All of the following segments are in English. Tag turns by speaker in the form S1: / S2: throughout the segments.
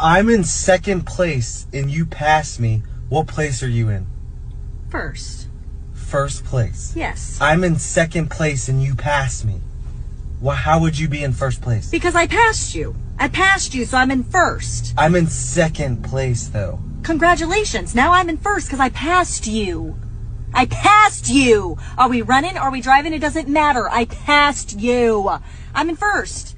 S1: I'm in second place and you pass me, what place are you in?
S2: First.
S1: First place.
S2: Yes.
S1: I'm in second place and you pass me. Well, how would you be in first place?
S2: Because I passed you. I passed you, so I'm in first.
S1: I'm in second place, though.
S2: Congratulations. Now I'm in first because I passed you. I passed you. Are we running? Are we driving? It doesn't matter. I passed you. I'm in first.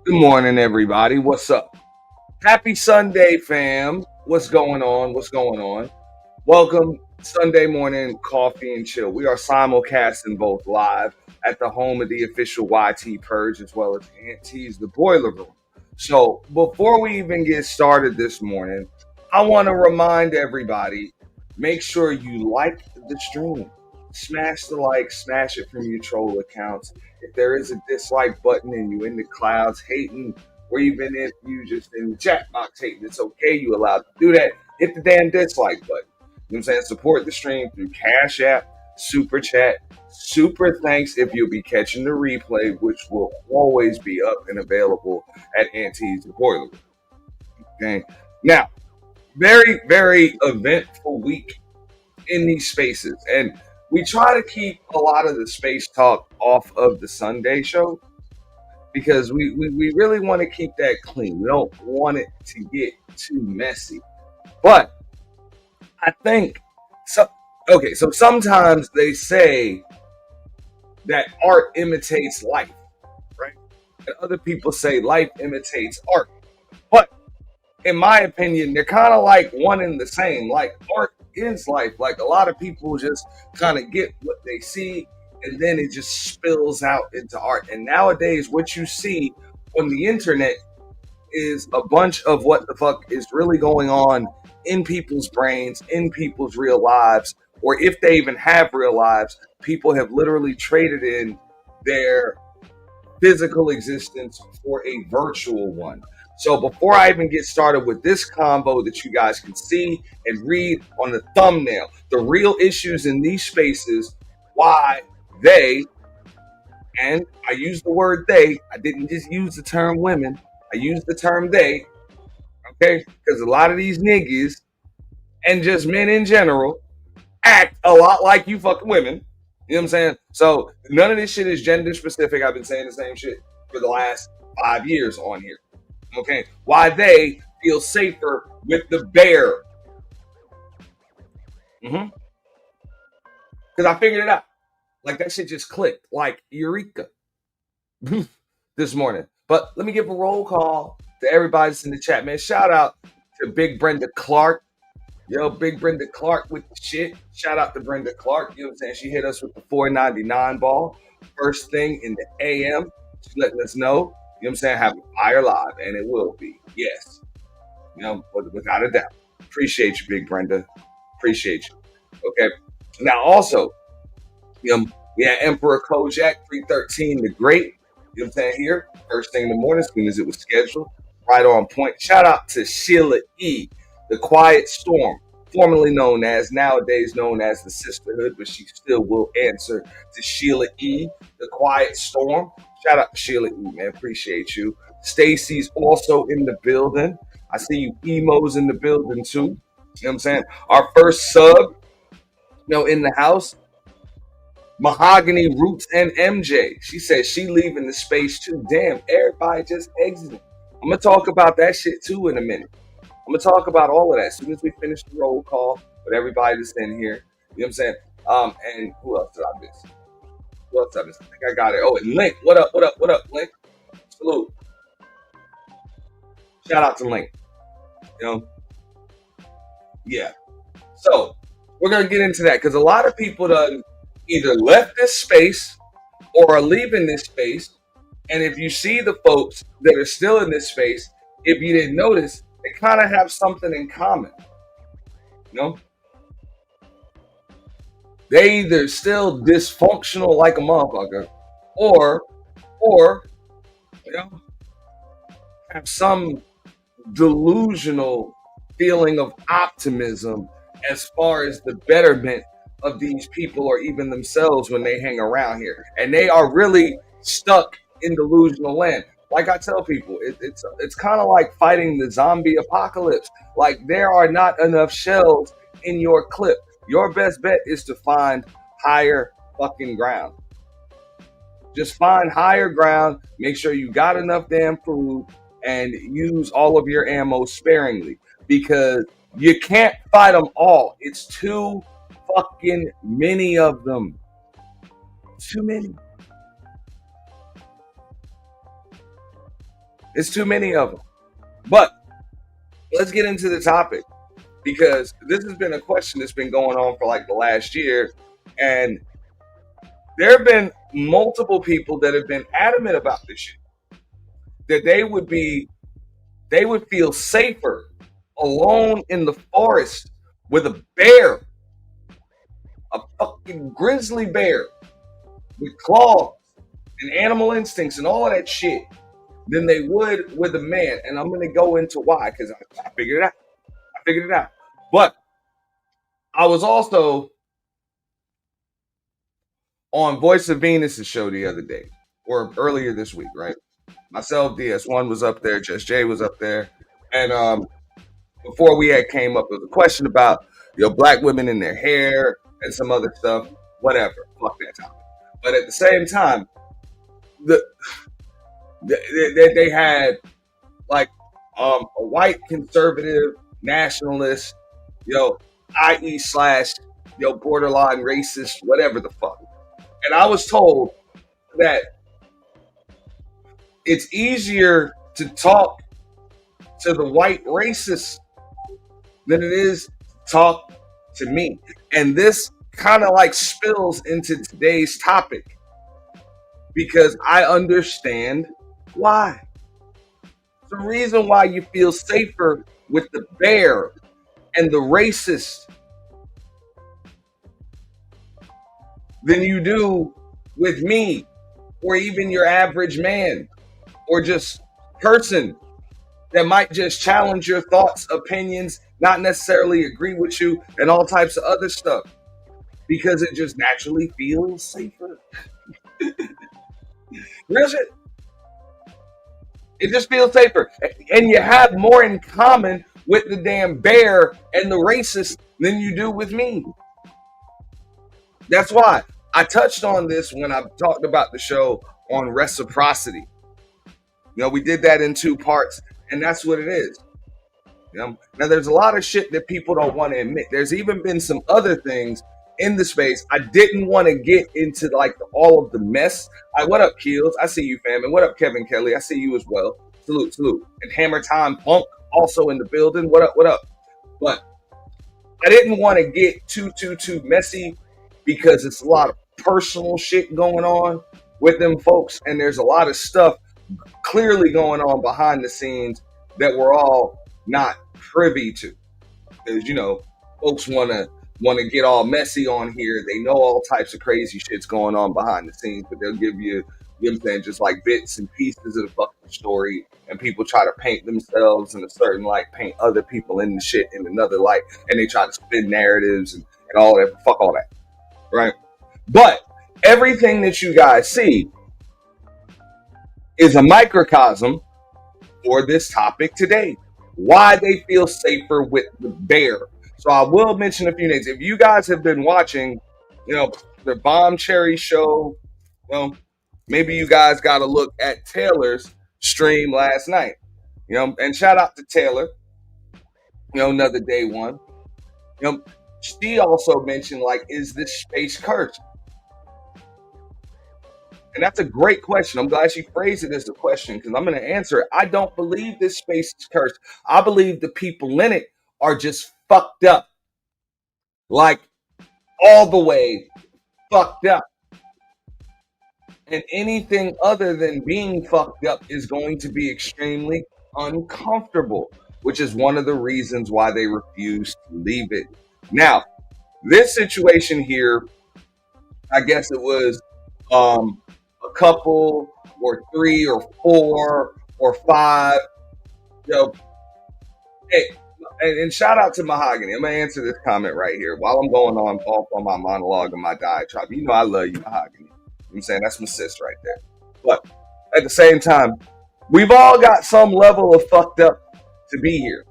S3: Good morning, everybody. What's up? Happy Sunday, fam. What's going on? What's going on? Welcome, Sunday morning coffee and chill. We are simulcasting both live at the home of the official YT Purge as well as Aunt T's The Boiler Room. So before we even get started this morning, I want to remind everybody, make sure you like the stream. Smash the like, smash it from your troll accounts. If there is a dislike button and you in the clouds hating, or even if you just in the chat box hating, it's okay. You allowed to do that. Hit the damn dislike button. You know what I'm saying? Support the stream through Cash App, Super Chat, Super Thanks if you'll be catching the replay, which will always be up and available at Auntie's The Boiler Room. Okay. Now, very, very eventful week in these spaces. And we try to keep a lot of the space talk off of the Sunday show because we really want to keep that clean. We don't want it to get too messy. But I think so sometimes they say that art imitates life, right? And other people say life imitates art. But in my opinion, they're kind of like one and the same. Like art is life. Like a lot of people just kind of get what they see and then it just spills out into art. And nowadays what you see on the internet is a bunch of what the fuck is really going on in people's brains, in people's real lives, or if they even have real lives, people have literally traded in their physical existence for a virtual one. So before I even get started with this combo that you guys can see and read on the thumbnail, the real issues in these spaces, why they, and I use the word they, I didn't just use the term women, I used the term they, okay? Because a lot of these niggas and just men in general act a lot like you fucking women. You know what I'm saying? So none of this shit is gender specific. I've been saying the same shit for the last 5 years on here. Okay, why they feel safer with the bear. Because I figured it out. Like that shit just clicked. Like eureka. This morning. But let me give a roll call to everybody that's in the chat, man. Shout out to Big Brenda Clark. Yo, Big Brenda Clark with the shit. Shout out to Brenda Clark. You know what I'm saying? She hit us with the 499 ball. First thing in the AM. She's letting us know. You know what I'm saying? Have a fire live, and it will be. Yes. You know, without a doubt. Appreciate you, Big Brenda. Appreciate you. Okay. Now, also, we had Emperor Kojak 313 the Great. You know what I'm saying? Here, first thing in the morning, as soon as it was scheduled. Right on point. Shout out to Sheila E., the Quiet Storm, formerly known as, nowadays known as the Sisterhood, but she still will answer to Sheila E., the Quiet Storm. Shout out to Sheila E., man. Appreciate you. Stacy's also in the building. I see you emos in the building too. You know what I'm saying? Our first sub, in the house, Mahogany Roots and MJ. She said she leaving the space too. Damn, everybody just exited. I'm going to talk about that shit too in a minute. I'm going to talk about all of that as soon as we finish the roll call with everybody that's in here. You know what I'm saying? And who else did I miss? Who else did I miss? I think I got it. Oh, and Link. What up, Link? Salute. Shout out to Link. Yeah. So, we're going to get into that because a lot of people done either left this space or are leaving this space. And if you see the folks that are still in this space, if you didn't notice, they kind of have something in common. They either still dysfunctional like a motherfucker or have some delusional feeling of optimism as far as the betterment of these people or even themselves when they hang around here. And they are really stuck in delusional land. Like I tell people, it's kind of like fighting the zombie apocalypse. Like there are not enough shells in your clip. Your best bet is to find higher fucking ground. Just find higher ground, make sure you got enough damn food, and use all of your ammo sparingly. Because you can't fight them all. It's too fucking many of them. Too many. It's too many of them. But let's get into the topic. Because this has been a question that's been going on for like the last year. And there have been multiple people that have been adamant about this shit. That they would feel safer alone in the forest with a bear. A fucking grizzly bear with claws and animal instincts and all of that shit than they would with a man. And I'm going to go into why, because I figured it out. But I was also on Voice of Venus's show the other day, or earlier this week, right? Myself, DS1 was up there, Just Jay was up there. And before we had came up with a question about black women in their hair and some other stuff, whatever, fuck that topic. But at the same time, they had like a white conservative nationalist, i.e. / borderline racist, whatever the fuck. And I was told that it's easier to talk to the white racist than it is to talk to me. And this kind of like spills into today's topic because I understand why. The reason why you feel safer with the bear and the racist than you do with me, or even your average man, or just person that might just challenge your thoughts, opinions, not necessarily agree with you, and all types of other stuff, because it just naturally feels safer. Real shit. It just feels safer. And you have more in common with the damn bear and the racist than you do with me. That's why I touched on this when I talked about the show on reciprocity. You know, we did that in 2 parts, and that's what it is. You know? Now, there's a lot of shit that people don't want to admit. There's even been some other things in the space. I didn't want to get into like all of the mess. What up, Keels? I see you, fam. And what up, Kevin Kelly? I see you as well. Salute, salute. And Hammer Time Funk also in the building. What up, what up? But I didn't want to get too messy, because it's a lot of personal shit going on with them folks, and there's a lot of stuff clearly going on behind the scenes that we're all not privy to. Because, you know, folks want to get all messy on here. They know all types of crazy shit's going on behind the scenes, but they'll give you, you know what I'm saying, just like bits and pieces of the fucking story, and people try to paint themselves in a certain light, paint other people in the shit in another light, and they try to spin narratives and all that. Fuck all that. Right? But everything that you guys see is a microcosm for this topic today. Why they feel safer with the bear. So I will mention a few names. If you guys have been watching, you know, the Bomb Cherry show, well, maybe you guys got to look at Taylor's stream last night. You know, and shout out to Taylor. You know, another day one. You know, she also mentioned, like, is this space cursed? And that's a great question. I'm glad she phrased it as a question, because I'm going to answer it. I don't believe this space is cursed. I believe the people in it are just fucked up. Like, all the way fucked up. And anything other than being fucked up is going to be extremely uncomfortable, which is one of the reasons why they refuse to leave it. Now, this situation here, I guess it was a couple or 3 or 4 or 5. You know, hey, and shout out to Mahogany. I'm gonna answer this comment right here while I'm going off on my monologue and my diatribe. You know I love you, Mahogany. You know what I'm saying? That's my sis right there. But at the same time, we've all got some level of fucked up to be here.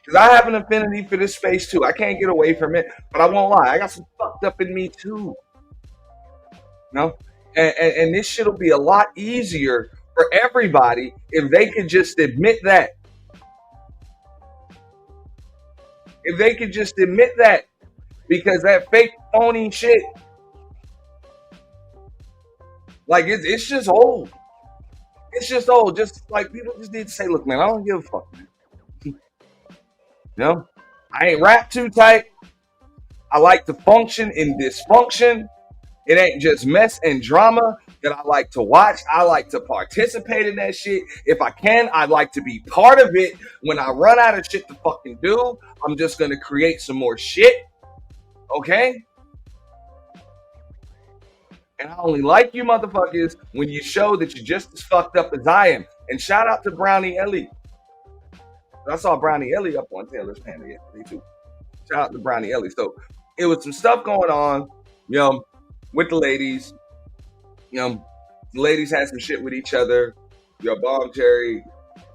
S3: Because I have an affinity for this space too. I can't get away from it, but I won't lie. I got some fucked up in me too. You know? And this shit will be a lot easier for everybody if they could just admit that. If they could just admit that. Because that fake, phony shit, like, it's just old. It's just old. Just like, people just need to say, look, man, I don't give a fuck, man. You know, I ain't rap too tight. I like to function in dysfunction. It ain't just mess and drama that I like to watch. I like to participate in that shit. If I can, I'd like to be part of it. When I run out of shit to fucking do, I'm just going to create some more shit. Okay? And I only like you motherfuckers when you show that you're just as fucked up as I am. And shout out to Brownie Ellie. I saw Brownie Ellie up on Taylor's panel yesterday too. Shout out to Brownie Ellie. So it was some stuff going on, you know, with the ladies. You know, the ladies had some shit with each other. You know, Bomb Cherry, you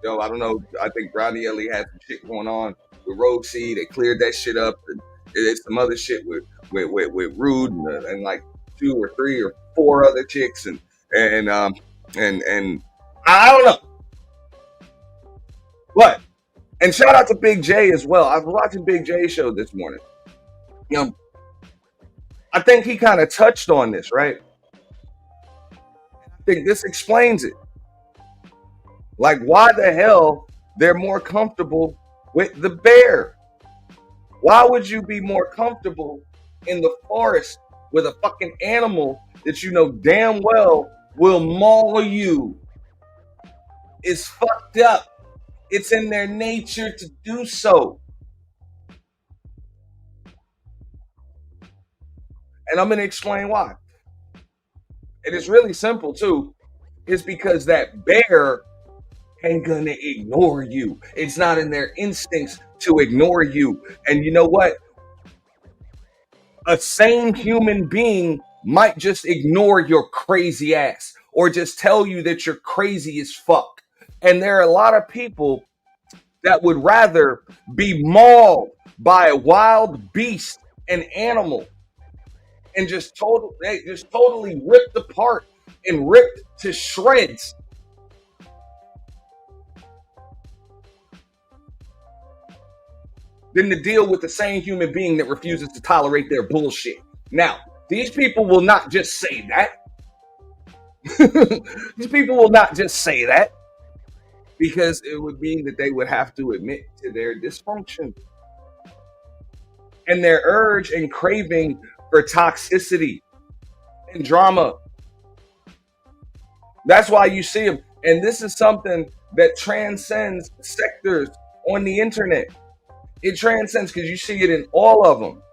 S3: know, I don't know. I think Brownie Ellie had some shit going on with Rogue C. They cleared that shit up. And there's some other shit with Rude and like 2 or 3 or 4 other chicks and I don't know. What? And shout out to Big J as well. I was watching Big J's show this morning. You know, I think he kind of touched on this, right? I think this explains it. Like, why the hell they're more comfortable with the bear? Why would you be more comfortable in the forest with a fucking animal that you know damn well will maul you? It's fucked up. It's in their nature to do so. And I'm going to explain why. And it's really simple too. It's because that bear ain't gonna ignore you. It's not in their instincts to ignore you. And you know what? A sane human being might just ignore your crazy ass or just tell you that you're crazy as fuck. And there are a lot of people that would rather be mauled by a wild beast, an animal, and just totally ripped apart and ripped to shreds than to deal with the same human being that refuses to tolerate their bullshit. Now, these people will not just say that. These people will not just say that because it would mean that they would have to admit to their dysfunction and their urge and craving for toxicity and drama. That's why you see them. And this is something that transcends sectors on the internet. It transcends because you see it in all of them.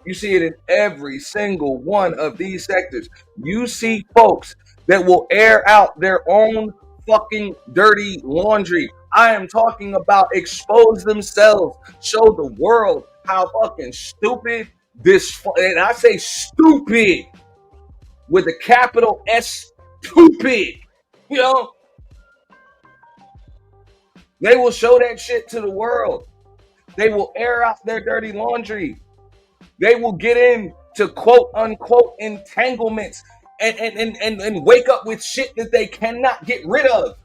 S3: You see it in every single one of these sectors. You see folks that will air out their own fucking dirty laundry. I am talking about expose themselves, show the world how fucking stupid this, and I say stupid with a capital S, stupid, you know? They will show that shit to the world. They will air out their dirty laundry. They will get into quote unquote entanglements and wake up with shit that they cannot get rid of.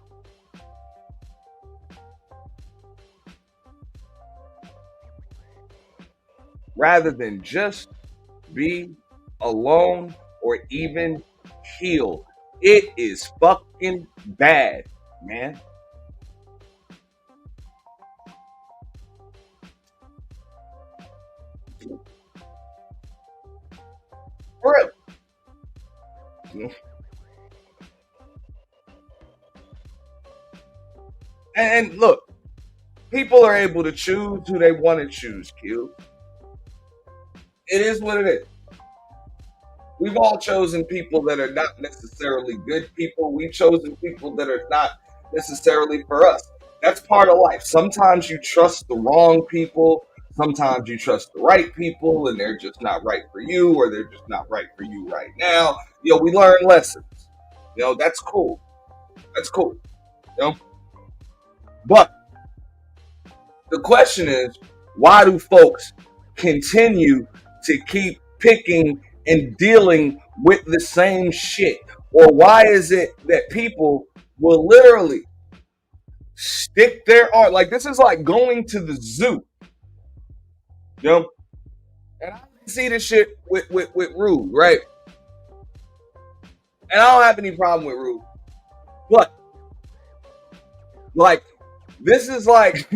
S3: Rather than just be alone or even heal. It is fucking bad, man. For real. And look, people are able to choose who they want to choose, Q. It is what it is. We've all chosen people that are not necessarily good people. We've chosen people that are not necessarily for us. That's part of life. Sometimes you trust the wrong people. Sometimes you trust the right people and they're just not right for you, or they're just not right for you right now. You know, we learn lessons. You know, that's cool. That's cool. You know? But the question is, why do folks continue to keep picking and dealing with the same shit? Or why is it that people will literally stick their arm, like this is like going to the zoo, you know? And I see this shit with Rude, right? And I don't have any problem with Rude, but like this is like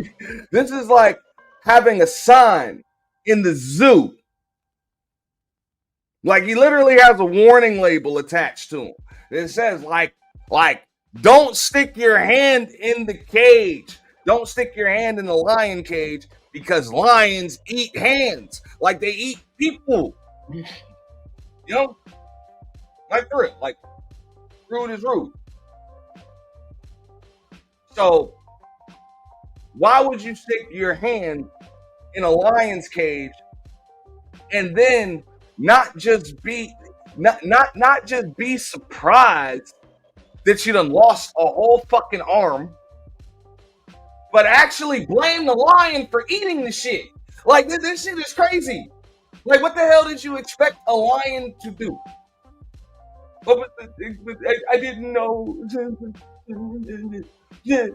S3: this is like having a sign in the zoo. Like he literally has a warning label attached to him. It says like don't stick your hand in the cage. Don't stick your hand in the lion cage because lions eat hands like they eat people. You know? Like for it. Like rude is rude. So why would you stick your hand in a lion's cage and then not just be surprised that you done lost a whole fucking arm, but actually blame the lion for eating the shit? Like this shit is crazy. Like what the hell did you expect a lion to do? But I didn't know. Yeah.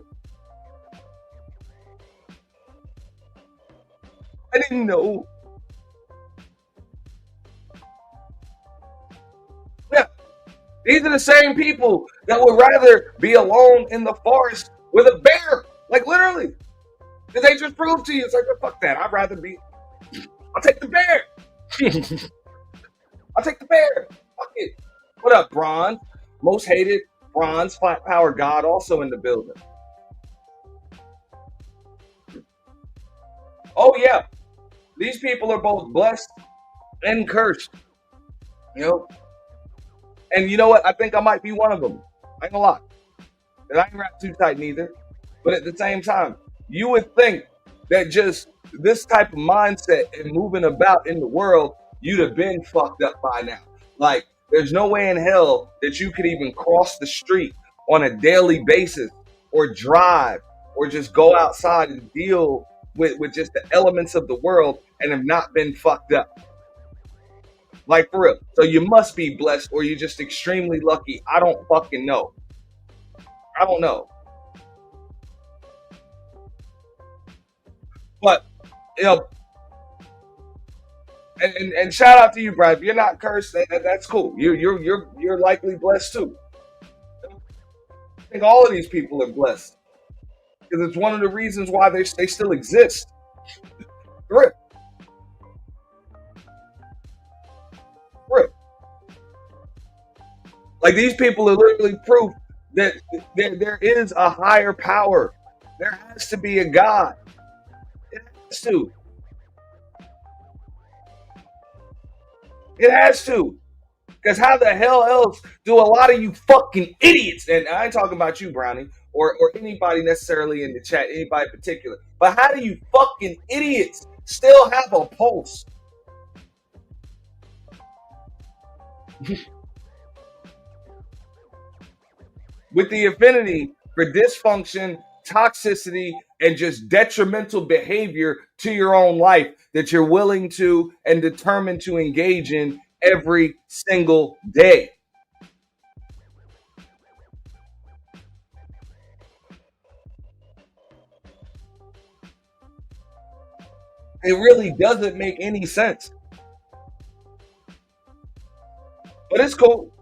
S3: I didn't know. Yeah. These are the same people that would rather be alone in the forest with a bear. Like literally. Because they just proved to you. It's like, oh, fuck that. I'll take the bear. I'll take the bear. Fuck it. What up, Bronze? Most hated Bronze Flat Power God also in the building. Oh yeah, these people are both blessed and cursed. You know, and you know what? I think I might be one of them. I ain't gonna lie. And I ain't wrapped too tight neither. But at the same time, you would think that just this type of mindset and moving about in the world, you'd have been fucked up by now. Like, there's no way in hell that you could even cross the street on a daily basis or drive or just go outside and deal with just the elements of the world and have not been fucked up. Like, for real. So you must be blessed or you're just extremely lucky. I don't fucking know. I don't know. But, you know, and shout out to you, Brian. If you're not cursed, that's cool. You're likely blessed too. I think all of these people are blessed because it's one of the reasons why they still exist. Correct. Correct. Like, these people are literally proof that there is a higher power. There has to be a God. It has to. It has to. Because how the hell else do a lot of you fucking idiots, and I ain't talking about you, Brownie, or anybody necessarily in the chat, anybody in particular, but how do you fucking idiots still have a pulse? With the affinity for dysfunction, toxicity, and just detrimental behavior to your own life that you're willing to and determined to engage in every single day. It really doesn't make any sense. But it's cool.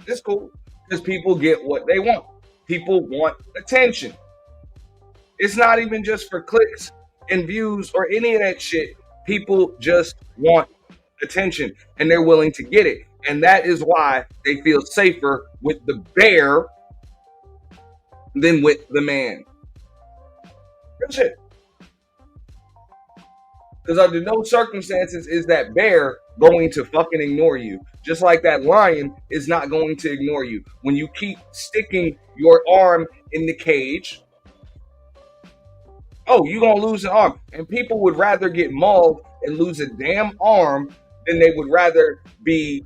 S3: It's cool. Because people get what they want. People want attention. It's not even just for clicks and views or any of that shit. People just want attention and they're willing to get it. And that is why they feel safer with the bear than with the man. Real shit. Because under no circumstances is that bear going to fucking ignore you. Just like that lion is not going to ignore you. When you keep sticking your arm in the cage, oh, you're going to lose an arm. And people would rather get mauled and lose a damn arm than they would rather they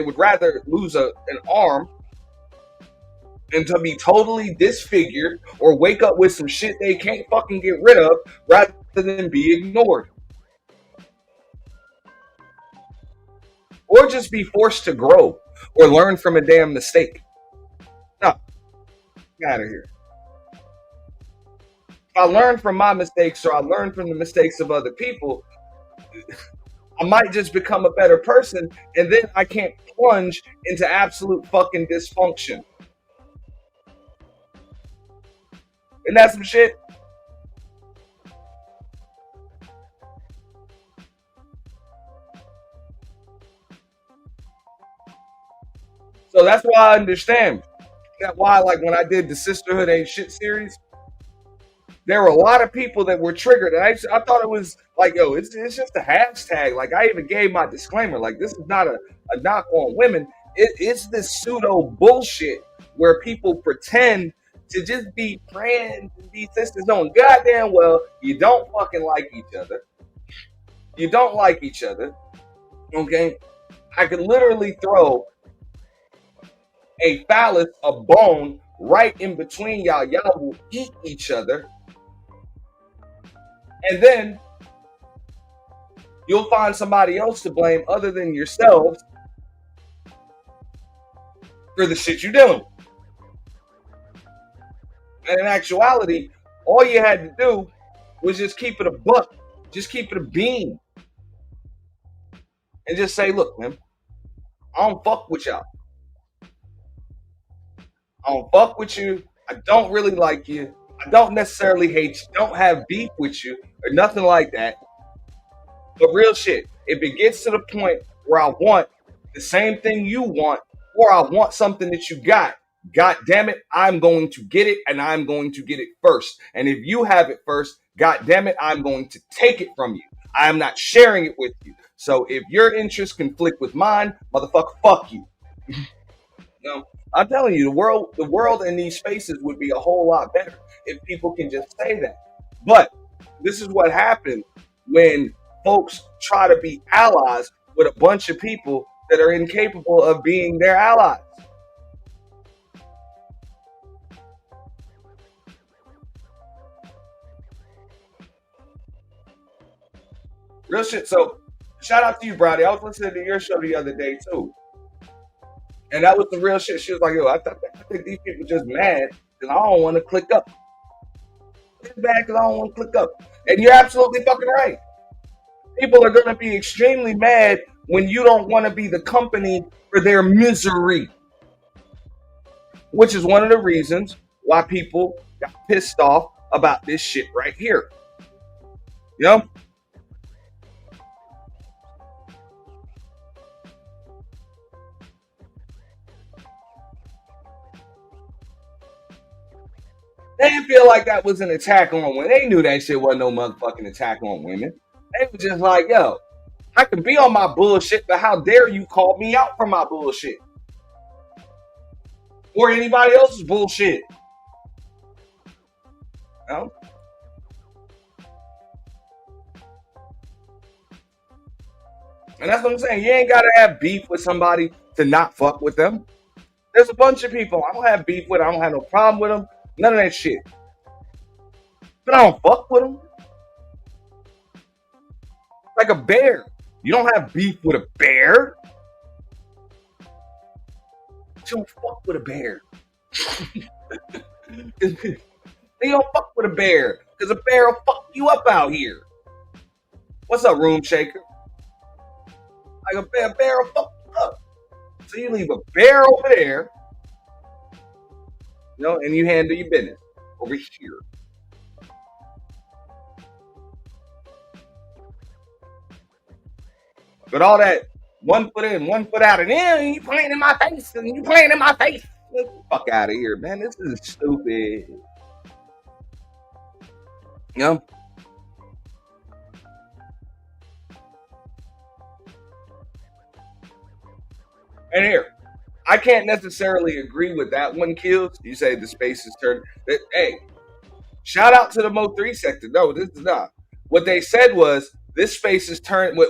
S3: would rather lose an arm and to be totally disfigured or wake up with some shit they can't fucking get rid of rather than be ignored. Or just be forced to grow or learn from a damn mistake. No, get out of here. If I learn from my mistakes or I learn from the mistakes of other people, I might just become a better person and then I can't plunge into absolute fucking dysfunction. And that's some shit. So that's why I understand. That's why, like, when I did the Sisterhood Ain't Shit series, there were a lot of people that were triggered. And I thought it was like, yo, it's just a hashtag. Like, I even gave my disclaimer. Like, this is not a knock on women. It's this pseudo bullshit where people pretend to just be friends and be sisters, knowing goddamn well you don't fucking like each other. You don't like each other. Okay? I could literally throw a phallus, a bone, right in between y'all. Y'all will eat each other. And then you'll find somebody else to blame other than yourselves for the shit you're doing. And in actuality, all you had to do was just keep it a buck. Just keep it a bean. And just say, look, man, I don't fuck with y'all. I don't fuck with you. I don't really like you. I don't necessarily hate you. Don't have beef with you or nothing like that. But real shit, if it gets to the point where I want the same thing you want, or I want something that you got, God damn it, I'm going to get it, and I'm going to get it first. And if you have it first, God damn it, I'm going to take it from you. I'm not sharing it with you. So if your interests conflict with mine, motherfucker, fuck you. I'm telling you, the world in these spaces would be a whole lot better if people can just say that. But this is what happens when folks try to be allies with a bunch of people that are incapable of being their allies. Real shit. So shout out to you, Brody. I was listening to your show the other day too. And that was the real shit. She was like, yo, I think these people just mad because I don't want to click up. It's bad because I don't want to click up. And you're absolutely fucking right. People are going to be extremely mad when you don't want to be the company for their misery. Which is one of the reasons why people got pissed off about this shit right here. You know? They didn't feel like that was an attack on women. They knew that shit wasn't no motherfucking attack on women. They were just like, yo, I can be on my bullshit, but how dare you call me out for my bullshit? Or anybody else's bullshit. You know? And that's what I'm saying. You ain't got to have beef with somebody to not fuck with them. There's a bunch of people I don't have beef with. I don't have no problem with them. None of that shit. But I don't fuck with them. Like a bear. You don't have beef with a bear. You don't fuck with a bear. You don't fuck with a bear. Because a bear will fuck you up out here. What's up, room shaker? Like a bear will fuck you up. So you leave a bear over there. You know, and you handle your business over here. But all that one foot in, one foot out, and then you playing in my face, and you playing in my face. Get the fuck out of here, man. This is stupid. You know? And here, I can't necessarily agree with that one, Kills. You say the space is turned. Hey, shout out to the Mo3 sector. No, this is not. What they said was this space is turned. What,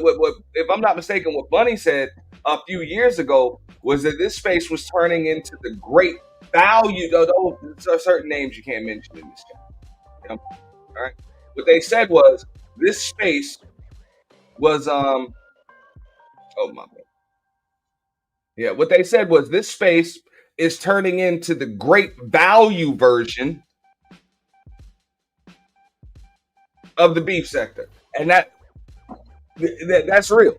S3: if I'm not mistaken, what Bunny said a few years ago was that this space was turning into the great value. Though certain names you can't mention in this chat. You know? All right. What they said was this space was oh my bad. Yeah, what they said was this space is turning into the great value version of the beef sector. And that's real.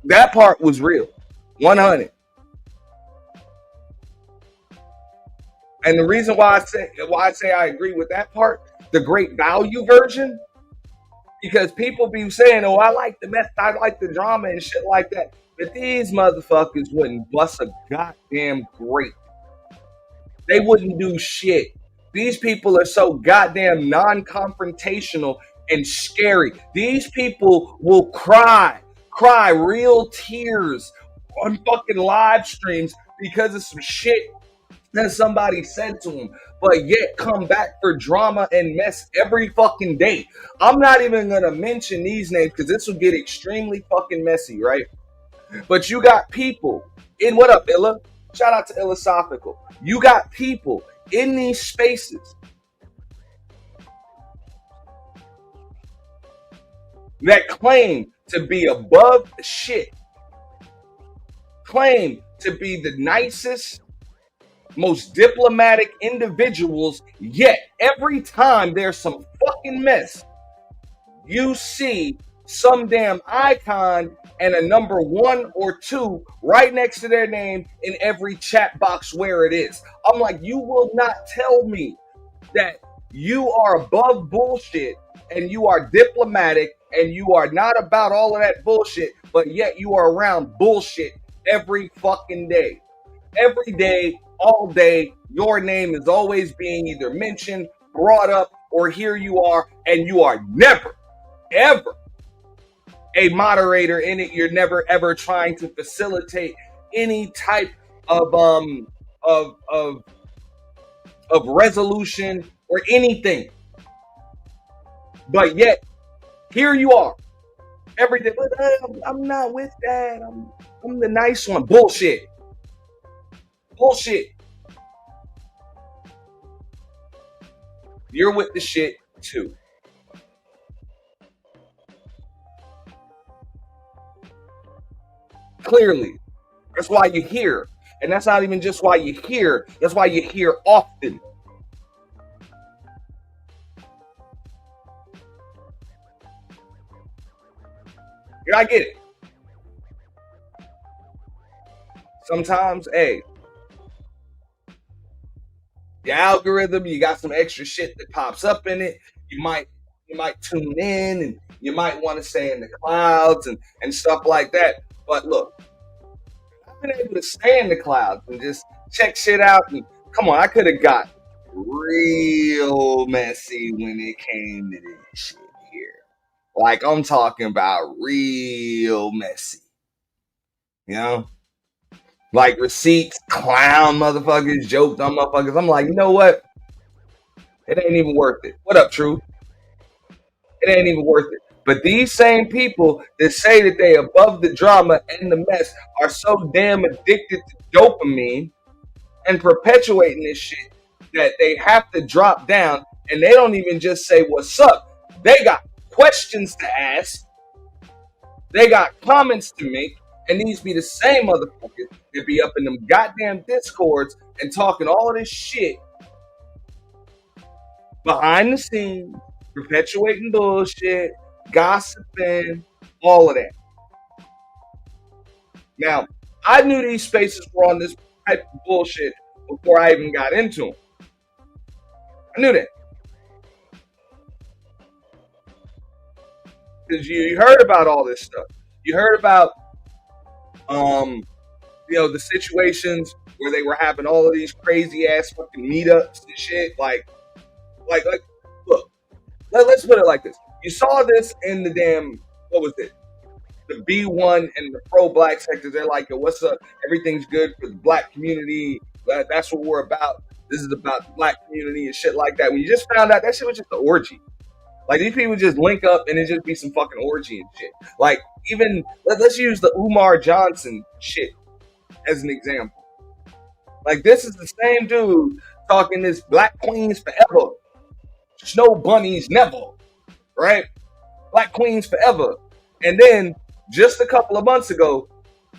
S3: That part was real. 100. And the reason why I say I agree with that part, the great value version, because people be saying, oh, I like the mess, I like the drama and shit like that. But these motherfuckers wouldn't bust a goddamn grape. They wouldn't do shit. These people are so goddamn non-confrontational and scary. These people will cry real tears on fucking live streams because of some shit that somebody said to them, but yet come back for drama and mess every fucking day. I'm not even gonna mention these names because this will get extremely fucking messy, right? But you got people in, what up, Illa? Shout out to Illosophical. You got people in these spaces that claim to be above shit, claim to be the nicest, most diplomatic individuals, yet every time there's some fucking mess, you see some damn icon and a number 1 or 2 right next to their name in every chat box where it is. I'm like, you will not tell me that you are above bullshit and you are diplomatic and you are not about all of that bullshit, but yet you are around bullshit every fucking day. Every day, all day, your name is always being either mentioned, brought up, or here you are, and you are never, ever a moderator in it. You're never ever trying to facilitate any type of resolution or anything. But yet, here you are. Every day, but I'm not with that. I'm the nice one. Bullshit. Bullshit. You're with the shit too. Clearly. That's why you hear. And that's not even just why you hear. That's why you hear often. Yeah, I get it. Sometimes, hey, your algorithm, you got some extra shit that pops up in it. You might tune in and you might want to stay in the clouds and stuff like that. But look, I've been able to stay in the clouds and just check shit out. And come on, I could have got real messy when it came to this shit here. Like, I'm talking about real messy. You know? Like receipts, clown motherfuckers, joke dumb motherfuckers. I'm like, you know what? It ain't even worth it. What up, True? It ain't even worth it. But these same people that say that they above the drama and the mess are so damn addicted to dopamine and perpetuating this shit that they have to drop down, and they don't even just say what's up. They got questions to ask. They got comments to make. And these be the same motherfuckers that be up in them goddamn discords and talking all of this shit behind the scenes, perpetuating bullshit, gossiping, all of that. Now, I knew these spaces were on this type of bullshit before I even got into them. I knew that. Because you heard about all this stuff. You heard about the situations where they were having all of these crazy ass fucking meetups and shit. Like, look, let's put it like this. You saw this in the damn, what was it? The B1 and the pro-black sectors. They're like, yo, what's up? Everything's good for the black community. That's what we're about. This is about the black community and shit like that. When you just found out, that shit was just an orgy. Like, these people just link up and it just be some fucking orgy and shit. Like, even, let's use the Umar Johnson shit as an example. Like, this is the same dude talking this black queens forever. Snow bunnies never. Right? Black queens forever. And then, just a couple of months ago,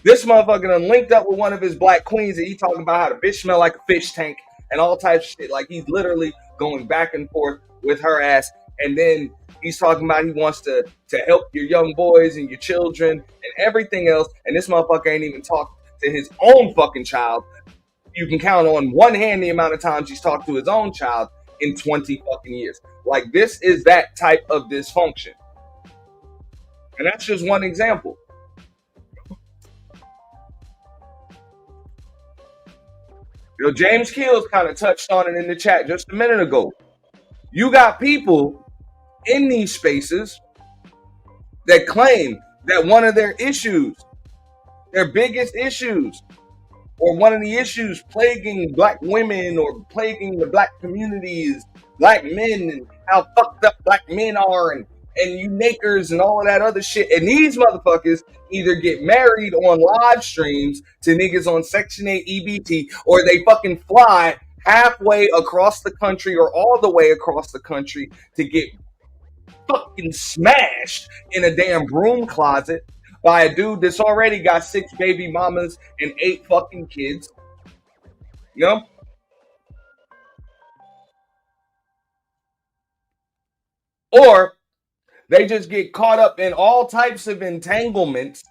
S3: this motherfucker done linked up with one of his black queens and he talking about how the bitch smell like a fish tank and all types of shit. Like, he's literally going back and forth with her ass. And then he's talking about he wants to help your young boys and your children and everything else. And this motherfucker ain't even talked to his own fucking child. You can count on one hand the amount of times he's talked to his own child in 20 fucking years. Like, this is that type of dysfunction. And that's just one example. James Keels kind of touched on it in the chat just a minute ago. You got people in these spaces that claim that one of their issues, their biggest issues, or one of the issues plaguing black women or plaguing the black community is black men and how fucked up black men are and you nakers and all of that other shit. And these motherfuckers either get married on live streams to niggas on Section 8 EBT, or they fucking fly halfway across the country or all the way across the country to get fucking smashed in a damn broom closet by a dude that's already got 6 baby mamas and 8 fucking kids. You know? Or they just get caught up in all types of entanglements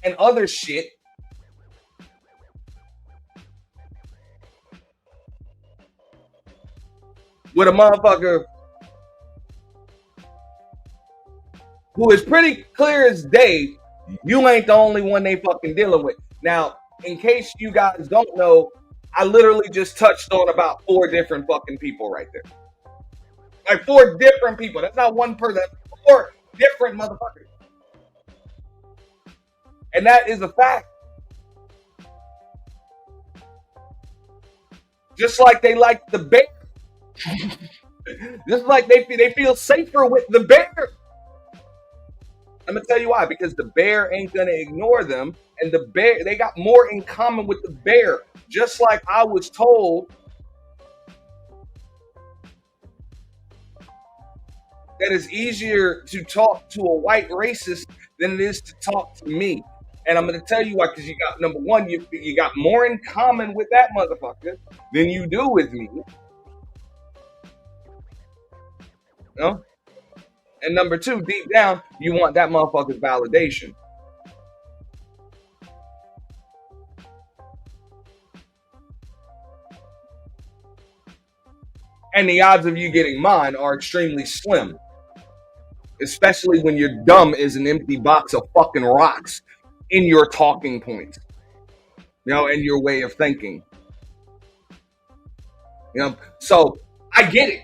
S3: and other shit with a motherfucker who is pretty clear as day, you ain't the only one they fucking dealing with. Now, in case you guys don't know, I literally just touched on about 4 different fucking people right there. Like 4 different people. That's not one person. That's 4 different motherfuckers. And that is a fact. Just like they like the bear. Just like they feel safer with the bear. I'm gonna tell you why. Because the bear ain't gonna ignore them, and the bear, they got more in common with the bear. Just like I was told that it's easier to talk to a white racist than it is to talk to me. And I'm going to tell you why, because you got, number one, you got more in common with that motherfucker than you do with me. You know? And number two, deep down, you want that motherfucker's validation. And the odds of you getting mine are extremely slim. Especially when you're dumb as an empty box of fucking rocks in your talking points, you know, and your way of thinking. You know, so I get it.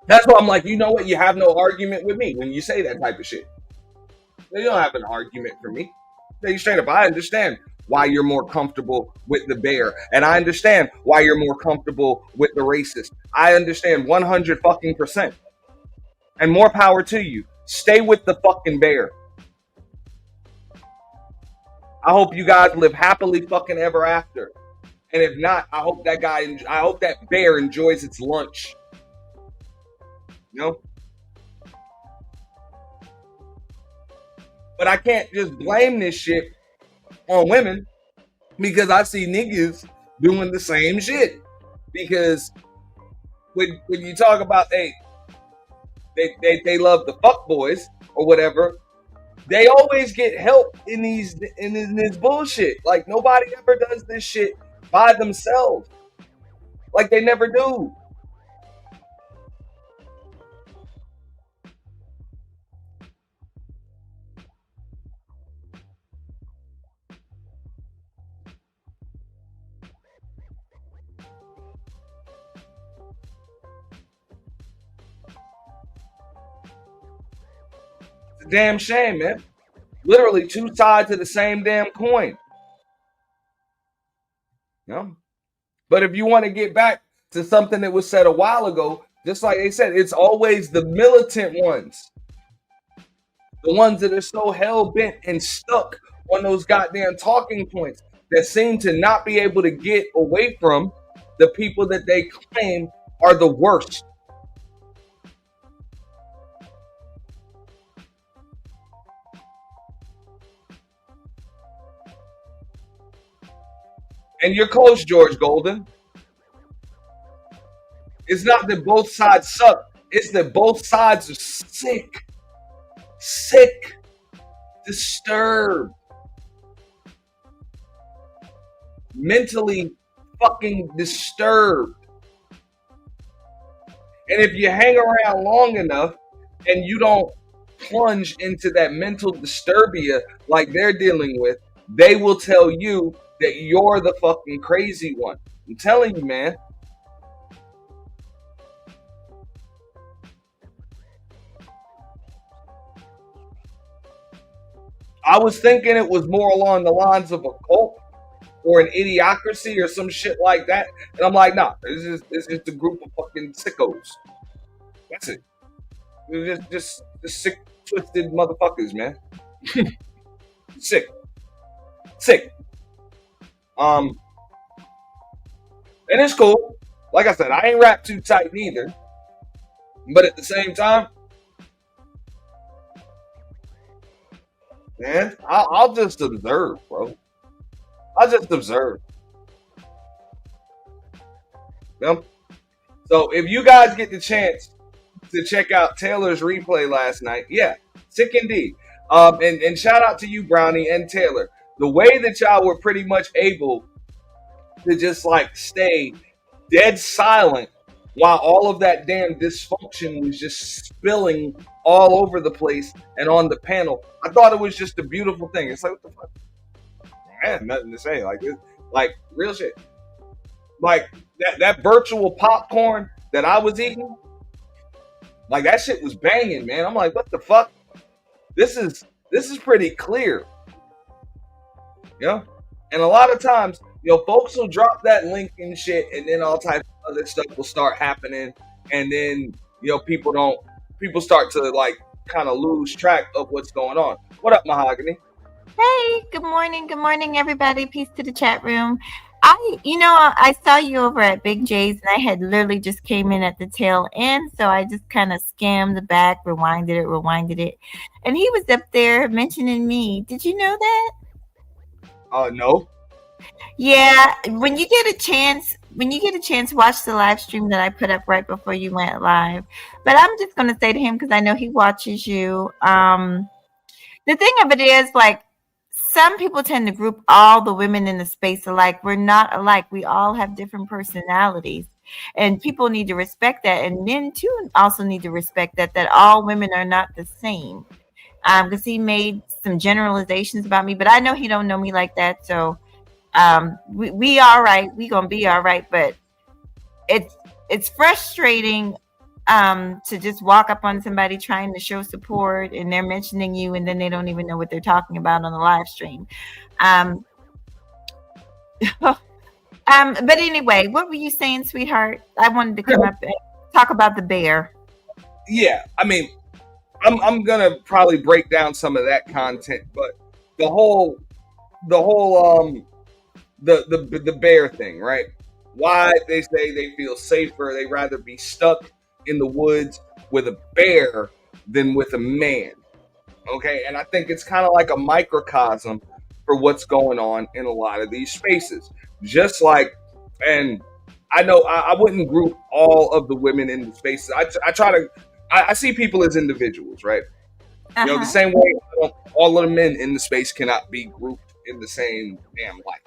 S3: That's why I'm like, you know what? You have no argument with me when you say that type of shit. You don't have an argument for me. You straight up, I understand why you're more comfortable with the bear, and I understand why you're more comfortable with the racist. I understand 100%. And more power to you. Stay with the fucking bear. I hope you guys live happily fucking ever after. And if not, I hope that bear enjoys its lunch. You know? But I can't just blame this shit on women, because I see niggas doing the same shit. Because when you talk about they love the fuck boys or whatever, they always get help in this bullshit. Like, nobody ever does this shit by themselves. Like, they never do. It's a damn shame, man. Literally 2 sides of the same damn coin. You know? But if you want to get back to something that was said a while ago, just like they said, it's always the militant ones. The ones that are so hell-bent and stuck on those goddamn talking points that seem to not be able to get away from the people that they claim are the worst. And you're close, George Golden. It's not that both sides suck. It's that both sides are sick. Sick. Disturbed. Mentally fucking disturbed. And if you hang around long enough and you don't plunge into that mental disturbia like they're dealing with, they will tell you that you're the fucking crazy one. I'm telling you, man. I was thinking it was more along the lines of a cult or an idiocracy or some shit like that. And I'm like, nah, it's just a group of fucking sickos. That's it. Just sick, twisted motherfuckers, man. Sick. And it's cool. Like I said, I ain't wrapped too tight neither. But at the same time, man, I'll just observe, bro. I'll just observe. Yeah. So if you guys get the chance to check out Taylor's replay last night, yeah, sick indeed. And shout out to you, Brownie and Taylor. The way that y'all were pretty much able to just like stay dead silent while all of that damn dysfunction was just spilling all over the place and on the panel. I thought it was just a beautiful thing. It's like, what the fuck? I have nothing to say. Like this, like real shit. Like that virtual popcorn that I was eating, like that shit was banging, man. I'm like, what the fuck? This is pretty clear. You know? And a lot of times, folks will drop that link and shit, and then all types of other stuff will start happening, and then people start to like kind of lose track of what's going on. What up, Mahogany?
S4: Hey, good morning, everybody. Peace to the chat room. I saw you over at Big J's, and I had literally just came in at the tail end, so I just kind of skimmed the back, rewinded it, and he was up there mentioning me. Did you know that?
S3: No.
S4: Yeah, when you get a chance, watch the live stream that I put up right before you went live. But I'm just gonna say to him, because I know he watches you. The thing of it is, like, some people tend to group all the women in the space alike. We're not alike. We all have different personalities, and people need to respect that. And men too also need to respect that all women are not the same. Because he made some generalizations about me, but I know he don't know me like that. So we all right. We gonna be all right. But it's frustrating to just walk up on somebody trying to show support, and they're mentioning you, and then they don't even know what they're talking about on the live stream. But anyway, what were you saying, sweetheart? I wanted to come up and talk about the bear.
S3: Yeah, I mean, I'm gonna probably break down some of that content, but the whole the bear thing, right? Why they say they feel safer, they rather be stuck in the woods with a bear than with a man. Okay, and I think it's kind of like a microcosm for what's going on in a lot of these spaces. Just like, and I know I wouldn't group all of the women in the spaces. I see people as individuals, right? The same way all of the men in the space cannot be grouped in the same damn light.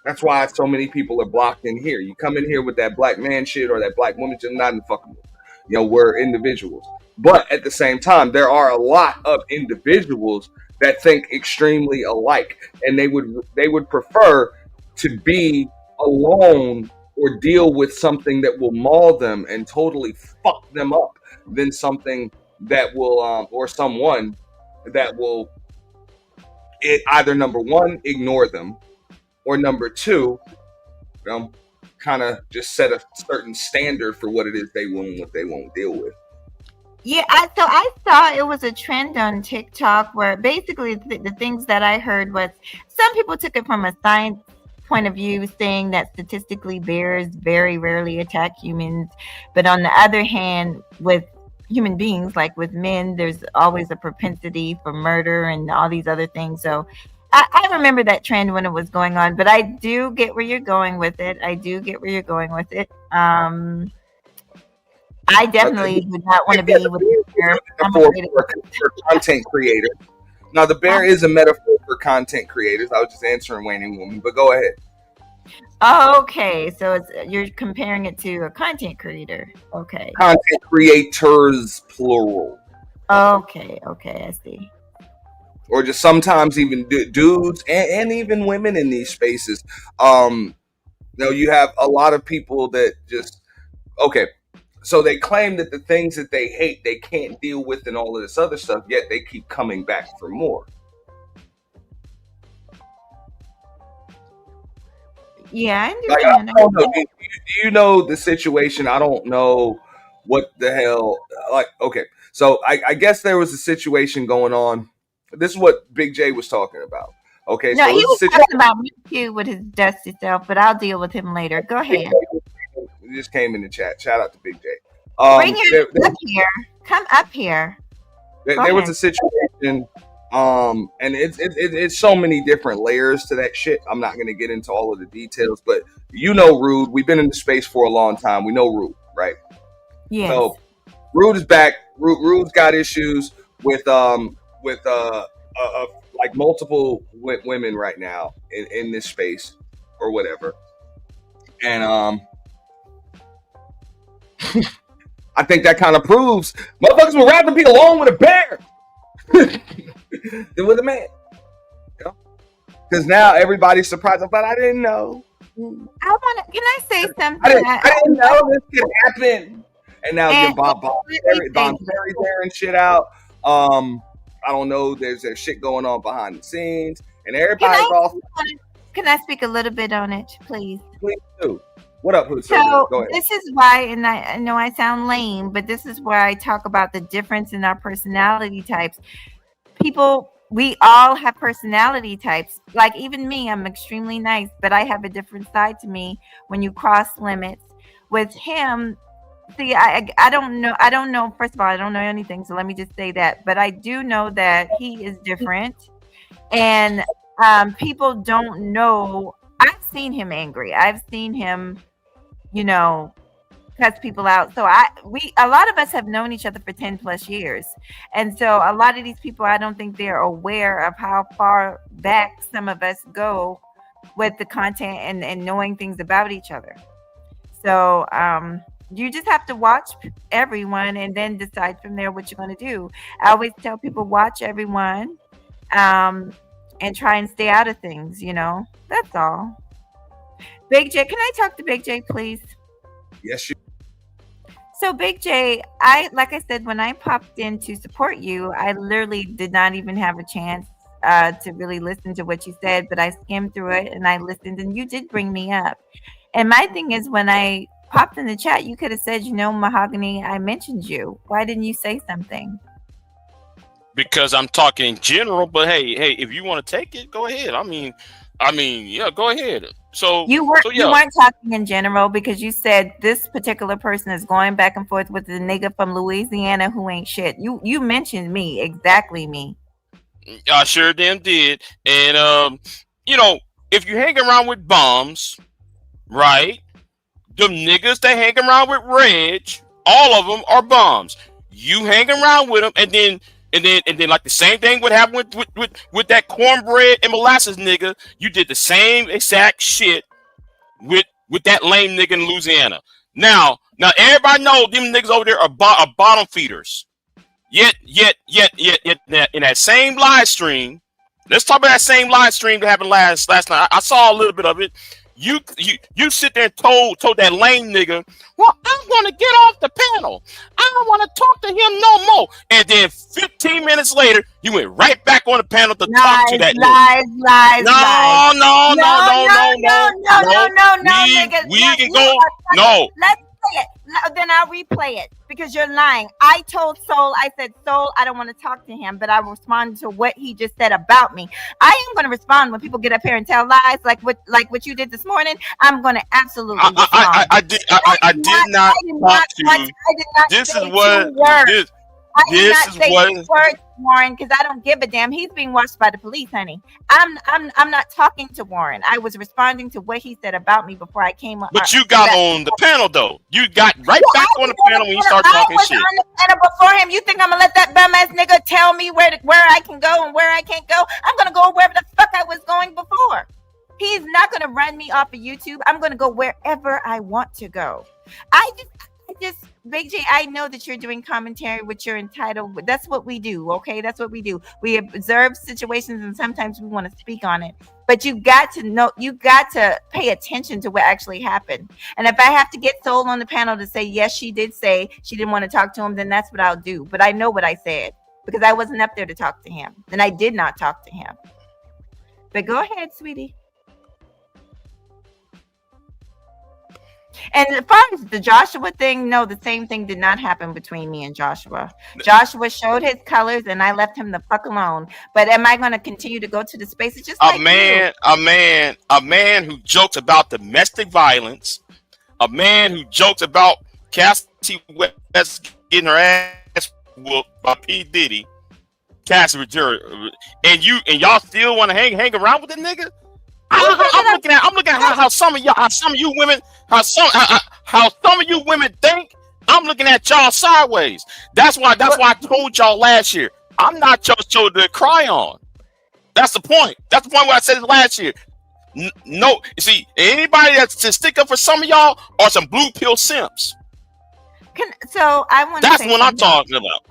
S3: That's why so many people are blocked in here. You come in here with that black man shit or that black woman shit, not in fucking. We're individuals. But at the same time, there are a lot of individuals that think extremely alike, and they would prefer to be alone or deal with something that will maul them and totally fuck them up than something that will or someone that will either number one ignore them, or number two, kind of just set a certain standard for what it is they will and what they won't deal with.
S4: Yeah, so I saw it was a trend on TikTok where basically the things that I heard was some people took it from a science point of view, saying that statistically bears very rarely attack humans, but on the other hand, with human beings, like with men, there's always a propensity for murder and all these other things. So I remember that trend when it was going on, but I do get where you're going with it. I definitely would not want to be with a bear.
S3: For content creators. Now, the bear is a metaphor for content creators. I was just answering Wayne and Woman, but go ahead.
S4: Okay, so you're comparing it to a content creator. Okay.
S3: Content creators, plural.
S4: Okay, I see.
S3: Or just sometimes even dudes and even women in these spaces. You have a lot of people that just, okay, so they claim that the things that they hate, they can't deal with and all of this other stuff, yet they keep coming back for more.
S4: Yeah, I understand.
S3: I don't know. Do you know the situation? I don't know what the hell. Like, okay, so I guess there was a situation going on. This is what Big J was talking about. Okay,
S4: no, so he was talking about me too with his dusty self, but I'll deal with him later. Go ahead.
S3: He just came in the chat. Shout out to Big J.
S4: Bring him up here. Come up here.
S3: There was a situation, and it's so many different layers to that shit. I'm not gonna get into all of the details, but Rude. We've been in the space for a long time. We know Rude, right?
S4: Yeah.
S3: So Rude is back. Rude's got issues with like multiple women right now in this space or whatever, and I think that kind of proves motherfuckers would rather be alone with a bear than with a man. Because now everybody's surprised. But I didn't know.
S4: Can I say something?
S3: I didn't know this could happen. And now
S4: And
S3: Bob Terry's airing shit out. I don't know. There's shit going on behind the scenes, and everybody's off.
S4: Can I speak a little bit on it, please?
S3: Please do. What up, Hood?
S4: So
S3: Go ahead.
S4: this is why, and I know I sound lame, but this is where I talk about the difference in our personality types. People, we all have personality types. Like even me, I'm extremely nice, but I have a different side to me when you cross limits. With him, see, I don't know. First of all, I don't know anything, so let me just say that. But I do know that he is different, and people don't know. I've seen him angry. I've seen him, cuss people out. So a lot of us have known each other for 10 plus years. And so a lot of these people, I don't think they're aware of how far back some of us go with the content and knowing things about each other. So you just have to watch everyone and then decide from there what you're going to do. I always tell people, watch everyone and try and stay out of things, That's all. Big J, can I talk to Big J, please?
S3: Yes, you.
S4: So Big J, like I said, when I popped in to support you, I literally did not even have a chance to really listen to what you said, but I skimmed through it and I listened, and you did bring me up. And my thing is, when I popped in the chat, you could have said, Mahogany, I mentioned you. Why didn't you say something?
S5: Because I'm talking in general, but hey, if you want to take it, go ahead. I mean, yeah, go ahead. So
S4: you weren't talking in general, because you said this particular person is going back and forth with the nigga from Louisiana who ain't shit. You mentioned me, exactly me.
S5: I sure damn did. And if you hang around with bums, right? Them niggas that hang around with Reg, all of them are bums. You hang around with them, and then like the same thing would happen with that cornbread and molasses nigga. You did the same exact shit with that lame nigga in Louisiana. Now everybody knows them niggas over there are bottom feeders. Yet in that same live stream, let's talk about that same live stream that happened last night. I saw a little bit of it. You sit there and told that lame nigga, well, I'm gonna get off the panel. I don't want to talk to him no more. And then 15 minutes later, you went right back on the panel to talk to that nigga. No. We can go. No.
S4: Let's play it. Then I'll replay it, because you're lying. I told Soul, I said, Soul, I don't want to talk to him, but I responded to what he just said about me. I am going to respond when people get up here and tell lies like what you did this morning. I'm going to absolutely respond.
S5: I did not talk to you. This is what. This is what.
S4: Warren, because I don't give a damn. He's being watched by the police, honey. I'm not talking to Warren. I was responding to what he said about me before I came up.
S5: But you got on the panel though. You got back on the panel when you start talking shit. I was on the
S4: panel before him. You think I'm gonna let that bum ass nigga tell me where I can go and where I can't go? I'm gonna go wherever the fuck I was going before. He's not gonna run me off of YouTube. I'm gonna go wherever I want to go. I just Big J, I know that you're doing commentary, which you're entitled. That's what we do, okay? That's what we do. We observe situations, and sometimes we want to speak on it. But you got to know, you got to pay attention to what actually happened. And if I have to get Soul on the panel to say, yes, she did say she didn't want to talk to him, then that's what I'll do. But I know what I said, because I wasn't up there to talk to him. And I did not talk to him. But go ahead, sweetie. And as far as the Joshua thing, no, the same thing did not happen between me and Joshua. Joshua showed his colors, and I left him the fuck alone. But am I going to continue to go to the spaces? Just like
S5: a man who jokes about domestic violence, a man who jokes about Cassie West getting her ass whooped by P. Diddy, Cassie Ventura, and y'all still want to hang around with the nigga? I'm looking at how some of you women think. I'm looking at y'all sideways. That's why I told y'all last year, I'm not your shoulder to cry on. That's the point. That's the point where I said it last year. No, you see, anybody that's to stick up for some of y'all are some blue pill simps.
S4: So I want.
S5: That's what I'm talking about.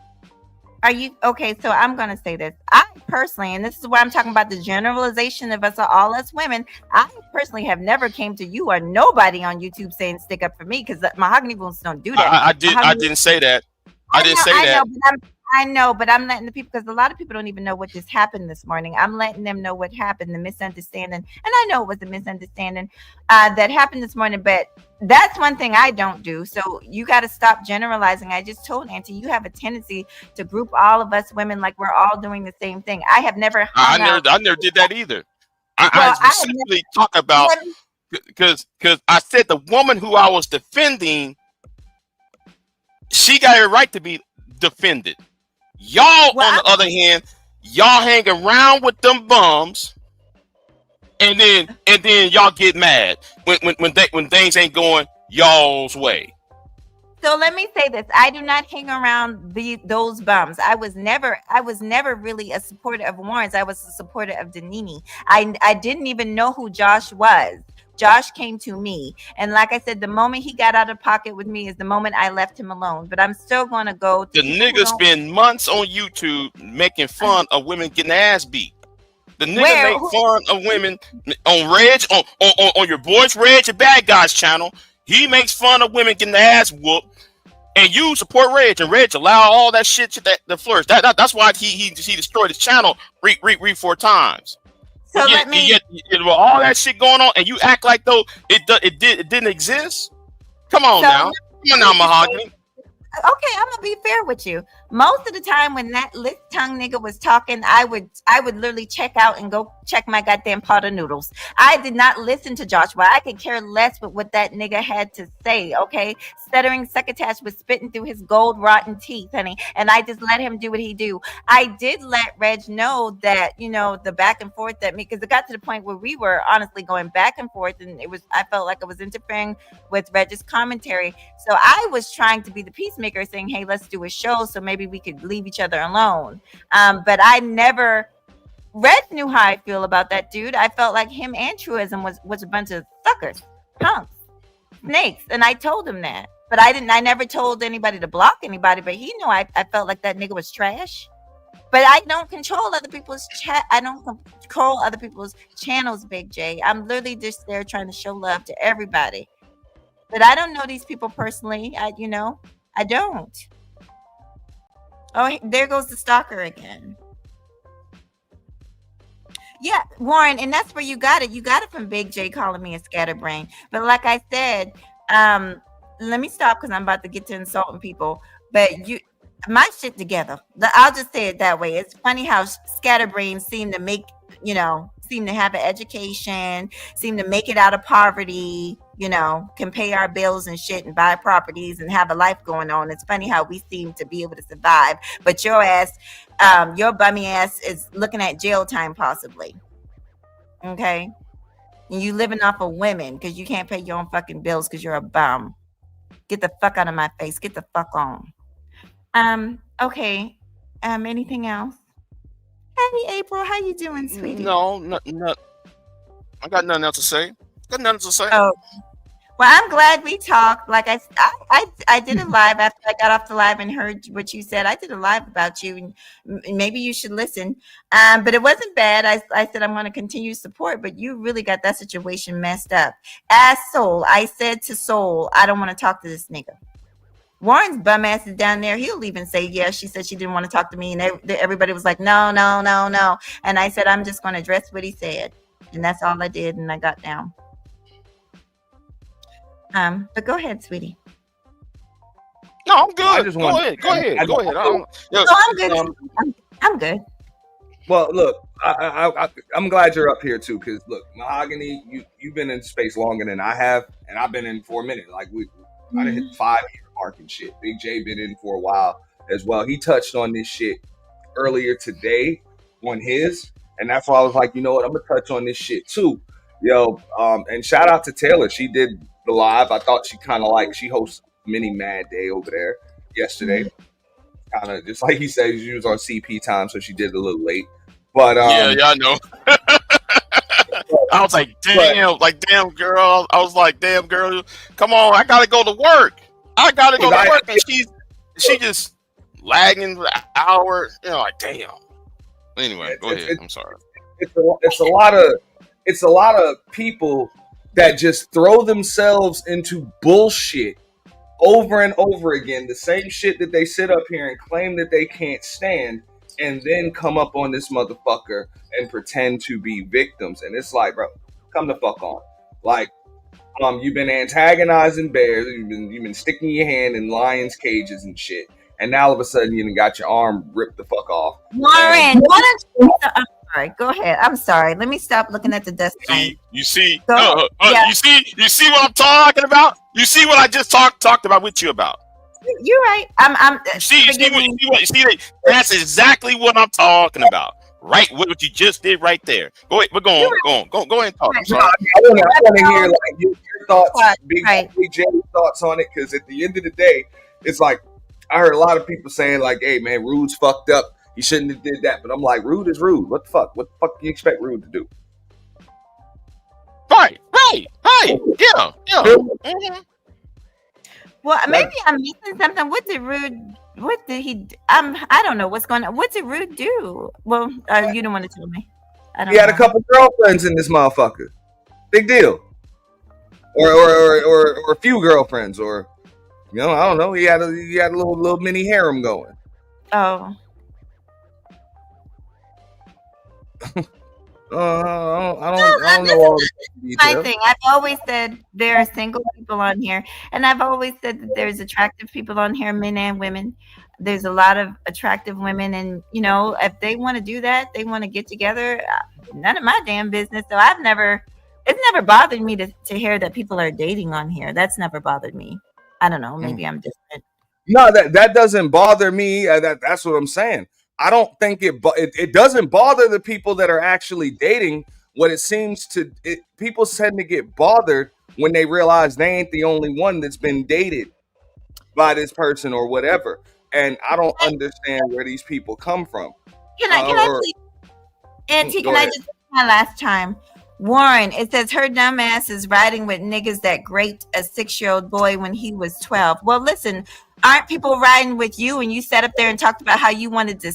S4: Are you okay? So I'm going to say this. I personally, and this is where I'm talking about the generalization of us, all us women. I personally have never came to you or nobody on YouTube saying stick up for me because mahogany wounds don't do that.
S5: I didn't say that. I didn't say that.
S4: I know, but I'm letting the people, because a lot of people don't even know what just happened this morning. I'm letting them know what happened, the misunderstanding. And I know it was a misunderstanding that happened this morning, but that's one thing I don't do. So you got to stop generalizing. I just told Auntie, you have a tendency to group all of us women like we're all doing the same thing. I have never
S5: I never did that either. I specifically talk about, because I said the woman who I was defending, she got a right to be defended. Y'all, on the other hand, y'all hang around with them bums, and then y'all get mad when things ain't going y'all's way.
S4: So let me say this: I do not hang around those bums. I was never really a supporter of Warren's. I was a supporter of Danini. I didn't even know who Josh was. Josh came to me, and like I said, the moment he got out of pocket with me is the moment I left him alone. But I'm still going to go.
S5: The nigga spend months on YouTube making fun of women getting their ass beat. The nigga make fun of women on Reg, on your boys Reg and Bad Guys channel. He makes fun of women getting their ass whooped, and you support Reg, and Reg allow all that shit to flourish. That's why he destroyed his channel 4 times.
S4: So
S5: all that shit going on, and you act like though it didn't exist. Come on now, Mahogany.
S4: Okay, I'm gonna be fair with you. Most of the time when that lit tongue nigga was talking, I would literally check out and go check my goddamn pot of noodles. I did not listen to Joshua. I could care less with what that nigga had to say. Okay, stuttering succotash was spitting through his gold rotten teeth, honey, and I just let him do what he do. I did let Reg know that, you know, the back and forth that me, because it got to the point where we were honestly going back and forth, and I felt like I was interfering with Reg's commentary. So I was trying to be the peacemaker, saying, hey, let's do a show so maybe we could leave each other alone. But I never, Reg knew how I feel about that dude. I felt like him and Truism was a bunch of suckers, punks, snakes. And I told him that. But I never told anybody to block anybody, but he knew I felt like that nigga was trash. But I don't control other people's chat. I don't control other people's channels, Big J. I'm literally just there trying to show love to everybody. But I don't know these people personally. I don't. Oh, there goes the stalker again. Yeah, Warren, and that's where you got it. You got it from Big J calling me a scatterbrain. But like I said, let me stop because I'm about to get to insulting people. But my shit together. I'll just say it that way. It's funny how scatterbrains seem to have an education, seem to make it out of poverty, can pay our bills and shit and buy properties and have a life going on. It's funny how we seem to be able to survive, but your ass, your bummy ass is looking at jail time possibly. Okay. And you living off of women because you can't pay your own fucking bills because you're a bum. Get the fuck out of my face. Get the fuck on. Okay. Anything else? Hey, April, how you doing, sweetie?
S5: No, I got nothing else to say.
S4: Oh, well, I'm glad we talked. Like I did a live after I got off the live and heard what you said. I did a live about you, and maybe you should listen. But it wasn't bad. I said I'm going to continue support, but you really got that situation messed up. As Soul, I said to Soul, I don't want to talk to this nigga. Warren's bum ass is down there. He'll even say, yeah, she said she didn't want to talk to me. And everybody was like, no. And I said, I'm just going to address what he said. And that's all I did. And I got down. But go ahead, sweetie.
S5: No, I'm good. Go ahead.
S4: I'm good. I'm good.
S3: Well, look, I'm glad you're up here too, because look, Mahogany, you've been in space longer than I have, and I've been in for a minute. Like I done hit the 5-year mark and shit. Big J been in for a while as well. He touched on this shit earlier today on his, and that's why I was like, you know what, I'm gonna touch on this shit too, yo. And shout out to Taylor. She did the live. I thought she hosts mini Mad Day over there yesterday. Kind of just like he said, she was on CP time, so she did a little late. But
S5: yeah, I know. I was like, damn, girl. I was like, damn, girl, come on, I gotta go to work. And she just lagging for an hour. You know, like damn. Anyway, go ahead. I'm sorry.
S3: It's a lot of people that just throw themselves into bullshit over and over again. The same shit that they sit up here and claim that they can't stand, and then come up on this motherfucker and pretend to be victims. And it's like, bro, come the fuck on. Like, you've been antagonizing bears. You've been sticking your hand in lions' cages and shit. And now all of a sudden you done got your arm ripped the fuck off.
S4: Warren, why don't you? I'm sorry. Go ahead. I'm sorry. Let me stop looking at the desk.
S5: You see,
S4: yeah.
S5: you see what I'm talking about? You see what I just talked about with you about?
S4: You're right. I'm.
S5: That's exactly what I'm talking about. Right, what you just did right there. Go ahead. We're going. Go ahead and talk.
S3: I want to hear like your thoughts, Big J's thoughts on it, because at the end of the day, it's like I heard a lot of people saying like, "Hey man, Rude's fucked up. He shouldn't have did that." But I'm like, Rude is Rude. What the fuck? What the fuck do you expect Rude to do?
S5: Right. Yeah. Mm-hmm.
S4: Well, maybe I'm missing something. What did he? I don't know what's going on. What did Rude do? Well, you don't want to tell me. I don't. He
S3: had a couple girlfriends in this motherfucker. Big deal. Or a few girlfriends, or I don't know. He had a little mini harem going.
S4: Oh.
S3: I don't know all the details.
S4: My thing. I've always said there are single people on here, and I've always said that there's attractive people on here, men and women. There's a lot of attractive women, and if they want to do that, they want to get together. None of my damn business. So it's never bothered me to hear that people are dating on here. That's never bothered me. I don't know. Maybe I'm different.
S3: No, that doesn't bother me. That's what I'm saying. I don't think it doesn't bother the people that are actually dating. What it seems to people tend to get bothered when they realize they ain't the only one that's been dated by this person or whatever. And I don't understand where these people come from.
S4: Can I please, Auntie? Can I just my last time? Warren, it says her dumb ass is riding with niggas that raped a 6-year-old boy when he was 12. Well, listen, aren't people riding with you and you sat up there and talked about how you wanted to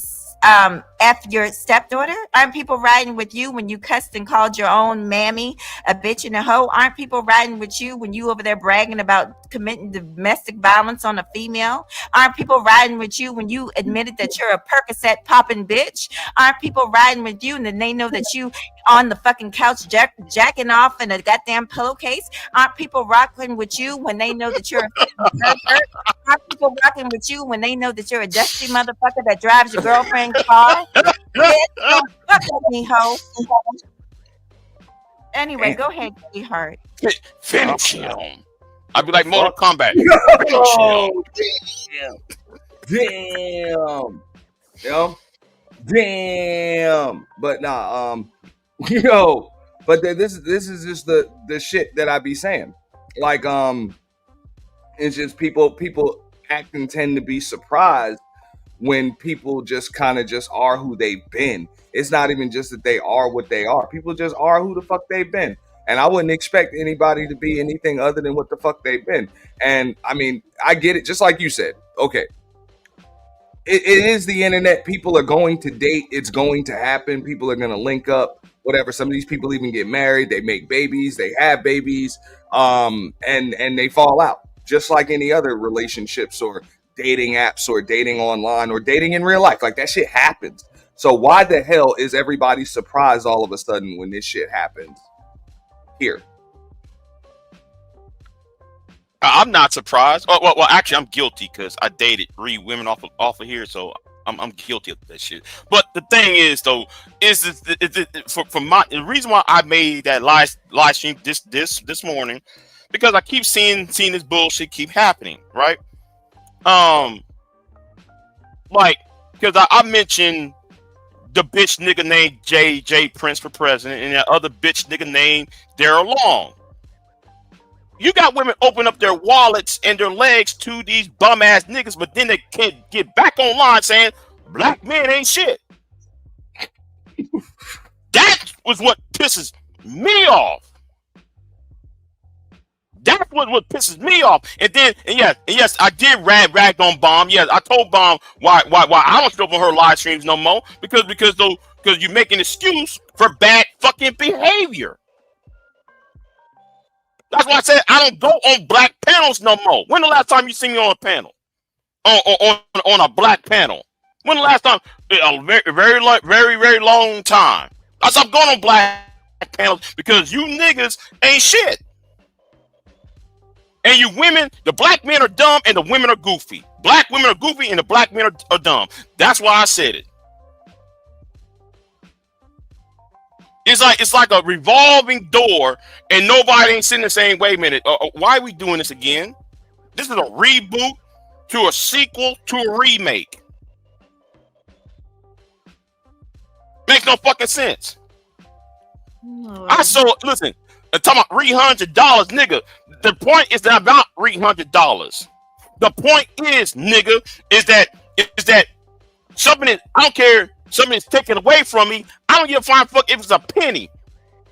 S4: F your stepdaughter? Aren't people riding with you when you cussed and called your own mammy a bitch and a hoe? Aren't people riding with you when you over there bragging about committing domestic violence on a female? Aren't people riding with you when you admitted that you're a Percocet popping bitch? Aren't people riding with you and then they know that you on the fucking couch jacking off in a goddamn pillowcase? Aren't people rocking with you when they know that you're a pervert? Aren't people rocking with you when they know that you're a dusty motherfucker that drives your girlfriend's car? Bitch, don't fuck with me, hoe. Anyway, go ahead, sweetheart.
S5: Finish him. I'd be like Mortal Kombat.
S3: Oh, damn. But nah, but this is just the shit that I be saying. Like, it's just people act and tend to be surprised when people just kind of just are who they've been. It's not even just that they are what they are. People just are who the fuck they've been. And I wouldn't expect anybody to be anything other than what the fuck they've been. And I mean, I get it. Just like you said, okay. It is the internet. People are going to date. It's going to happen. People are going to link up, whatever. Some of these people even get married. They make babies. They have babies. And they fall out just like any other relationships or dating apps or dating online or dating in real life. Like that shit happens. So why the hell is everybody surprised all of a sudden when this shit happens here?
S5: I'm not surprised. Well, actually, I'm guilty because I dated 3 women off of here, so I'm guilty of that shit. But the thing is, though, the reason why I made that live stream this morning, because I keep seeing this bullshit keep happening, right? Like, because I mentioned the bitch nigga named J Prince for president, and that other bitch nigga named Daryl Long. You got women open up their wallets and their legs to these bum ass niggas, but then they can't get back online saying black men ain't shit. That was what pisses me off. That's what pisses me off. And yes, I did rag on Bomb. Yes, I told Bomb why I don't show up on her live streams no more because you make an excuse for bad fucking behavior. That's why I said I don't go on black panels no more. When the last time you see me on a panel? On a black panel? When the last time? A very long time. I stopped going on black panels because you niggas ain't shit. And you women, the black men are dumb and the women are goofy. Black women are goofy and the black men are dumb. That's why I said it. It's like a revolving door and nobody ain't sitting there saying, wait a minute, why are we doing this again? This is a reboot to a sequel to a remake. Makes no fucking sense.
S4: Lord.
S5: Listen, I'm talking about $300, nigga. The point is not about $300. The point is, nigga, is that something is, I don't care, something is taken away from me. I don't give a flying fuck if it's a penny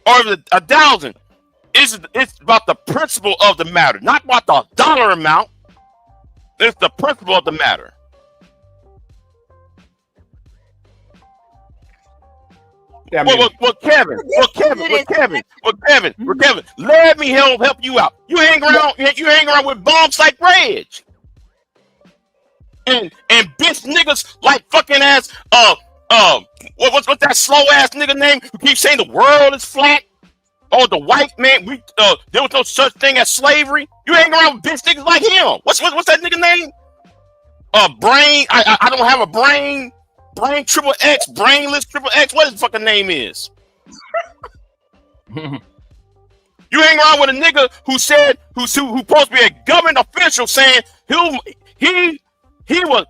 S5: or if it's 1,000. It's about the principle of the matter, not about the dollar amount. It's the principle of the matter.
S3: Yeah, I mean,
S5: Kevin, let me help you out. You hang around with bombs like Reg. And bitch niggas like fucking ass what's that slow ass nigga name who keeps saying the world is flat? Oh, the white man, there was no such thing as slavery. You hang around with bitch niggas like him. What's that nigga name? Brain. I don't have a brain. Brain triple X, brainless triple X, what his fucking name is. You hang around with a nigga who's supposed to be a government official saying he will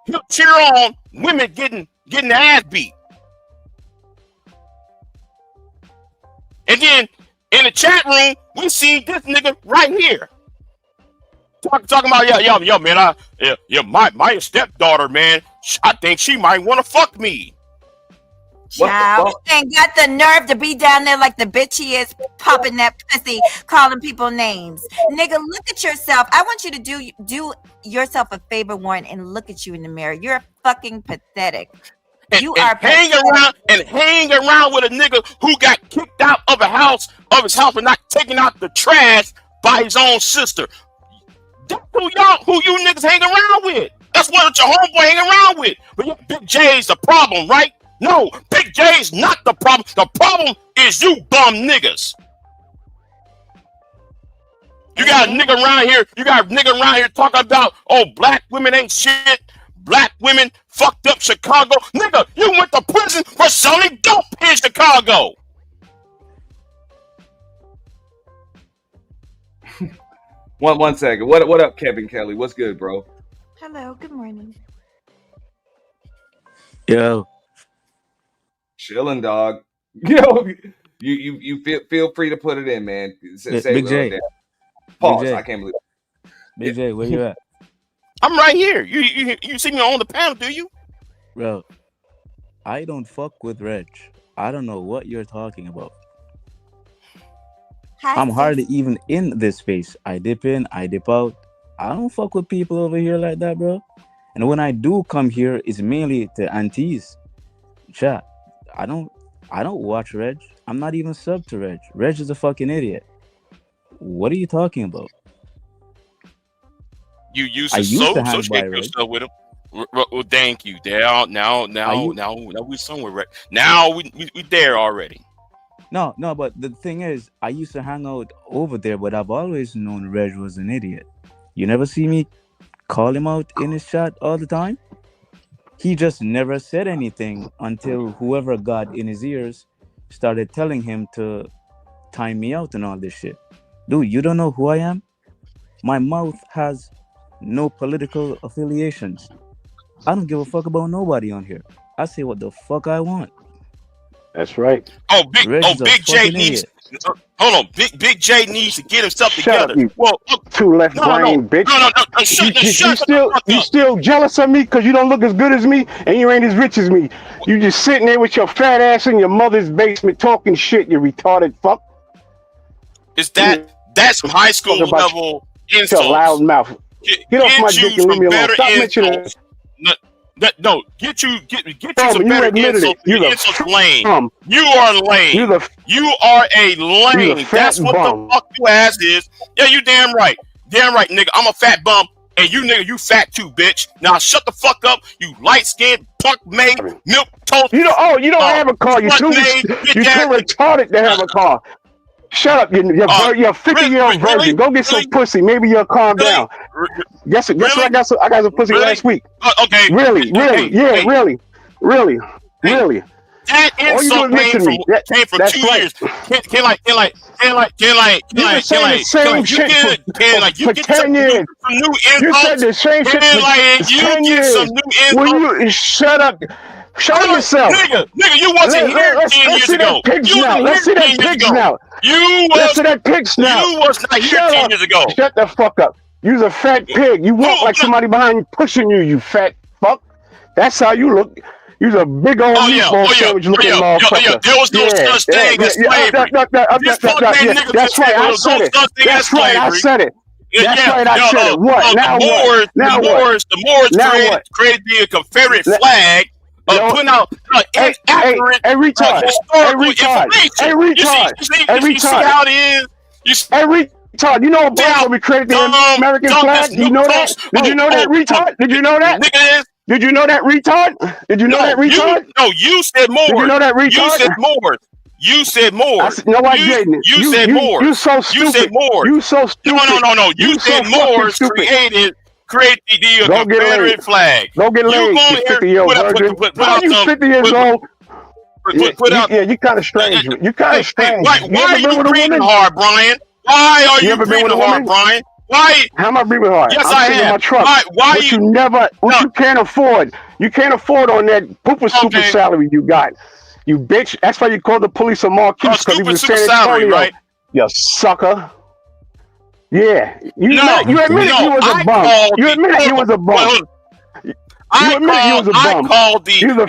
S5: he'll cheer on women getting their ass beat. And then in the chat room, we see this nigga right here. Talking about yo man, my stepdaughter, man, I think she might want to fuck me.
S4: Child, ain't got the nerve to be down there like the bitch he is, popping that pussy, calling people names. Nigga, look at yourself. I want you to do yourself a favor, Warren, and look at you in the mirror. You're fucking pathetic. You are
S5: hanging around with a nigga who got kicked out of his house for not taking out the trash by his own sister. That's who you niggas hang around with. That's what your homeboy hang around with. But Big J is the problem, right? No, Big J is not the problem. The problem is you bum niggas. You got a nigga around here. You got a nigga around here talking about, black women ain't shit. Black women fucked up Chicago. Nigga, you went to prison for selling dope in Chicago.
S3: One second. What up, Kevin Kelly? What's good, bro?
S4: Hello, good morning.
S6: Yo.
S3: Chilling, dog. Yo, you feel free to put it in, man. Say
S6: Big J.
S3: Pause.
S6: Big J.
S3: I can't believe it.
S6: Big J, where you at?
S5: I'm right here. You see me on the panel, do you?
S6: Bro, I don't fuck with Reg. I don't know what you're talking about.
S4: Hi,
S6: I'm hardly even in this space. I dip in, I dip out. I don't fuck with people over here like that, bro. And when I do come here, it's mainly to aunties. Chat. I don't watch Reg. I'm not even sub to Reg. Reg is a fucking idiot. What are you talking about?
S5: You used to associate yourself with him. Well, thank you. Now we somewhere right. Now we there already.
S6: No, but the thing is, I used to hang out over there, but I've always known Reg was an idiot. You never see me call him out in his chat all the time? He just never said anything until whoever got in his ears started telling him to time me out and all this shit. Dude, you don't know who I am? My mouth has no political affiliations. I don't give a fuck about nobody on here. I say what the fuck I want.
S7: That's right.
S5: Big J needs. Hold on, Big J needs to get himself
S7: Shut
S5: together.
S7: Up,
S5: well,
S7: two left brain, bitch.
S5: No.
S7: You still jealous of me because you don't look as good as me and you ain't as rich as me. You just sitting there with your fat ass in your mother's basement talking shit. You retarded fuck.
S5: Is that's some high school
S7: Talk about
S5: level
S7: your loud
S5: insults?
S7: mouth. Get off my dick and leave me alone. Stop mentioning it.
S5: No, get you
S7: Bum,
S5: some
S7: you
S5: better
S7: admitted it.
S5: insults.
S7: You
S5: Your
S7: the
S5: insults lame.
S7: bum.
S5: You are lame. You are a lame.
S7: fat
S5: That's what
S7: bum.
S5: the fuck you ass is. Yeah, you damn right. Damn right, nigga. I'm a fat bum. And you nigga, you fat too, bitch. Now shut the fuck up, you light skinned punk made milk toast.
S7: You don't have a car. You're too retarded to have a car. Shut up, you're a 50-year-old virgin. Go get some pussy. Maybe you'll calm down. Guess what? I got some pussy last week.
S5: Okay.
S7: Really?
S5: That insult came from 2 years. You get some new insults.
S7: You said the same shit for 10 years.
S5: Some new insults.
S7: Shut up. Show yourself.
S5: Nigga, you wasn't here 10 years ago.
S7: Let's see that pics now. Let's see that pics now.
S5: You was not here 10 years ago.
S7: Shut the fuck up. You's a fat pig. You walk like somebody behind you pushing you, you fat fuck. That's how you look. You's a big old meatball sandwich looking motherfucker.
S5: There was no such thing as slavery.
S7: That's right, I said it. That's right, I said it. What? Now what?
S5: The Moors created the Confederate flag. Putting out inaccurate historical information. You see how it is?
S7: Retard, you know Obama we created the American flag? You know that? Did you know that, retard? Did you know that? Did you know that, retard? Did you know that, retard?
S5: You said more.
S7: Did you know that, retard?
S5: You said more.
S7: No, I didn't.
S5: You said more.
S7: You so stupid.
S5: You said more.
S7: You so stupid.
S5: No. You said more create the Confederate flag.
S7: Don't get laid, you 50-year-old virgin. Why you 50 years old? You kind of strange. You kind of strange.
S5: Why are you breathing hard, Brian? Why are you breathing hard, Brian? Why?
S7: How am I breathing hard?
S5: Yes,
S7: I'm
S5: I
S7: sitting
S5: have.
S7: in my truck.
S5: Why
S7: you can't afford. You can't afford on that super salary you got. You bitch. That's why you called the police on Marquise because he was saying salary, right? You sucker. Yeah. You admitted you was a bum. You admitted you was a bum.
S5: I called the FBI.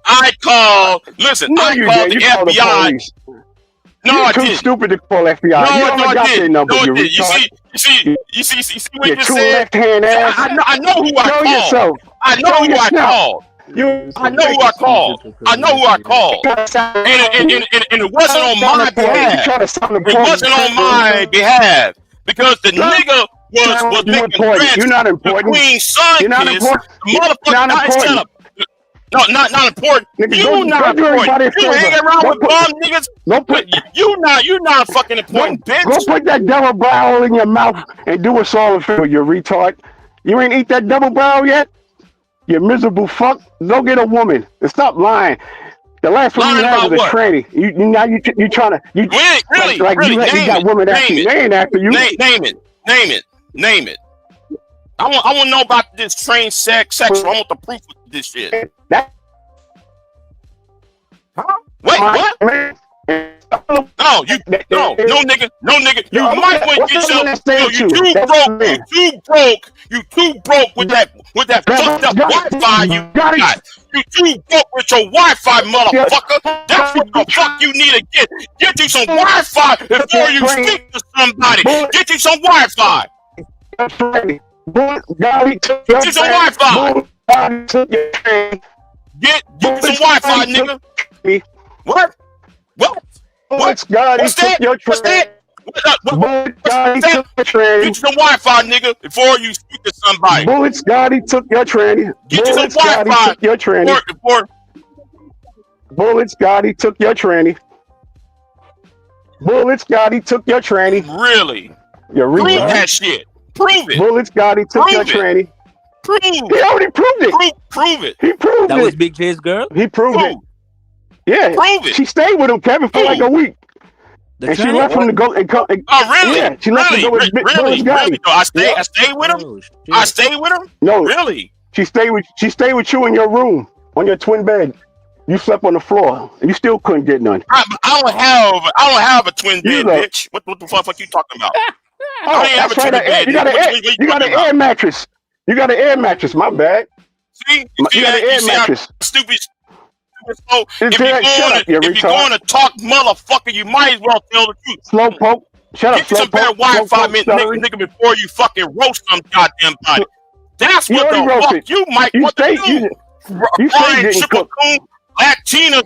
S5: I called the FBI.
S7: You're too stupid to call FBI.
S5: You see what you
S7: too
S5: said?
S7: left-hand ass.
S5: I know who I called.
S7: Yourself.
S5: I know who I called. I know who I called. And it wasn't on my behalf. It wasn't on my behalf because the nigga was making threats.
S7: You're not important.
S5: The Queen's son
S7: You're not
S5: kiss.
S7: important.
S5: Motherfucker, shut up. No, not important. You not important. You hang around with bum niggas. You not fucking important, bitch.
S7: Go put that double barrel in your mouth and do us all a favor, you retard. You ain't eat that double barrel yet? You miserable fuck. Go get a woman and stop lying. The last one you had was a tranny. You trying to you got women after you. They ain't after you.
S5: Name it. I want to know about this train sex. I want the proof of this shit. Wait, what? No, nigga. You might want to get you too broke with that fucked up Wi-Fi you got. You too broke with your Wi-Fi, motherfucker. That's what the fuck you need to get. Get you some Wi-Fi before you speak to somebody. Get you some Wi-Fi. Get you some Wi-Fi. Get you some Wi-Fi, nigga. What?
S7: What's that? What's that?
S5: Get you some Wi-Fi, nigga, before you speak to somebody.
S7: Bullets, Gotti took your tranny.
S5: Get you some Wi-Fi.
S7: Took your tranny. Bullets, Gotti took your tranny. Bullets, Gotti took your tranny.
S5: Really?
S7: Prove
S5: that shit. Prove it.
S7: Bullets, Gotti took your tranny. He already proved it.
S5: Prove it.
S7: He proved it.
S6: That was Big J's girl?
S7: He proved it. Yeah.
S5: Prove it.
S7: She stayed with him, Kevin, for like a week. And she left him to go and come.
S5: Oh, really?
S7: Yeah, she left him to go with
S5: Really? I stayed with him?
S6: Oh,
S5: I stayed with him?
S7: No.
S5: Really?
S7: She stayed with you in your room, on your twin bed. You slept on the floor. And you still couldn't get none.
S5: I don't have a twin bed, bitch. What the fuck you talking about?
S7: That's right. You got an air mattress. You got an air mattress. My bad.
S5: See?
S7: You got an air mattress.
S5: Stupid So
S7: Shut up, you
S5: if you're
S7: retard.
S5: going to talk, motherfucker, you might as well tell the truth.
S7: Slowpoke. Shut up,
S5: Get you some better
S7: Slowpoke.
S5: Wi-Fi,
S7: Slowpoke stuttering.
S5: nigga, before you fucking roast some goddamn body. That's
S7: You
S5: what
S7: already
S5: the fuck
S7: roasted.
S5: you might
S7: You
S5: want to
S7: stay.
S5: do.
S7: You stay
S5: Brian
S7: getting
S5: Triple
S7: cooked.
S5: Coon, Latinas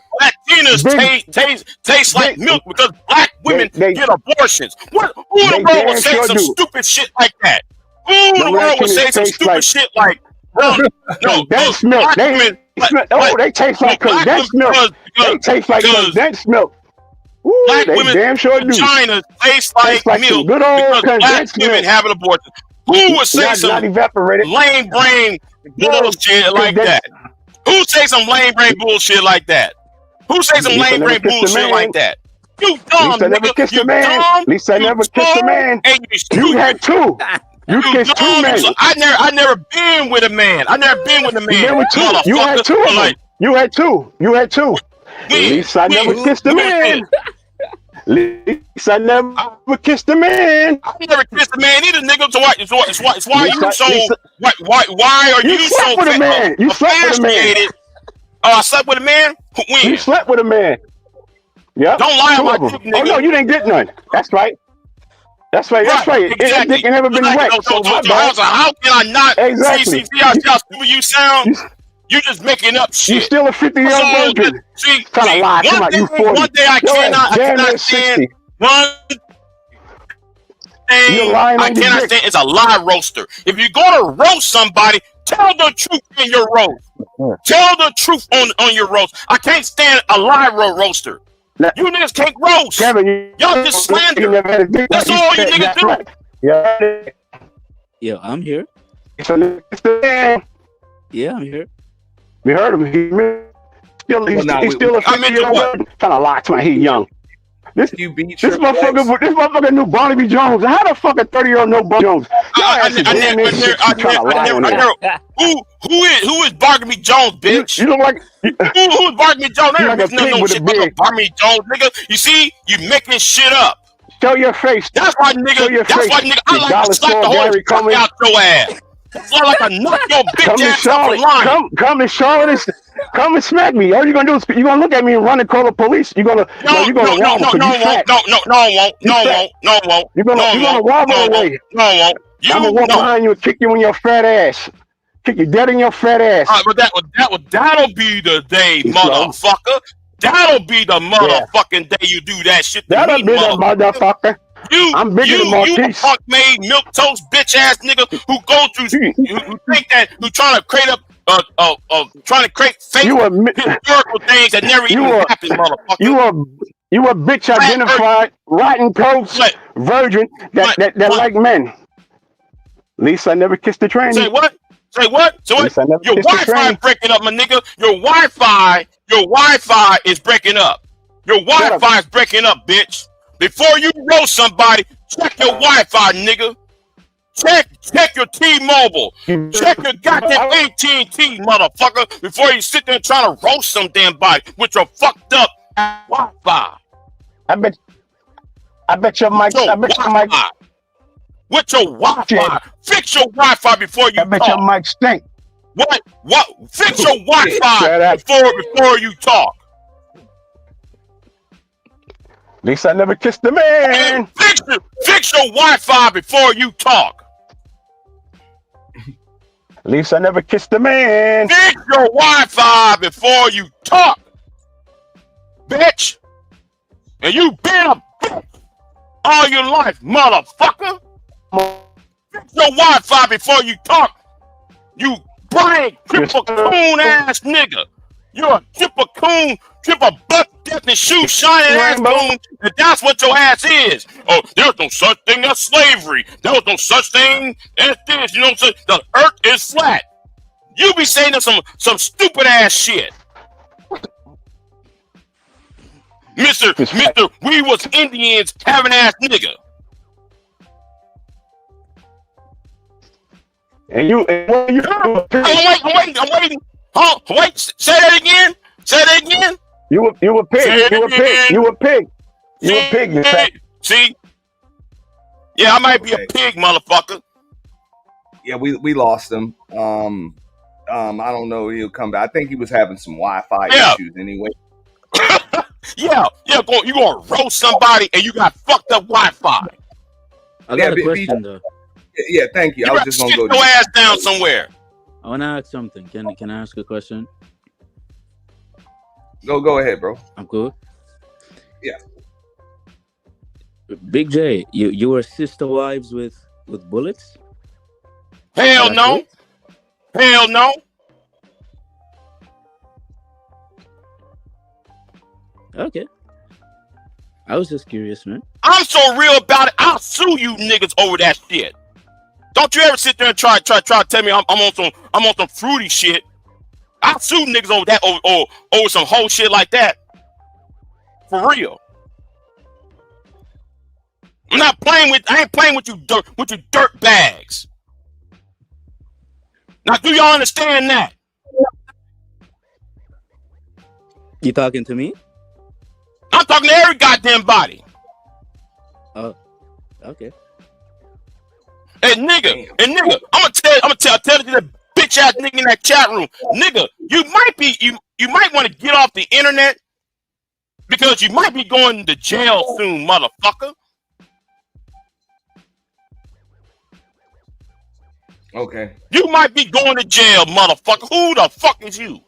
S5: taste like
S7: Big-
S5: milk because black women
S7: they-
S5: get abortions. Who in the
S7: they
S5: world would
S7: damn
S5: say
S7: sure
S5: some
S7: do.
S5: stupid shit like that? Who in
S7: The
S5: the world would
S7: Latinas
S5: say some
S7: taste
S5: stupid
S7: like-
S5: shit like, no,
S7: Condensed
S5: look,
S7: milk.
S5: black
S7: They
S5: women,
S7: they taste like
S5: black
S7: condensed
S5: women-
S7: milk. They taste like
S5: because
S7: condensed milk. Ooh,
S5: black
S7: they
S5: women
S7: damn sure do.
S5: vagina tastes like
S7: Tastes like some
S5: milk
S7: good old
S5: because black
S7: condensed
S5: women
S7: milk.
S5: have an abortion. Who would say
S7: Not
S5: some
S7: evaporated.
S5: lame brain
S7: Good old
S5: bullshit like that? Who say some lame brain bullshit like that? Who say some
S7: Lisa
S5: lame brain
S7: never kissed a
S5: bullshit
S7: man.
S5: like that? You dumb
S7: Lisa never
S5: nigga.
S7: kissed
S5: You
S7: a man.
S5: dumb.
S7: Lisa
S5: you
S7: never kissed a
S5: slow,
S7: man.
S5: And you
S7: You
S5: stupid.
S7: had two. You kissed two
S5: dumb.
S7: men.
S5: I never been with a man. I never been with a
S7: You
S5: man.
S7: been with two. You had
S5: motherfucker.
S7: two of them.
S5: Like,
S7: You had two. You had two.
S5: when?
S7: Lisa never
S5: When?
S7: kissed a
S5: Who
S7: man.
S5: did?
S7: Lisa never kissed a man.
S5: I never kissed a man either, nigga. So it's why you
S7: Lisa-
S5: so
S7: Lisa-
S5: why are
S7: You
S5: you
S7: slept
S5: so
S7: with a man. You slept with a man.
S5: fascinated? Oh, I slept with a man? When?
S7: You slept with a man. Yep.
S5: Don't lie on
S7: Two
S5: my
S7: of them.
S5: dick,
S7: Oh
S5: nigga.
S7: no, you didn't get none. That's right. That's right. That's right. That
S5: Exactly.
S7: dick ain't never been wet. So my bad.
S5: How can I not?
S7: Exactly.
S5: See how stupid you sound? You just making up
S7: You
S5: shit.
S7: still a 50-year-old virgin.
S5: See,
S7: Trying to lie. Come on, you 40.
S5: one day I
S7: Yo,
S5: cannot
S7: damn near
S5: stand.
S7: 60.
S5: One thing
S7: You're lying
S5: I
S7: on your
S5: cannot
S7: dick.
S5: stand is a lie roaster. If you're gonna roast somebody, tell the truth in your roast. Tell the truth on your roast. I can't stand a lie roaster.
S7: Now-
S5: You niggas can't roast.
S7: Kevin,
S5: Y'all just slander.
S7: you never had a dick
S5: That's
S7: like
S5: all you
S7: said.
S5: niggas
S7: That's
S5: do.
S7: right. Yeah.
S6: Yo, I'm here.
S7: So it's the man.
S6: Yeah, I'm here.
S7: We heard him. He's
S3: no,
S7: still a
S5: I'm into
S7: 50-year-old
S5: what?
S7: virgin. Trying to lie to my he young.
S3: You beat
S7: This motherfucker knew Barnaby Jones. How the fuck a 30-year-old know Barnaby Jones?
S5: I never. Who is Barnaby Jones, bitch?
S7: You look like
S5: Who is Barnaby Jones?
S7: You like a pig
S5: No
S7: with a
S5: shit about
S7: beard.
S5: Barnaby Jones, nigga. You see, you making shit up.
S7: show your face.
S5: That's why,
S7: Show your
S5: nigga. That's
S7: face.
S5: why, nigga. I
S7: You
S5: like
S7: dollar
S5: to slap
S7: store
S5: the whole
S7: Gary
S5: fuck
S7: coming.
S5: out your ass. I like to knock your
S7: Come
S5: bitch
S7: to
S5: ass off the
S7: Charlotte.
S5: line.
S7: Come to Charlotte. Come and smack me. All you gonna do is you gonna look at me and run and call the police. You gonna
S5: No,
S7: you gonna wobble because you fat. You fat.
S5: No, won't.
S7: You gonna wobble away.
S5: No, won't. You
S7: I'm gonna walk
S5: no.
S7: behind you and kick you in your fat ass. Kick you dead in your fat ass.
S5: But that'll be the day,
S7: You slow.
S5: motherfucker. That'll be the motherfucking day you do that shit to
S7: That'll
S5: me,
S7: be the motherfucker. I'm bigger than
S5: you
S7: Marquise.
S5: punk made milk toast bitch ass nigga who go through who think that who trying to create fake
S7: You a mi-
S5: historical things that never
S7: You
S5: even
S7: are-
S5: happened, motherfucker.
S7: you a bitch identified rotten toast
S5: What?
S7: virgin that
S5: What?
S7: like men. Lisa never kissed the train.
S5: Say what? Say what?
S7: Lisa never
S5: Your
S7: kissed the
S5: Wi-Fi
S7: train.
S5: breaking up, my nigga. Your Wi-Fi is breaking up. Your Wi-Fi is breaking up, bitch. Before you roast somebody, check your Wi-Fi, nigga. Check your T-Mobile. Check your goddamn AT&T, motherfucker, before you sit there trying to roast some damn body with your fucked up Wi-Fi.
S7: I bet your mic.
S5: Your
S7: I bet your mic.
S5: Wi-Fi. With your Wi-Fi.
S7: Shit.
S5: Fix your Wi-Fi before you
S7: I bet your
S5: talk.
S7: mic stink.
S5: What? Fix your
S7: Shut
S5: Wi-Fi
S7: up.
S5: before you talk.
S7: Lisa never kissed the man.
S5: Fix your Wi-Fi before you talk.
S7: Lisa never kissed the man.
S5: Fix your Wi-Fi before you talk, bitch. And you been a bitch all your life, motherfucker. Fix your Wi-Fi before you talk. You Brian triple coon ass nigga. You're a triple coon, triple butt death and shoe shining ass coon, and that's what your ass is. Oh, there's no such thing as slavery. There was no such thing as this. You know what I'm saying? The earth is flat. You be saying some stupid ass shit. Mr. We was Indians having ass nigga.
S7: And you
S5: I'm waiting. Huh? Wait, say that again. Say that again.
S7: You a pig. You a pig. You a pig. You a pig. You fat.
S5: See? Yeah, I might be a pig, motherfucker.
S3: Yeah, we lost him. I don't know. He'll come back. I think he was having some Wi-Fi
S5: Yeah.
S3: issues anyway.
S5: Yeah, you gonna roast somebody and you got fucked up Wi-Fi.
S6: I
S3: Yeah,
S6: got a question though.
S3: Yeah, thank you.
S5: You
S3: I was
S5: better
S3: just gonna
S5: sit
S3: go.
S5: your ass down somewhere.
S6: I want to ask something. Can I ask a question?
S3: Go ahead, bro.
S6: I'm cool.
S3: Yeah.
S6: Big J, you were sister wives with bullets?
S5: Hell no. Hell no.
S6: Okay. I was just curious, man.
S5: I'm so real about it. I'll sue you niggas over that shit. Don't you ever sit there and try to tell me I'm on some fruity shit. I'll sue niggas over that over some whole shit like that. For real. I ain't playing with you dirt bags. Now do y'all understand that?
S6: You talking to me?
S5: I'm talking to every goddamn body.
S6: Oh, okay.
S5: And nigga, I'm gonna tell the bitch ass nigga in that chat room, nigga, you might want to get off the internet because you might be going to jail soon, motherfucker.
S3: Okay.
S5: You might be going to jail, motherfucker. Who the fuck is you?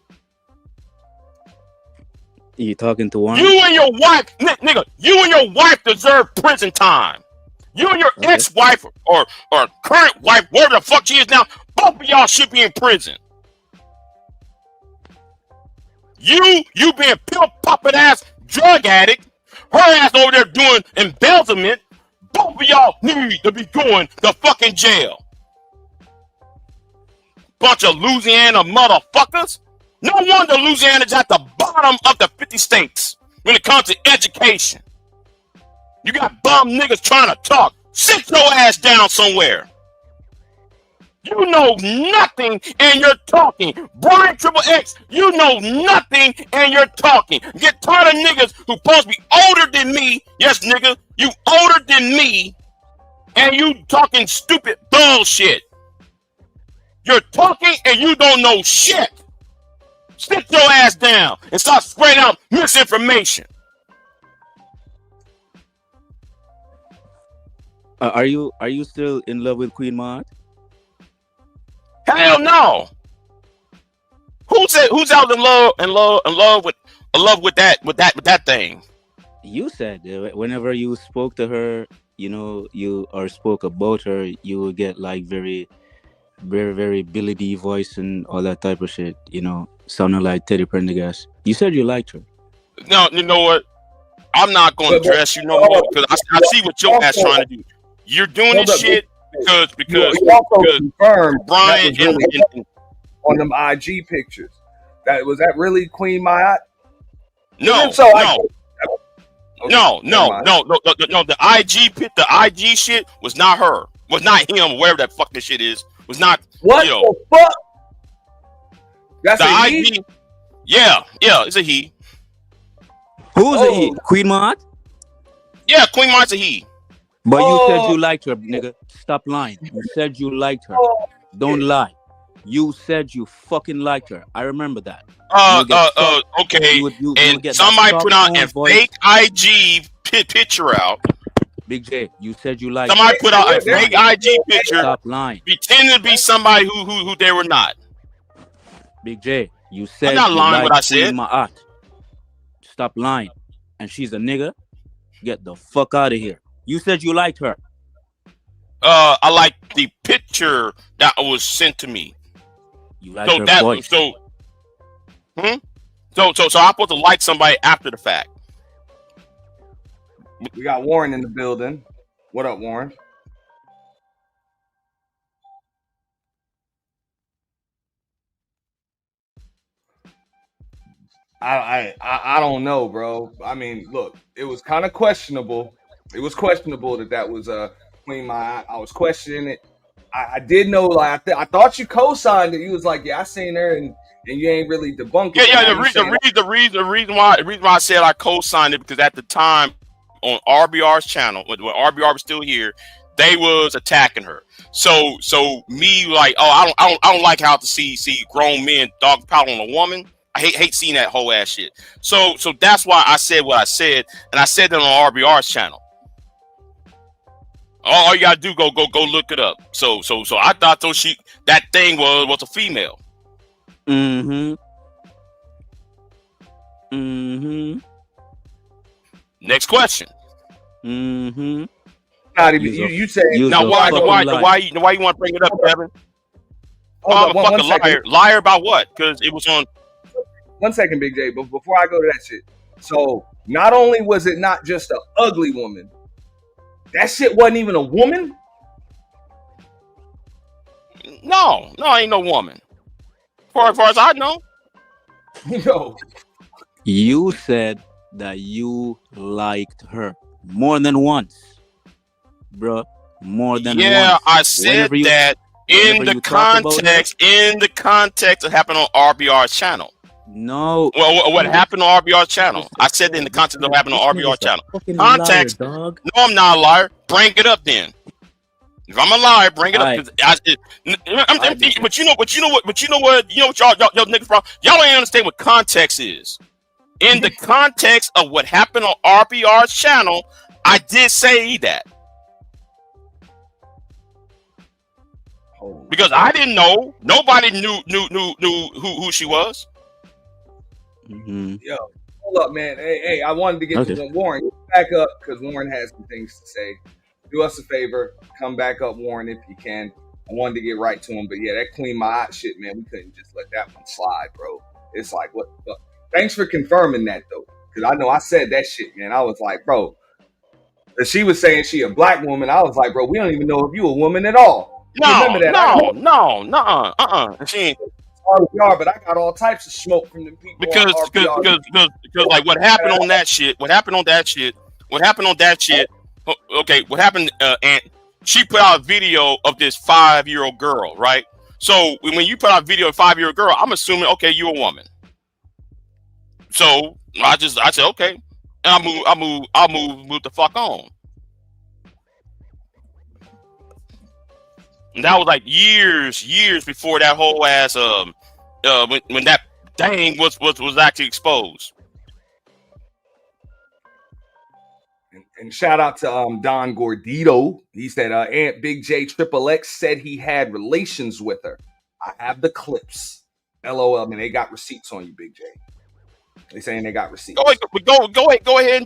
S6: You talking to one?
S5: You and your wife, nigga, you and your wife deserve prison time. You and your ex-wife or current wife, whatever the fuck she is now, both of y'all should be in prison. You being pill popping ass drug addict, her ass over there doing embezzlement, both of y'all need to be going to fucking jail. Bunch of Louisiana motherfuckers. No wonder Louisiana's at the bottom of the 50 states when it comes to education. You got bum niggas trying to talk. Sit your ass down somewhere. You know nothing and you're talking. Brian Triple X, you know nothing and you're talking. Get tired of niggas who supposed to be older than me. Yes, nigga, you older than me and you talking stupid bullshit. You're talking and you don't know shit. Sit your ass down and start spreading out misinformation.
S6: Are you still in love with Queen Maud?
S5: Hell no. Who's out in love with that thing?
S6: You said whenever you spoke to her, you spoke about her, you would get like very, very, very Billy D voice and all that type of shit. Sounding like Teddy Prendergast. You said you liked her.
S5: No, you know what? I'm not going to dress you no more because I see what your ass trying to do. You're doing this shit because
S3: you also confirmed
S5: Brian
S3: that was really on them IG pictures. Was that really Queen Maya?
S5: No. The IG shit was not her. Was not him. Wherever that fuck this shit is. Was not.
S3: What the fuck? That's
S5: the
S3: a
S5: IG.
S3: he?
S5: Yeah, it's a he.
S6: Who's a he? Queen Maud?
S5: Yeah, Queen Maud's a he.
S6: But you said you liked her, nigga. Stop lying. You said you liked her. Don't lie. You said you fucking liked her. I remember that.
S5: Okay. And somebody put out a fake IG picture out.
S6: Big J, you said you liked
S5: somebody put out a fake IG picture.
S6: Stop lying.
S5: Pretending to be somebody who they were not.
S6: Big J, you said
S5: I'm not lying what I said.
S6: Maat. Stop lying. And she's a nigga. Get the fuck out of here. You said you liked her.
S5: I like the picture that was sent to me.
S6: You like her voice.
S5: So I'm supposed to like somebody after the fact.
S3: We got Warren in the building. What up, Warren? I don't know, bro. I mean, look, it was kind of questionable. It was questionable that was Queen Maya. I was questioning it. I did know, like, I thought you co-signed it. You was like, yeah, I seen her, and you ain't really debunked it.
S5: Yeah. The reason why I said I co-signed it because at the time on RBR's channel, when RBR was still here, they was attacking her. So me like, oh, I don't like how to see grown men dog pile on a woman. I hate seeing that whole ass shit. So that's why I said what I said, and I said that on RBR's channel. All you gotta do go look it up. So I thought that thing was a female.
S6: Mm-hmm.
S5: Next question.
S6: Mm-hmm.
S3: Not even you say
S5: Now why you want to bring it up, Kevin? I'm a fucking liar. Liar about what? Because it was on.
S3: 1 second, Big J. But before I go to that shit, so not only was it not just an ugly woman, that shit wasn't even a woman.
S5: No, ain't no woman. As far as I know.
S3: No.
S6: You said that you liked her more than once, bro. More than once.
S5: Yeah, I said that in the context of happened on RBR's channel.
S6: No.
S5: Well, what happened on RBR's channel? I said in the context of what happened on RBR's channel. Context. Liar, dog. No, I'm not a liar. Bring it up then. If I'm a liar, bring it up. But you know what y'all niggas from? Y'all ain't understand what context is. In the context of what happened on RBR's channel, I did say that. Because I didn't know. Nobody knew who she was.
S6: Mm-hmm.
S3: Yo, hold up, man. Hey, I wanted to get to Warren. Back up because Warren has some things to say. Do us a favor. Come back up, Warren, if you can. I wanted to get right to him. But yeah, that Queen Ma'at shit, man, we couldn't just let that one slide, bro. It's like, what the fuck? Thanks for confirming that, though. Because I know I said that shit, man. I was like, bro. She was saying she a black woman. I was like, bro, we don't even know if you a woman at all.
S5: No. She ain't.
S3: RBR, but I got all types of smoke from the people.
S5: Because like what happened on that shit. Okay, what happened? And she put out a video of this 5-year-old girl, right? So when you put out a video of a 5-year-old girl, I'm assuming okay, you a woman. So I said okay, and I'll move the fuck on. And that was like years before that whole ass when that thing was actually exposed.
S3: And shout out to Don Gordito. He said Aunt Big J Triple X said he had relations with her. I have the clips. LOL. I mean, they got receipts on you, Big J. They saying they got receipts.
S5: Go ahead and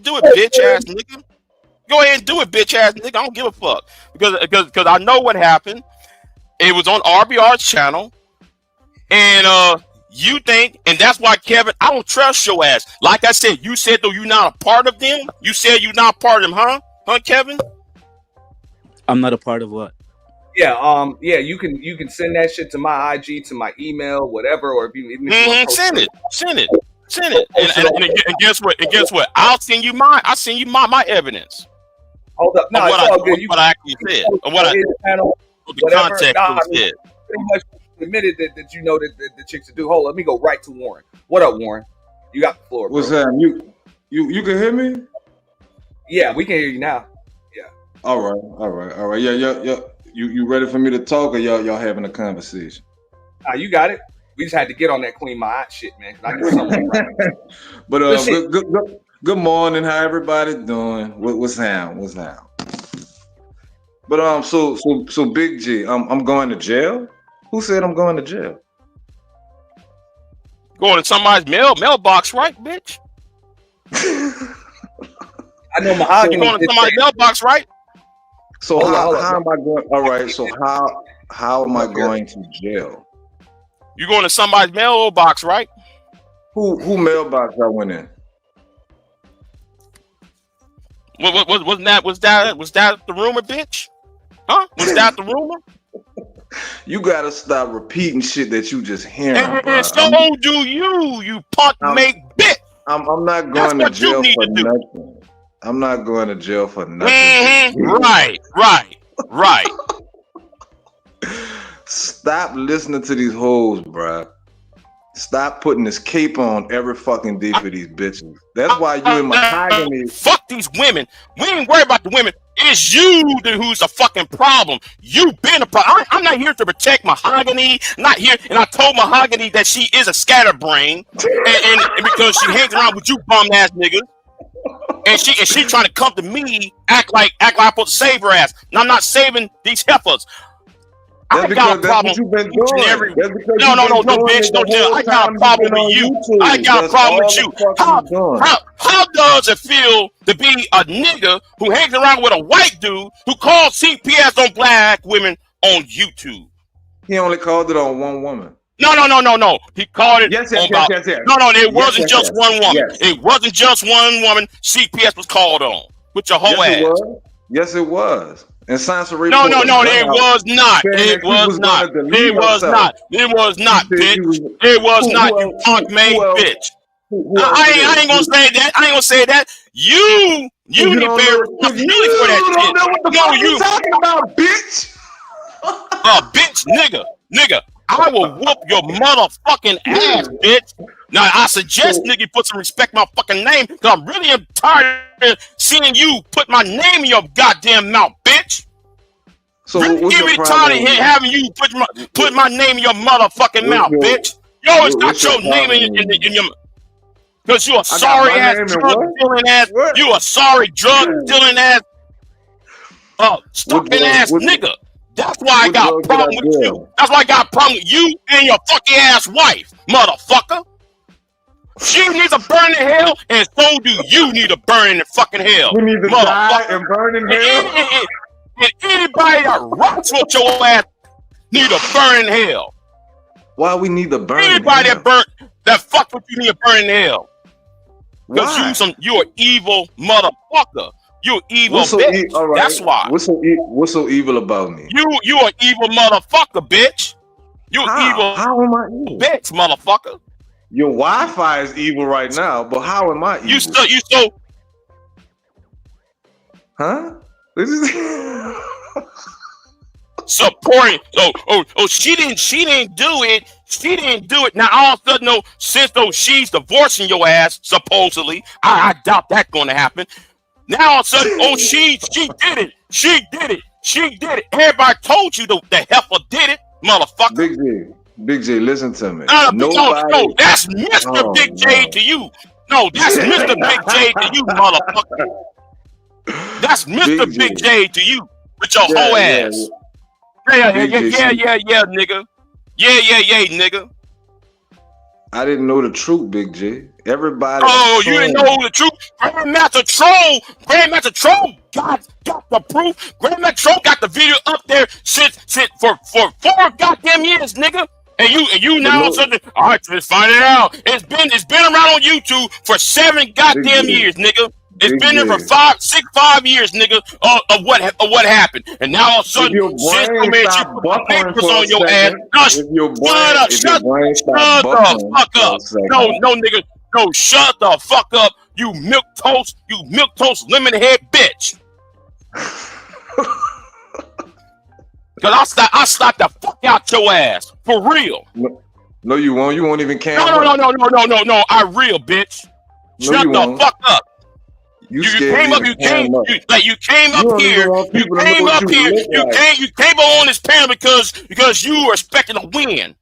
S5: do it, bitch ass nigga. Go ahead and do it, bitch ass nigga. I don't give a fuck because I know what happened. It was on RBR's channel, and you think, and that's why Kevin, I don't trust your ass. Like I said, you said though you're not a part of them. You said you're not part of them, huh, Kevin?
S6: I'm not a part of what?
S3: Yeah, you can send that shit to my IG, to my email, whatever, or if you even
S5: send it. And guess what? I'll send you mine. I'll send you my evidence.
S3: Hold up, no, it's all good.
S5: What I actually said, or what the context was said.
S3: Pretty much admitted that you know that the chicks to do. Hold, let me go right to Warren. What up, Warren? You got the floor, bro.
S8: What's that? You can hear me?
S3: Yeah, we can hear you now. Yeah.
S8: All right. Yeah. You ready for me to talk, or y'all having a conversation?
S3: You got it. We just had to get on that Queen Ma'at shit, man. I get something right.
S8: But good morning. How everybody doing? What's down? But so Big G, I'm going to jail. Who said I'm going to jail?
S5: Going to somebody's mailbox, right, bitch?
S3: I know Mahogany.
S5: Going to somebody's mailbox, right?
S8: So how am I going? All right. So how am I going to jail?
S5: You going to somebody's mailbox, right?
S8: Who mailbox I went in?
S5: Was that the rumor, bitch? Huh? Was that the rumor?
S8: You gotta stop repeating shit that you just hearing.
S5: And so do you punk make bitch.
S8: I'm not going to jail for nothing. I'm not going to jail for nothing.
S5: Mm-hmm. Right.
S8: Stop listening to these hoes, bruh. Stop putting this cape on every fucking day for these bitches. That's why you in mahogany.
S5: Fuck these women. We ain't worried about the women. It's you who's the fucking problem. You been a problem. I'm not here to protect Mahogany. Not here. And I told Mahogany that she is a scatterbrain, and because she hangs around with you bum ass niggas. And she trying to come to me, act like I'm supposed to save her ass. And I'm not saving these heifers. I got a problem. No, bitch. Don't tell. I got a problem with you. I got a problem with you. How does it feel to be a nigga who hangs around with a white dude who calls CPS on black women on YouTube?
S8: He only called it on one woman.
S5: No. He called it.
S8: Yes.
S5: No, it wasn't just one woman. It wasn't just one woman. CPS was called on with your whole ass.
S8: Yes, it was. And Sansa
S5: No, it was not. It was not. It was not. It was not, bitch. It was not, you punk made bitch. I ain't gonna say that. I ain't gonna say that. You need to bear responsibility for that shit.
S8: What the fuck you talking about, bitch?
S5: Bitch, nigga. I will whoop your motherfucking ass, bitch. Now, I suggest nigga put some respect in my fucking name, because I'm really tired of seeing you put my name in your goddamn mouth, bitch.
S8: So
S5: really give me tired of having you put my name in your motherfucking mouth, bitch. You always got your name in your... Because you a sorry ass drug dealing ass... You a sorry drug dealing ass... stuck in ass nigga. That's why I got a problem with you. That's why I got a problem with you and your fucking ass wife, motherfucker. She needs to burn in hell, and so do you need to burn in the fucking hell.
S8: You need to die and burn in hell.
S5: And anybody that rocks with your ass need to burn in hell.
S8: Why we need to burn?
S5: Anybody that fuck with you need to burn in hell. Because you an evil motherfucker. You evil bitch. Right. That's why.
S8: What's so evil about me?
S5: You an evil motherfucker, bitch. You evil.
S8: How am I evil?
S5: Bitch, motherfucker.
S8: Your Wi-Fi is evil right now, but how am I evil?
S5: You so.
S8: Huh? This is
S5: supporting. She didn't do it. She didn't do it. Now all of a sudden, since she's divorcing your ass, supposedly, I doubt that's going to happen. Now all of a sudden, she did it. She did it. Everybody told you the heifer did it, motherfucker.
S8: Big J, listen to me.
S5: No, that's Mr. Big J to you. No, that's Mr. Big J to you, motherfucker. That's Mr. Big J to you with your whole ass. Yeah, nigga. Yeah, nigga.
S8: I didn't know the truth, Big J. Everybody.
S5: Oh, you didn't know the truth? Grandmaster Troll got the proof. Grandmaster Troll got the video up there since for 4 goddamn years, nigga. And you now something. All right, let's find it out. It's been around on YouTube for 7 goddamn years, nigga. It's been there for 5 years, nigga, of what happened. And now all of a sudden, shit, man, you put the papers on your ass. Shut the fuck up. No, nigga. No, shut the fuck up, you milk toast lemon head bitch. Cause I slap the fuck out your ass. For real.
S8: No, you won't. You won't even care.
S5: No. I real, bitch. Shut the fuck up. You came up here. You came up on this panel because you were expecting a win.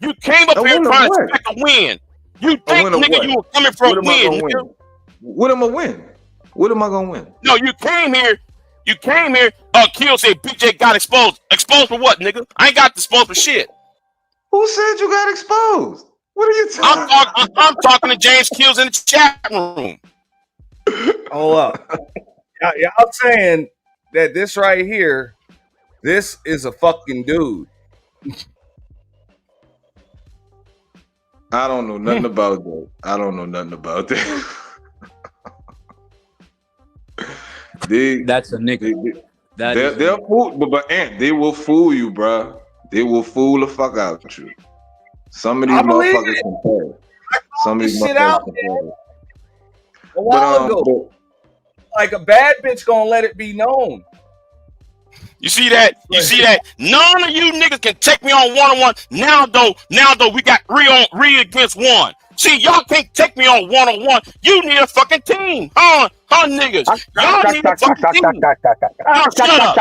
S5: You came up here trying to expect a win. You think, nigga, you were coming for a win, nigga?
S8: What am I win? What am I gonna win?
S5: No, you came here. Kill said Big J got exposed. Exposed for what, nigga? I ain't got exposed for shit.
S8: Who said you got exposed? What are you talking?
S5: I'm talking to James Kills in the chat room.
S3: Hold up. Y'all saying that this right here, this is a fucking dude.
S8: I don't know nothing about that.
S6: That's a nigga.
S8: They'll fool, but Ant, they will fool you, bro. They will fool the fuck out you. Some of these motherfuckers can play. Some of these motherfuckers can play.
S3: A while ago, like a bad bitch gonna let it be known.
S5: You see that? You see that? None of you niggas can take me on one-on-one. Now though, we got 3 against 1. See, y'all can't take me on one-on-one. You need a fucking team. Huh, niggas? Y'all need a fucking team. Shut up.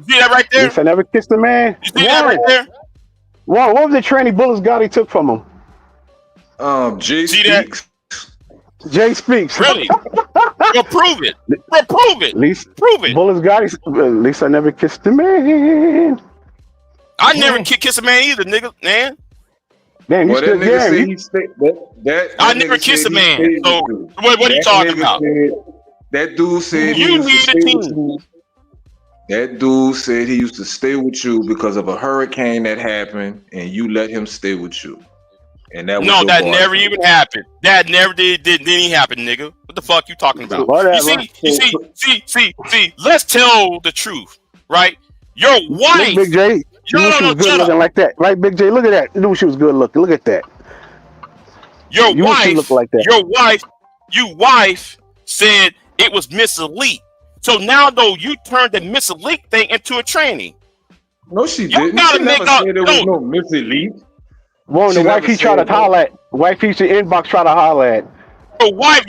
S5: See that right there?
S7: Yes, I never kissed a man.
S5: You see that right there?
S7: Wow, what was the tranny Bullets Gotti took from him?
S8: Jay
S5: See that?
S8: Speaks.
S7: Jay Speaks.
S5: Really? Go prove it. Go prove it.
S7: At least
S5: Prove it.
S7: Bullets Gotti. At least I never kissed a man.
S5: I never kiss a man either, nigga. Man,
S7: Damn, you
S8: Well, that
S7: still
S8: nigga said
S7: yeah.
S8: he stayed. That
S5: I
S8: nigga
S5: never kiss
S8: said
S5: a
S8: he
S5: man.
S8: stayed
S5: So
S8: with you.
S5: what are you
S8: That
S5: talking
S8: nigga
S5: about?
S8: That dude said he
S5: You
S8: used to
S5: need a
S8: stay with
S5: team.
S8: you. That dude said he used to stay with you because of a hurricane that happened, and you let him stay with you. And that was
S5: No,
S8: your
S5: that
S8: boyfriend.
S5: never even happened. That never didn't even happen, nigga. What the fuck you talking about?
S7: Whatever.
S5: See. Let's tell the truth, right? Your
S7: Look,
S5: wife.
S7: Big J. You knew she was good looking like that. Right, Big J? Look at that. You knew she was good looking. Look at that.
S5: Your
S7: You wish she
S5: wife.
S7: looked like that.
S5: Your wife said it was Miss Elite. So now though you turned the Miss Elite thing into a tranny.
S8: No, she
S5: You
S8: didn't.
S5: gotta
S8: She
S5: make
S8: never
S5: up.
S8: said there was no Miss Elite.
S7: Well,
S8: She
S7: the
S8: never
S7: wife he tried
S8: said
S7: to holler at. Wife he should inbox try to holler at.
S5: Your wife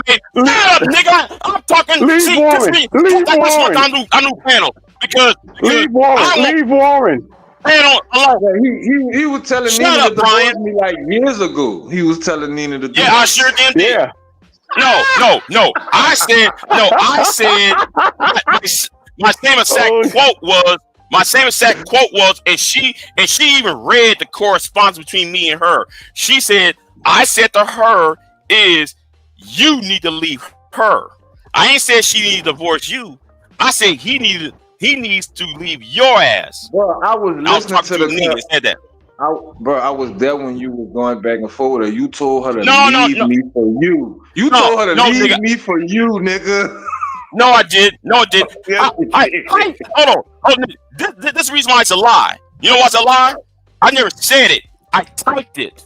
S5: made. Shut up, nigga. I'm talking.
S7: Leave
S5: See,
S7: Warren.
S5: this
S7: Leave
S5: that's
S7: Warren.
S5: our new panel because
S7: Leave Warren.
S5: I don't
S7: Leave Warren.
S5: panel alone.
S8: Yeah, he was telling
S5: Shut
S8: Nina
S5: up,
S8: to divorce
S5: Brian.
S8: me like years ago. He was telling Nina to do
S5: Yeah, I sure did.
S7: Yeah.
S5: No. I said my same exact quote was, and she even read the correspondence between me and her. She said, I said to her is you need to leave her. I ain't said she needs to divorce you. I said he needs to leave your ass.
S8: Bro, I was
S5: I was
S8: listening
S5: talking
S8: to
S5: to Nina and said that.
S8: I was there when you were going back and forth. You told her to
S5: No.
S8: leave me for you. You
S5: No,
S8: told her to
S5: no,
S8: leave
S5: nigga.
S8: me for you, nigga.
S5: No, I did.
S8: Yes,
S5: Hold on. This is the reason why it's a lie. You know what's a lie? I never said it. I typed it.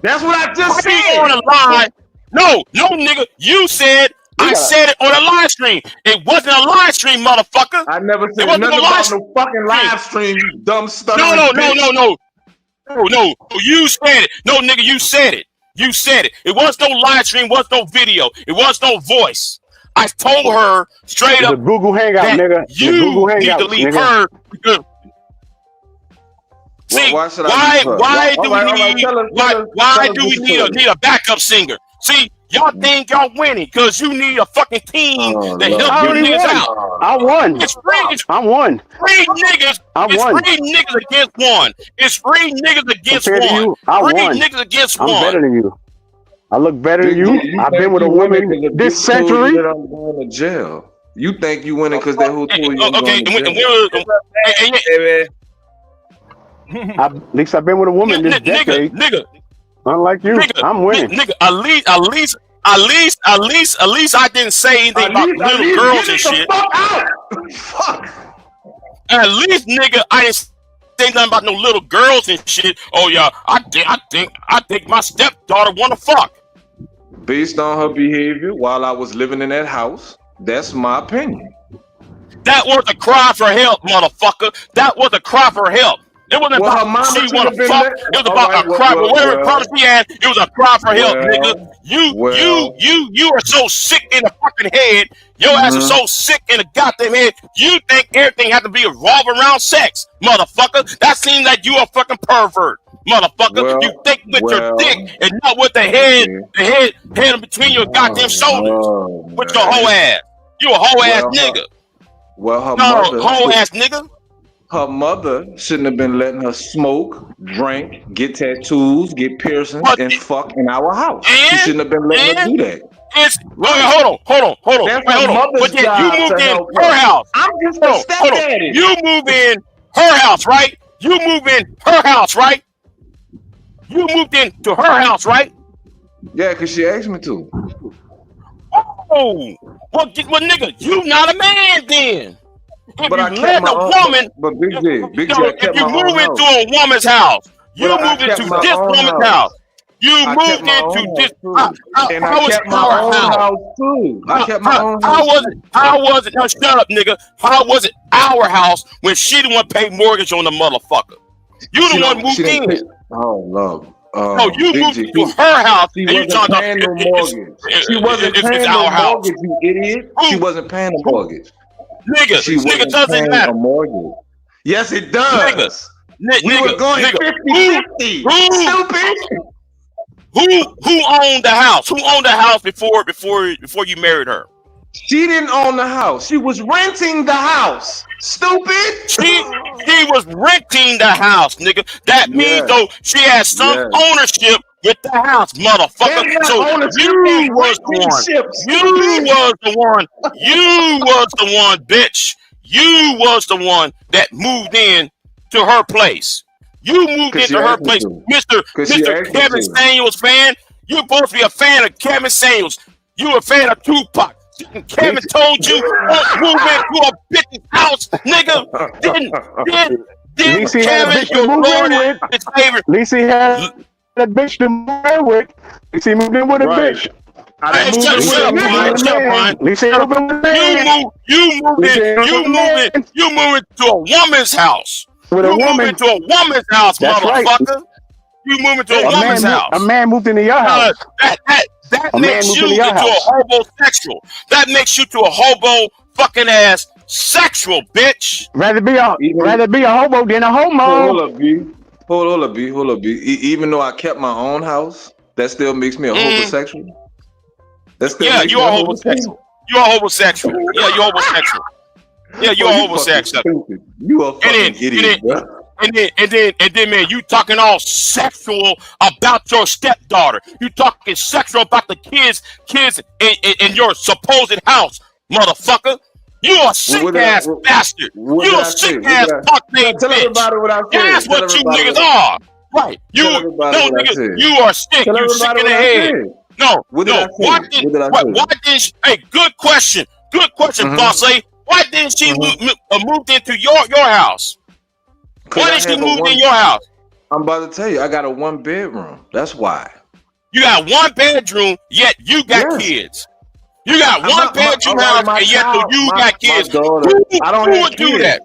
S8: That's what I just
S5: I ain't
S8: said.
S5: on a lie. No, nigga. You said I said it on a live stream. It wasn't a live stream, motherfucker.
S8: I never said
S5: wasn't
S8: nothing
S5: a live
S8: about no fucking live stream, you dumb stuttering
S5: No.
S8: bitch.
S5: No. You said it. No, nigga, you said it. You said it. It was no live stream. Was no video. It was no voice. I told her straight
S7: It's
S5: up
S7: a Google Hangout,
S5: that
S7: nigga.
S5: you
S7: Google
S5: need
S7: Hangout,
S5: to leave
S7: nigga.
S5: her because. See,
S8: Why should I leave her?
S5: why
S8: All
S5: do
S8: right,
S5: we
S8: all right,
S5: need
S8: tell us
S5: why
S8: what
S5: do we
S8: you
S5: need
S8: told.
S5: a backup singer? See, y'all think y'all winning because you need a fucking team
S8: Oh,
S5: to
S8: Lord.
S5: help
S7: I
S5: you
S7: already
S5: niggas
S7: won.
S5: out.
S7: I won.
S5: It's three
S7: I won.
S5: niggas.
S7: I
S5: It's
S7: won.
S5: 3 niggas against 1. It's 3 niggas against
S7: Compared to
S5: 1.
S7: you, I
S5: 3
S7: won.
S5: niggas against
S7: I'm
S5: 1.
S7: better than you. I look better than
S8: You
S7: you. I've
S8: think
S7: been with a
S8: you winning
S7: woman
S8: 'cause the
S7: this
S8: bitch told you
S7: century.
S8: that I'm going to jail. You think you winning because that who told you I'm
S5: Okay,
S8: going to
S5: and
S8: jail.
S7: At least I've been with a woman this decade.
S5: nigga,
S7: Unlike you, I'm winning.
S5: nigga, at least I didn't say anything about little girls and shit.
S8: Fuck.
S5: At least, nigga, I didn't say nothing about no little girls and shit. Oh yeah, I think my stepdaughter wanna fuck.
S8: Based on her behavior while I was living in that house, that's my opinion.
S5: That was a cry for help, motherfucker. That was a cry for help. It wasn't
S8: Well, her
S5: about
S8: mama
S5: she
S8: should
S5: wanna
S8: have been
S5: fuck.
S8: let-
S5: It was
S8: All
S5: about
S8: right,
S5: a cry.
S8: well,
S5: Whatever
S8: well,
S5: problem she had, it was a cry for help,
S8: well,
S5: nigga.
S8: well.
S5: You are so sick in the fucking head. Your ass is so sick in the goddamn head. You think everything has to be revolved around sex, motherfucker. That seems like you a fucking pervert, motherfucker.
S8: Well,
S5: you think with your
S8: well,
S5: dick and not with the head,
S8: okay.
S5: the head between your goddamn shoulders.
S8: Oh,
S5: With your
S8: man.
S5: whole ass. You a whole ass
S8: Well,
S5: nigga.
S8: Well, her
S5: No,
S8: mother.
S5: whole ass nigga.
S8: Her mother shouldn't have been letting her smoke, drink, get tattoos, get piercings,
S5: But
S8: and
S5: the-
S8: fuck in our house. She
S5: And-
S8: shouldn't have been letting her do that.
S5: It's hold on.
S8: That's
S5: Wait,
S8: her
S5: hold on.
S8: mother's
S5: But then
S8: job
S5: you moved
S8: to
S5: in
S8: help
S5: her
S8: her.
S5: house.
S8: I'm just
S5: Hold
S8: a
S5: on, hold on.
S8: stepdaddy.
S5: You move in her house, right? You move in her house, right? You moved into her house, right?
S8: Yeah, because she asked me to.
S5: Oh, well, nigga, you not a man then. If
S8: But
S5: you
S8: I kept
S5: let
S8: my
S5: a
S8: own.
S5: woman,
S8: But Big J, I
S5: if
S8: kept
S5: you
S8: my
S5: move
S8: own
S5: into
S8: house.
S5: a woman's house, you
S8: But I
S5: move
S8: kept
S5: into
S8: my
S5: this
S8: own
S5: woman's
S8: house.
S5: house. You
S8: I
S5: moved
S8: kept my
S5: into
S8: own
S5: this.
S8: house too. And I
S5: How was
S8: kept my
S5: our
S8: own
S5: house?
S8: house too. I kept my own
S5: How
S8: house
S5: was
S8: too.
S5: it? How was it? Now shut up, nigga. How was it our house when she the one paid mortgage on the motherfucker? You
S8: She
S5: the one
S8: don't.
S5: moved
S8: She didn't
S5: in.
S8: pay. Oh no.
S5: No, you
S8: Big
S5: moved
S8: G.
S5: into her house,
S8: She
S5: and you
S8: wasn't
S5: talking about
S8: paying no mortgage. She wasn't
S5: it's
S8: paying
S5: our
S8: no
S5: house.
S8: mortgage, you idiot. She
S5: Who?
S8: wasn't paying a
S5: Who?
S8: mortgage.
S5: Nigga,
S8: She
S5: nigga
S8: wasn't
S5: doesn't
S8: paying
S5: matter.
S8: a mortgage. Yes, it
S5: Nigga,
S8: does. We were
S5: nigga,
S8: going
S5: nigga.
S8: 50-50.
S5: Who?
S8: Stupid.
S5: Who owned the house? Who owned the house before you married her?
S8: She didn't own the house. She was renting the house. Stupid.
S5: She was renting the house, nigga. That means
S8: Yes.
S5: though she had some
S8: Yes.
S5: ownership with the house, motherfucker.
S8: That's not
S5: So
S8: ownership.
S5: you was the one.
S8: Renting-ship,
S5: You
S8: stupid.
S5: was the one. You was the one, bitch. You was the one that moved in to her place. You moved
S8: 'Cause she
S5: into her
S8: asked me
S5: place,
S8: to.
S5: Mr.
S8: 'Cause she
S5: Mr.
S8: asked me
S5: Kevin
S8: to.
S5: Samuels fan. You're supposed to be a fan of Kevin Samuels. You a fan of Tupac. Kevin told you don't move into a bitch's house, nigga. Didn't
S7: Lisa had a
S5: Kevin,
S7: bitch to
S5: your
S7: move
S5: Lord
S7: in
S5: and
S7: with.
S5: his favorite?
S7: Lisa had a bitch to move in with. Lisa moved in with a
S8: Right.
S7: bitch.
S5: Hey, shut up, Brian. Shut up, Brian.
S7: Lisa
S5: Shut up.
S7: moved in with a
S5: You
S7: man.
S5: moved into a woman's house.
S7: With a
S5: You moved
S7: woman.
S5: into a woman's house,
S7: That's right.
S5: motherfucker. You moved into a woman's house.
S7: A man moved into your house.
S5: That
S7: A man
S5: makes
S7: moved
S5: you
S7: into your
S5: into a
S7: house.
S5: homosexual. That makes you to a hobo fucking ass sexual, bitch.
S7: Rather be a hobo than a homo.
S8: Hold up, B. Hold up, B. Even though I kept my own house, that still makes me a homosexual. That still
S5: Yeah,
S8: makes
S5: you're
S8: me
S5: a homosexual. You're a homosexual. Yeah, you're homosexual. Yeah, you're a homosexual.
S8: You a fucking idiot, bro.
S5: And then, man, you talking all sexual about your stepdaughter. You talking sexual about the kids in your supposed house, motherfucker. You a sick ass bastard. You a sick ass fuck named
S8: Tell
S5: bitch.
S8: everybody what I said.
S5: That's
S8: Tell
S5: what you
S8: everybody
S5: niggas
S8: what-
S5: are. Right. You
S8: Tell everybody
S5: no
S8: what I
S5: nigga.
S8: said.
S5: You are sick.
S8: Tell
S5: You sick
S8: everybody
S5: in the
S8: what I
S5: head.
S8: said.
S5: No.
S8: What did I say?
S5: Why
S8: What did I say?
S5: hey, good question. Good question,
S8: Mhm.
S5: Boss A. Why didn't she moved into your house? Why did she move in your house?
S8: I'm about to tell you, I got a 1 bedroom. That's why.
S5: You got 1 bedroom, yet you got
S8: Yes.
S5: kids. You got one bedroom house, and yet you got kids.
S8: Daughter, I don't
S5: who
S8: have
S5: would do
S8: kids.
S5: that?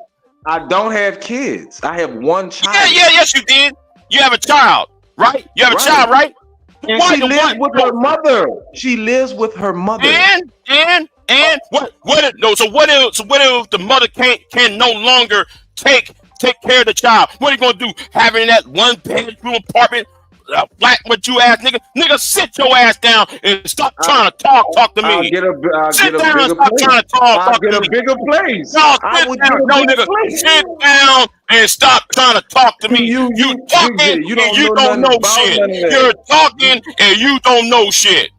S8: I don't have kids. I have 1 child.
S5: Yes, you did. You have a child, right? You have a child, right?
S8: And she lives with her mother. She lives with her mother.
S5: And what if the mother can no longer take care of the child? What are you gonna do? Having that 1 bedroom apartment, flat with you ass nigga, sit your ass down and stop trying to talk to me.
S8: I'll get a
S5: Sit
S8: bigger
S5: down and stop
S8: place.
S5: trying to
S8: I'll get a bigger place.
S5: No,
S8: I
S5: sit
S8: would
S5: down.
S8: get a
S5: No,
S8: bigger
S5: nigga,
S8: place.
S5: sit down and stop trying to talk to me. You talking
S8: Big J, you
S5: and you
S8: don't
S5: don't
S8: know
S5: know
S8: nothing about
S5: shit.
S8: none of that.
S5: You're talking and you don't know shit.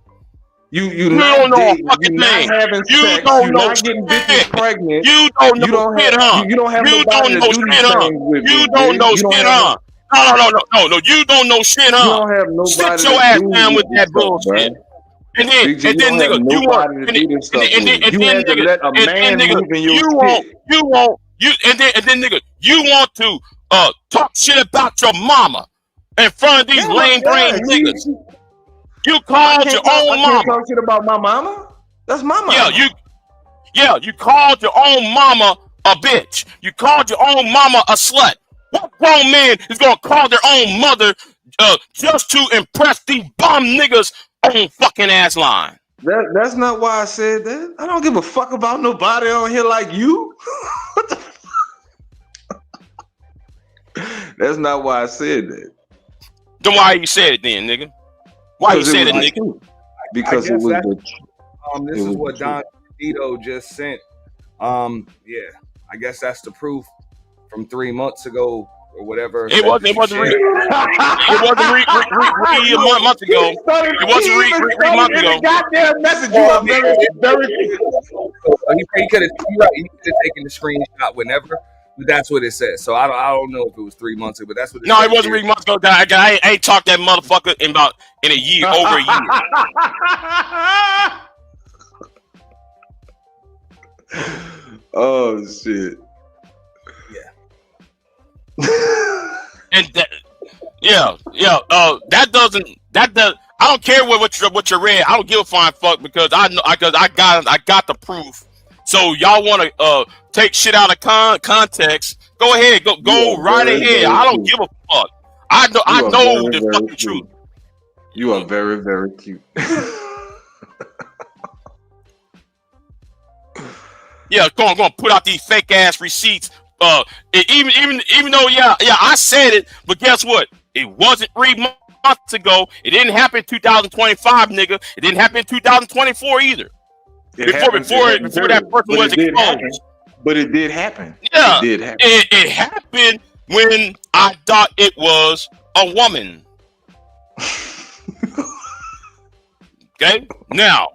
S8: You
S5: don't know a
S8: dating,
S5: fucking
S8: you not
S5: thing.
S8: having
S5: You
S8: sex,
S5: don't
S8: you
S5: know
S8: not getting
S5: shit.
S8: bitches pregnant.
S5: You don't know shit, huh?
S8: You don't have
S5: You
S8: nobody
S5: don't
S8: to
S5: know
S8: do these
S5: shit, huh?
S8: things with.
S5: You
S8: Big
S5: don't
S8: J.
S5: know
S8: You don't
S5: shit,
S8: have
S5: huh? No. You don't know shit,
S8: You
S5: huh?
S8: don't have nobody
S5: Sit
S8: to
S5: your ass
S8: do
S5: down with
S8: this
S5: that
S8: stuff,
S5: bullshit.
S8: bruh.
S5: And then,
S8: Big J, you don't have
S5: nigga, you want,
S8: nobody to do this stuff with. You had to
S5: nigga,
S8: let a man move in your
S5: nigga, you want to talk shit about your mama in front of these lame brain niggas. You called your own
S8: I can't
S5: mama.
S8: talk shit about my mama. That's my mama.
S5: You called your own mama a bitch. You called your own mama a slut. What grown man is gonna call their own mother just to impress these bum niggas on fucking ass line?
S8: That's not why I said that. I don't give a fuck about nobody on here like you. What the That's not why I said that.
S5: Then why you said it then, nigga? Why you said it,
S8: was the
S5: nigga?
S8: truth. Because it was
S1: this
S8: it
S1: is
S8: was
S1: what
S8: the
S1: Don Tito just sent. I guess that's the proof from 3 months ago or whatever.
S5: It wasn't a month ago. It wasn't a month ago.
S8: Goddamn message. You are very.
S1: He could have taken the screenshot whenever. But that's what it says. So I don't know if it was 3 months ago, but that's what it
S5: No,
S1: says
S5: it wasn't
S1: here.
S5: 3 months ago. I ain't talked that motherfucker in a year, over a year.
S8: Oh shit.
S1: Yeah.
S5: And that, that doesn't I don't care what you read. I don't give a flying fuck because I got the proof. So y'all want to take shit out of context? Go ahead, go right ahead. I don't give a fuck. I know the fucking truth.
S8: You are very, very cute.
S5: Yeah, go on, put out these fake ass receipts. Even though I said it, but guess what? It wasn't 3 months ago. It didn't happen in 2025, nigga. It didn't happen in 2024 either. Before that person was exposed.
S8: But it did happen.
S5: Yeah,
S8: it did happen.
S5: It happened when I thought it was a woman. Okay, now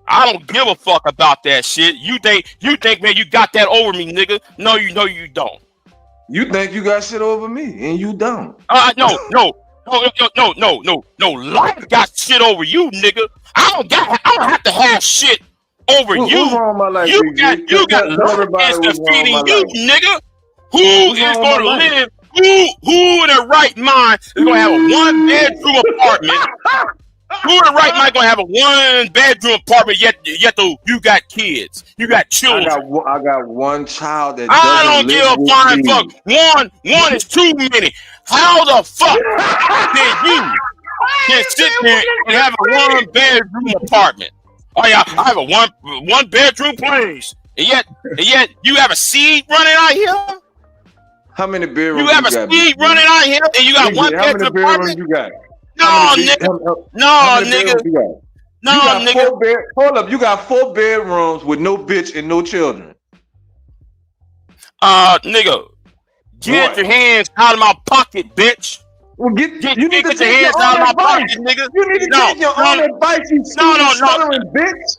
S5: I don't give a fuck about that shit. You think, man, you got that over me, nigga? No, you don't.
S8: You think you got shit over me, and you don't.
S5: No. Life got shit over you, nigga. I don't have to have shit over you.
S8: What's wrong with my life,
S5: You got life that's feeding you, nigga. Who is going to live? Who in their right mind is going to have a 1-bedroom apartment? Who in the right mind going to have a 1-bedroom apartment? Yet you got kids, you got children.
S8: I got one child that
S5: I don't give a flying fuck. One is too many. How the fuck can sit there and have a 1-bedroom apartment? Oh yeah, I have a one bedroom place, and yet you have a seed running out here.
S8: How many bedrooms
S5: you have a seed running out here, and you got 1-bedroom apartment?
S8: You got?
S5: No, nigga.
S8: Hold up, you got 4 bedrooms with no bitch and no children.
S5: Nigga, get your hands out of my pocket, bitch.
S8: Well, get your
S5: hands out of my pocket, nigga.
S8: You need to take your own advice, you stuttering bitch.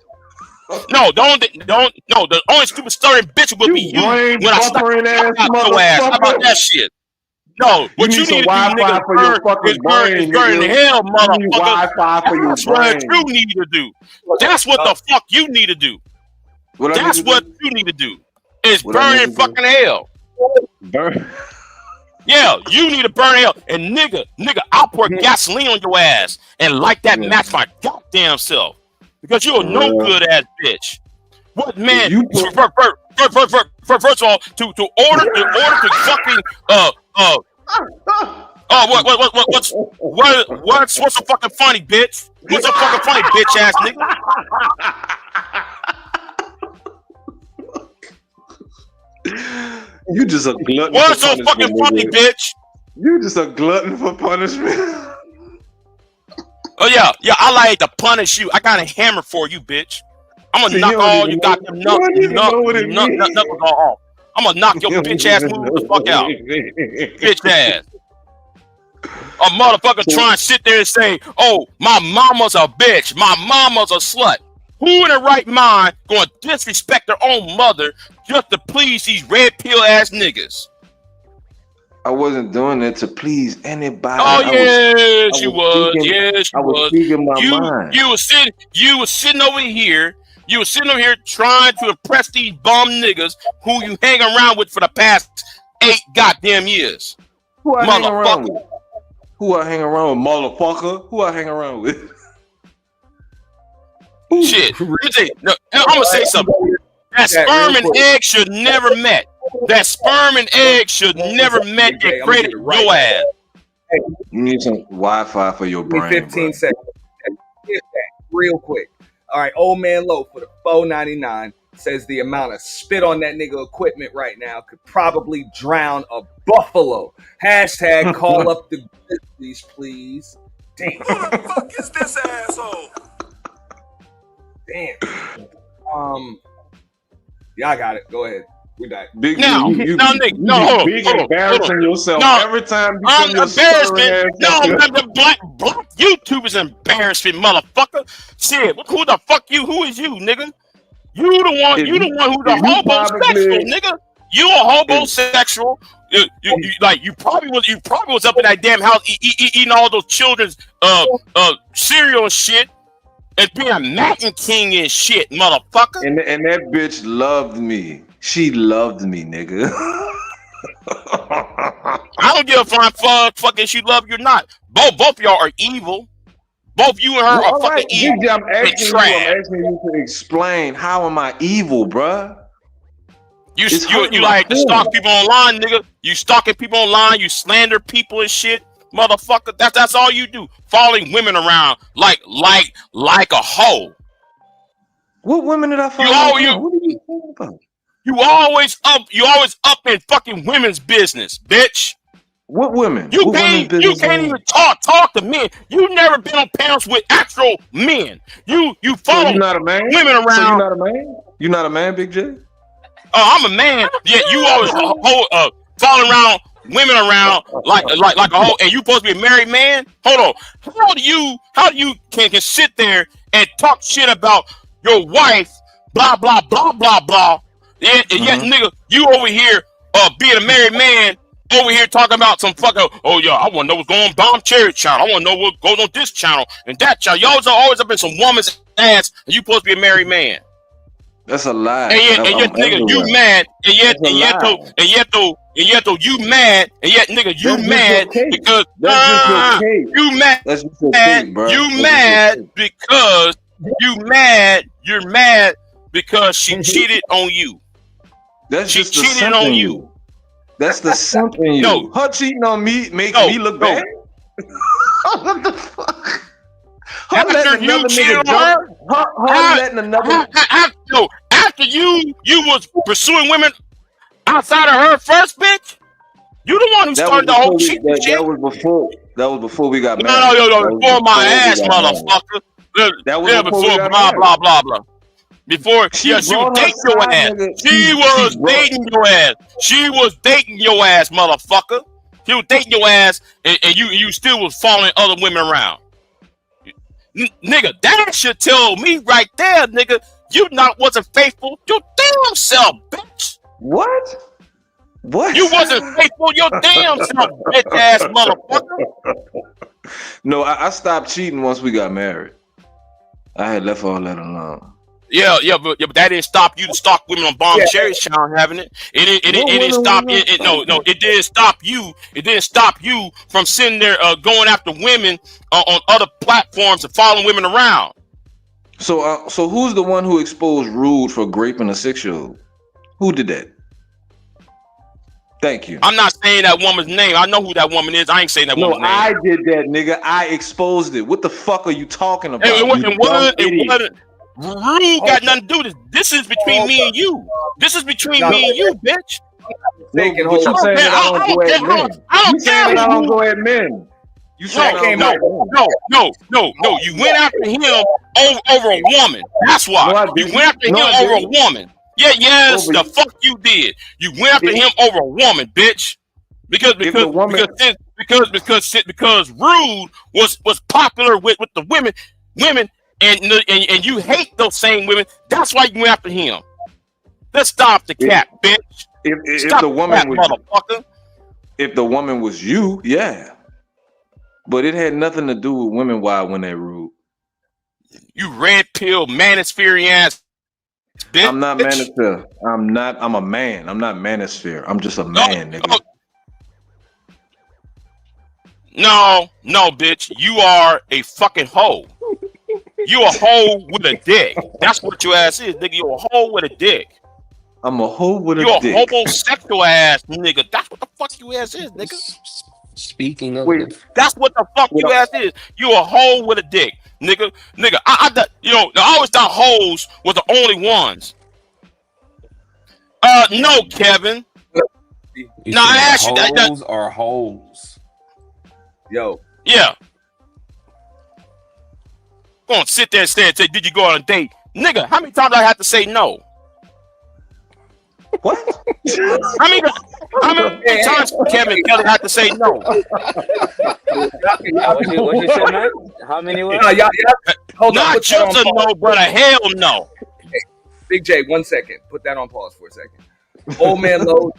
S5: No, the only stupid stuttering bitch will be you when I start your ass. How about that shit? No, what you need to do, nigga, is burn in hell, motherfucker. That's what you need to do. That's what the fuck you need to do. That's what you need to do. Is burn in fucking hell.
S8: Burn.
S5: Yeah, you need to burn hell. And nigga, I'll pour gasoline on your ass and light that match my goddamn self. Because you're a no good ass bitch. What man? First of all, to order to fucking what's so fucking funny, bitch? What's so fucking funny, bitch ass nigga?
S8: You just a glutton.
S5: What's so fucking funny, bitch?
S8: You just a glutton for punishment.
S5: Oh yeah, I like to punish you. I got a hammer for you, bitch. I'm gonna knock all you goddamn knuckles off. I'm gonna knock your bitch ass move the fuck out. Bitch ass. A motherfucker trying to sit there and say, oh, my mama's a bitch. My mama's a slut. Who in their right mind gonna disrespect their own mother just to please these red pill ass niggas?
S8: I wasn't doing it to please anybody.
S5: Oh yes, you was. Yes,
S8: I was speaking my mind.
S5: You was sitting over here. You were sitting over here trying to impress these bum niggas who you hang around with for the past 8 goddamn years.
S8: Who I hang around with? Who I hang around with, motherfucker? Who I hang around with?
S5: Shit. I'm gonna say something. That sperm and egg should never met. That sperm and egg should never met and created your ass.
S8: You need some Wi-Fi for your brain.
S3: 15 seconds. Real quick. All right, Old Man Low for the $4.99 says the amount of spit on that nigga equipment right now could probably drown a buffalo. Hashtag call up the Grizzlies, please. Damn.
S9: Who the fuck is this asshole?
S3: Damn. Yeah, I got it. Go ahead. We back.
S8: Big,
S5: now,
S8: you embarrassing yourself every time you
S5: I'm embarrassment. The black YouTubers embarrassment, motherfucker. Shit, who the fuck you? Who is you, nigga? You the one who the homosexual, nigga. You a homosexual. You probably was up in that damn house eating all those children's cereal and shit. And being a Mackin King and shit, motherfucker.
S8: And that bitch loved me. She loved me, nigga.
S5: I don't give a flying fuck if she love you or not. Both y'all are evil. Both you and her are
S8: All
S5: fucking
S8: right,
S5: evil
S8: DJ, I'm
S5: and
S8: asking
S5: trash.
S8: you to explain how am I evil, bruh?
S5: You
S8: It's hurting my
S5: like to stalk
S8: feelings.
S5: people online, nigga. You stalking people online. You slander people and shit, motherfucker. That's all you do. Following women around like a hoe.
S8: What women did I
S5: You
S8: follow?
S5: all
S8: What
S5: you
S8: are you talking about?
S5: you always up in fucking women's business, bitch.
S8: What women?
S5: You
S8: What women's
S5: can't
S8: business?
S5: even talk to men. You never been on panels with actual men. You
S8: So
S5: follow
S8: you're not a man?
S5: women
S8: So you're
S5: around.
S8: not a man? You're not a man, Big J?
S5: Oh, I'm a man. Yeah, you always following around women around like a hoe, and you supposed to be a married man. Hold on. How do you can sit there and talk shit about your wife? Blah blah blah blah blah. And yet, nigga, you over here being a married man. Over here talking about some fucking, oh yeah, I want to know what's going on Bomb Cherry channel. I want to know what goes on this channel and that channel. Y'all always up in some woman's ass, and you supposed to be a married man.
S8: That's a lie.
S5: And yet, nigga, you mad, and yet though, you mad, and yet, nigga, you mad because you mad,
S8: That's just your cake, bro.
S5: you mad because you're mad because she cheated on you.
S8: That's
S5: She
S8: just the
S5: cheated
S8: simp
S5: on
S8: in
S5: you.
S8: That's the simp in you.
S5: No.
S8: Her cheating on me makes
S5: No,
S8: me look
S5: no.
S8: bad. What the fuck? Her
S5: After
S8: letting
S5: you
S8: another
S5: cheated
S8: nigga
S5: on
S8: jump. Her letting another.
S5: After you was pursuing women outside of her first, bitch. You the one who started the whole cheating shit.
S8: That was before we got married.
S5: No, before my ass, motherfucker.
S8: That was
S5: Yeah,
S8: before we got
S5: blah
S8: married.
S5: blah blah blah. Before she was
S8: brought her
S5: dating your
S8: side,
S5: ass.
S8: nigga.
S5: She was dating your ass. She was dating your ass, motherfucker. She was dating your ass, and you still was following other women around. Nigga, that should tell me right there, nigga, you wasn't faithful your damn self, bitch.
S8: What?
S5: You wasn't faithful your damn self, bitch ass motherfucker.
S8: No, I stopped cheating once we got married. I had left all that alone.
S5: Yeah, but that didn't stop you to stalk women on Bomb Cherry's channel having it. It didn't stop it. No, it didn't stop you. It didn't stop you from sitting there going after women on other platforms and following women around.
S8: So who's the one who exposed Rude for raping a 6-year-old? Who did that? Thank you.
S5: I'm not saying that woman's name. I know who that woman is. I ain't saying that woman's name.
S8: I did that, nigga. I exposed it. What the fuck are you talking about?
S5: It wasn't. Rude got nothing to do with this. This is between me and you. This is between me and you, bitch.
S8: No, but you saying that I don't go at men. You saying that I don't go at men. You saying
S5: No. You went after him over a woman. That's why.
S8: No,
S5: You went after him over a woman. Yes, the fuck you did. You went after him over a woman, bitch. Because Rude was popular with the women, and you hate those same women. That's why you went after him. Let's stop the cap, bitch.
S8: If
S5: Stop
S8: the woman was
S5: motherfucker.
S8: If the woman was you, yeah. But it had nothing to do with women wild when they rude.
S5: You red pill manosphere ass bitch.
S8: I'm not manosphere. I'm a man. I'm not manosphere. I'm just a man, nigga.
S5: No, bitch. You are a fucking hoe. You a hoe with a dick. That's what your ass is, nigga. You a hoe with a dick.
S8: I'm a hoe with a
S5: dick. You a
S8: dick.
S5: homosexual ass, nigga. That's what the fuck you ass is, nigga.
S10: Speaking of,
S5: that's what the fuck you ass is. You a hoe with a dick, nigga. I always thought hoes were the only ones. No, Kevin.
S10: No, I asked you that. Hoes are hoes.
S3: Yo.
S5: Yeah. Go on, sit there and say, did you go on a date? Nigga, how many times do I have to say no?
S8: What?
S5: How many times Kevin Kelly had to say no?
S6: What you said, man? How many words?
S5: Not just a no, but a hell no.
S3: Hey, Big J, 1 second. Put that on pause for a second. Old man Low,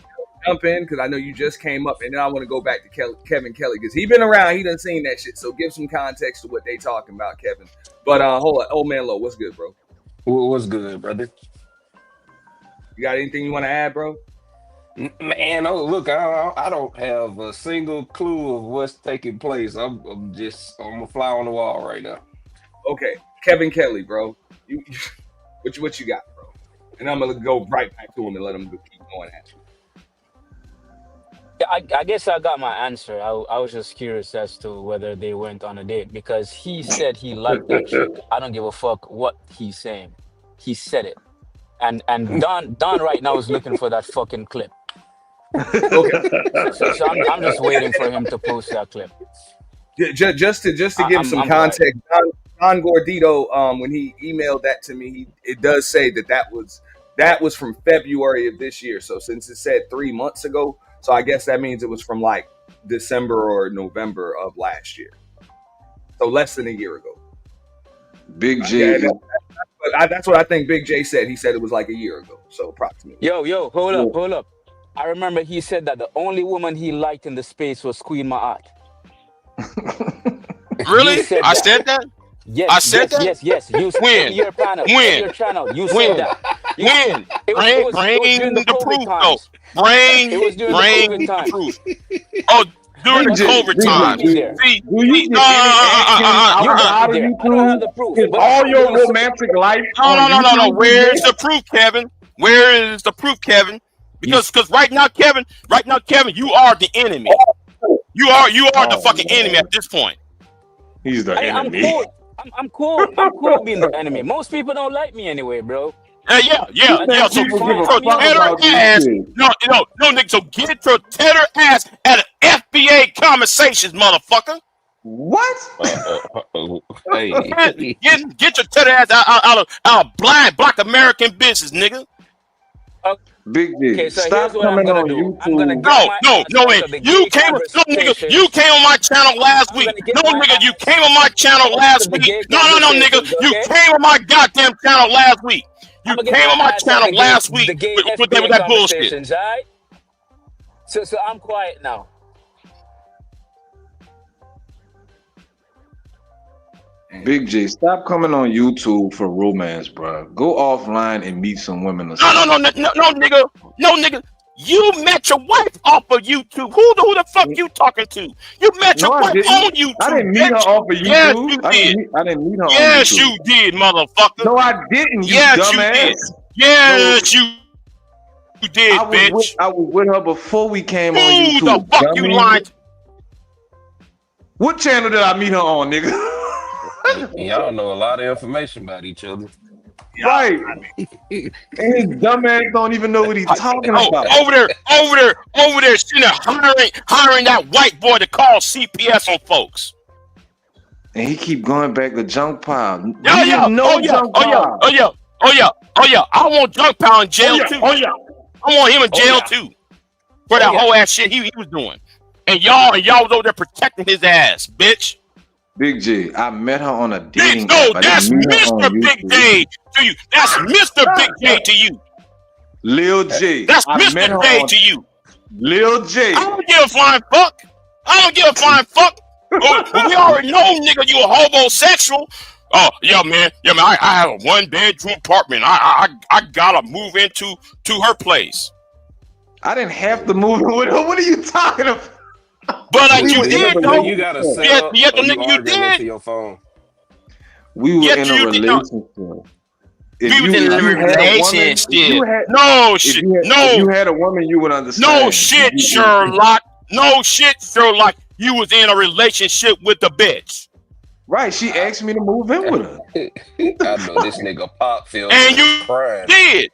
S3: jump in because I know you just came up, and then I want to go back to Kevin Kelly because he been around. He done seen that shit. So give some context to what they talking about, Kevin. But hold on, old man Low, what's good, bro?
S10: What's good, brother?
S3: You got anything you want to add, bro?
S10: Man, oh look, I don't have a single clue of what's taking place. I'm a fly on the wall right now.
S3: Okay, Kevin Kelly, bro. You what you got, bro? And I'm gonna go right back to him and let him keep going at you.
S11: Yeah, I guess I got my answer. I was just curious as to whether they went on a date because he said he liked that chick. I don't give a fuck what he's saying. He said it. And Don right now is looking for that fucking clip.
S3: Okay.
S11: So I'm just waiting for him to post that clip.
S3: Just to give some
S11: I'm
S3: context, Don Gordito, when he emailed that to me, it does say that was from February of this year. So since it said 3 months ago, so I guess that means it was from like December or November of last year. So less than a year ago.
S8: Big J.
S3: That's what I think Big J said. He said it was like a year ago. So approximately.
S11: Yo, hold up. I remember he said that the only woman he liked in the space was Queen Ma'at.
S5: Really? I said that?
S11: Yes,
S5: I said that?
S11: Yes. You
S5: When?
S11: your panel,
S5: When?
S11: your channel. You
S5: When?
S11: said that.
S5: When? Bring the proof, though.
S11: It was during
S5: Bring
S11: the COVID
S5: the
S11: times.
S5: proof. Oh, during the COVID time.
S11: You there.
S5: See,
S7: Do you get any action
S11: You
S7: outside of
S11: there. I don't have
S7: YouTube?
S11: the proof.
S7: Is
S11: but
S7: all
S11: I'm
S7: your
S11: gonna say-
S7: romantic life
S5: No.
S7: on YouTube?
S5: Where's the proof, Kevin? Where is the proof, Kevin? Because right now, Kevin, you are the enemy. You are the fucking enemy at this point.
S8: He's the
S11: I'm
S8: enemy.
S11: cool. I'm cool being the enemy. Most people don't like me anyway, bro.
S5: Yeah. So
S7: people give a
S5: so
S7: fuck
S5: Tedder
S7: about these
S5: ass.
S7: kids?
S5: No, nigga. So get your Tedder ass at an FBA conversations, motherfucker.
S8: What?
S10: Hey,
S5: Get your Tedder ass out of blind black American business, nigga.
S8: Big J.
S11: Okay, so
S8: Stop
S11: here's what I'm
S8: coming
S11: gonna
S8: on
S11: do. I'm gonna
S8: YouTube.
S11: get
S5: No,
S11: my
S5: man.
S11: answer to the
S5: You
S11: gay
S5: came,
S11: conversation.
S5: you came on my channel last
S11: I'm
S5: week.
S11: gonna get
S5: No,
S11: my
S5: nigga, you
S11: answer
S5: came on my channel last
S11: to the
S5: week.
S11: gay
S5: No, nigga,
S11: conversations,
S5: you
S11: okay?
S5: came on my goddamn channel last week. You
S11: I'm gonna
S5: came
S11: get
S5: on my
S11: answer to
S5: channel
S11: the
S5: last
S11: gay,
S5: week
S11: the gay
S5: with
S11: FBA
S5: that bullshit.
S11: conversations, all right? So I'm quiet now.
S8: Big J, stop coming on YouTube for romance, bro. Go offline and meet some women or
S5: No,
S8: something.
S5: nigga. You met your wife off of YouTube. Who the fuck you talking to? You met your
S8: No, I
S5: wife
S8: didn't.
S5: on YouTube.
S8: I didn't meet her
S5: bitch.
S8: off of YouTube.
S5: Yes, you did.
S8: I didn't meet her
S5: Yes,
S8: on YouTube.
S5: you did, motherfucker.
S8: No, I didn't, you
S5: Yes, you
S8: dumbass.
S5: did. Yes, you did, bitch.
S8: I was with her before we came on
S5: Who
S8: YouTube.
S5: the fuck you
S8: dummy.
S5: lying to?
S8: What channel did I meet her on, nigga?
S10: y'all know a lot of information about each other.
S8: Right. And his dumbass don't even know what he's talking about.
S5: Over there, sitting there hiring that white boy to call CPS on folks.
S8: And he keep going back to junk pile.
S5: Oh yeah. I want Junk Pile in jail too. I want him in jail too for that whole ass shit he was doing. And y'all was over there protecting his ass, bitch.
S8: Big J, I met her on a dating
S5: No,
S8: app. I
S5: that's
S8: didn't meet her on
S5: Mr. Big
S8: YouTube.
S5: J to you. That's Mr. Big J to you.
S8: Lil J.
S5: That's
S8: I met her
S5: Mr. J
S8: on
S5: to you.
S8: Lil J.
S5: I don't give a flying fuck. We already know, nigga, you a homosexual. Oh, yeah, man. I have a 1-bedroom apartment. I gotta move into her place.
S8: I didn't have to move in with her. What are you talking about?
S5: But you did, though.
S10: You gotta set
S5: Yeah,
S10: up,
S5: yeah,
S10: or you
S5: nigga, you
S10: arguing into
S5: did.
S10: your phone.
S8: We were
S5: Yes,
S8: in a
S5: you did not.
S8: relationship.
S5: We was in a relationship.
S8: If you had a woman, you would understand.
S5: No shit, Sherlock. No shit, Sherlock. You was in a relationship with the bitch.
S8: Right, she asked me to move in with her.
S10: I know this nigga Pop feels
S5: And you
S10: crying.
S5: did.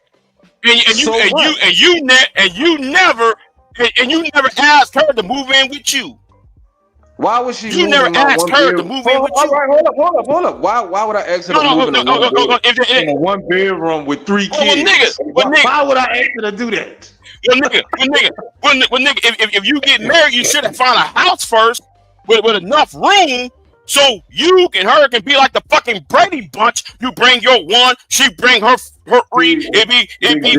S5: And you never asked her to move in with you.
S8: Why would she?
S5: You
S8: move
S5: never
S8: in my
S5: asked
S8: one
S5: her to
S8: bedroom?
S5: move in with
S8: All
S5: you.
S8: right, hold up. Why would I ask her to move in a one bedroom with 3 kids? Why would I ask her to do that?
S5: Well, nigga, if you get married, you should have found a house first with enough room so you and her can be like the fucking Brady Bunch. You bring your one, she bring her 3. It'd be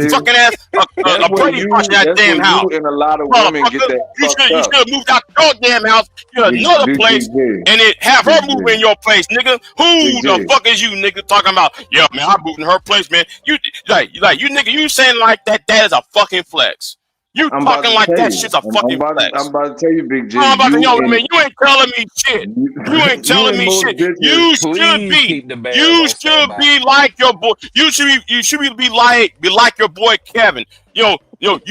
S5: fucking ass a Brady Bunch in that damn house.
S8: And a lot of women get that
S5: You
S8: fucked
S5: should
S8: up.
S5: have moved out your damn house to another place and it have her move in your place, nigga. Who the fuck is you, nigga, talking about? Yeah, man, I moved in her place, man. You like you nigga, you saying like that is a fucking flex. You
S8: I'm about
S5: talking
S8: to
S5: like
S8: tell
S5: that
S8: you.
S5: shit's a
S8: I'm
S5: fucking
S8: about
S5: flex.
S8: I'm about to tell you, Big J.
S5: I'm about to
S8: You
S5: know. I
S8: and
S5: mean, you ain't telling me shit. You ain't
S8: you
S5: telling
S8: and
S5: me
S8: most
S5: shit.
S8: bitches.
S5: You should
S10: Please
S5: be.
S10: keep the Bears
S5: You
S10: on
S5: should
S10: standby.
S5: be like your boy. You should be like your boy Kevin. You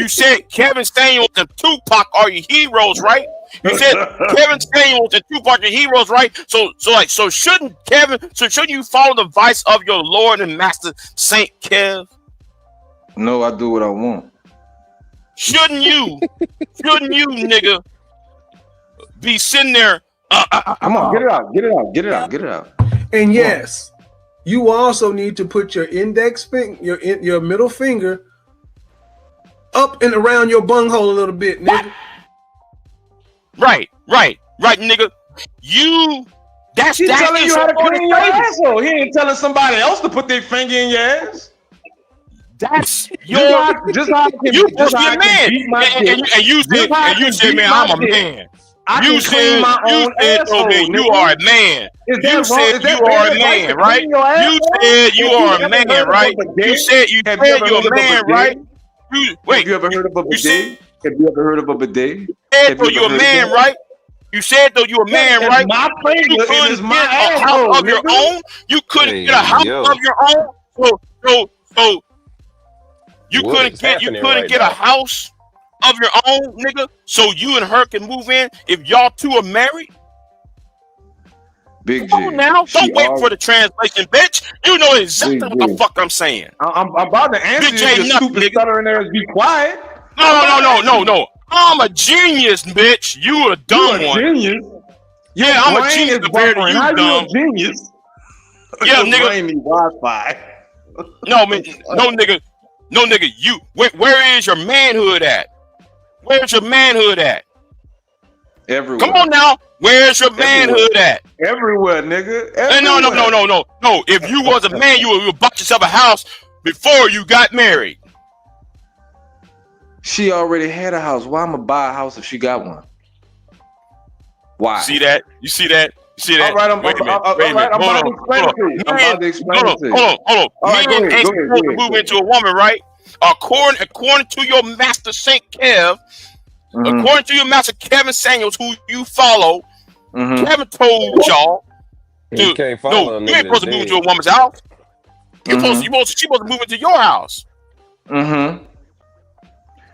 S5: said Kevin Samuels and Tupac are your heroes, right? You said Kevin Samuels and Tupac are your heroes, right? So shouldn't you follow the advice of your Lord and Master Saint Kev?
S8: No, I do what I want.
S5: Shouldn't you, nigga, be sitting there?
S8: Come on, get it out, get it out, get it out, get it out.
S12: And yes, you also need to put your index finger, your middle finger, up and around your bunghole a little bit, nigga.
S5: Right, nigga. That's
S8: He's telling you how to clean your
S5: insubordination.
S8: asshole. He ain't telling somebody else to put their finger in your ass.
S5: That's
S8: Just how I can
S5: you supposed to be a man.
S8: beat my dick.
S5: And you said, man, I'm a man.
S8: You said my own asshole,
S5: man, you
S8: nigga.
S5: are a man.
S8: Is that
S5: You
S8: wrong?
S5: said
S8: Is that
S5: you are a
S8: bad advice to
S5: man, right?
S8: clean your
S5: You
S8: asshole?
S5: said you
S8: Have
S5: are
S8: ever
S5: a man,
S8: heard of
S5: right?
S8: bidet?
S5: You said
S8: Have you ever
S5: you're
S8: heard
S5: a
S8: of
S5: man,
S8: bidet?
S5: right?
S8: Have you ever heard of a bidet? Have you ever heard of a bidet?
S5: said though you a man, right? You said though you a man,
S8: It's
S5: right?
S8: my
S5: You
S8: finger and
S5: couldn't
S8: it's my
S5: get a house
S8: asshole,
S5: of your
S8: nigga.
S5: own. You couldn't
S10: Hey,
S5: get a house
S10: yo.
S5: of your own. So you
S10: What
S5: couldn't
S10: is
S5: get
S10: happening right
S5: a
S10: now?
S5: house of your own, nigga. So you and her can move in if y'all two are married.
S8: Big
S5: Come on
S8: J.
S5: now,
S8: She
S5: don't wait
S8: all
S5: for the translation, bitch. You know exactly
S8: Big
S5: what the
S8: J.
S5: fuck I'm saying.
S8: I'm about to answer
S5: Big
S8: you.
S5: J
S8: Your
S5: nothing,
S8: stupid
S5: nigga.
S8: stuttering ass. Be quiet.
S5: No. I'm a genius, bitch. You a
S8: You
S5: dumb
S8: a
S5: one.
S8: genius. Your
S5: Yeah, I'm a
S8: brain
S5: genius
S8: is
S5: compared to
S8: buffering.
S5: you,
S8: How you a
S5: dumb.
S8: genius?
S5: Yeah,
S8: Your
S5: nigga.
S8: brain need Wi-Fi.
S5: No, man. No, nigga. You. Where is your manhood at? Where's your manhood at?
S8: Everywhere.
S5: Come on now. Where's your manhood at?
S8: Everywhere, nigga.
S5: Hey,
S8: Everywhere.
S5: No. If you was a man, you would bought yourself a house before you got married.
S8: She already had a house. Why I'ma buy a house if she got one? Why?
S5: See that? You see that?
S8: All right, I'm
S5: Wait a minute.
S8: I'm about to explain it to you. I'm about to explain it to you.
S5: Hold on.
S8: All right,
S5: Men
S8: go ahead,
S5: ain't
S8: go ahead,
S5: supposed
S8: go
S5: to move
S8: ahead.
S5: into a woman, right? According to your master Saint Kev, according to your master Kevin Samuels, who you follow, Kevin told y'all,
S10: You can't follow a
S5: you
S10: nigga
S5: ain't supposed to
S10: that's
S5: move into a
S10: dead.
S5: woman's house. She supposed to move into your house.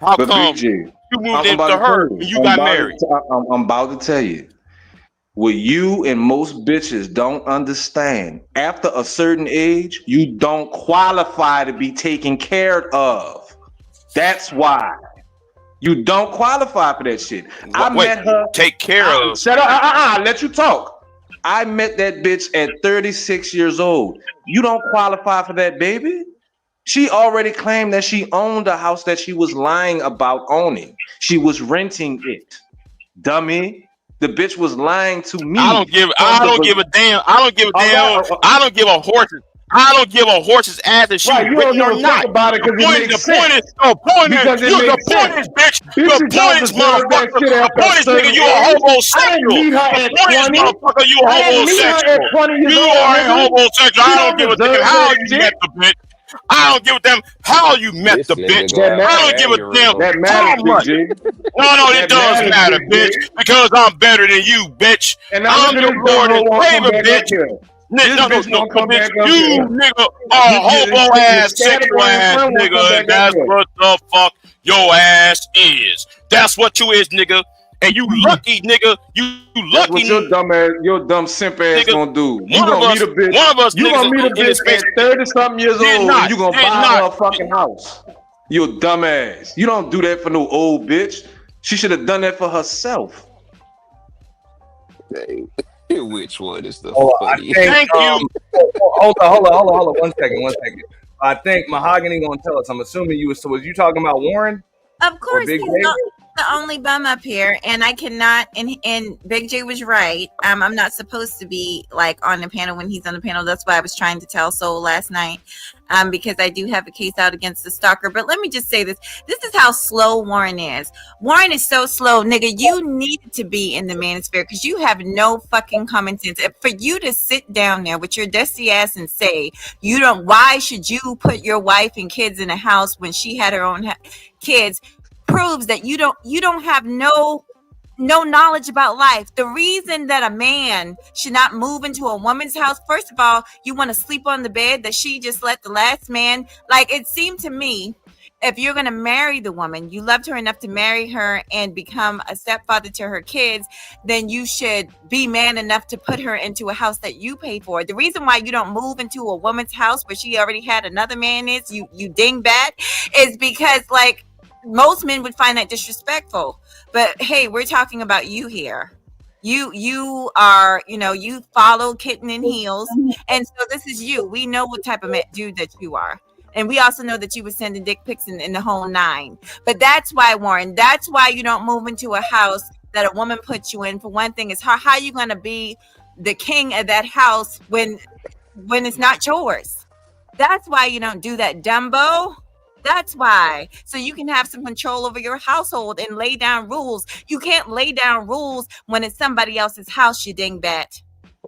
S5: How
S8: But
S5: come
S8: Big J,
S5: you moved
S8: I'm
S5: into
S8: about to
S5: her
S8: tell
S5: when
S8: you.
S5: you got married?
S8: I'm about to tell you. What you and most bitches don't understand, after a certain age, you don't qualify to be taken care of. That's why. You don't qualify for that shit. I met her.
S5: Take care of.
S8: Shut up. I let you talk. I met that bitch at 36 years old. You don't qualify for that, baby. She already claimed that she owned a house that she was lying about owning. She was renting it. Dummy. The bitch was lying to me.
S5: I don't give a damn. I don't give a damn. I don't give a horse's ass if she
S8: Right, you
S5: written
S8: don't
S5: or
S8: give a
S5: not.
S8: fuck about it 'cause it makes sense.
S5: The point
S8: Because it
S5: is,
S8: makes sense.
S5: bitch.
S8: Bitches
S5: The
S8: don't
S5: point is,
S8: deserve that
S5: motherfucker.
S8: shit
S5: The
S8: after
S5: point
S8: a
S5: is,
S8: certain
S5: nigga, you a
S8: age. I
S5: homosexual.
S8: didn't meet her
S5: The
S8: at
S5: point is,
S8: 20.
S5: motherfucker, you a
S8: I didn't meet her
S5: homosexual.
S8: at 20 years
S5: You
S8: old,
S5: are a
S8: nigga.
S5: homosexual.
S8: She
S5: I
S8: don't
S5: don't give a damn
S8: deserve
S5: how
S8: that
S5: you
S8: shit.
S5: met the bitch. I don't give a damn how you met
S10: This
S5: the
S10: nigga
S5: bitch.
S10: gonna have
S5: I don't
S10: an
S5: give a damn
S10: aneurysm.
S8: That
S5: how
S8: matters,
S5: much.
S8: Big G.
S5: No, it
S8: That
S5: does
S8: matters,
S5: matter,
S8: Big
S5: bitch,
S8: G.
S5: because I'm better than you, bitch.
S8: And now
S5: I'm
S8: look at
S5: your
S8: this dumb
S5: Lord
S8: hoe
S5: and
S8: wanna come
S5: Savior,
S8: back up
S5: bitch.
S8: here. This bitch wanna come
S5: Bitch,
S8: back up
S5: you
S8: here.
S5: nigga are a hobo ass, sexual ass nigga, and that's what the fuck your ass is. That's what you is, nigga. And you lucky, nigga. You
S8: That's
S5: lucky.
S8: what your dumb simp ass
S5: Nigga,
S8: gonna do. You
S5: one of
S8: gonna meet
S5: us-
S8: a bitch.
S5: one of us
S8: You
S5: niggas
S8: gonna meet a
S5: in this
S8: bitch
S5: space
S8: at 30-something years
S5: did
S8: old,
S5: not-
S8: and you gonna
S5: did
S8: buy
S5: not-
S8: her a fucking house. You a dumb ass. You don't do that for no old bitch. She should have done that for herself.
S10: Which one is the
S1: Oh, I
S10: funny?
S1: think,
S5: Thank you.
S1: Hold on. 1 second. I think Mahogany gonna tell us. I'm assuming was you talking about Warren?
S4: Of course,
S1: Big
S4: he's
S1: J?
S4: not the only bum up here, and I cannot. And Big J was right. I'm not supposed to be like on the panel when he's on the panel. That's why I was trying to tell Soul last night, because I do have a case out against the stalker. But let me just say this: this is how slow Warren is. Warren is so slow, nigga. You need to be in the manosphere because you have no fucking common sense. For you to sit down there with your dusty ass and say you don't, why should you put your wife and kids in a house when she had her own kids? proves that you don't have no knowledge about life. The reason that a man should not move into a woman's house, first of all, you want to sleep on the bed that she just let the last man. Like, it seemed to me, if you're going to marry the woman, you loved her enough to marry her and become a stepfather to her kids, then you should be man enough to put her into a house that you pay for. The reason why you don't move into a woman's house where she already had another man you dingbat, is because, like, most men would find that disrespectful. But hey, we're talking about you here. You are, you follow Kitten in Heels, and so this is you. We know what type of dude that you are. And we also know that you were sending dick pics in the whole 9. But that's why, Warren, that's why you don't move into a house that a woman puts you in. For one thing, is how you going to be the king of that house when it's not yours. That's why you don't do that, Dumbo. That's why. So you can have some control over your household and lay down rules. You can't lay down rules when it's somebody else's house, you dingbat.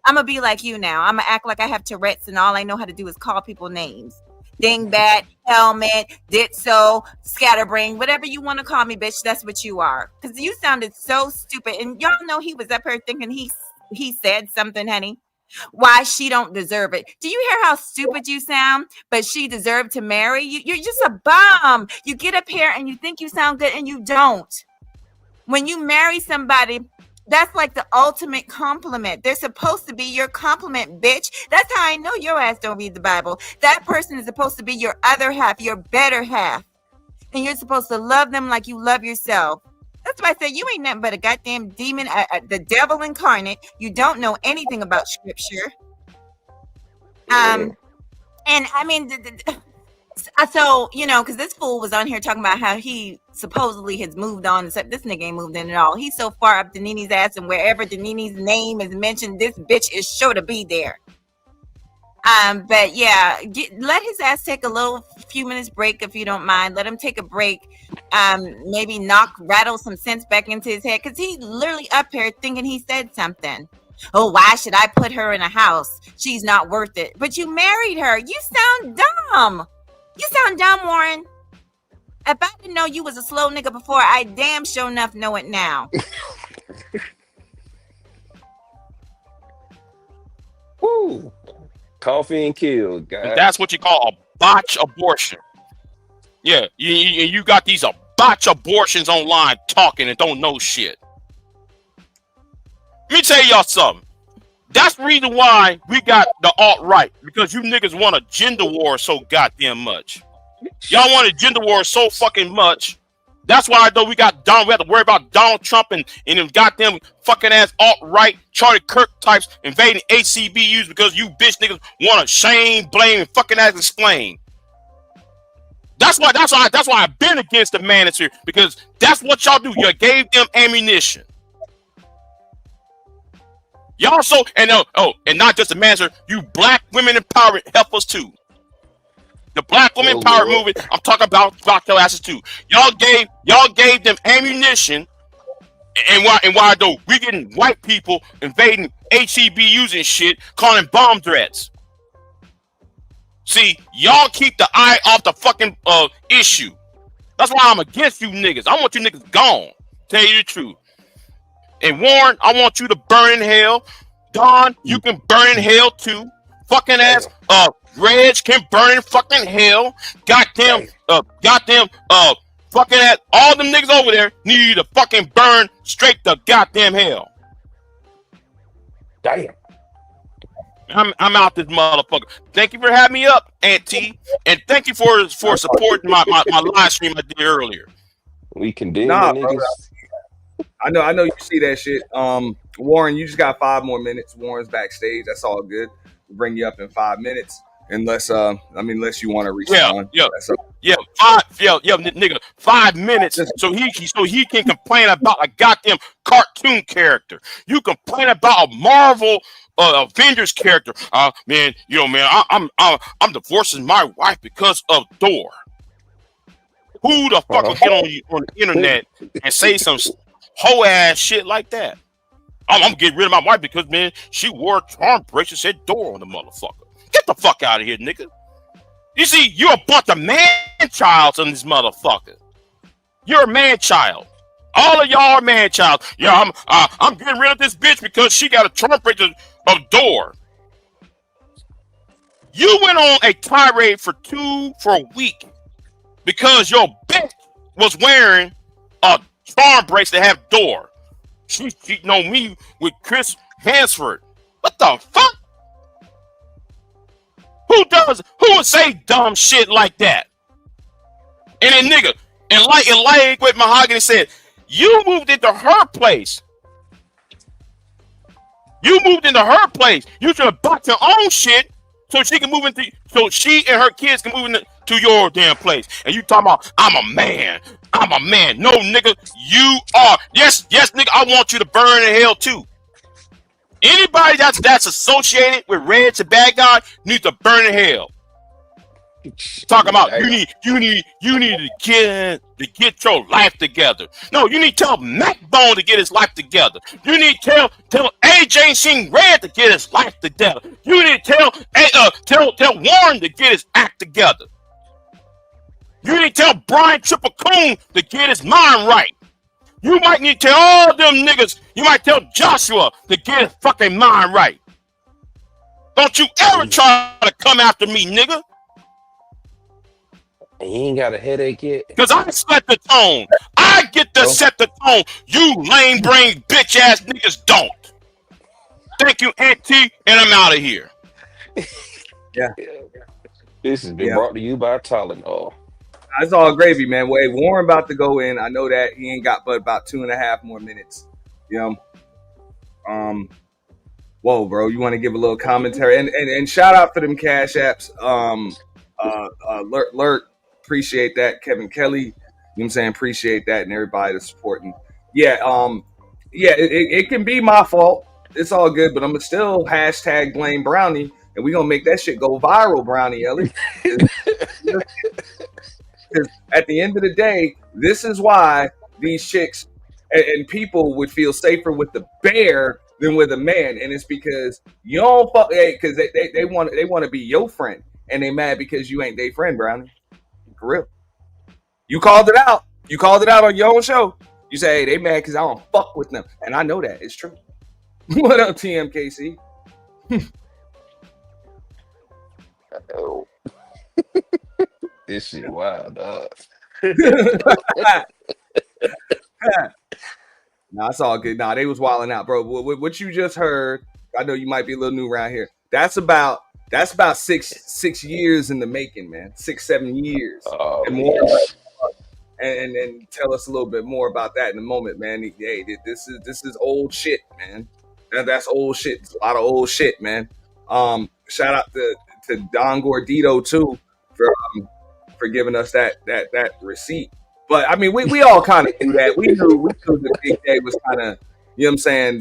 S4: I'm going to be like you now. I'm going to act like I have Tourette's and all I know how to do is call people names. Dingbat, helmet, ditso, scatterbrain, whatever you want to call me, bitch, that's what you are. Because you sounded so stupid. And y'all know he was up here thinking he said something, honey. Why she don't deserve it. Do you hear how stupid you sound? But she deserved to marry you. You're just a bum. You get up here and you think you sound good and you don't. When you marry somebody, that's like the ultimate compliment. They're supposed to be your compliment, bitch. That's how I know your ass don't read the Bible. That person is supposed to be your other half, your better half. And you're supposed to love them like you love yourself. That's why I said you ain't nothing but a goddamn demon, the devil incarnate. You don't know anything about scripture. And I mean, so, because this fool was on here talking about how he supposedly has moved on, except this nigga ain't moved in at all. He's so far up Danini's ass, and wherever Danini's name is mentioned, this bitch is sure to be there. But yeah, let his ass take a few minutes break if you don't mind. Let him take a break. Maybe rattle some sense back into his head, because he's literally up here thinking he said something. Oh, why should I put her in a house? She's not worth it. But you married her. You sound dumb. You sound dumb, Warren. If I didn't know you was a slow nigga before, I damn sure enough know it now.
S10: Woo. Coffee and killed, guys.
S5: And that's what you call a botch abortion. Yeah, you got these botch abortions online talking and don't know shit. Let me tell y'all something. That's the reason why we got the alt-right, because you niggas want a gender war so goddamn much. Y'all want a gender war so fucking much. That's why though we have to worry about Donald Trump and them goddamn fucking ass alt-right Charlie Kirk types invading HCBUs, because you bitch niggas want to shame, blame, and fucking ass explain. That's why I've been against the manosphere, because that's what y'all do. You gave them ammunition. Y'all and not just the manosphere, you black women empowerment help us too. The black women empowerment movement, I'm talking about your asses too. Y'all gave them ammunition, and why though we getting white people invading HCBUs and shit, calling bomb threats. See, y'all keep the eye off the fucking issue. That's why I'm against you niggas. I want you niggas gone. Tell you the truth. And Warren, I want you to burn in hell. Don, you can burn in hell too. Fucking ass. Reg can burn in fucking hell. Goddamn, fucking ass. All them niggas over there need to fucking burn straight to goddamn hell.
S10: Damn.
S5: I'm out this motherfucker. Thank you for having me up, Auntie, and thank you for supporting my live stream I did earlier.
S10: We condemn
S3: the
S10: niggas.
S3: brother. I know you see that shit. Warren, you just got 5 more minutes. Warren's backstage. That's all good. We'll bring you up in 5 minutes. Unless you want to respond.
S5: Nigga, 5 minutes so he can complain about a goddamn cartoon character. You complain about a Marvel Avengers character. I'm divorcing my wife because of Thor. Who the fuck will get on the internet and say some hoe ass shit like that? I'm getting rid of my wife because, man, she wore a charm bracelet, said Thor on the motherfucker. Get the fuck out of here, nigga. You see, you're a bunch of man-childs on this motherfucker. You're a man child. All of y'all are man child. Yeah, I'm getting rid of this bitch because she got a trumpet of door. You went on a tirade for a week because your bitch was wearing a charm bracelet that have door. She's cheating on me with Chris Hansford. What the fuck? Who would say dumb shit like that? And then nigga, and like with Mahogany said, you moved into her place. You moved into her place. You should have bought your own shit so she can move into, so she and her kids can move into your damn place. And you talking about, I'm a man. I'm a man. No, nigga, you are. Yes, nigga, I want you to burn in hell too. Anybody that's associated with Reg and Bad Guy needs to burn in hell. Talking about you need to get your life together. No, you need to tell Macbone to get his life together. You need to tell AJ Sing Red to get his life together. You need to tell Warren to get his act together. You need to tell Brian Triple Coon to get his mind right. You might need to tell all them niggas. You might tell Joshua to get his fucking mind right. Don't you ever try to come after me, nigga.
S10: He ain't got a headache yet.
S5: Because I set the tone. I get to set the tone. You lame brain bitch ass niggas don't. Thank you, Auntie, and I'm out of here.
S3: Yeah.
S10: This has been brought to you by Tylenol.
S3: That's all gravy, man. Well, hey, Warren about to go in. I know that he ain't got but about 2.5 more minutes. You know, whoa, bro, you want to give a little commentary and shout out for them cash apps. Lurk, appreciate that. Kevin Kelly, you know what I'm saying, appreciate that, and everybody that's supporting. It can be my fault. It's all good, but I'm gonna still hashtag blame Brownie, and we gonna make that shit go viral, Brownie Ellie. Because at the end of the day, this is why these chicks and people would feel safer with the bear than with a man, and it's because you don't fuck. Because they want to be your friend, and they mad because you ain't their friend, Brownie. For real, you called it out. You called it out on your own show. You say, hey, they mad because I don't fuck with them, and I know that it's true. What up, TMKC?
S10: Oh. This shit wild, dog.
S3: Nah, it's all good. Nah, they was wilding out, bro. What you just heard, I know you might be a little new around here. That's about 6 years in the making, man. 6-7 years.
S10: Oh,
S3: and more. And tell us a little bit more about that in a moment, man. Hey, this is old shit, man. That's old shit. It's a lot of old shit, man. Shout out to Don Gordito too for giving us that receipt. But I mean, we all kind of knew that. We knew the Big Day was kind of, you know what I'm saying,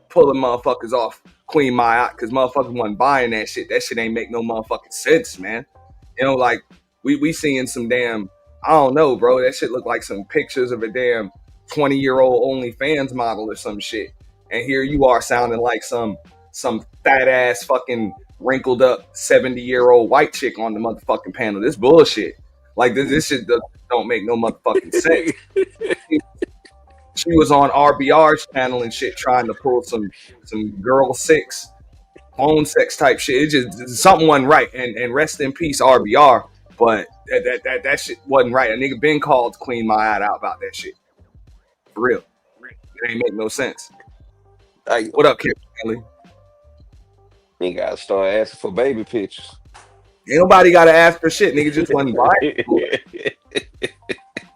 S3: pulling motherfuckers off Queen Maya because motherfuckers wasn't buying that shit. That shit ain't make no motherfucking sense, man. You know, like we seeing some damn, I don't know, bro. That shit look like some pictures of a damn 20-year-old OnlyFans model or some shit. And here you are sounding like some fat ass fucking wrinkled up 70-year-old white chick on the motherfucking panel. This bullshit. Like this shit don't make no motherfucking sense. She was on RBR's channel and shit trying to pull some girl sex, phone sex type shit. It just something wasn't right. And rest in peace RBR. But that shit wasn't right. A nigga been called Queen Maya out about that shit. For real. It ain't make no sense. What up, Kevin Kelly?
S10: You gotta start asking for baby pictures.
S3: Ain't nobody gotta ask for shit. Nigga just wasn't buying it.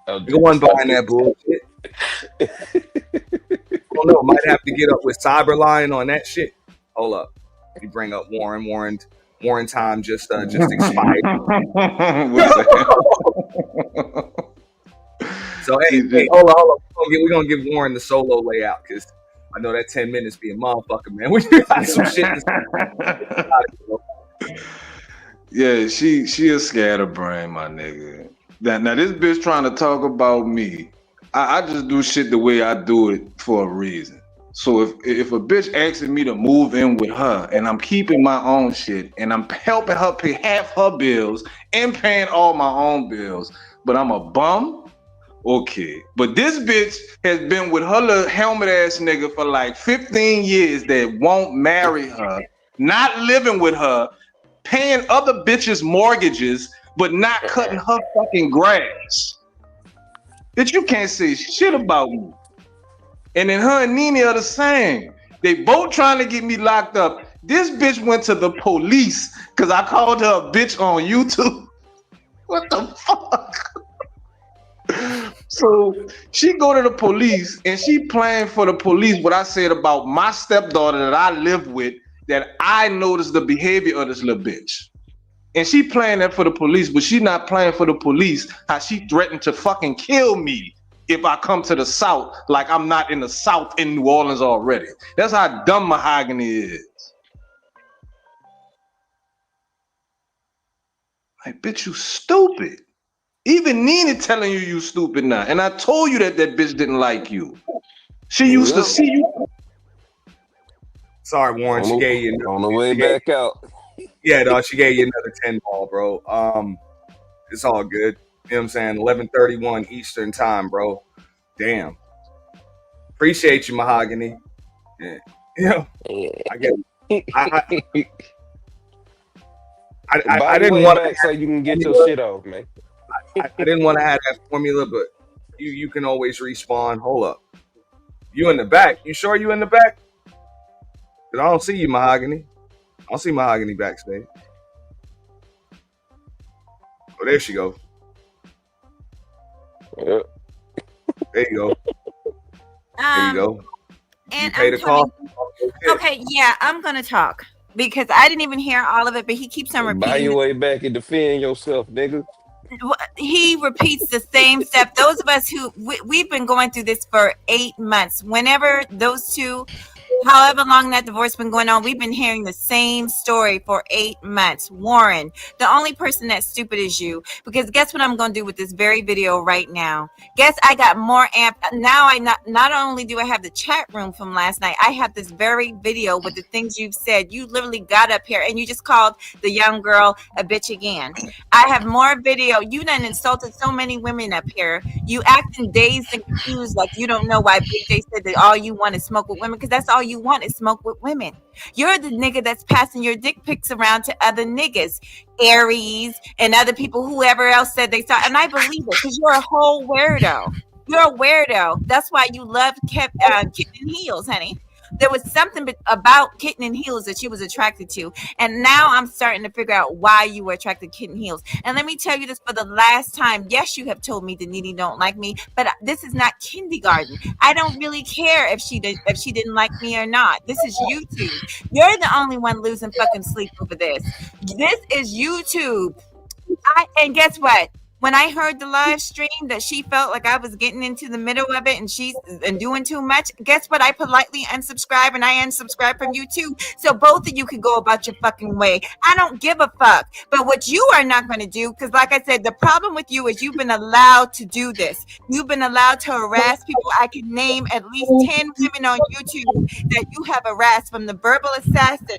S3: Nigga wasn't buying that bullshit. I don't know. Might have to get up with Cyberline on that shit. Hold up. You bring up Warren. Warren time just expired. So hey, hold on. We're gonna give Warren the solo layout because I know that 10 minutes be a motherfucker, man. We got some shit.
S8: Yeah, she a scatterbrain, my nigga. Now this bitch trying to talk about me. I just do shit the way I do it for a reason. So if a bitch asking me to move in with her and I'm keeping my own shit and I'm helping her pay half her bills and paying all my own bills, but I'm a bum, Okay, but this bitch has been with her little helmet ass nigga for like 15 years that won't marry her, not living with her, paying other bitches' mortgages, but not cutting her fucking grass. Bitch, you can't say shit about me. And then her and Nene are the same. They both trying to get me locked up. This bitch went to the police because I called her a bitch on YouTube. What the fuck? So she go to the police and she playing for the police what I said about my stepdaughter that I live with, that I noticed the behavior of this little bitch. And she playing that for the police, but she not playing for the police how she threatened to fucking kill me if I come to the South, like I'm not in the South in New Orleans already. That's how dumb Mahogany is. Like, bitch, you stupid. Even Nina telling you stupid now. And I told you that bitch didn't like you. She used to see you.
S1: Sorry, Warren. She gave you
S10: on the way back out.
S1: Yeah, dog. She gave you another 10 ball, bro. It's all good. You know what I'm saying? 11:31 Eastern time, bro. Damn. Appreciate you, Mahogany. Yeah. You know, I get. I didn't want to
S10: so you can get your shit off, man.
S1: I didn't want to have that formula, but you can always respawn. Hold up. You in the back? You sure you in the back? Because I don't see you, Mahogany. I don't see Mahogany backstage. Oh, there she goes.
S10: Yep.
S1: There you go. There you go.
S4: And
S1: you pay the call.
S4: Okay, yeah, I'm gonna talk because I didn't even hear all of it, but he keeps on repeating.
S10: Buy your way back and defend yourself, nigga.
S4: He repeats the same stuff. Those of us who we've been going through this for 8 months. Whenever those two, however long that divorce been going on, we've been hearing the same story for 8 months. Warren, the only person that's stupid is you, because guess what I'm going to do with this very video right now? Guess I got more amp. Now I not only do I have the chat room from last night, I have this very video with the things you've said. You literally got up here and you just called the young girl a bitch again. I have more video. You done insulted so many women up here. You acting dazed and confused like you don't know why Big J said that all you want is smoke with women, because that's all you want is smoke with women. You're the nigga that's passing your dick pics around to other niggas, Aries and other people, whoever else said they saw. And I believe it because you're a whole weirdo. You're a weirdo. That's why you love Kitten and Heels, honey. There was something about Kitten and Heels that you was attracted to. And now I'm starting to figure out why you were attracted to Kitten Heels. And let me tell you this for the last time. Yes, you have told me that Nene don't like me, but this is not kindergarten. I don't really care if she didn't like me or not. This is YouTube. You're the only one losing fucking sleep over this. This is YouTube. And guess what? When I heard the live stream that she felt like I was getting into the middle of it and doing too much, guess what? I politely unsubscribe, and I unsubscribe from you too. So both of you can go about your fucking way. I don't give a fuck. But what you are not going to do, because like I said, the problem with you is you've been allowed to do this. You've been allowed to harass people. I can name at least 10 women on YouTube that you have harassed, from the verbal assassin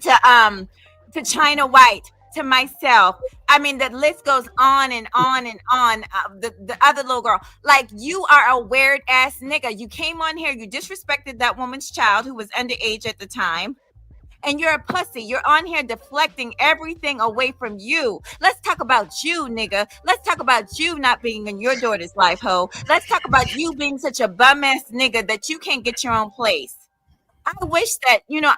S4: to China White, to myself. I mean, the list goes on and on and on. The other little girl, like, you are a weird ass nigga. You came on here, you disrespected that woman's child who was underage at the time, and you're a pussy. You're on here deflecting everything away from you. Let's talk about you, nigga. Let's talk about you not being in your daughter's life, ho. Let's talk about you being such a bum ass nigga that you can't get your own place. I wish that, you know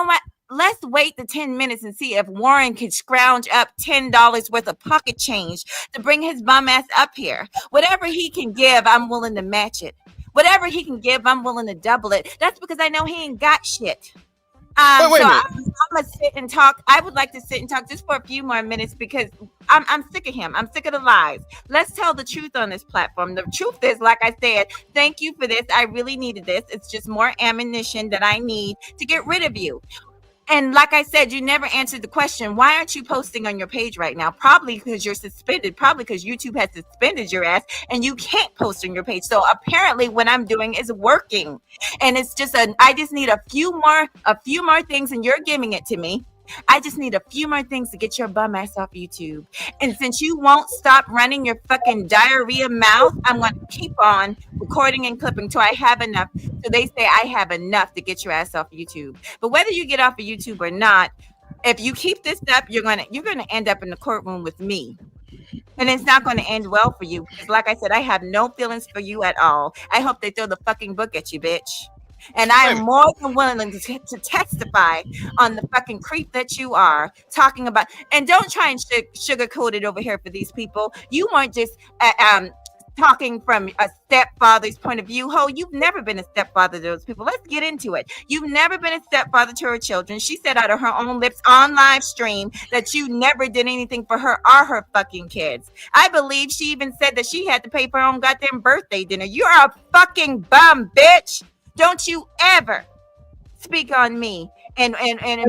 S4: what? Let's wait the 10 minutes and see if Warren can scrounge up $10 worth of pocket change to bring his bum ass up here. Whatever he can give, I'm willing to match it. Whatever he can give, I'm willing to double it. That's because I know he ain't got shit.
S5: Wait a minute.
S4: I'm gonna sit and talk. I would like to sit and talk just for a few more minutes because I'm sick of him. I'm sick of the lies. Let's tell the truth on this platform. The truth is, like I said, thank you for this. I really needed this. It's just more ammunition that I need to get rid of you. And like I said, you never answered the question. Why aren't you posting on your page right now? Probably because you're suspended. Probably because YouTube has suspended your ass and you can't post on your page. So apparently what I'm doing is working. And it's just I just need a few more things, and you're giving it to me. I just need a few more things to get your bum ass off YouTube. And since you won't stop running your fucking diarrhea mouth, I'm going to keep on recording and clipping till I have enough. So they say I have enough to get your ass off YouTube. But whether you get off of YouTube or not, if you keep this up, you're gonna end up in the courtroom with me. And it's not going to end well for you. Because like I said, I have no feelings for you at all. I hope they throw the fucking book at you, bitch. And I am more than willing to testify on the fucking creep that you are talking about. And don't try and sugarcoat it over here for these people. You weren't just talking from a stepfather's point of view. Ho, you've never been a stepfather to those people. Let's get into it. You've never been a stepfather to her children. She said out of her own lips on live stream that you never did anything for her or her fucking kids. I believe she even said that she had to pay for her own goddamn birthday dinner. You're a fucking bum, bitch. Don't you ever speak on me and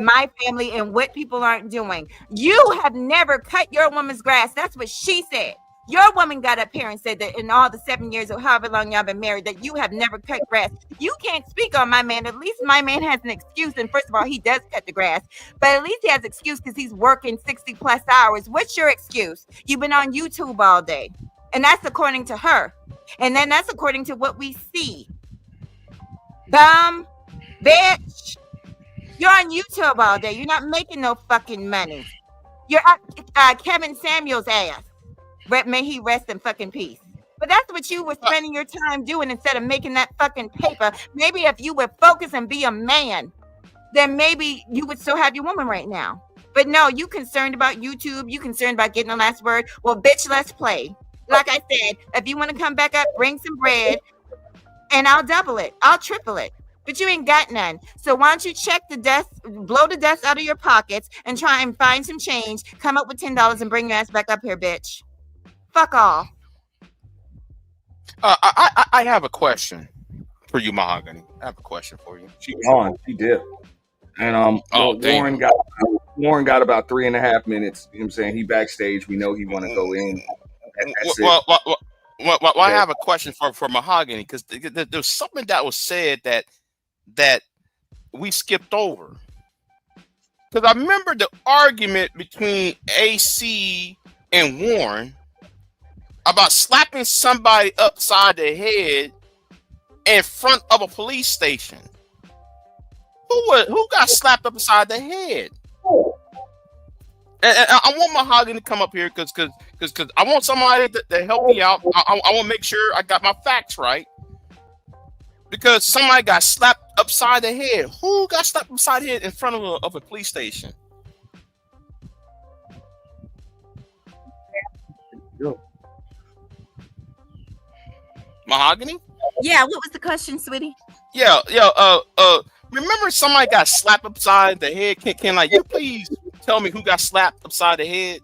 S4: my family and what people aren't doing. You have never cut your woman's grass. That's what she said. Your woman got up here and said that in all the 7 years or however long y'all been married, that you have never cut grass. You can't speak on my man. At least my man has an excuse. And first of all, he does cut the grass. But at least he has an excuse because he's working 60 plus hours. What's your excuse? You've been on YouTube all day. And that's according to her. And then that's according to what we see. Bum, bitch. You're on YouTube all day. You're not making no fucking money. You're at Kevin Samuels' ass. May he rest in fucking peace. But that's what you were spending your time doing instead of making that fucking paper. Maybe if you would focus and be a man, then maybe you would still have your woman right now. But no, you concerned about YouTube. You concerned about getting the last word. Well, bitch, let's play. Like I said, if you want to come back up, bring some bread, and I'll double it. I'll triple it. But you ain't got none. So why don't you check the dust, blow the dust out of your pockets, and try and find some change, come up with $10 and bring your ass back up here, bitch. Fuck off.
S5: I have a question for you, Mahogany. I have a question for you.
S3: She gone. She did. And Warren got about 3.5 minutes. You know what I'm saying? He backstage. We know he want to go in.
S5: Well, I have a question for Mahogany, because there's something that was said that we skipped over. Because I remember the argument between AC and Warren about slapping somebody upside the head in front of a police station. Who got slapped upside the head? And I want Mahogany to come up here because I want somebody to help me out. I want to make sure I got my facts right. Because somebody got slapped upside the head. Who got slapped upside the head in front of a police station? Mahogany?
S4: Yeah, what was the question, sweetie?
S5: Yeah. Remember somebody got slapped upside the head? Can you please tell me who got slapped upside the head?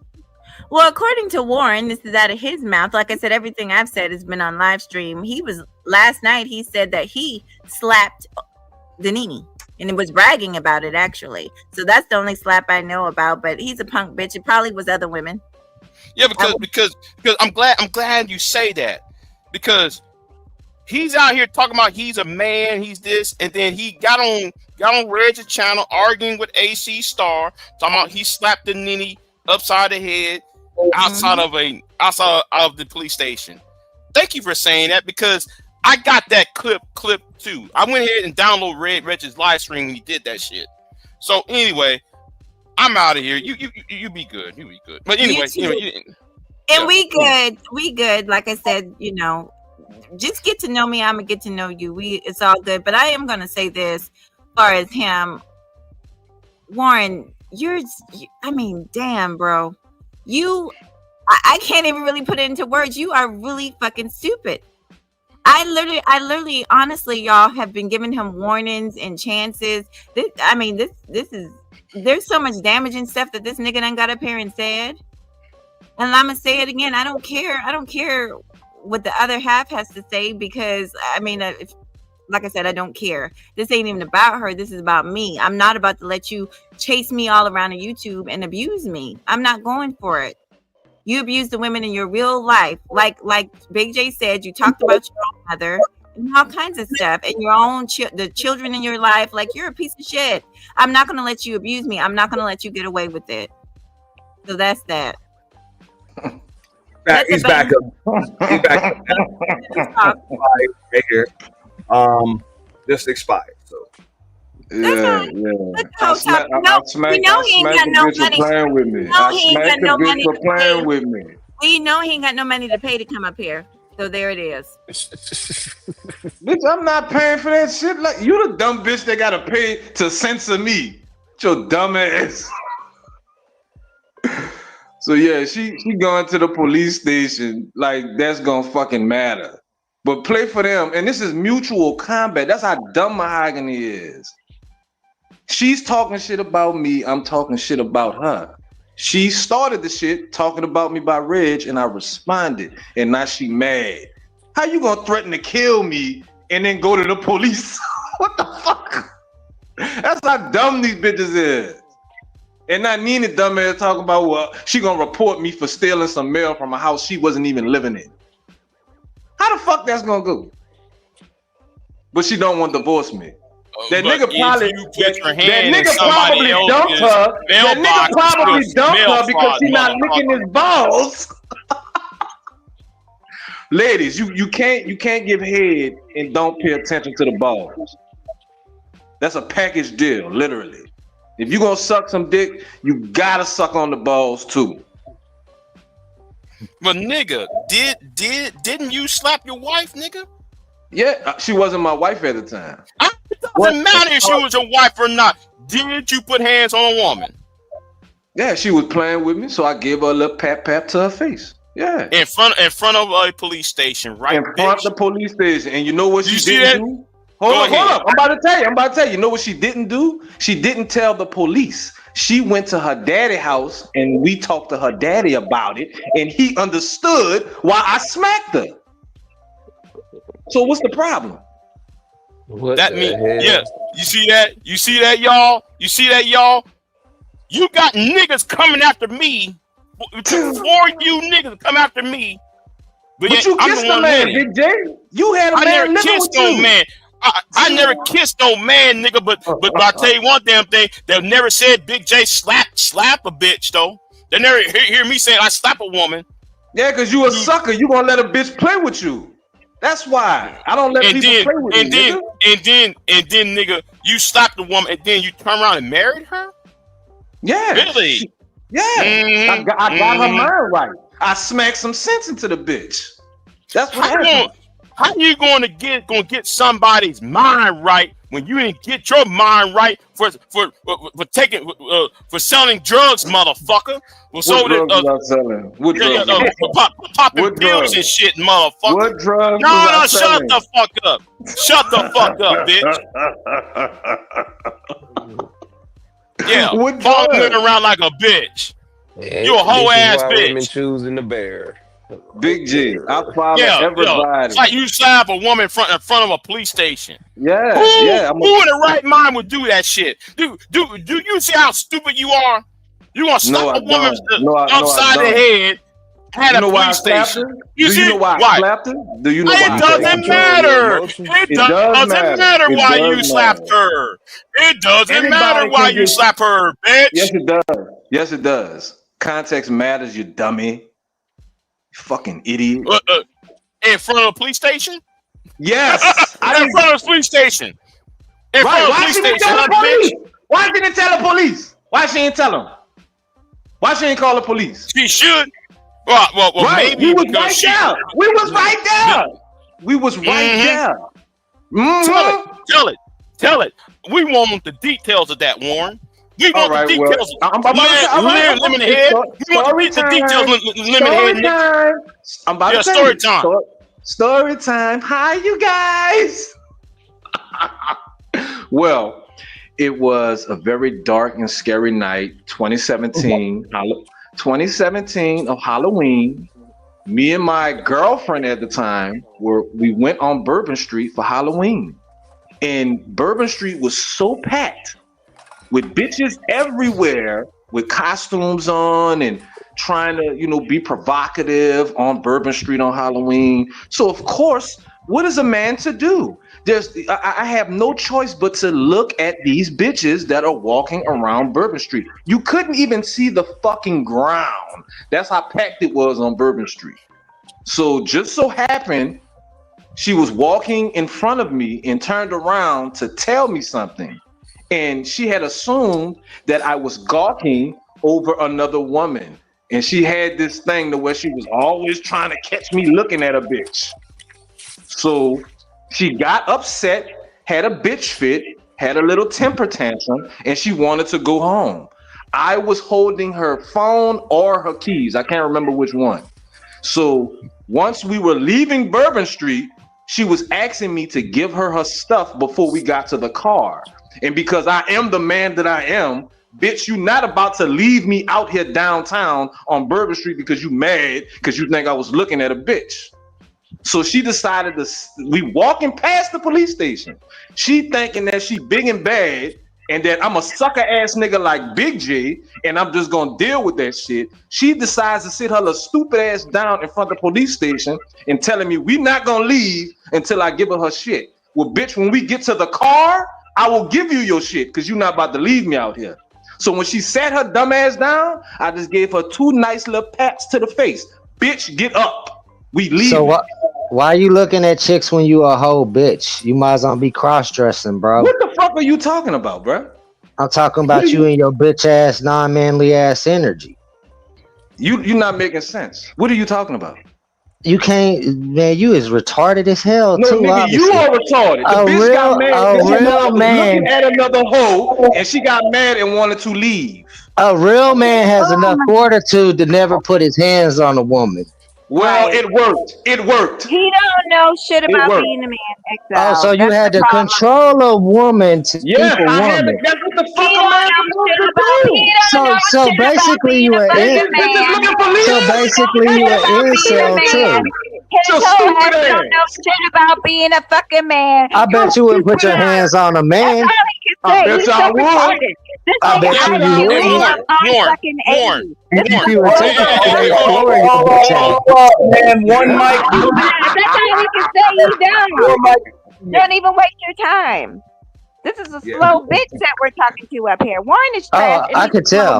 S4: Well, according to Warren, this is out of his mouth. Like I said, everything I've said has been on live stream. Last night he said that he slapped Danini and it was bragging about it, actually. So that's the only slap I know about, but he's a punk bitch. It probably was other women.
S5: Yeah, because I'm glad you say that, because he's out here talking about he's a man, he's this, and then he got on Reg's channel arguing with AC Star, talking about he slapped the Nini upside the head outside of the police station. Thank you for saying that, because I got that clip too. I went ahead and downloaded Reg's live stream when he did that shit. So anyway, I'm out of here. You be good. You be good. But anyway,
S4: we good. Like I said, just get to know me. I'm gonna get to know you. It's all good. But I am gonna say this, as far as him, Warren, damn, bro. I can't even really put it into words. You are really fucking stupid. I literally, honestly, y'all have been giving him warnings and chances. This is, there's so much damaging stuff that this nigga done got up here and said. And I'm gonna say it again. I don't care what the other half has to say, because like I said, I don't care. This ain't even about her. This is about me. I'm not about to let you chase me all around on YouTube and abuse me. I'm not going for it. You abuse the women in your real life. Like Big J said, you talked about your own mother. and all kinds of stuff, and your own the children in your life. Like, you're a piece of shit. I'm not going to let you abuse me. I'm not going to let you get away with it. So that's that.
S1: He's back up. He's back up. Right here. This expired. So
S8: yeah. I smacked the bitch for playing with me. I smacked the bitch for playing with me.
S4: We know he ain't got no money to pay to come up here. So there it is.
S8: Bitch, I'm not paying for that shit. Like, you the dumb bitch that gotta pay to censor me. Your dumb ass. So yeah, she going to the police station. Like, that's gonna fucking matter. But play for them, and this is mutual combat. That's how dumb Mahogany is. She's talking shit about me. I'm talking shit about her. She started the shit talking about me by Reg, and I responded, and now she mad. How you gonna threaten to kill me and then go to the police? What the fuck? That's how dumb these bitches is. And not Nina dumbass talking about, well, she gonna report me for stealing some mail from a house she wasn't even living in. How the fuck that's gonna go? But she don't want to divorce me. That nigga probably dumped her. That nigga probably dumped her because she not licking his balls. Ladies, you can't give head and don't pay attention to the balls. That's a package deal, literally. If you gonna suck some dick, you gotta suck on the balls too.
S5: But nigga, didn't you slap your wife, nigga?
S8: Yeah, she wasn't my wife at the time.
S5: It doesn't matter if she was your wife or not. Did you put hands on a woman?
S8: Yeah, she was playing with me, so I gave her a little pat to her face. Yeah,
S5: in front of a police station, right?
S8: In front of the police station, and you know what she didn't do?
S5: Hold
S8: up. I'm about to tell you. You know what she didn't do? She didn't tell the police. She went to her daddy's house, and we talked to her daddy about it, and he understood why I smacked her. So what's the problem?
S5: That means, yeah. You see that, y'all? You got niggas coming after me before you niggas come after me.
S8: But you kissed the man, Big J. You had a man living with you.
S5: Man. I never kissed no man, nigga, but I'll tell you one damn thing. They've never said Big J slap a bitch, though. They never hear me saying I slap a woman.
S8: Yeah, because you a sucker. You gonna let a bitch play with you. That's why I don't let people play with you.
S5: And then, nigga, you slapped the woman and then you turn around and married her?
S8: Yeah.
S5: Really?
S8: Yeah. I got her mind right. I smacked some sense into the bitch. That's what happened.
S5: How you gonna get somebody's mind right when you didn't get your mind right for selling drugs, motherfucker?
S8: What drugs was I selling? What drugs?
S5: Popping pills and shit, motherfucker.
S8: What drugs?
S5: No, shut the fuck up. Shut the fuck up, bitch. Yeah, following around like a bitch. You a whole ass bitch.
S10: Women choosing the bear.
S8: Big G, I follow everybody.
S5: It's like you slap a woman in front of a police station.
S8: Yeah,
S5: who in the right mind would do that shit? Do you see how stupid you are? You gonna slap a woman upside the head at a police station?
S8: Do you know why I slapped her? Do you know why?
S5: It doesn't matter. It doesn't matter why you slapped her. It doesn't matter why you slap her, bitch.
S8: Yes, it does. Yes, it does. Context matters, you dummy. Fucking idiot.
S5: In front of a police station?
S8: Yes.
S5: In front of a police station. In front of a police station.
S8: Why didn't tell the police? Why she didn't tell them? Why she didn't call the police?
S5: She should. Well,
S8: right.
S5: Maybe
S8: we was right there. We was right there. We was right there.
S5: Mm-hmm. Tell it. We want the details of that, Warren. We want the details. Limited head. We want the details. Limited head.
S8: I'm about to tell
S5: story time.
S8: Story time. Hi, you guys. Well, it was a very dark and scary night. 2017 of Halloween. Me and my girlfriend at the time we went on Bourbon Street for Halloween, and Bourbon Street was so packed with bitches everywhere with costumes on and trying to, be provocative on Bourbon Street on Halloween. So of course, what is a man to do? I have no choice but to look at these bitches that are walking around Bourbon Street. You couldn't even see the fucking ground. That's how packed it was on Bourbon Street. So just so happened, she was walking in front of me and turned around to tell me something. And she had assumed that I was gawking over another woman. And she had this thing to where she was always trying to catch me looking at a bitch. So she got upset, had a bitch fit, had a little temper tantrum, and she wanted to go home. I was holding her phone or her keys. I can't remember which one. So once we were leaving Bourbon Street, she was asking me to give her stuff before we got to the car. And because I am the man that I am, bitch, you not about to leave me out here downtown on Bourbon Street because you mad because you think I was looking at a bitch. So she decided we walking past the police station. She thinking that she big and bad and that I'm a sucker ass nigga like Big J and I'm just gonna deal with that shit. She decides to sit her little stupid ass down in front of the police station and telling me we not gonna leave until I give her shit. Well, bitch, when we get to the car, I will give you your shit because you're not about to leave me out here. So when she sat her dumb ass down, I just gave her 2 nice little pats to the face. Bitch, get up. We leave.
S13: So why are you looking at chicks when you a whole bitch? You might as well be cross-dressing, bro.
S8: What the fuck are you talking about, bro?
S13: I'm talking about you and your bitch ass, non-manly ass energy.
S8: You're not making sense. What are you talking about?
S13: You can't, man. You is retarded as hell.
S8: No,
S13: too,
S8: nigga,
S13: obviously.
S8: you are retarded. The bitch got mad.
S13: A real man
S8: looking at another hoe, and she got mad and wanted to leave.
S13: A real man has enough fortitude to never put his hands on a woman.
S8: Well, it worked. It worked.
S4: He don't know shit about being a man.
S13: Oh, so you had to control a woman to keep a woman.
S8: That's what the fuck a man supposed to do.
S13: So basically you were incel too.
S4: His whole ass don't know shit about being a fucking man.
S13: I bet you wouldn't put your hands on a man.
S8: I bet I would.
S13: I bet you
S5: Warren.
S3: Man, one mic.
S4: That's how we can say you down. Don't even waste your time. This is a slow bitch that we're talking to up here. Warren is trash.
S13: I could tell.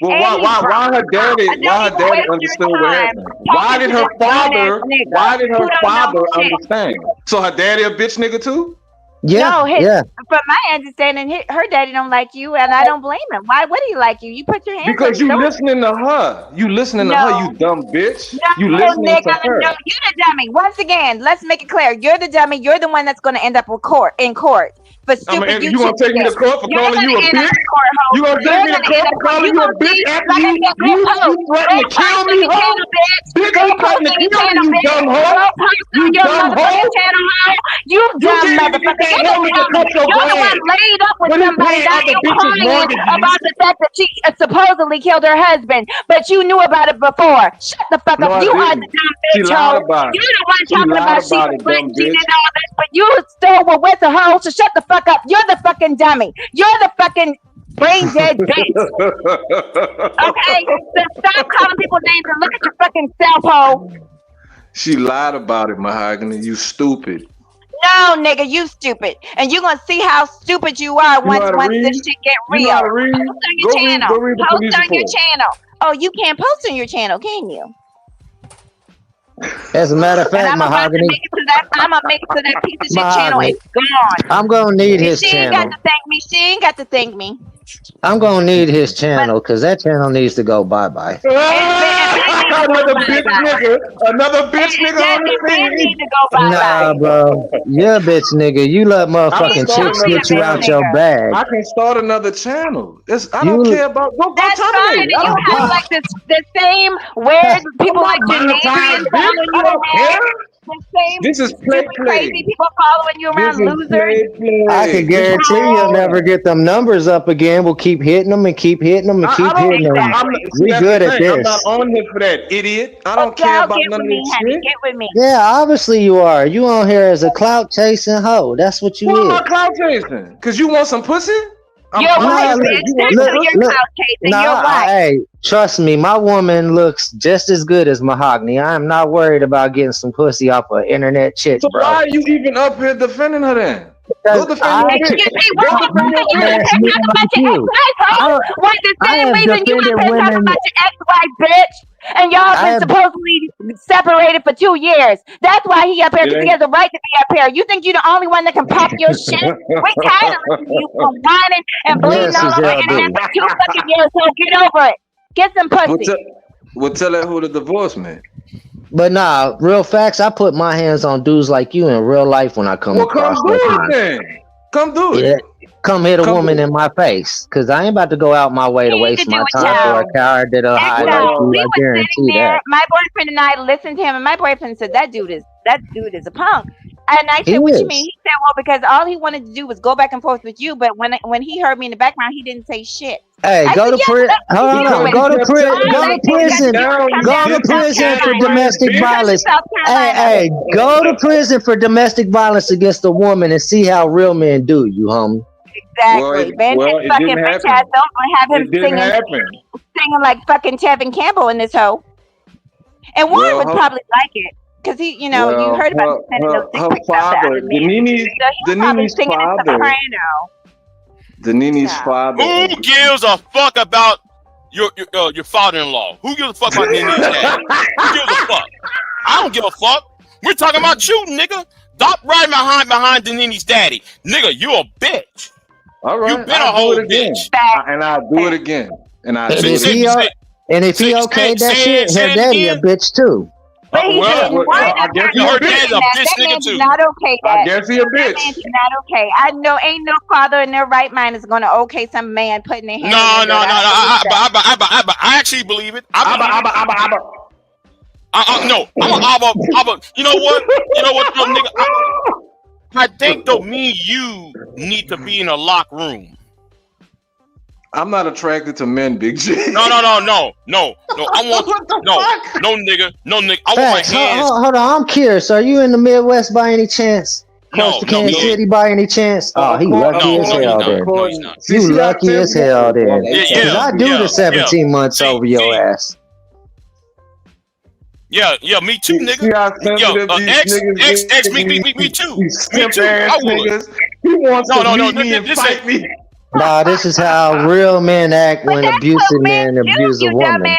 S8: Well, why her daddy understood what happened? Why did her father understand? So her daddy a bitch nigga too?
S4: From my understanding, her daddy don't like you, and I don't blame him. Why would he like you? You put your hands
S8: because you listening to her. You listening to her, you dumb bitch. You listening to her.
S4: No, you're the dummy. Once again, let's make it clear. You're the dummy. You're the one that's going to end up in court. For stupid
S8: you gonna take me to court for calling you a bitch? You gonna take me to court for calling you a bitch after you threatened to kill me, hoe? Bitch, you threatened to kill me, you dumb hoe? You dumb hoe?
S4: You dumb motherfucker. You're the one laid up with somebody. Now you crying about the fact that she supposedly killed her husband, but you knew about it before. Shut the fuck up. You are the dumb bitch, hoe. You're the one talking about she was cheating and all this, but you still were with the hoe, so shut the fuck up. You're the fucking dummy. You're the fucking brain dead bitch. Okay? So stop calling people names and look at your fucking self, hoe.
S8: She lied about it, Mahogany. You stupid.
S4: No, nigga, you stupid. And you're going to see how stupid you are once this shit get real. Post on your channel. Post on your channel. Oh, you can't post on your channel, can you?
S13: As a matter of fact, Mahogany.
S4: I'm going to make it to that piece of shit channel. It's gone.
S13: I'm going to need his channel.
S4: She ain't got to thank me.
S13: I'm going to need his channel because that channel needs to go bye-bye.
S8: Another bitch nigga on the scene.
S13: Nah, bro. You're a bitch nigga. You let motherfucking chicks get you out your bag.
S8: I can start another channel. I don't care about
S4: that's fine. And you have like the same weird people like Janae.
S8: I don't care. This is play.
S4: Crazy people following you around, losers.
S13: I can guarantee you'll never get them numbers up again. We'll keep hitting them and keep hitting them and keep hitting them. We good at this.
S8: I'm not on here for that, idiot. I don't care about none of this shit.
S4: Get with me.
S13: Yeah, obviously you are. You on here as a clout chasing hoe. That's what you is.
S8: What am I clout chasing? Because you want some pussy?
S4: You're right, bitch. Stick to your couch, Casey. You're right.
S13: Hey, trust me, my woman looks just as good as Mahogany. I am not worried about getting some pussy off of internet chicks,
S8: So
S13: bro.
S8: why are you even up here defending her then? Go defend your
S4: You
S8: bitch.
S4: see, we're all talking about your ex-wife, was the same reason you were pissed off about your ex-wife, bitch. And y'all been supposedly separated for 2 years. That's why he up here, because he has a right to be up here. You think you're the only one that can pop your shit? We're tired of listening to you whining and bleeding all over the internet for 2 fucking years, so get over it. Get some pussy.
S8: Well, tell her who the divorce man.
S13: But nah, real facts. I put my hands on dudes like you in real life when I come across
S8: come do it then. Come do it.
S13: Yeah, come hit a woman in my face, because I ain't about to go out my way to waste my time for a coward that'll hide like you. I guarantee that.
S4: My boyfriend and I listened to him, and my boyfriend said that dude is a punk. And I said, "What you mean?" He said, "Well, because all he wanted to do was go back and forth with you, but when he heard me in the background, he didn't say shit."
S13: Hey, go to prison. Hold on, go to prison. Go to prison. Go to prison for domestic violence. Hey, go to prison for domestic violence against a woman and see how real men do you, homie.
S4: Exactly. Man, his fucking bitch ass don't have him singing like fucking Tevin Campbell in this hoe. And Warren would probably like it. Because he, you heard about him sending those dick pics out to
S8: Danini's father.
S5: Who gives a fuck about your father-in-law? Who gives a fuck about Nini's dad? Who gives a fuck? I don't give a fuck. We're talking about you, nigga. Stop riding behind Danini's daddy, nigga. You a bitch.
S8: All right,
S5: you been a whole bitch,
S8: and I'll do it again. And
S13: if he okay that shit, her daddy a bitch too.
S5: I guess your dad's a bitch nigga too.
S4: Not okay.
S8: I guess he a bitch.
S4: That man's not okay. I know ain't no father in their right mind is gonna okay some man putting their hands.
S5: No. I actually believe it. No, I'm a Abba. You know what, no, nigga. I think though, me and you need to be in a locked room.
S8: I'm not attracted to men, Big J.
S5: No. I want no nigga. I want my hands.
S13: Hold on, I'm curious. Are you in the Midwest by any chance? Close to Kansas City by any chance? Oh, he lucky as hell there.
S5: No, he's not.
S13: You lucky as hell there. Because I do the 17 months over your ass.
S5: Yeah, me too, nigga. X, me too. Me too. I would.
S8: He wants to meet me and
S5: this
S8: fight me.
S13: Nah, this is how real men act when abusive men abuse a woman.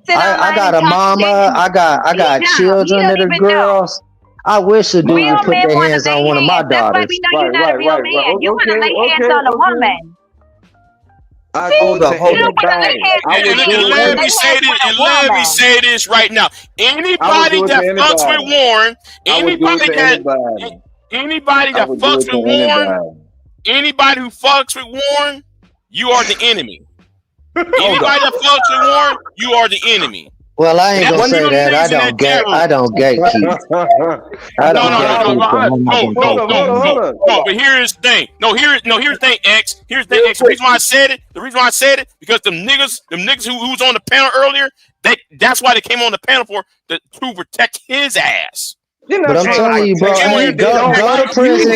S13: I got a mama. I got children that are girls. I wish a dude would put their hands on one of my daughters.
S4: That's why we know you're not a real man. You want to lay hands on a woman.
S5: Let me say this right now. Anybody that fucks with Warren, anybody who fucks with Warren, you are the enemy. Anybody that fucks with Warren, you are the enemy.
S13: Well, I ain't gonna say that. I don't gatekeep.
S5: No. But here's the thing. Here's the thing, X. Here's the thing, X. The reason why I said it, because them niggas who was on the panel earlier, that's why they came on the panel to protect his ass.
S13: But I'm telling you, bro, go to prison.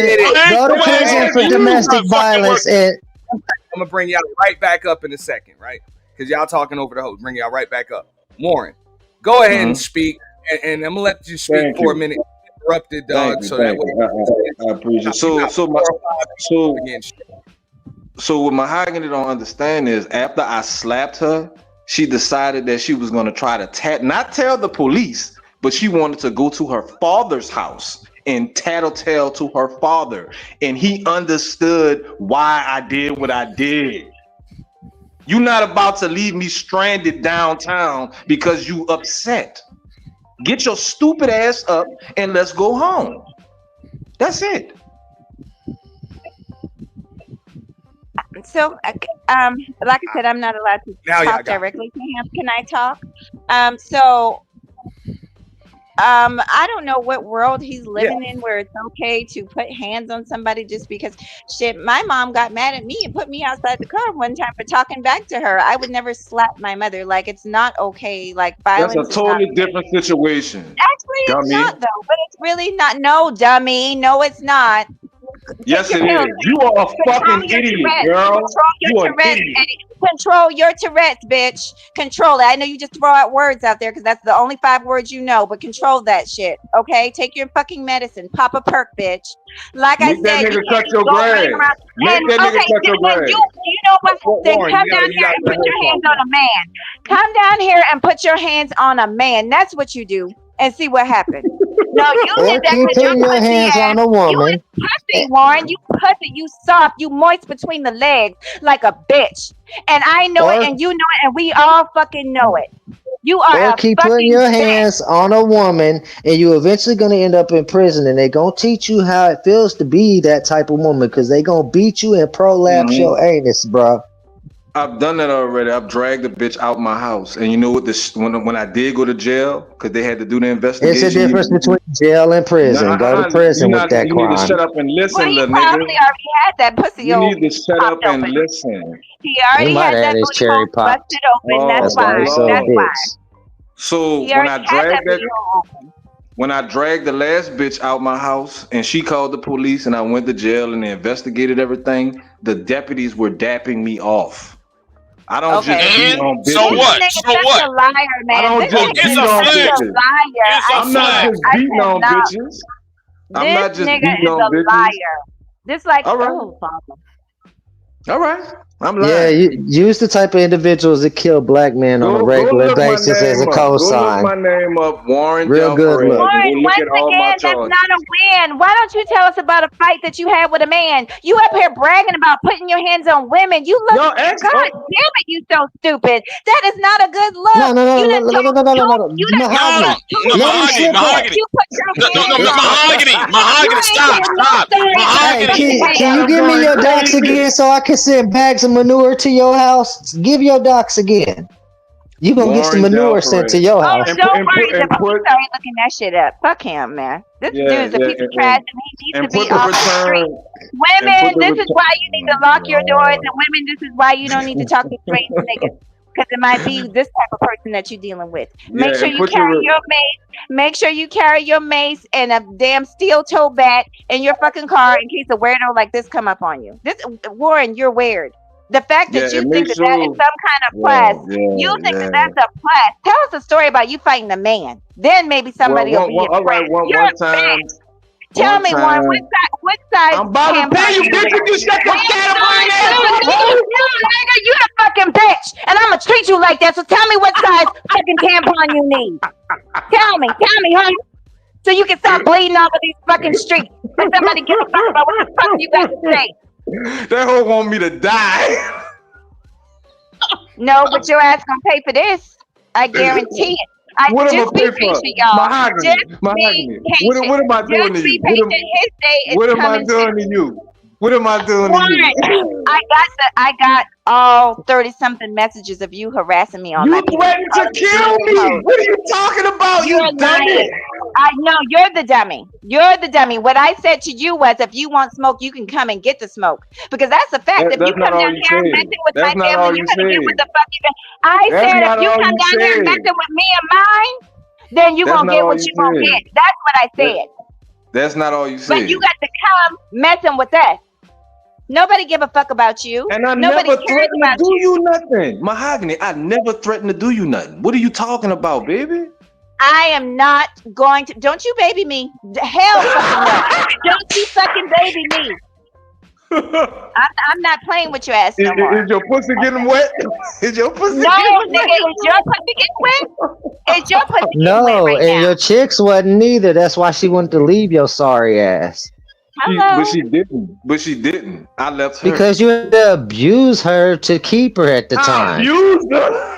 S13: Go to prison for domestic violence. And
S3: I'm gonna bring y'all right back up in a second, right? Because y'all talking over the host. Bring y'all right back up. Warren, go ahead and speak, and I'm gonna let you speak for a minute. Interrupted, dog. So that way,
S8: I appreciate it. So what Mahogany don't understand is after I slapped her, she decided that she was gonna try to not tell the police, but she wanted to go to her father's house and tattletale to her father, and he understood why I did what I did. You're not about to leave me stranded downtown because you upset. Get your stupid ass up and let's go home. That's it.
S4: So, like I said, I'm not allowed to talk directly to him. Can I talk? I don't know what world he's living in where it's okay to put hands on somebody just because shit. My mom got mad at me and put me outside the car one time for talking back to her. I would never slap my mother. Like, it's not okay. Like, violence.
S8: That's a totally different situation.
S4: Actually, it's not though. But it's really not. No, dummy. No, it's not.
S8: Yes,
S4: your
S8: it
S4: pills,
S8: is. You are a
S4: control
S8: fucking
S4: your
S8: idiot,
S4: Tourette's,
S8: girl.
S4: control your
S8: You are an
S4: Tourette's,
S8: idiot.
S4: Eddie. Control your Tourette's, bitch. Control it. I know you just throw out words out there because that's the only 5 words you know, but control that shit, okay? Take your fucking medicine. Pop a perk, bitch. Like I
S8: Make that
S4: said, you
S8: nigga
S4: can't
S8: cut
S4: just
S8: your
S4: go
S8: grass.
S4: running around.
S8: Make
S4: And
S8: that nigga
S4: okay,
S8: cut your
S4: then
S8: grass.
S4: you know what? Then
S1: Warren,
S4: come
S1: you
S4: down here
S1: got
S4: and
S1: the
S4: put your
S1: headphones
S4: hands on
S1: on.
S4: a man. Come down here and put your hands on a man. That's what you do, and see what happens. No, you
S13: Or
S4: did that
S13: keep
S4: because you're
S13: putting your
S4: pussy
S13: hands
S4: ass.
S13: on a
S4: You
S13: woman.
S4: is pussy, Warren. You pussy. You soft. You moist between the legs like a bitch. And I know it,
S13: Or
S4: and you know it, and we all fucking know it. You are
S13: or
S4: a
S13: keep putting
S4: fucking
S13: your
S4: bitch.
S13: hands on a woman, and you eventually gonna end up in prison, and they gonna teach you how it feels to be that type of woman, because they gonna beat you and prolapse your anus, bro.
S8: I've done that already. I've dragged the bitch out my house, and you know what? When I did go to jail, because they had to do the
S13: It's
S8: investigation.
S13: a difference between jail and prison. Go to prison with that
S8: You need to
S13: crime.
S8: shut up and
S4: Well,
S8: listen,
S4: he
S8: little
S4: probably
S8: nigga.
S4: already had that pussy
S8: You
S4: hole
S8: need to shut up
S4: popped
S8: and
S4: open.
S8: listen.
S4: He
S13: He
S4: already
S13: might
S4: had
S13: have
S4: that
S13: had his
S4: booty
S13: cherry
S4: hole
S13: popped.
S4: busted open. That's
S13: That's why
S4: why.
S13: he's so
S4: That's why.
S13: bitch.
S8: So
S4: He
S8: when
S4: already
S8: I
S4: had that
S8: dragged that,
S4: booty hole open.
S8: when I dragged the last bitch out my house, and she called the police, and I went to jail, and they investigated everything, the deputies were dapping me off. I don't just
S4: Okay.
S8: beat
S5: And
S8: on
S5: so
S8: bitches.
S4: This
S5: what?
S4: nigga
S5: So
S4: such
S5: what?
S4: a liar,
S8: I
S4: man.
S8: don't
S4: This
S8: just
S5: Well,
S4: nigga
S5: it's
S8: beat
S5: a
S4: is
S8: on
S4: such a
S5: flex.
S8: bitches.
S4: liar.
S5: It's a
S8: I'm not
S5: flex.
S8: just beating on bitches. I'm
S4: This
S8: not just
S4: nigga
S8: beating
S4: is
S8: on
S4: a
S8: bitches.
S4: liar. This like,
S8: All right.
S4: oh, Father.
S8: All right. I'm
S13: Yeah,
S8: lying.
S13: use the type of individuals that kill black men on a
S8: Go
S13: regular
S8: look my
S13: basis as a
S8: name up. Go look
S13: cosign.
S8: my name up, Warren
S13: Real good
S8: Delfred,
S13: look.
S8: and go
S4: Lauren,
S8: look
S4: once
S8: at all my
S4: again, that's
S8: charges.
S4: not a win. Why don't you tell us about a fight that you had with a man? You up here bragging about putting your hands on women. You look,
S8: Yo,
S4: God damn it, you so stupid. That is not a good look.
S13: No.
S4: You done told two, you done
S13: Mahogany.
S4: told two
S5: No,
S13: Let him
S4: women
S13: slip
S5: mahogany,
S13: up.
S4: that you put your
S5: no,
S4: hands on.
S5: mahogany,
S4: You ain't
S5: stop,
S4: getting no story but
S13: Hey,
S5: mahogany.
S4: fucking
S13: can
S4: hands.
S13: you give me your docs again so I can send bags of manure to your house? Give your docs again. You gonna get some
S8: Warren
S13: manure sent to
S8: Delfred.
S13: your
S4: Oh,
S13: house.
S4: don't worry. The
S8: And
S4: police
S8: put
S4: already looking that shit up. Fuck him, man. This dude's a piece of trash and he needs to
S8: and put
S4: be
S8: the
S4: off the street.
S8: return and put
S4: Women,
S8: the
S4: this is
S8: return.
S4: why you need to lock your doors. And women, this is why you don't need to talk to strange niggas. Because it might be this type of person that you're dealing with. Make
S8: Yeah,
S4: sure
S8: and
S4: you
S8: put
S4: carry
S8: your
S4: your mace. Make sure you carry your mace and a damn steel toe bat in your fucking car in case a weirdo like this come up on you. This Warren, you're weird. The fact that you
S8: and
S4: think
S8: make
S4: that is
S8: sure.
S4: some kind of class, you think that that's a class. Tell us a story about you fighting a man. Then maybe somebody will be
S8: all right,
S4: impressed. You're
S8: one
S4: a
S8: time.
S4: bitch. Tell me, Warren, what size
S8: I'm about to
S4: tampon
S8: pay you,
S4: you
S8: bitch.
S4: wear?
S8: You shut your scatterbrain ass
S4: No,
S8: up, hoe.
S4: nigga, you a fucking bitch, and I'm gonna treat you like that. So tell me what size fucking tampon you need. Tell me, huh? So you can stop bleeding all of these fucking streets. And somebody give a fuck about what the fuck you got to say.
S8: That hoe want me to die.
S4: No, but your ass gonna pay for this. I guarantee it.
S8: What am I
S4: Just be
S8: pay for?
S4: patient, y'all.
S8: Mahogany.
S4: Just
S8: Mahogany.
S4: be patient.
S8: What am I doing
S4: Just
S8: to
S4: be
S8: you?
S4: patient. His day is
S8: What am I
S4: coming
S8: doing to you? What am I doing to
S4: Warren,
S8: you?
S4: I got all 30-something messages of you harassing me on my
S8: You
S4: page.
S8: threatened to kill me. What are you talking about?
S4: You're
S8: You dummy.
S4: lying. I know you're the dummy. You're the dummy. What I said to you was, if you want smoke, you can come and get the smoke. Because that's a fact. If you
S8: That's not
S4: come
S8: all
S4: down
S8: you
S4: here and
S8: said.
S4: messing with
S8: That's
S4: my
S8: not all
S4: family,
S8: you
S4: you're gonna get what
S8: said.
S4: the fuck you got. I
S8: That's
S4: said
S8: not
S4: if you
S8: all
S4: come
S8: you
S4: down here and
S8: said.
S4: messing with me and mine, then you're
S8: That's
S4: gonna
S8: not
S4: get
S8: all
S4: what
S8: you
S4: you're gonna
S8: said.
S4: get. That's what I said.
S8: That's not all you
S4: But
S8: said.
S4: you got to come messing with us. Nobody give a fuck about you.
S8: And I
S4: Nobody
S8: never
S4: cares
S8: threatened to
S4: about
S8: do
S4: you.
S8: you nothing. Mahogany, I never threatened to do you nothing. What are you talking about, baby?
S4: I am not going to. Don't you baby me? Hell fucking no. Don't you fucking baby me. I'm not playing with your ass no more.
S8: Is your pussy getting wet? Is your pussy
S4: No,
S8: getting wet?
S4: nigga, is your pussy getting wet? Is your pussy getting wet
S13: No,
S4: right
S13: and
S4: now?
S13: your chicks wasn't either. That's why she wanted to leave your sorry ass.
S4: Hello.
S8: But she didn't. I left her.
S13: Because you had to abuse her to keep her at the
S8: I
S13: time.
S8: abused her.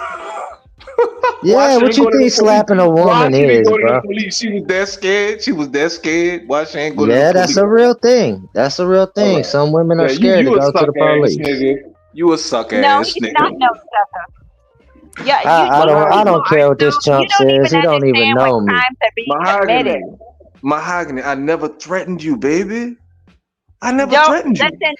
S13: Yeah, what you think slapping a woman is, bro?
S8: She was that scared. She was that scared. Why she ain't go to the
S13: Yeah,
S8: police?
S13: that's a real thing. That's a real thing.
S8: Right.
S13: Some women are
S8: Yeah,
S13: scared to
S8: you a
S13: go to
S8: suck
S13: the
S8: ass
S13: police.
S8: nigga. You a suck
S4: No,
S8: ass
S4: he's
S8: nigga.
S4: not no sucker. Yeah,
S13: I don't care what this chump says. He don't even
S4: understand
S13: know
S4: when
S13: me.
S4: crimes are being committed.
S8: Mahogany, I never threatened you, baby. I never
S4: Don't
S8: threatened you.
S4: listen,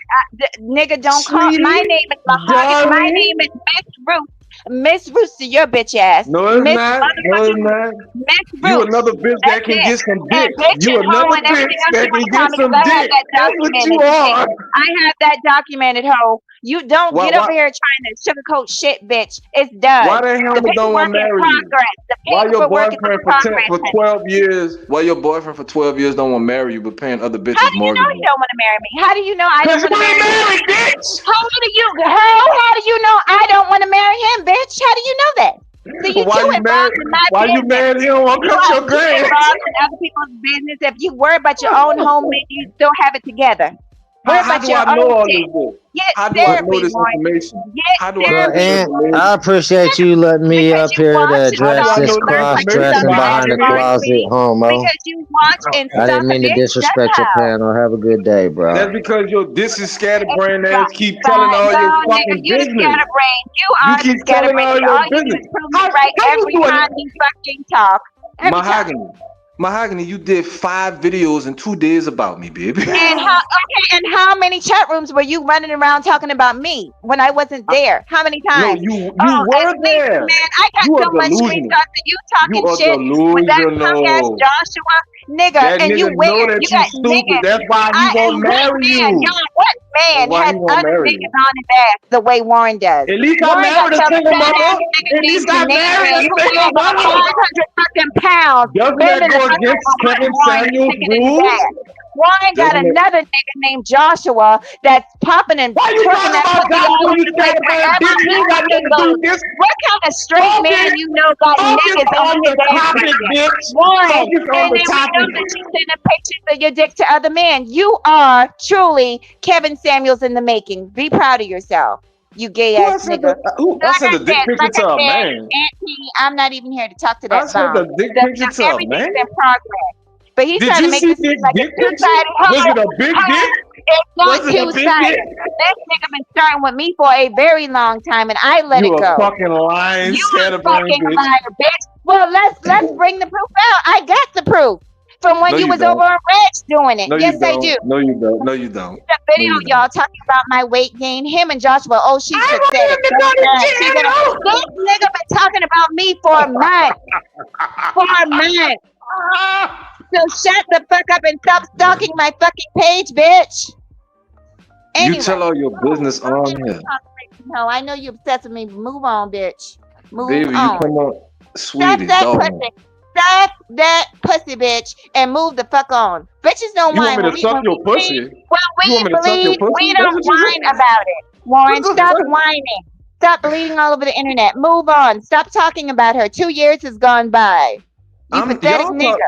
S4: nigga. Don't call.
S8: Sweetie,
S4: My name is Mahogany. My
S8: darling.
S4: name is Miss Ruth. Miss Roots to your bitch ass.
S8: No, it's
S4: Miss
S8: not. No, it's not.
S4: Miss
S8: You
S4: Roots.
S8: another bitch that
S4: That's
S8: can
S4: it.
S8: get some
S4: And
S8: dick.
S4: bitch
S8: You
S4: and
S8: another
S4: hoe and
S8: bitch
S4: everything else
S8: that
S4: you
S8: can
S4: want to call
S8: get
S4: me
S8: some
S4: because I have
S8: dick.
S4: that
S8: That's what
S4: documented.
S8: you are.
S4: I have that documented, hoe. You don't
S8: Why,
S4: get over
S8: why,
S4: here trying to sugarcoat shit, bitch. It's
S8: why
S4: done.
S8: the
S4: The
S8: helmet don't
S4: paperwork
S8: want to
S4: in
S8: marry you?
S4: progress. The
S8: Why your
S4: paperwork is in
S8: boyfriend
S4: progress,
S8: for
S4: honey.
S8: 12 years? Why your boyfriend for 12 years don't want to marry you but paying other
S4: How
S8: bitches
S4: do you know
S8: mortgages?
S4: he don't want to marry me? How do you know I don't
S8: Cause you
S4: want to marry
S8: ain't
S4: him?
S8: married, bitch.
S4: How do you know I don't want to marry him, bitch? How do you know that? See, you
S8: Why
S4: too
S8: you married?
S4: involved in my
S8: Why you
S4: business.
S8: married him? I'll
S4: You
S8: cut
S4: are
S8: your
S4: too
S8: grass.
S4: involved in other people's business. If you worry about your own home, maybe you still have it together. Worry
S8: How
S4: about
S8: do
S4: your
S8: I know
S4: own
S8: all
S4: shit.
S8: this?
S4: Get
S8: How do I know
S4: therapy,
S8: this
S4: Warren.
S8: information?
S4: Get
S8: How do I know
S13: Well,
S8: this
S4: therapy,
S13: and
S4: Warren.
S8: information?
S13: I appreciate you letting me
S4: Because
S13: up
S4: you
S13: here to
S4: watch and
S13: address
S8: How do I
S4: stalk
S13: this
S8: know
S4: and
S8: this
S4: learn what
S8: information,
S4: suck
S13: cross-dressing behind
S4: ass
S13: the
S8: Mahogany?
S13: closet
S4: Marcy.
S13: homo.
S4: Because you watch and
S13: I didn't
S4: stalk a
S13: mean to
S4: bitch. Shut
S13: disrespect your
S4: up.
S13: panel. Have a good day, bro.
S8: That's because your this is scatterbrain ass
S4: Fine,
S8: keep telling all your
S4: no, nigga,
S8: fucking
S4: you the
S8: business.
S4: scatterbrain. You
S8: You
S4: are the
S8: keep telling
S4: scatterbrain.
S8: all
S4: And
S8: your
S4: all you do
S8: business.
S4: is prove me
S8: How
S4: right
S8: you
S4: every
S8: doing?
S4: time you fucking talk. Every time.
S8: Mahogany, you did 5 videos in 2 days about me, baby.
S4: And how many chat rooms were you running around talking about me when I wasn't there? How many
S8: No,
S4: times?
S8: you
S4: Oh,
S8: were
S4: and please,
S8: there.
S4: man, I got
S8: You are
S4: so much
S8: delusional.
S4: screenshots of you
S8: You
S4: talking
S8: are
S4: shit with that punk ass
S8: delusional.
S4: Joshua nigga,
S8: That
S4: and you
S8: nigga know
S4: weird.
S8: that
S4: You
S8: you
S4: got
S8: stupid.
S4: niggas.
S8: That's why he won't
S4: What
S8: marry
S4: man,
S8: you.
S4: y'all, what man
S8: Why he
S4: has
S8: won't
S4: other
S8: marry
S4: niggas
S8: you?
S4: on his ass the way Warren does?
S8: At least I
S4: Warren got
S8: married a
S4: some
S8: single
S4: fat
S8: mother.
S4: ass nigga
S8: At
S4: named
S8: least I married
S4: Canadian
S8: a
S4: who
S8: single
S4: weighed about
S8: mother.
S4: 500 fucking pounds,
S8: Doesn't that
S4: bending the
S8: go
S4: fuck
S8: against
S4: over with
S8: Kevin
S4: Warren and
S8: Samuel's
S4: kicking his
S8: rules?
S4: ass. Warren got
S8: Doesn't it?
S4: another nigga named Joshua that's popping and
S8: Why you
S4: twerking
S8: talking
S4: that
S8: about
S4: pussy all
S8: Joshua,
S4: over
S8: you
S4: the place
S8: scatterbrain
S4: wherever
S8: bitch? You
S4: he
S8: ain't got nothing
S4: fucking
S8: to do
S4: goes.
S8: with this.
S4: What kind of straight man
S8: Focus.
S4: you know got
S8: Focus
S4: niggas on
S8: on
S4: his
S8: the
S4: ass
S8: topic,
S4: like that?
S8: bitch.
S4: Warren,
S8: Focus on
S4: and
S8: the
S4: then we know
S8: topic.
S4: that you sending pictures of your dick to other men. You are truly Kevin Samuels in the making. Be proud of yourself, you gay
S8: Who I
S4: ass
S8: sent
S4: nigga.
S8: I sent a dick picture to a man.
S4: Auntie, I'm not even here to talk to
S8: I
S4: that
S8: sent a
S4: bomb.
S8: dick picture to a
S4: Everything's
S8: man.
S4: in progress. But he's
S8: Did
S4: trying to
S8: you
S4: make
S8: see
S4: this
S8: this
S4: seem like a
S8: dick picture?
S4: two-sided
S8: Was it a big dick?
S4: It's not
S8: Was it a big
S4: two-sided.
S8: dick?
S4: This nigga been starting with me for a very long time, and I let
S8: You
S4: it
S8: a
S4: go.
S8: fucking lying
S4: You a
S8: scatterbrain
S4: fucking
S8: bitch.
S4: liar, bitch. Well, let's bring the proof out. I got the proof from when
S8: No,
S4: you
S8: you
S4: was
S8: don't.
S4: over on Reg doing it.
S8: No,
S4: Yes,
S8: you
S4: I do.
S8: don't. No, you don't. No, you don't.
S4: The
S8: No,
S4: video,
S8: you don't.
S4: y'all, talking about my weight gain. Him and Joshua. Oh, she's
S8: I want
S4: pathetic.
S8: him to go to
S4: This nigga been talking about me for a month. For a month. So shut the fuck up and stop stalking my fucking page, bitch. Anyway.
S8: You tell all your business on here.
S4: No, I know you're obsessed with me. Move on, bitch. Move
S8: Baby, you
S4: on.
S8: come on.
S4: Stop
S8: Sweetie,
S4: that
S8: darling.
S4: pussy. Stop that pussy, bitch, and move the fuck on. Bitches don't
S8: You
S4: whine.
S8: want me to suck your pussy?
S4: When
S8: You
S4: we
S8: want me to suck your
S4: bleed,
S8: pussy?
S4: we
S8: That's
S4: don't
S8: what you
S4: whine
S8: said?
S4: about it. Warren,
S8: That's what
S4: stop
S8: you said.
S4: whining. Stop bleeding all over the internet. Move on. Stop talking about her. 2 years has gone by. You pathetic
S8: Y'all
S4: nigga.
S8: talk,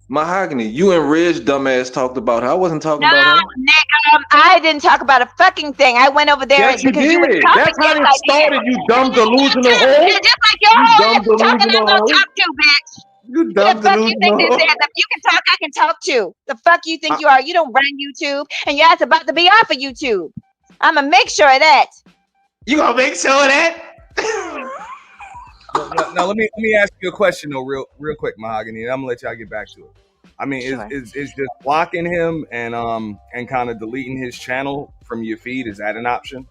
S8: Mahogany, you and Reg dumbass talked about her. I wasn't talking
S4: No,
S8: about her.
S4: nigga, I didn't talk about a fucking thing. I went over there
S8: Yes, you
S4: because you were
S8: did.
S4: talking.
S8: That's how
S4: Yes,
S8: it
S4: I did.
S8: started, you dumb delusional hoe.
S4: Yeah, just like your
S8: You
S4: hoe
S8: dumb
S4: is talking, I'm
S8: delusional
S4: gonna
S8: hoe.
S4: talk to, bitch.
S8: You
S4: Who
S8: dumb
S4: the fuck you think
S8: delusional
S4: this
S8: hoe.
S4: is? If you can talk, I can talk too. The fuck you think you are? You don't run YouTube, and your ass about to be off of YouTube. I'ma make sure of that.
S8: You gonna make sure of that?
S3: Now let me ask you a question though, real quick, Mahogany, and I'm gonna let y'all get back to it. I mean,
S4: Sure.
S3: is just blocking him and kind of deleting his channel from your feed, is that an option?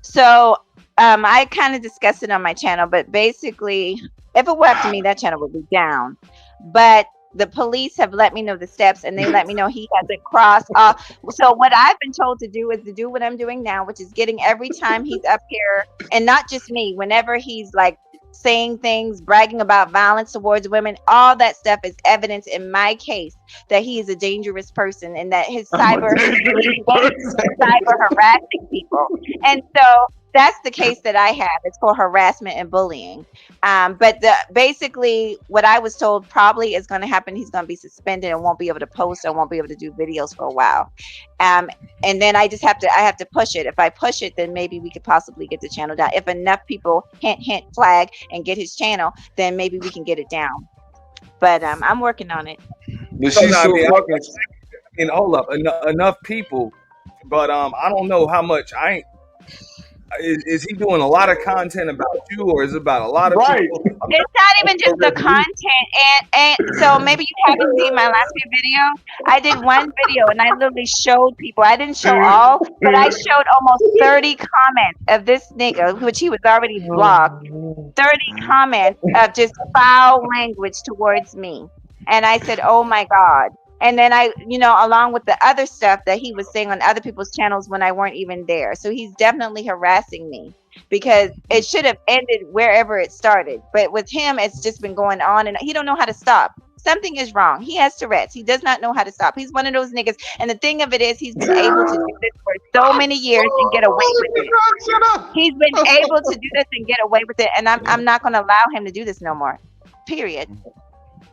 S4: So I kind of discussed it on my channel, but basically, if it were up to me, that channel would be down. But the police have let me know the steps, and they let me know he hasn't crossed off. So what I've been told to do is to do what I'm doing now, which is getting every time he's up here, and not just me, whenever he's like saying things, bragging about violence towards women, all that stuff is evidence in my case that he is a dangerous person and that his cyber harassing people. And so that's the case that I have. It's for harassment and bullying. But basically what I was told probably is going to happen. He's going to be suspended and won't be able to post or won't be able to do videos for a while. And then I have to push it. If I push it, then maybe we could possibly get the channel down. If enough people hint flag and get his channel, then maybe we can get it down. But I'm working on it.
S8: But she's so fucking.
S3: Hold up, enough people, but I don't know how much.
S1: Is he doing a lot of content about you, or is it about a lot of
S8: Right.
S1: people?
S4: It's not even just the content, and so maybe you haven't seen my last few videos. I did one video and I literally showed people. I didn't show all, but I showed almost 30 comments of this nigga, which he was already blocked. 30 comments of just foul language towards me, and I said, "Oh my God." And then I, along with the other stuff that he was saying on other people's channels when I weren't even there. So he's definitely harassing me because it should have ended wherever it started. But with him, it's just been going on and he don't know how to stop. Something is wrong. He has Tourette's. He does not know how to stop. He's one of those niggas. And the thing of it is, he's been able to do this for so many years and get away with it. He's been able to do this and get away with it. And I'm not going to allow him to do this no more. Period.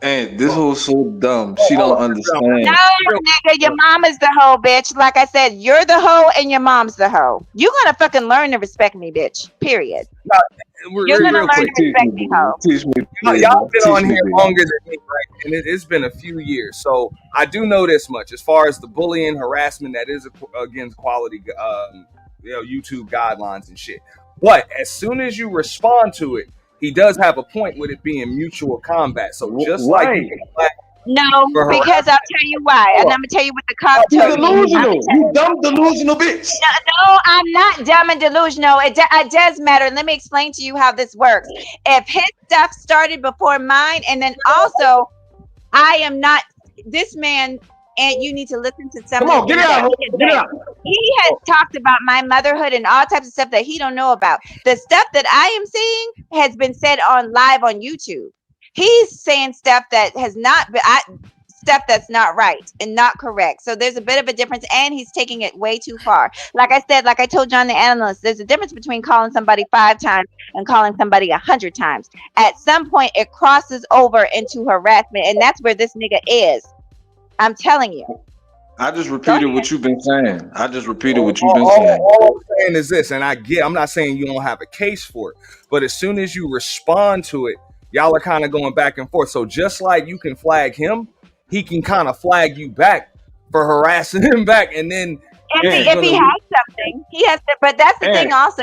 S8: And this was so dumb. She don't understand.
S4: No, nigga, your mama's the hoe, bitch. Like I said, you're the hoe and your mom's the hoe. You gonna fucking learn to respect me, bitch. Period. You're gonna learn to respect me, hoe.
S8: Teach me.
S1: Y'all been on here
S8: me.
S1: longer than me, right? And it's been a few years. So I do know this much as far as the bullying, harassment that is against quality, YouTube guidelines and shit. But as soon as you respond to it, he does have a point with it being mutual combat. So just like you can
S4: no, because I'll tell you why. And I'm gonna tell you what the cop told me.
S8: Delusional. You dumb delusional bitch.
S4: No, I'm not dumb and delusional. It does matter. Let me explain to you how this works. If his stuff started before mine, and then also I am not this man. And you need to listen to something.
S8: Come on, get out.
S4: He has talked about my motherhood and all types of stuff that he don't know about. The stuff that I am saying has been said on live on YouTube. He's saying stuff that has not been stuff that's not right and not correct. So there's a bit of a difference, and he's taking it way too far. Like I said, like I told John the analyst, there's a difference between calling somebody 5 times and calling somebody 100 times. At some point, it crosses over into harassment, and that's where this nigga is. I'm telling you.
S8: I just repeated what you've been saying.
S1: All I'm saying is this, and I'm not saying you don't have a case for it, but as soon as you respond to it, y'all are kind of going back and forth. So just like you can flag him, he can kind of flag you back for harassing him back, and then
S4: if he has something, he has to. But that's the thing, also.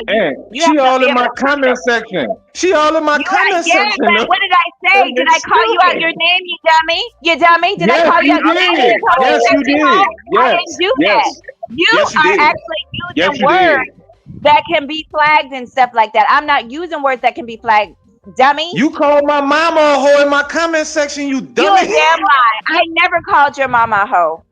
S8: She all in my comment section. She all in my comment section.
S4: But what did I say? Did I call you out your name, you dummy? You dummy? Did I call you out your name?
S8: Yes, you did.
S4: I didn't do that. You are actually using words that can be flagged and stuff like that. I'm not using words that can be flagged. Dummy.
S8: You called my mama a hoe in my comment section, you dummy.
S4: You a damn lie. I never called your mama a hoe.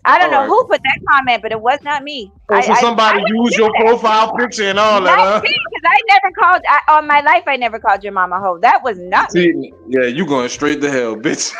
S4: I don't know who put that comment, but it was not me.
S8: So somebody used your profile picture and all that, huh?
S4: Because I never called, on my life, I never called your mama hoe. That was not me.
S8: Yeah, you going straight to hell, bitch.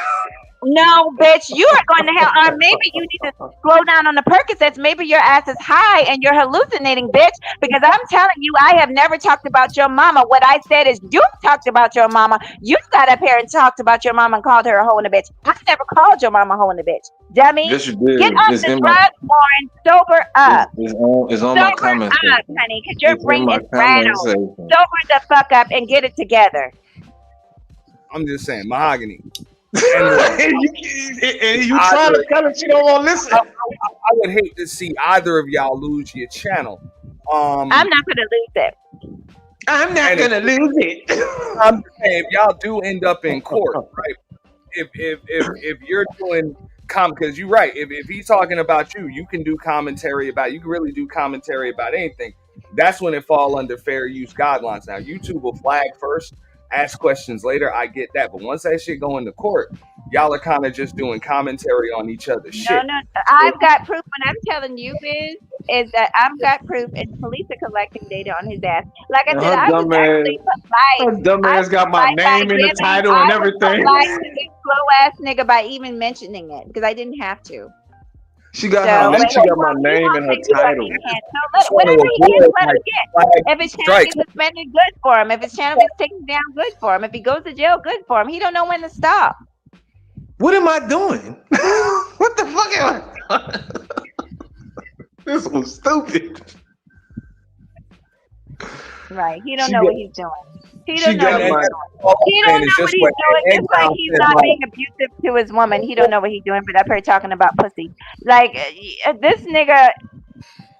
S4: No, bitch, you are going to hell. Or maybe you need to slow down on the Percocets. Maybe your ass is high and you're hallucinating, bitch. Because I'm telling you, I have never talked about your mama. What I said is you talked about your mama. You got up here and talked about your mama and called her a hoe and a bitch. I never called your mama a hoe and a bitch. Dummy.
S8: Yes, you did.
S4: Get off the drugs, Lauren. Sober up.
S8: It's on my comments.
S4: Sober up, honey, because your brain is rattled. Sober the fuck up and get it together.
S1: I'm just saying, Mahogany.
S8: And you trying to tell her she don't want to listen.
S1: I would hate to see either of y'all lose your channel.
S4: I'm not gonna lose it.
S8: I'm not gonna lose it.
S1: I'm saying if y'all do end up in court, right? If you're doing because you're right. If he's talking about you, you can do commentary about. You can really do commentary about anything. That's when it fall under fair use guidelines. Now YouTube will flag first. Ask questions later, I get that. But once that shit go into court, y'all are kind of just doing commentary on each other's shit.
S4: No, I've got proof. What I'm telling you is that I've got proof, and police are collecting data on his ass. Like I said, I was actually polite.
S8: Dumbass got my name in the title and everything.
S4: I was polite to this slow ass nigga by even mentioning it because I didn't have to.
S8: She got my name in her title.
S4: So whatever he gets, let him get. If his channel gets suspended, good for him. If his channel gets taken down, good for him. If he goes to jail, good for him. He don't know when to stop.
S8: What am I doing? What the fuck am I doing? This was stupid.
S4: Right. He don't know what he's doing. He don't know what he's doing.
S1: He don't know what he's
S4: doing. Just like he's not being abusive to his woman. He don't know what he's doing, but up here talking about pussy. Like this nigga,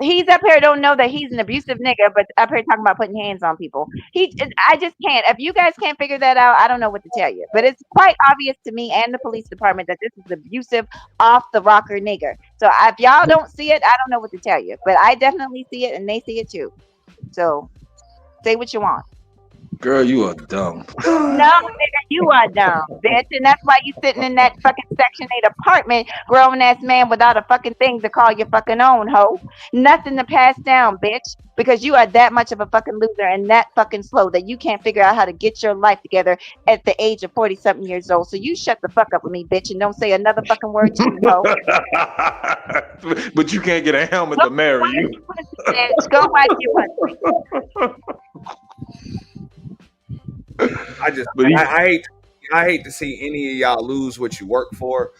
S14: he's up here don't know that he's an abusive nigga, but up here talking about putting hands on people. I just can't. If you guys can't figure that out, I don't know what to tell you. But it's quite obvious to me and the police department that this is abusive, off the rocker nigger. So if y'all don't see it, I don't know what to tell you. But I definitely see it, and they see it too. So say what you want.
S8: Girl, you are dumb.
S14: No, nigga, you are dumb, bitch. And that's why you sitting in that fucking Section 8 apartment, grown ass man without a fucking thing to call your fucking own, hoe. Nothing to pass down, bitch. Because you are that much of a fucking loser and that fucking slow that you can't figure out how to get your life together at the age of 40-something years old. So you shut the fuck up with me, bitch, and don't say another fucking word to me, hoe.
S8: But you can't get a helmet to marry you.
S14: Bitch, go watch your pussy.
S1: I hate to see any of y'all lose what you work for.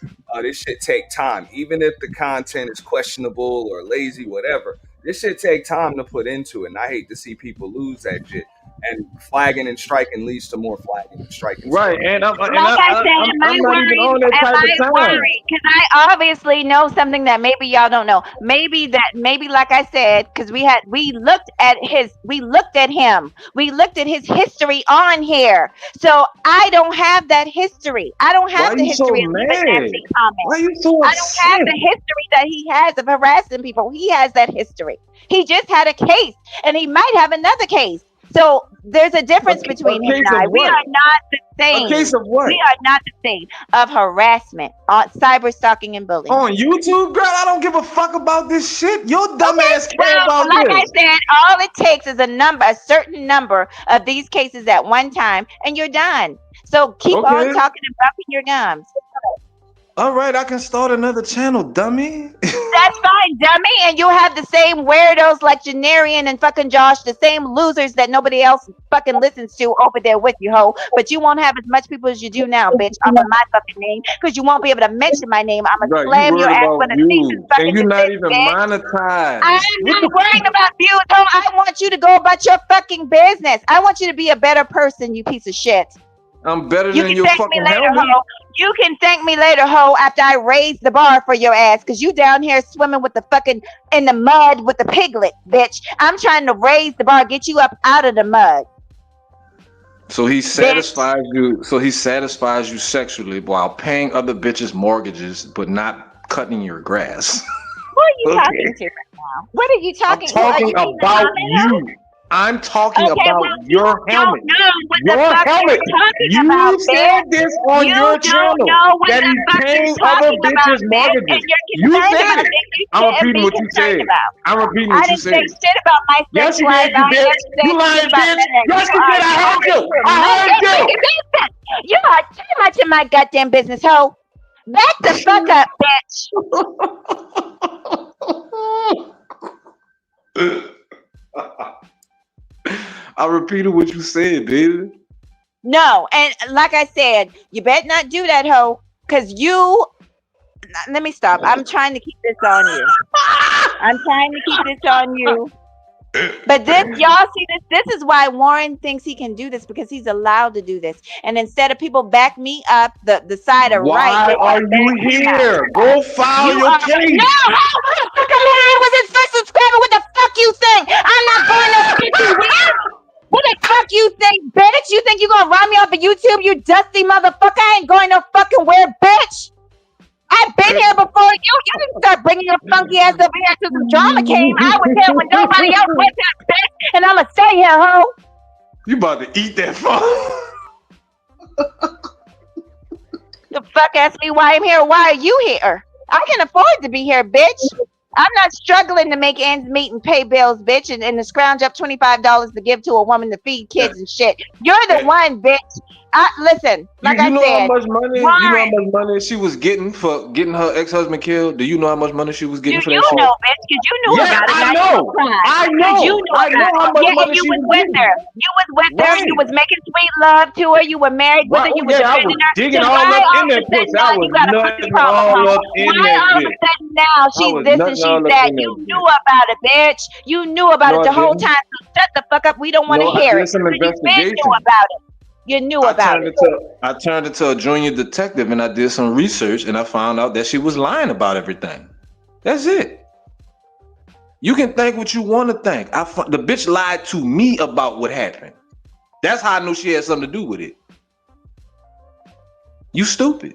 S1: This shit take time. Even if the content is questionable or lazy, whatever, this shit take time to put into it. And I hate to see people lose that shit. And flagging and striking leads to more flagging and striking.
S8: Right, and I'm
S14: Like I said, am I worried? Because I obviously know something that maybe y'all don't know. Maybe like I said, because we looked at his history on here. So I don't have that history. I don't have the history of nasty comments.
S8: Why are you so upset?
S14: I don't have the history that he has of harassing people. He has that history. He just had a case, and he might have another case. So there's a difference between him and I. We are not the same.
S8: A case of what?
S14: We are not the same. Of harassment, cyber stalking, and bullying.
S8: On YouTube, girl, I don't give a fuck about this shit. Your dumb ass care about
S14: like
S8: this.
S14: I said, all it takes is a certain number of these cases at one time, and you're done. So keep on talking and bumping your gums.
S8: All right, I can start another channel, dummy.
S14: That's fine, dummy. And you'll have the same weirdos like Janarian and fucking Josh, the same losers that nobody else fucking listens to over there with you, ho. But you won't have as much people as you do now, bitch, under my fucking name, because you won't be able to mention my name. I'm gonna slam your ass with a season fucking.
S8: And you're not even
S14: bitch.
S8: monetized.
S14: I'm not worrying about views, ho. I want you to go about your fucking business. I want you to be a better person, you piece of shit.
S8: I'm better
S14: You
S8: than
S14: can
S8: your
S14: thank
S8: fucking
S14: me later,
S8: helmet.
S14: ho. You can thank me later, ho, after I raise the bar for your ass, because you down here swimming with the fucking in the mud with the piglet, bitch. I'm trying to raise the bar, get you up out of the mud.
S8: So he satisfies you. So he satisfies you sexually while paying other bitches' mortgages, but not cutting your grass.
S14: What are you talking to right now? What are you talking?
S8: I'm talking about you. I'm talking about your helmet. Your helmet. You said this on your channel that he's paying other bitches' mortgages. You said it. I'm repeating what you said. I'm repeating what you said.
S14: I didn't say shit about my
S8: yes, you did, you bitch. You lying, bitch. Yes, you did. I heard you. I heard you.
S14: You are too much in my goddamn business, ho. Back the fuck up, bitch.
S8: I repeated what you said, baby.
S14: No, and like I said, you better not do that, ho, because you. Let me stop. I'm trying to keep this on you. I'm trying to keep this on you. But this, y'all see this? This is why Warren thinks he can do this, because he's allowed to do this. And instead of people back me up, the side of right.
S8: Why are you here? Go file your case.
S14: No, I was his first subscriber. What the fuck you think? I'm not going to. What the fuck you think, bitch? You think you gonna run me off of YouTube, you dusty motherfucker? I ain't going no fucking where, bitch. I've been here before you. You didn't start bringing your funky ass up here till the drama came. I was here when nobody else was here, bitch. And I'ma stay here, ho.
S8: You about to eat that phone.
S14: The fuck asked me why I'm here. Why are you here? I can afford to be here, bitch. I'm not struggling to make ends meet and pay bills, bitch, and to scrounge up $25 to give to a woman to feed kids and shit. You're the one, bitch. Listen, like I said,
S8: how much money? You know how much money she was getting for getting her ex-husband killed? Do you know how much money she was getting for that?
S14: You know, bitch, because you knew about it.
S8: I know. I know. I know how much money
S14: you
S8: she
S14: was
S8: was
S14: with
S8: getting.
S14: her. You was with her. You was making sweet love to her. You were married with her. You was
S8: I was
S14: defending her.
S8: digging
S14: So
S8: all
S14: why
S8: up
S14: all
S8: in that
S14: of a sudden
S8: pussy. I was nutting all up in
S14: Why
S8: that
S14: all of a
S8: bitch.
S14: sudden now she's this and she's that? You knew about it, bitch. You knew about it the whole time. So shut the fuck up. We don't want to hear it.
S8: Some
S14: You been
S8: investigation.
S14: knew about it. You knew about it.
S8: I turned into a junior detective and I did some research and I found out that she was lying about everything. That's it. You can think what you want to think. The bitch lied to me about what happened. That's how I knew she had something to do with it. You stupid.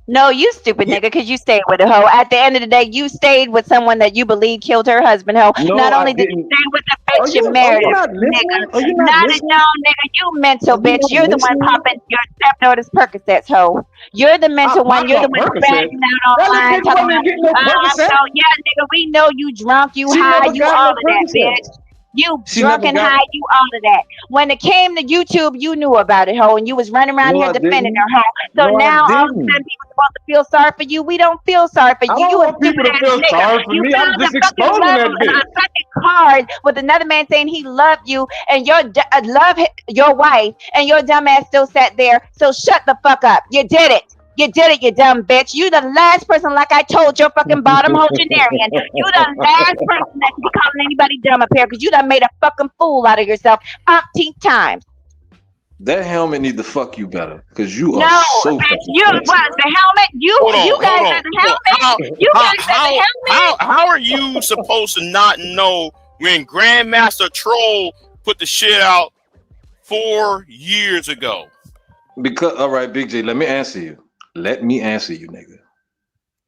S14: No, you stupid nigga, because you stayed with a hoe. At the end of the day, you stayed with someone that you believe killed her husband, hoe.
S8: No,
S14: not only
S8: I
S14: did you
S8: didn't.
S14: stay with the bitch you married, nigga.
S8: Are you not
S14: Not
S8: listening?
S14: no, nigga, you mental
S8: Are you
S14: bitch.
S8: not
S14: You're the one
S8: listening?
S14: popping your stepdaughter's Percocets, hoe. You're the mental one. You're the one
S8: Percocet.
S14: spazzing out
S8: That
S14: online
S8: little bitch
S14: talking
S8: wasn't getting no
S14: about,
S8: Percocet.
S14: so yeah, nigga, we know you drunk, you
S8: She
S14: high,
S8: never
S14: you
S8: got
S14: all
S8: no
S14: of that,
S8: Percocet.
S14: bitch. You
S8: She
S14: drunk
S8: never
S14: and
S8: got.
S14: high, you all of that. When it came to YouTube, you knew about it, hoe, and you was running around
S8: No,
S14: here
S8: I
S14: defending
S8: didn't.
S14: her, hoe. So
S8: No, I
S14: now all of a
S8: didn't.
S14: sudden people supposed to feel sorry for you. We don't feel sorry for
S8: I
S14: you.
S8: don't
S14: You a
S8: want people
S14: stupid
S8: to
S14: ass
S8: feel
S14: nigga.
S8: sorry for
S14: You
S8: me. I'm
S14: found
S8: just
S14: a fucking
S8: exposing that bitch.
S14: fucking card with another man saying he loved you and your wife, and your dumb ass still sat there. So shut the fuck up. You did it. You did it, you dumb bitch. You the last person, like I told your fucking bottom hole Janarian. You the last person that should be calling anybody dumb up here, because you done made a fucking fool out of yourself umpteen times.
S8: That helmet need to fuck you better, because you are
S14: No,
S8: so
S14: bitch,
S8: fucking
S14: you
S8: sexy.
S14: was the helmet. You guys are the helmet. You guys are the helmet.
S5: How are you supposed to not know when Grandmaster Troll put the shit out 4 years ago?
S8: Because all right, Big J, let me answer you. Let me answer you, nigga.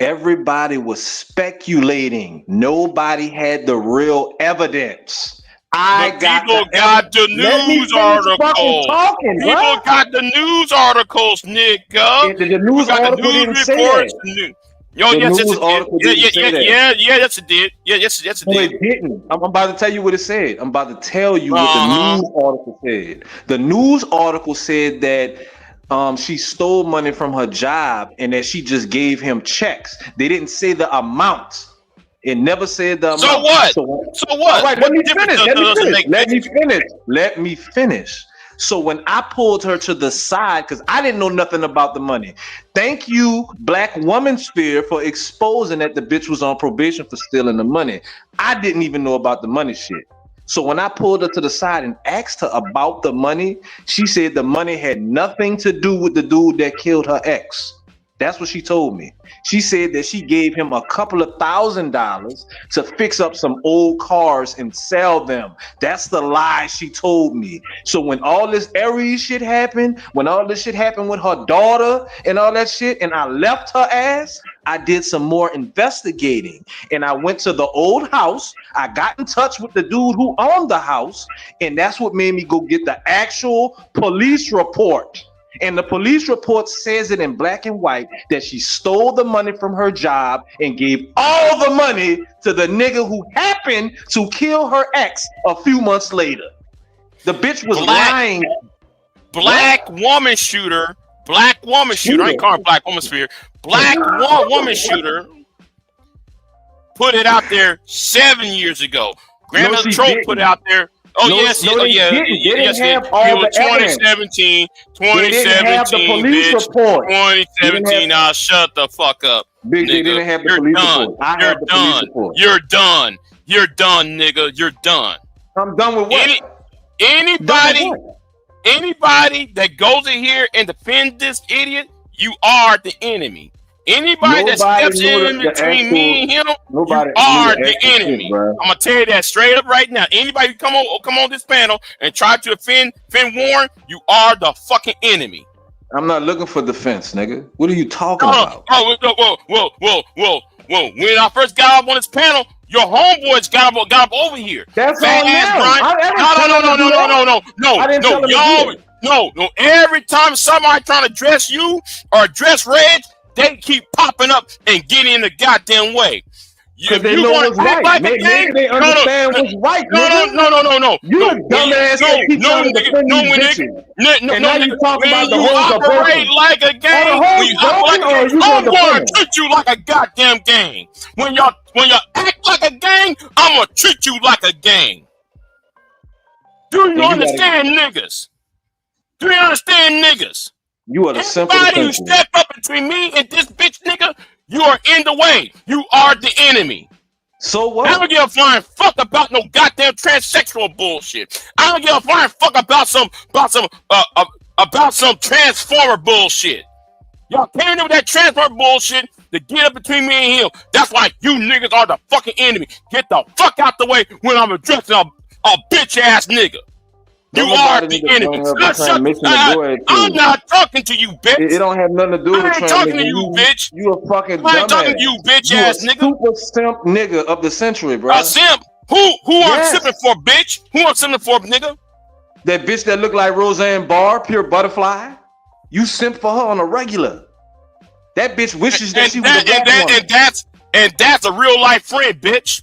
S8: Everybody was speculating. Nobody had the real evidence.
S5: People got the news articles. People got the news articles, nigga.
S8: The news article didn't say that.
S5: Yo,
S8: The
S5: yes,
S8: news
S5: yes,
S8: article
S5: it did.
S8: didn't say that.
S5: Yeah, yes, it did. Yeah, yes, it
S8: No,
S5: did.
S8: it didn't. I'm about to tell you what it said. I'm about to tell you what the news article said. The news article said that she stole money from her job and that she just gave him checks. They didn't say the amount. It never said the amount.
S5: So what? So what?
S8: All right,
S5: What
S8: let me
S5: difference
S8: finish.
S5: does it make?
S8: Let me finish. So when I pulled her to the side, because I didn't know nothing about the money. Thank you, Black Woman Sphere, for exposing that the bitch was on probation for stealing the money. I didn't even know about the money shit. So when I pulled her to the side and asked her about the money, she said the money had nothing to do with the dude that killed her ex. That's what she told me. She said that she gave him a couple of $1,000s to fix up some old cars and sell them. That's the lie she told me. So when all this Aries shit happened, when all this shit happened with her daughter and all that shit, and I left her ass, I did some more investigating. And I went to the old house. I got in touch with the dude who owned the house. And that's what made me go get the actual police report. And the police report says it in black and white that she stole the money from her job and gave all the money to the nigga who happened to kill her ex a few months later. The bitch was lying.
S5: Black woman shooter. I ain't calling Black Woman Sphere. Black woman shooter put it out there 7 years ago. Grandmother Troll put it out there. Oh, yes,
S8: They didn't have all the
S5: 2017,
S8: police report.
S5: 2017. Now shut the fuck up.
S8: Big, they didn't have the police report. I have the police report.
S5: You're done. You're done, nigga. You're done.
S8: I'm done with what?
S5: Anybody that goes in here and defends this idiot, you are the enemy. Anybody that steps in between me and him, you are the enemy. I'm gonna tell you that straight up right now. Anybody who come on this panel and try to offend Warren, you are the fucking enemy.
S8: I'm not looking for defense, nigga. What are you talking about?
S5: Whoa. When I first got up on this panel, your homeboys got up over here.
S8: That's all
S5: No. Every time somebody trying to dress you or dress Reg, they keep popping up and getting in the goddamn way.
S8: Because they know what's right. Maybe they understand what's right.
S5: No.
S8: You a dumbass that keep trying to defend these bitches. And now you talking about the hoes are broken.
S5: When you operate like a gang, I'm going to treat you like a goddamn gang. When you act like a gang, I'm going to treat you like a gang. Do you understand niggas? Do you understand niggas?
S8: You are the simple
S5: Anybody who step up between me and this bitch nigga, you are in the way. You are the enemy.
S8: So what?
S5: I don't give a flying fuck about no goddamn transsexual bullshit. I don't give a flying fuck about some transformer bullshit. Y'all came in with that transformer bullshit. to get up between me and him. That's why you niggas are the fucking enemy. Get the fuck out the way when I'm addressing a bitch ass nigga. You are the enemy. I'm not talking to you, bitch.
S8: It don't have nothing to do with
S5: I ain't talking to you, bitch.
S8: You a fucking dumbass.
S5: I ain't talking to you, bitch ass nigga.
S8: Super simp nigga of the century, bro.
S5: A simp? Who I'm simping for, bitch? Who I'm simping for, nigga?
S8: That bitch that look like Roseanne Barr, pure butterfly. You simp for her on a regular. That bitch wishes that she was a black woman.
S5: And that's a real life friend, bitch.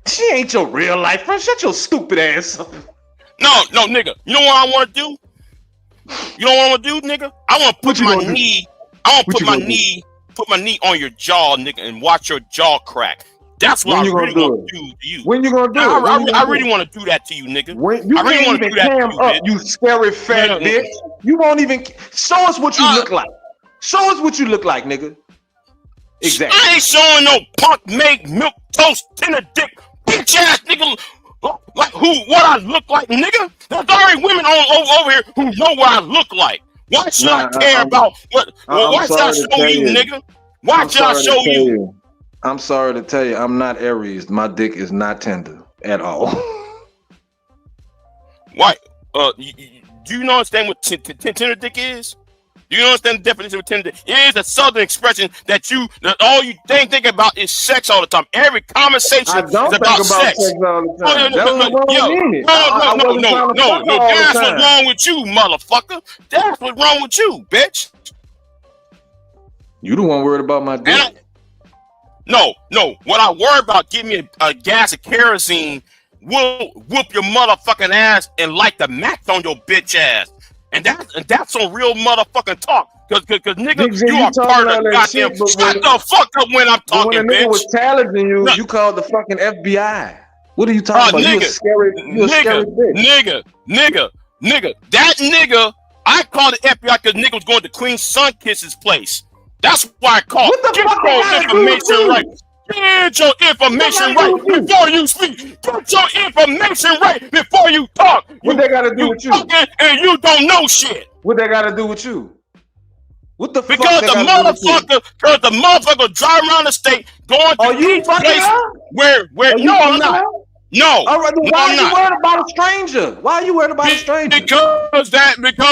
S8: She ain't your real life friend. Shut your stupid ass up.
S5: No, nigga. You know what I want to do? You know what I want to do, nigga? I want to put my knee. I want to put my knee on your jaw, nigga, and watch your jaw crack. That's what I really want to do to you.
S8: When you gonna do it?
S5: I really want to do that to you, nigga.
S8: You
S5: I really want to do that to you, bitch.
S8: You scary fat bitch. You won't even show us what you look like. Show us what you look like, nigga. Exactly.
S5: I ain't showing no punk made milk toast tender dick bitch ass nigga. Like what I look like, nigga? There's already women over here who know what I look like. Why should I care about what? Why should I show you, nigga? Why should I show you?
S8: I'm sorry to tell you, I'm not Aries. My dick is not tender at all.
S5: Why? Do you understand what tender dick is? Do you understand the definition of tender dick? It is a southern expression that all you think about is sex all the time. Every conversation is about sex.
S8: All the time.
S5: No. That's what's wrong with you, motherfucker. That's what's wrong with you, bitch.
S8: You the one worried about my dick.
S5: No. What I worry about, give me a gas of kerosene, will whoop your motherfucking ass and light the max on your bitch ass. And that's some real motherfucking talk. Cause nigga, you are part of the goddamn. Shut the fuck up when I'm talking,
S8: when a nigga
S5: bitch.
S8: was challenging you, you called the fucking FBI. What are you talking about? You a scary bitch.
S5: Nigga. That nigga, I called the FBI because nigga was going to Queen Sunkiss's place. That's why I called.
S8: What the fuck
S5: your information right. Get your information right before you speak. Get your information right before you talk.
S8: What they got to do with you?
S5: And you don't know shit.
S8: What they got to do with you? What the fuck?
S5: Because the motherfucker drive around the state going to each place where no, I'm not. No.
S8: All right, why are you worried about a stranger? Why are you worried about a stranger?
S5: Because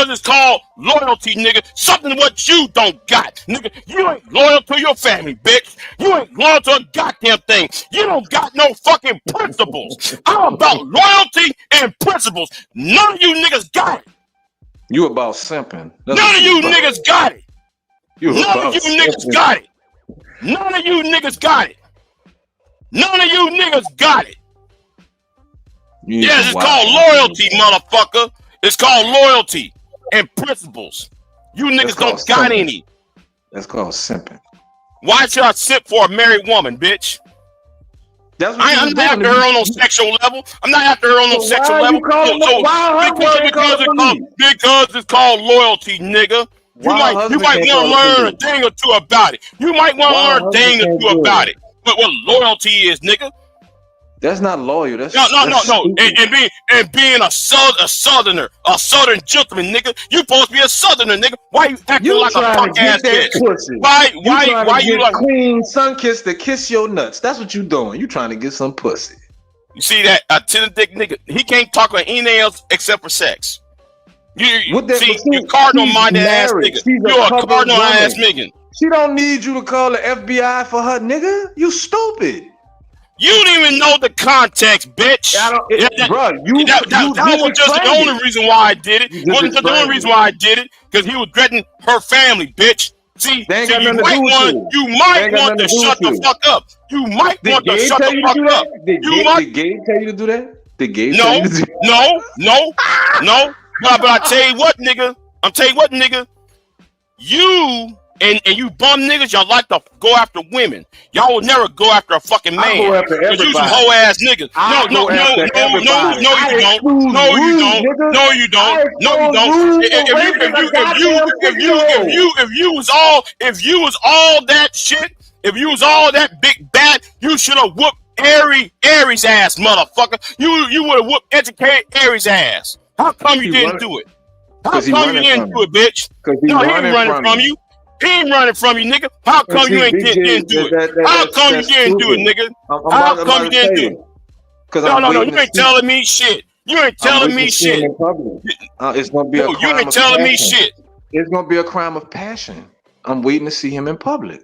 S5: it's called loyalty, nigga. Something what you don't got, nigga. You ain't loyal to your family, bitch. You ain't loyal to a goddamn thing. You don't got no fucking principles. I'm about loyalty and principles. None of you niggas got it.
S8: You about simping.
S5: None of you niggas got it. None of you niggas got it. None of you niggas got it. None of you niggas got it. Yes, it's called loyalty, motherfucker. It's called loyalty and principles. You niggas don't got any.
S8: That's called simping.
S5: Why should I simp for a married woman, bitch? I'm not after her on no sexual level. I'm not after her on no sexual level. Because it's called loyalty, nigga. You might want to learn a thing or two about it. You might want to learn a thing or two about it. But what loyalty is, nigga?
S8: That's not loyal. That's
S5: no. And being a southerner, a southern gentleman, nigga. You supposed to be a southerner, nigga. Why you acting like a punk ass bitch? Why you like
S8: Queen Sunkiss to kiss your nuts? That's what you doing. You trying to get some pussy.
S5: You see that a tender dick nigga? He can't talk about anything else except for sex. You cardinal minded ass nigga. You're a cardinal ass nigga.
S8: She don't need you to call the FBI for her, nigga. You stupid.
S5: You don't even know the context, bitch. That was just the only reason why I did it. Wasn't just the only reason why I did it, because he was threatening her family, bitch. See, you might want to shut the fuck up. You might want to shut the fuck up.
S8: Did Gabe tell you to do that? Did Gabe tell you to do that?
S5: No. But I tell you what, nigga. You and you bum niggas, y'all like to go after women. Y'all will never go after a fucking man.
S8: I go after everybody.
S5: You some hoe ass niggas. No, you don't. If you was all that shit, if you was all that big bad, you should have whooped Aries ass, motherfucker. You would have whooped educated Aries ass. How come you didn't do it? How come you didn't do it, bitch? No, he ain't running from you. He ain't running from you, nigga. How come you ain't didn't do it? How come you didn't do it, nigga? How come you didn't do it? No. You ain't telling me shit. You ain't telling me shit.
S8: It's gonna be a crime.
S5: You ain't telling me shit.
S8: It's gonna be a crime of passion. I'm waiting to see him in public.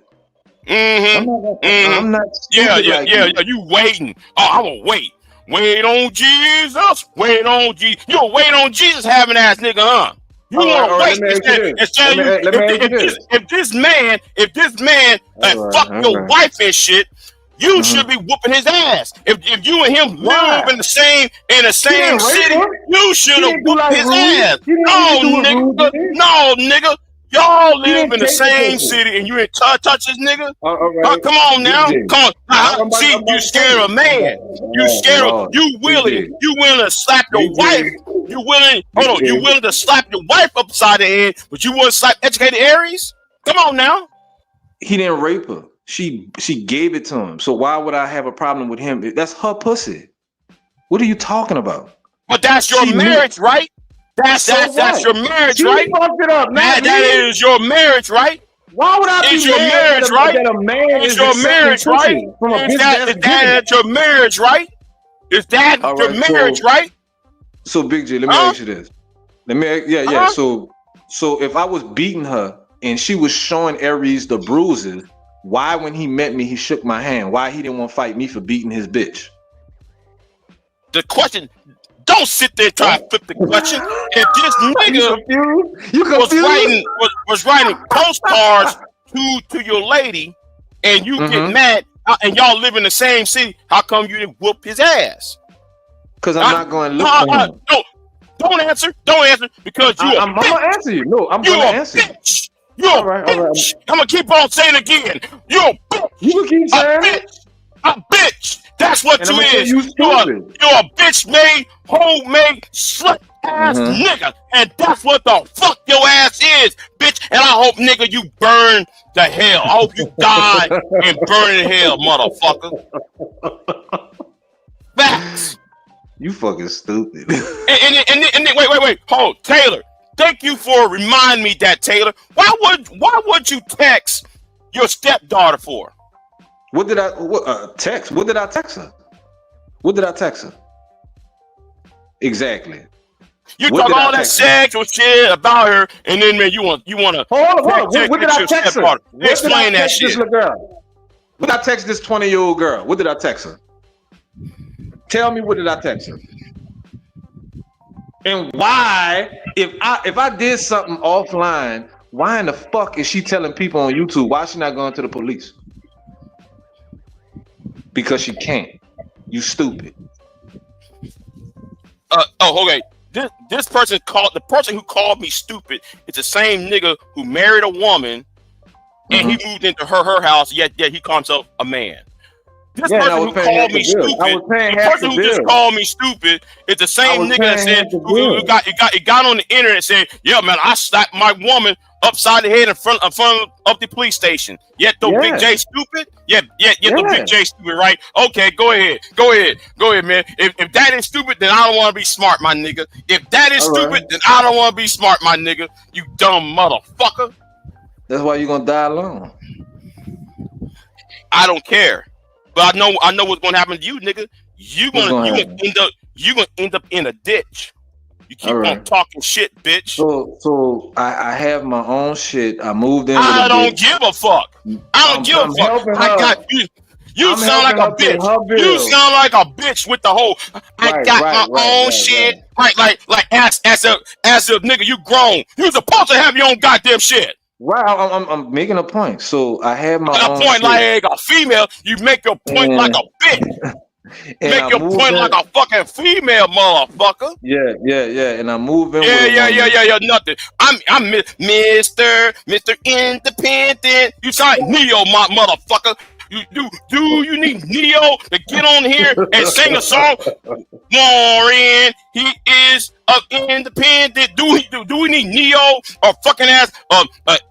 S5: I'm
S8: not.
S5: Yeah. You waiting? Oh, I will wait. Wait on Jesus. Wait on Jesus. You wait on Jesus, having ass nigga, huh? You want to wait instead if this man fuck your wife and shit, you should be whooping his ass. If you and him live in the same city, you should have whooped his ass. No, nigga. Y'all live in the same city and you ain't touch this nigga? Come on now. Come on. See, you scared of a man. You scared of, you willing to slap your wife. You willing to slap your wife upside the head, but you wouldn't slap educated Aries? Come on now.
S8: He didn't rape her. She gave it to him. So why would I have a problem with him? That's her pussy. What are you talking about?
S5: But that's your marriage, right? That's your marriage, right?
S8: Fucked it up.
S5: That is your marriage, right?
S8: Why would I be
S5: your marriage, right?
S8: That a man
S5: is your marriage, right? Is that your marriage, right? Is that your marriage, right?
S8: So Big J, let me ask you this. So if I was beating her and she was showing Aries the bruises, why when he met me he shook my hand? Why he didn't want to fight me for beating his bitch?
S5: The question. Don't sit there trying to flip the question. If this nigga was writing postcards to your lady, and you get mad, and y'all live in the same city, how come you didn't whoop his ass?
S8: Because I'm not going to look for him.
S5: No, don't answer, because
S8: I'm gonna answer you. No, I'm gonna answer
S5: bitch. You're a bitch. I'm gonna keep on saying it again. You're a bitch.
S8: You can keep saying it.
S5: A bitch. That's what you is. You're a bitch made, homemade, slut ass nigga. And that's what the fuck your ass is, bitch. And I hope, nigga, you burn to hell. I hope you die and burn in hell, motherfucker. Facts.
S8: You fucking stupid.
S5: And then wait. Hold, Taylor. Thank you for reminding me that, Taylor. Why would you text your stepdaughter for?
S8: What did I text? What did I text her? What did I text her? Exactly.
S5: You talk all that sexual shit about her, and then man, you want to
S8: hold on. What did I text her?
S5: Explain that shit.
S8: What did I text this 20-year-old girl? What did I text her? Tell me, what did I text her? And why, if I did something offline, why in the fuck is she telling people on YouTube? Why is she not going to the police? Because she can't. You stupid.
S5: Okay. This person the person who called me stupid is the same nigga who married a woman and he moved into her house, yet he calls himself a man. This person who called me stupid, the person who just called me stupid is the same nigga that said who got on the internet and said, yeah, man, I slapped my woman upside the head in front of the police station. Yet the Big J stupid? The Big J stupid, right? Okay, go ahead, man. If that is stupid, then I don't want to be smart, my nigga. If that is stupid, then I don't want to be smart, my nigga. You dumb motherfucker.
S8: That's why you're gonna die alone.
S5: I don't care. But I know what's gonna happen to you, nigga. You gonna end up in a ditch. You keep on talking shit, bitch.
S8: So I have my own shit. I moved in.
S5: I don't give a fuck. I don't give a fuck. I got you. You sound like a bitch. You sound like a bitch with the whole. I got my own shit. Like as a nigga, you grown. You supposed to have your own goddamn shit.
S8: Right, I'm making a point. So I have my own
S5: point shit. Like a female. You make your point like a bitch. Make your point like a fucking female, motherfucker.
S8: Yeah. And I move in.
S5: Yeah. Nothing. I'm Mr. Independent. You sound like Neo, my motherfucker. You need Neo to get on here and sing a song? Morin, he is independent. Do we need Neo or fucking ass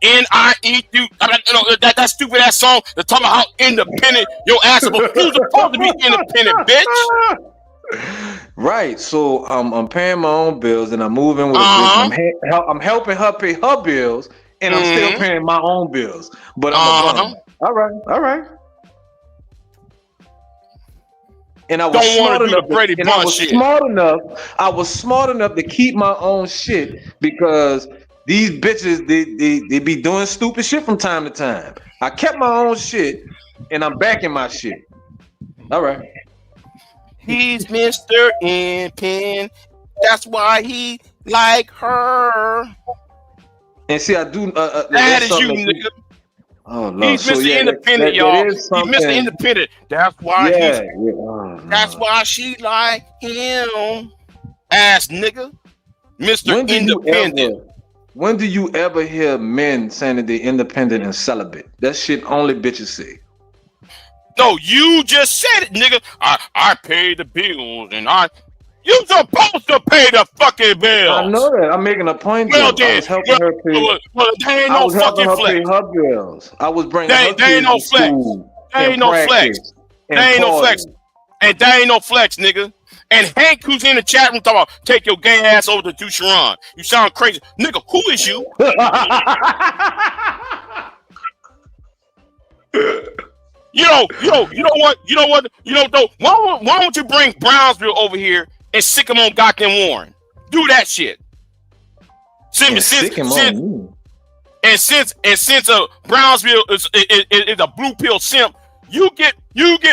S5: NIE? That stupid ass song that's talking about how independent your ass is. You're supposed to be independent, bitch.
S8: Right. So I'm paying my own bills and I'm moving with a bitch. I'm helping her pay her bills. and I'm still paying my own bills. But I'm a bum. All right. And I was smart enough. I was smart enough to keep my own shit because these bitches they be doing stupid shit from time to time. I kept my own shit, and I'm backing my shit. All right.
S5: He's Mr. Pen. That's why he like her.
S8: And see, I do.
S5: That is you, nigga.
S8: Oh Lord.
S5: He's Mr. Independent, y'all. He's Mr. Independent. That's why. That's why she like him. Ass nigga, Mr. Independent.
S8: When do you ever hear men saying that they're independent and celibate? That shit only bitches say.
S5: No, you just said it, nigga. I pay the bills and you supposed to pay the fucking bills.
S8: I know that. I'm making a point.
S5: Well, then,
S8: I was helping her pay.
S5: There ain't no fucking flex.
S8: Pay her bills. I was bringing her
S5: There ain't no flex. There ain't no flex. There ain't no flex. And there ain't no flex, nigga. And Hank, who's in the chat room, talking about take your gay ass over to Sharon. You sound crazy, nigga. Who is you? You know what? Though, why don't you bring Brownsville over here and sick him on goddamn Warren? Do that shit. Since Brownsville is a blue pill simp, you get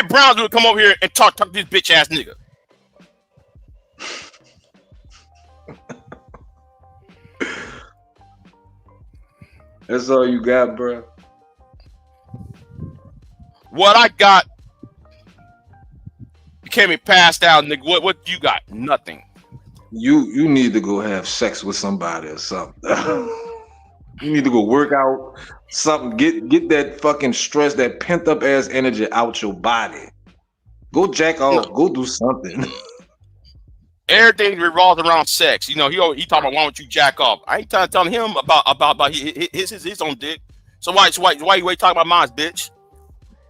S5: Brownsville to come over here and talk to this bitch ass nigga.
S8: That's all you got, bro.
S5: What I got, you can't be passed out, nigga. What you got? Nothing.
S8: You need to go have sex with somebody or something. You need to go work out something. Get that fucking stress, that pent up ass energy out your body. Go jack off. No. Go do something.
S5: Everything revolves around sex. You know, he talking about why don't you jack off? I ain't telling him about his own dick. So why you talking about mine, bitch?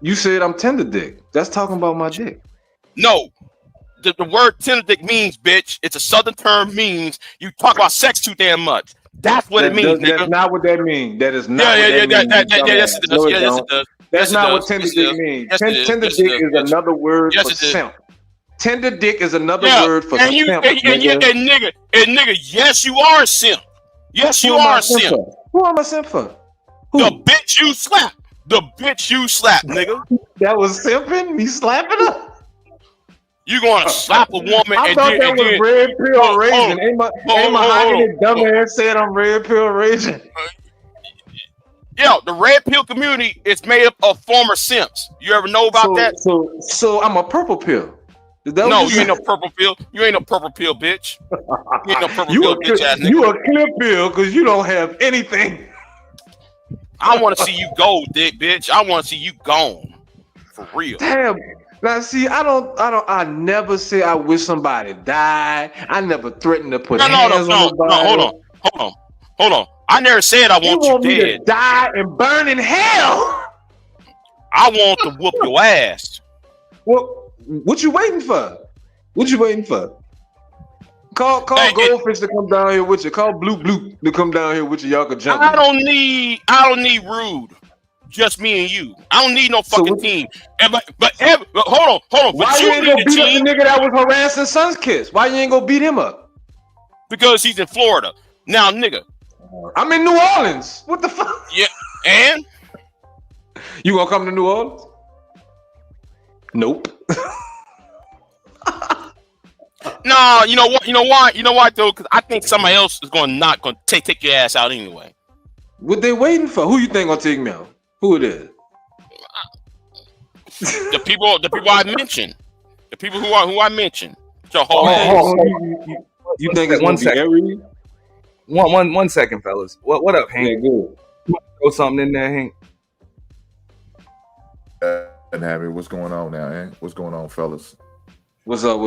S8: You said I'm tender dick. That's talking about my dick.
S5: No. The word tender dick means, bitch. It's a southern term, means you talk about sex too damn much. That's what it means, nigga.
S8: That's not what that means. That is not what that means.
S5: Yes, it does. Yes, it does.
S8: That's not what tender dick means. Tender dick is another word for simp. Tender dick is another word for simp.
S5: Nigga, yes, you are a simp. Yes, you are a simp.
S8: Who am I simp for? Who?
S5: The bitch you slap. The bitch you slap, nigga.
S8: That was simping? Me slapping her?
S5: You gonna slap a woman
S8: I thought that was red pill raging. Ain't my dumbass said I'm red pill raging.
S5: Yeah, the red pill community is made up of former simps. You ever know about that?
S8: So I'm a purple pill.
S5: No, you ain't no purple pill. You ain't no purple pill, bitch. You ain't no purple pill, bitch ass nigga.
S8: You a clear pill because you don't have anything.
S5: I want to see you go, dick, bitch. I want to see you gone. For real.
S8: Damn. Now, see, I never say I wish somebody died. I never threatened to put hands on nobody.
S5: Hold on. I never said I want you
S8: dead.
S5: Me
S8: to die and burn in hell.
S5: I want to whoop your ass.
S8: Well, what you waiting for? Call Goldfish to come down here with you. Call Blue to come down here with you. Y'all can jump.
S5: I don't need Rude. Just me and you. I don't need no fucking team. But hold on.
S8: Why you ain't gonna beat up the nigga that was harassing Sun's Kiss? Why you ain't gonna beat him up?
S5: Because he's in Florida. Now, nigga.
S8: I'm in New Orleans. What the fuck?
S5: Yeah, and?
S8: You gonna come to New Orleans? Nope.
S5: No, you know what? You know why though? Because I think somebody else is gonna take your ass out anyway.
S8: What they waiting for? Who you think gonna take me out? Who it is?
S5: The people I mentioned. The people who I mentioned. So
S8: you think it's 1 second?
S3: One second, fellas. What up, Hank?
S8: Yeah, good.
S3: Throw something in there, Hank.
S15: And Harry, what's going on now, Hank? What's going on, fellas?
S8: What's up?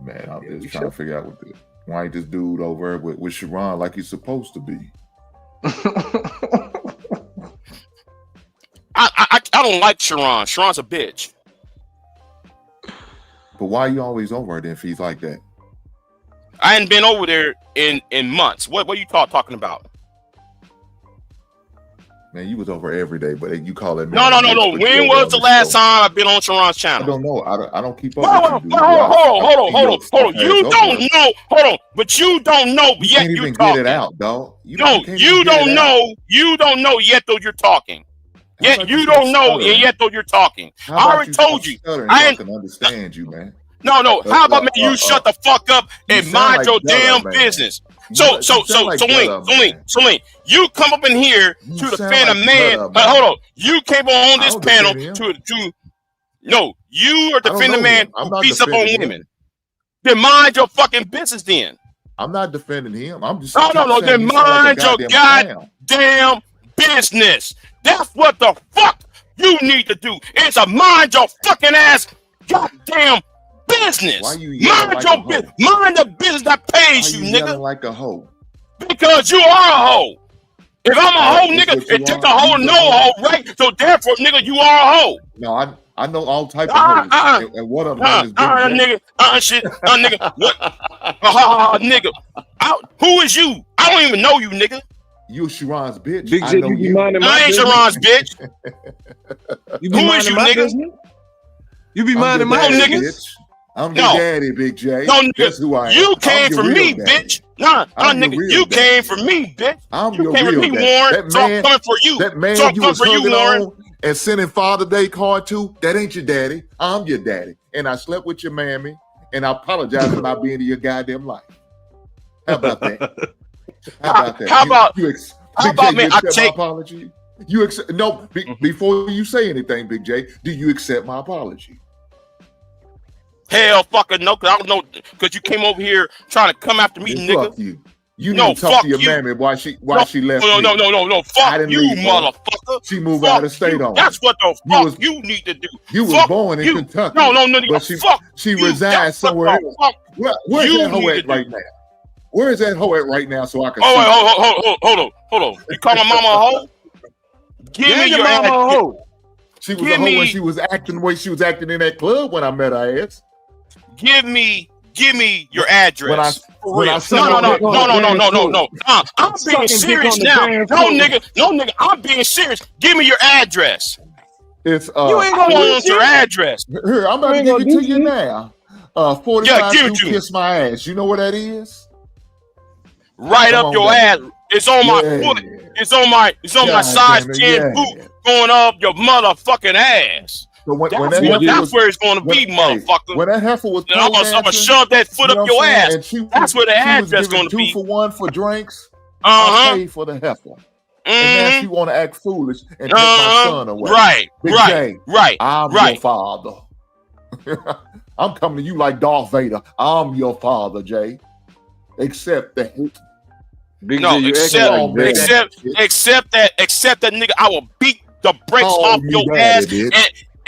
S15: Man, I'm just trying to figure out why ain't this dude over with Sharon like he's supposed to be.
S5: I don't like Sharon. Sharon's a bitch.
S15: But why are you always over her then if he's like that?
S5: I hadn't been over there in months. What are you talking about?
S15: Man, you was over every day, but you call it.
S5: No. When was the last time I've been on Sharon's channel?
S15: I don't know. I don't keep up.
S5: Hold on. You don't know. Hold on. But you don't know yet you talking. Get it out, dog. You don't know. You don't know yet though you're talking. Yet you don't know yet though you're talking. I already told you.
S15: I can understand you, man.
S5: No. How about you shut the fuck up and mind your damn business? So, Link, you come up in here to defend a man. Hold on, you came on this panel to. No, you are defending a man who beats up on women. Then mind your fucking business. Then
S15: I'm not defending him. I'm just
S5: no. Then mind your goddamn business. That's what the fuck you need to do. It's a mind your fucking ass goddamn business.
S15: Why you
S5: mind your business. Mind the business that pays you, nigga.
S15: Like a hoe.
S5: Because you are a hoe. If I'm a hoe, nigga, it took a hoe to know a hoe, right? So therefore, nigga, you are a hoe.
S15: No, I know all types of hoes. And one of them is
S5: nigga, nigga, what? Nigga, who is you? I don't even know you, nigga.
S15: You Sharon's bitch.
S8: Big J, you be minding my
S5: I ain't Sharon's bitch.
S8: Who is you, nigga? You be minding my
S5: niggas.
S15: I'm your daddy, Big J.
S5: No,
S15: That's who I am.
S5: You came for me, bitch. Nah, nigga, you came for me, bitch.
S15: I'm
S5: you
S15: your
S5: came
S15: real
S5: for me,
S15: daddy.
S5: Warren. So I'm coming for you.
S15: That man
S5: so I'm
S15: you
S5: coming
S15: was
S5: for you,
S15: hugging
S5: Warren.
S15: on and sending Father Day card to, that ain't your daddy. I'm your daddy. And I slept with your mammy, and I apologize for not being in your goddamn life. How about that?
S5: How about me? I take
S15: my apology. You accept? No. Before you say anything, Big J, do you accept my apology?
S5: Hell fucking no, cause I don't know, cause you came over here trying to come after me, nigga.
S15: Fuck you. You need to talk to your mammy why she left me.
S5: No. Fuck you, motherfucker.
S15: She moved out of state on.
S5: That's what the fuck you need to do.
S15: You was born in Kentucky.
S5: No.
S15: But she resides somewhere else. Where's that hoe at right now? Where is that hoe at right now so I can see?
S5: Hold on. You call my mama a hoe? Give me your mama a hoe.
S15: She was a hoe when she was acting the way she was acting in that club when I met her ass.
S5: Give me your address.
S15: No.
S5: I'm being serious now. No, nigga. I'm being serious. Give me your address.
S15: It's
S5: you ain't gonna want your address.
S15: Here, I'm about to give it to you now. 45 kiss my ass. You know what that is?
S5: Right up your ass. It's on my foot. It's on my size 10 boot going up your motherfucking ass.
S15: So
S5: that's where it's going to be, motherfucker.
S15: When that heifer was
S5: I'm gonna shove that foot up your ass. That's where the address going to be.
S15: 2 for 1 for drinks. I pay for the heifer. And now she want to act foolish and take my son away.
S5: Right.
S15: I'm your father. I'm coming to you like Darth Vader. I'm your father, Jay. Accept that.
S5: Accept that, nigga. I will beat the brakes off your ass.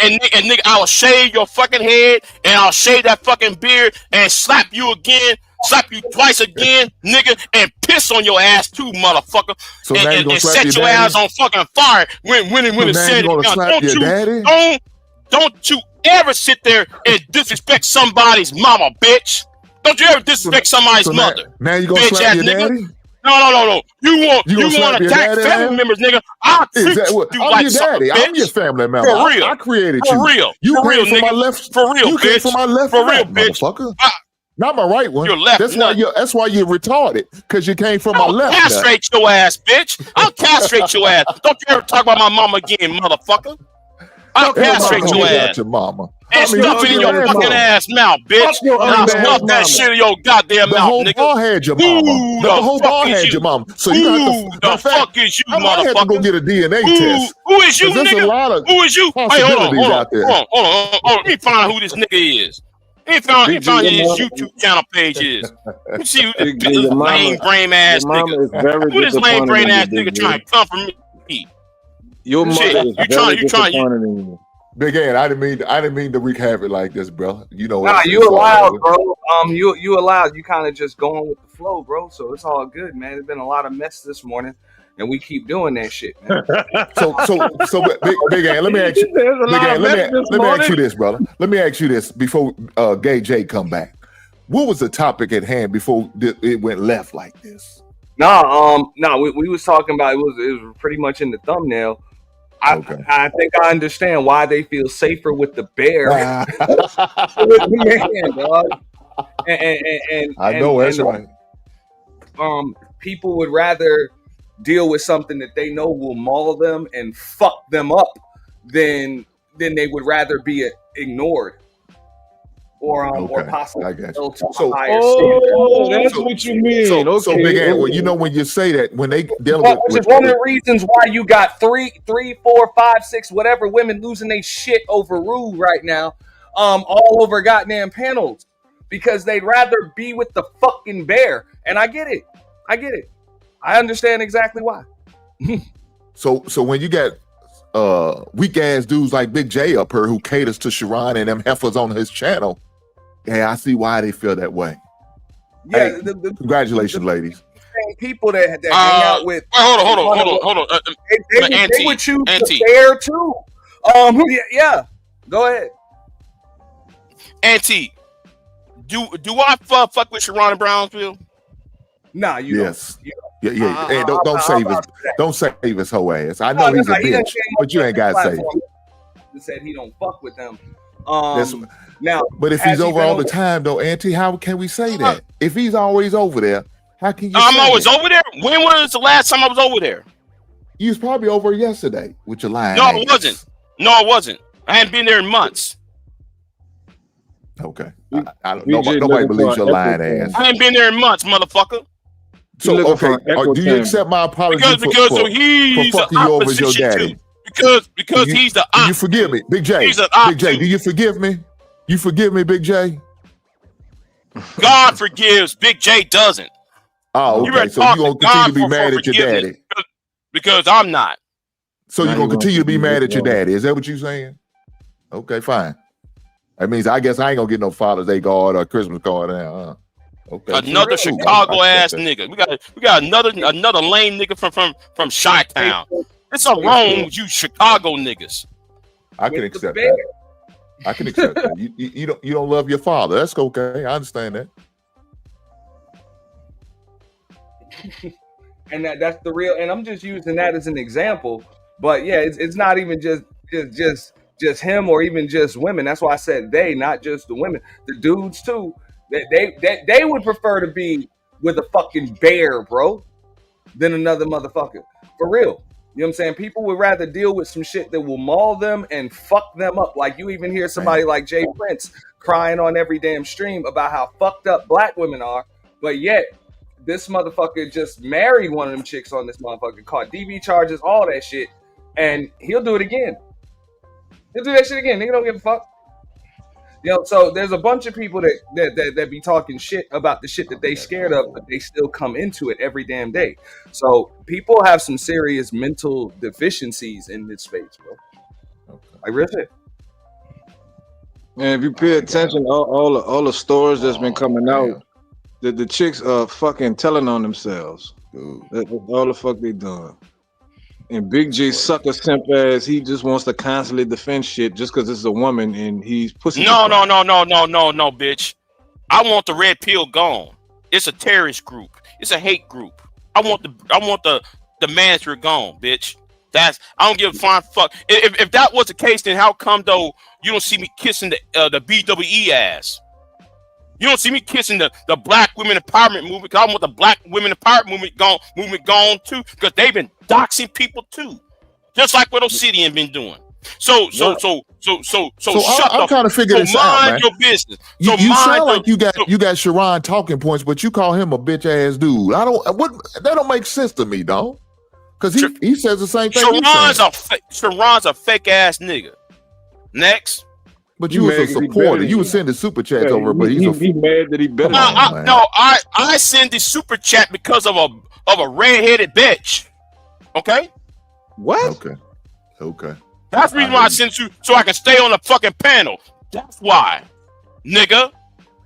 S5: And nigga, I will shave your fucking head, and I'll shave that fucking beard, and slap you again, slap you twice again, nigga, and piss on your ass too, motherfucker,
S15: so
S5: and set your ass on fucking fire when it's said it. Don't you ever sit there and disrespect somebody's mama, bitch. Don't you ever disrespect somebody's mother.
S15: Now you gonna slap your daddy?
S5: No. You want to attack family members, nigga? I'll treat you like
S15: your
S5: something,
S15: daddy. I'm your family member.
S5: For real.
S15: I created you.
S5: For real.
S15: You
S5: for real,
S15: came from
S5: nigga.
S15: my left.
S5: For real,
S15: you
S5: bitch.
S15: came from my left.
S5: For real, bitch.
S15: Motherfucker. Not my right one.
S5: Your left.
S15: That's why you're retarded. Because you came from my left.
S5: I'll castrate your ass, bitch. I'll castrate your ass. Don't you ever talk about my mama again, motherfucker. I'll castrate your ass.
S15: Your mama.
S5: And stuff it in your fucking ass mouth, bitch. And I'll stuff that shit in your goddamn mouth, nigga.
S15: The whole bar had your mama. The whole bar had your mama. So you have to.
S5: The fuck is you, motherfucker?
S15: I have to go get a DNA test.
S5: Who is you, nigga?
S15: There's a lot of
S5: who is you? Hey, hold on. Let me find who this nigga is. Let me find his YouTube channel page is. Let me see who this lame brain ass nigga. Who this lame brain ass nigga trying to come for me?
S8: Your mother is very disappointed in you.
S15: Big Ant, I didn't mean to wreak havoc like this, bro. You know.
S3: Nah, you allowed, bro. You allowed. You kind of just going with the flow, bro. So it's all good, man. There's been a lot of mess this morning, and we keep doing that shit, man.
S15: so, Big Ant, let me ask you. Big Ant, let me ask you this, brother. Let me ask you this before Gay J come back. What was the topic at hand before it went left like this?
S3: We was talking about it was pretty much in the thumbnail. I think I understand why they feel safer with the bear with the man, dog.
S15: I know that's right.
S3: People would rather deal with something that they know will maul them and fuck them up than they would rather be ignored or possibly held to a higher standard.
S8: That's what you mean.
S15: So Big Ant, well, you know when you say that, when they deal
S3: which is one of the reasons why you got 3, 4, 5, 6, whatever women losing their shit over Rue right now, all over goddamn panels, because they'd rather be with the fucking bear. And I get it. I understand exactly why.
S15: So when you got weak ass dudes like Big J up here who caters to Sharon and them heifers on his channel, yeah, I see why they feel that way.
S3: Yeah,
S15: hey, congratulations, ladies.
S3: People that hang out with.
S5: Hold on.
S3: They would choose the bear too. Yeah. Go ahead.
S5: Auntie, do I fuck with Sharon in Brownsville?
S3: Nah, you
S15: yes. Don't. Yeah. Hey, don't save his whole ass. I know he's a bitch, but you ain't got to save him.
S3: Said he don't fuck with them.
S15: Now, but if he's over all the time, though, Auntie, how can we say that? If he's always over there, how can you?
S5: I'm always over there. When was the last time I was over there?
S15: You was probably over yesterday with your line.
S5: No, I wasn't. I hadn't been there in months.
S15: Okay. Nobody believes your lying ass.
S5: I ain't been there in months, motherfucker.
S15: So okay, do you accept my apology
S5: because he's
S15: for fucking you over as your daddy?
S5: Because he's the
S15: do you forgive me, Big J? Big J, do you forgive me? You forgive me, Big J?
S5: God forgives. Big J doesn't.
S15: Oh, okay. So you gonna continue to be mad at your daddy?
S5: Because I'm not.
S15: So you're gonna continue to be mad at your daddy? Is that what you're saying? Okay, fine. That means I guess I ain't gonna get no Father's Day card or Christmas card now. Huh? Okay.
S5: Another Chicago ass nigga. We got another lame nigga from Chi-Town. It's so wrong with you Chicago niggas.
S15: I can accept that. I can accept that. You don't love your father. That's okay. I understand that.
S3: And that's the real. And I'm just using that as an example. But yeah, it's not even just him or even just women. That's why I said they, not just the women, the dudes too. They would prefer to be with a fucking bear, bro, than another motherfucker. For real. You know what I'm saying? People would rather deal with some shit that will maul them and fuck them up. Like you even hear somebody like Jay Prince crying on every damn stream about how fucked up black women are, but yet this motherfucker just married one of them chicks on this motherfucker, caught DV charges, all that shit, and he'll do it again. He'll do that shit again. Nigga don't give a fuck. You know, so there's a bunch of people that be talking shit about the shit that they scared of, but they still come into it every damn day. So people have some serious mental deficiencies in this space, bro. Like real shit.
S8: And if you pay attention, all the stories that's been coming out, the chicks are fucking telling on themselves. That's all the fuck they doing. And Big J sucker simp ass, he just wants to constantly defend shit just because it's a woman and he's pussy.
S5: No, bitch. I want the red pill gone. It's a terrorist group. It's a hate group. I want the manager gone, bitch. I don't give a flying fuck. If that was the case, then how come though you don't see me kissing the BWE ass? You don't see me kissing the black women empowerment movement because I want the black women empowerment movement gone too, because they've been doxing people too, just like what Obsidian been doing. So
S15: I'm trying to figure this out, man.
S5: Mind your business.
S15: You sound like you got Sharon talking points, but you call him a bitch ass dude. That don't make sense to me, dog. Because he says the same thing.
S5: Sharon's a fake ass nigga. Next.
S15: But you was a supporter. You was sending super chats over, but he's
S8: mad that he better.
S5: I send the super chat because of a redheaded bitch. Okay.
S8: What?
S15: Okay.
S5: That's the reason why I sent you, so I can stay on the fucking panel. That's why, nigga.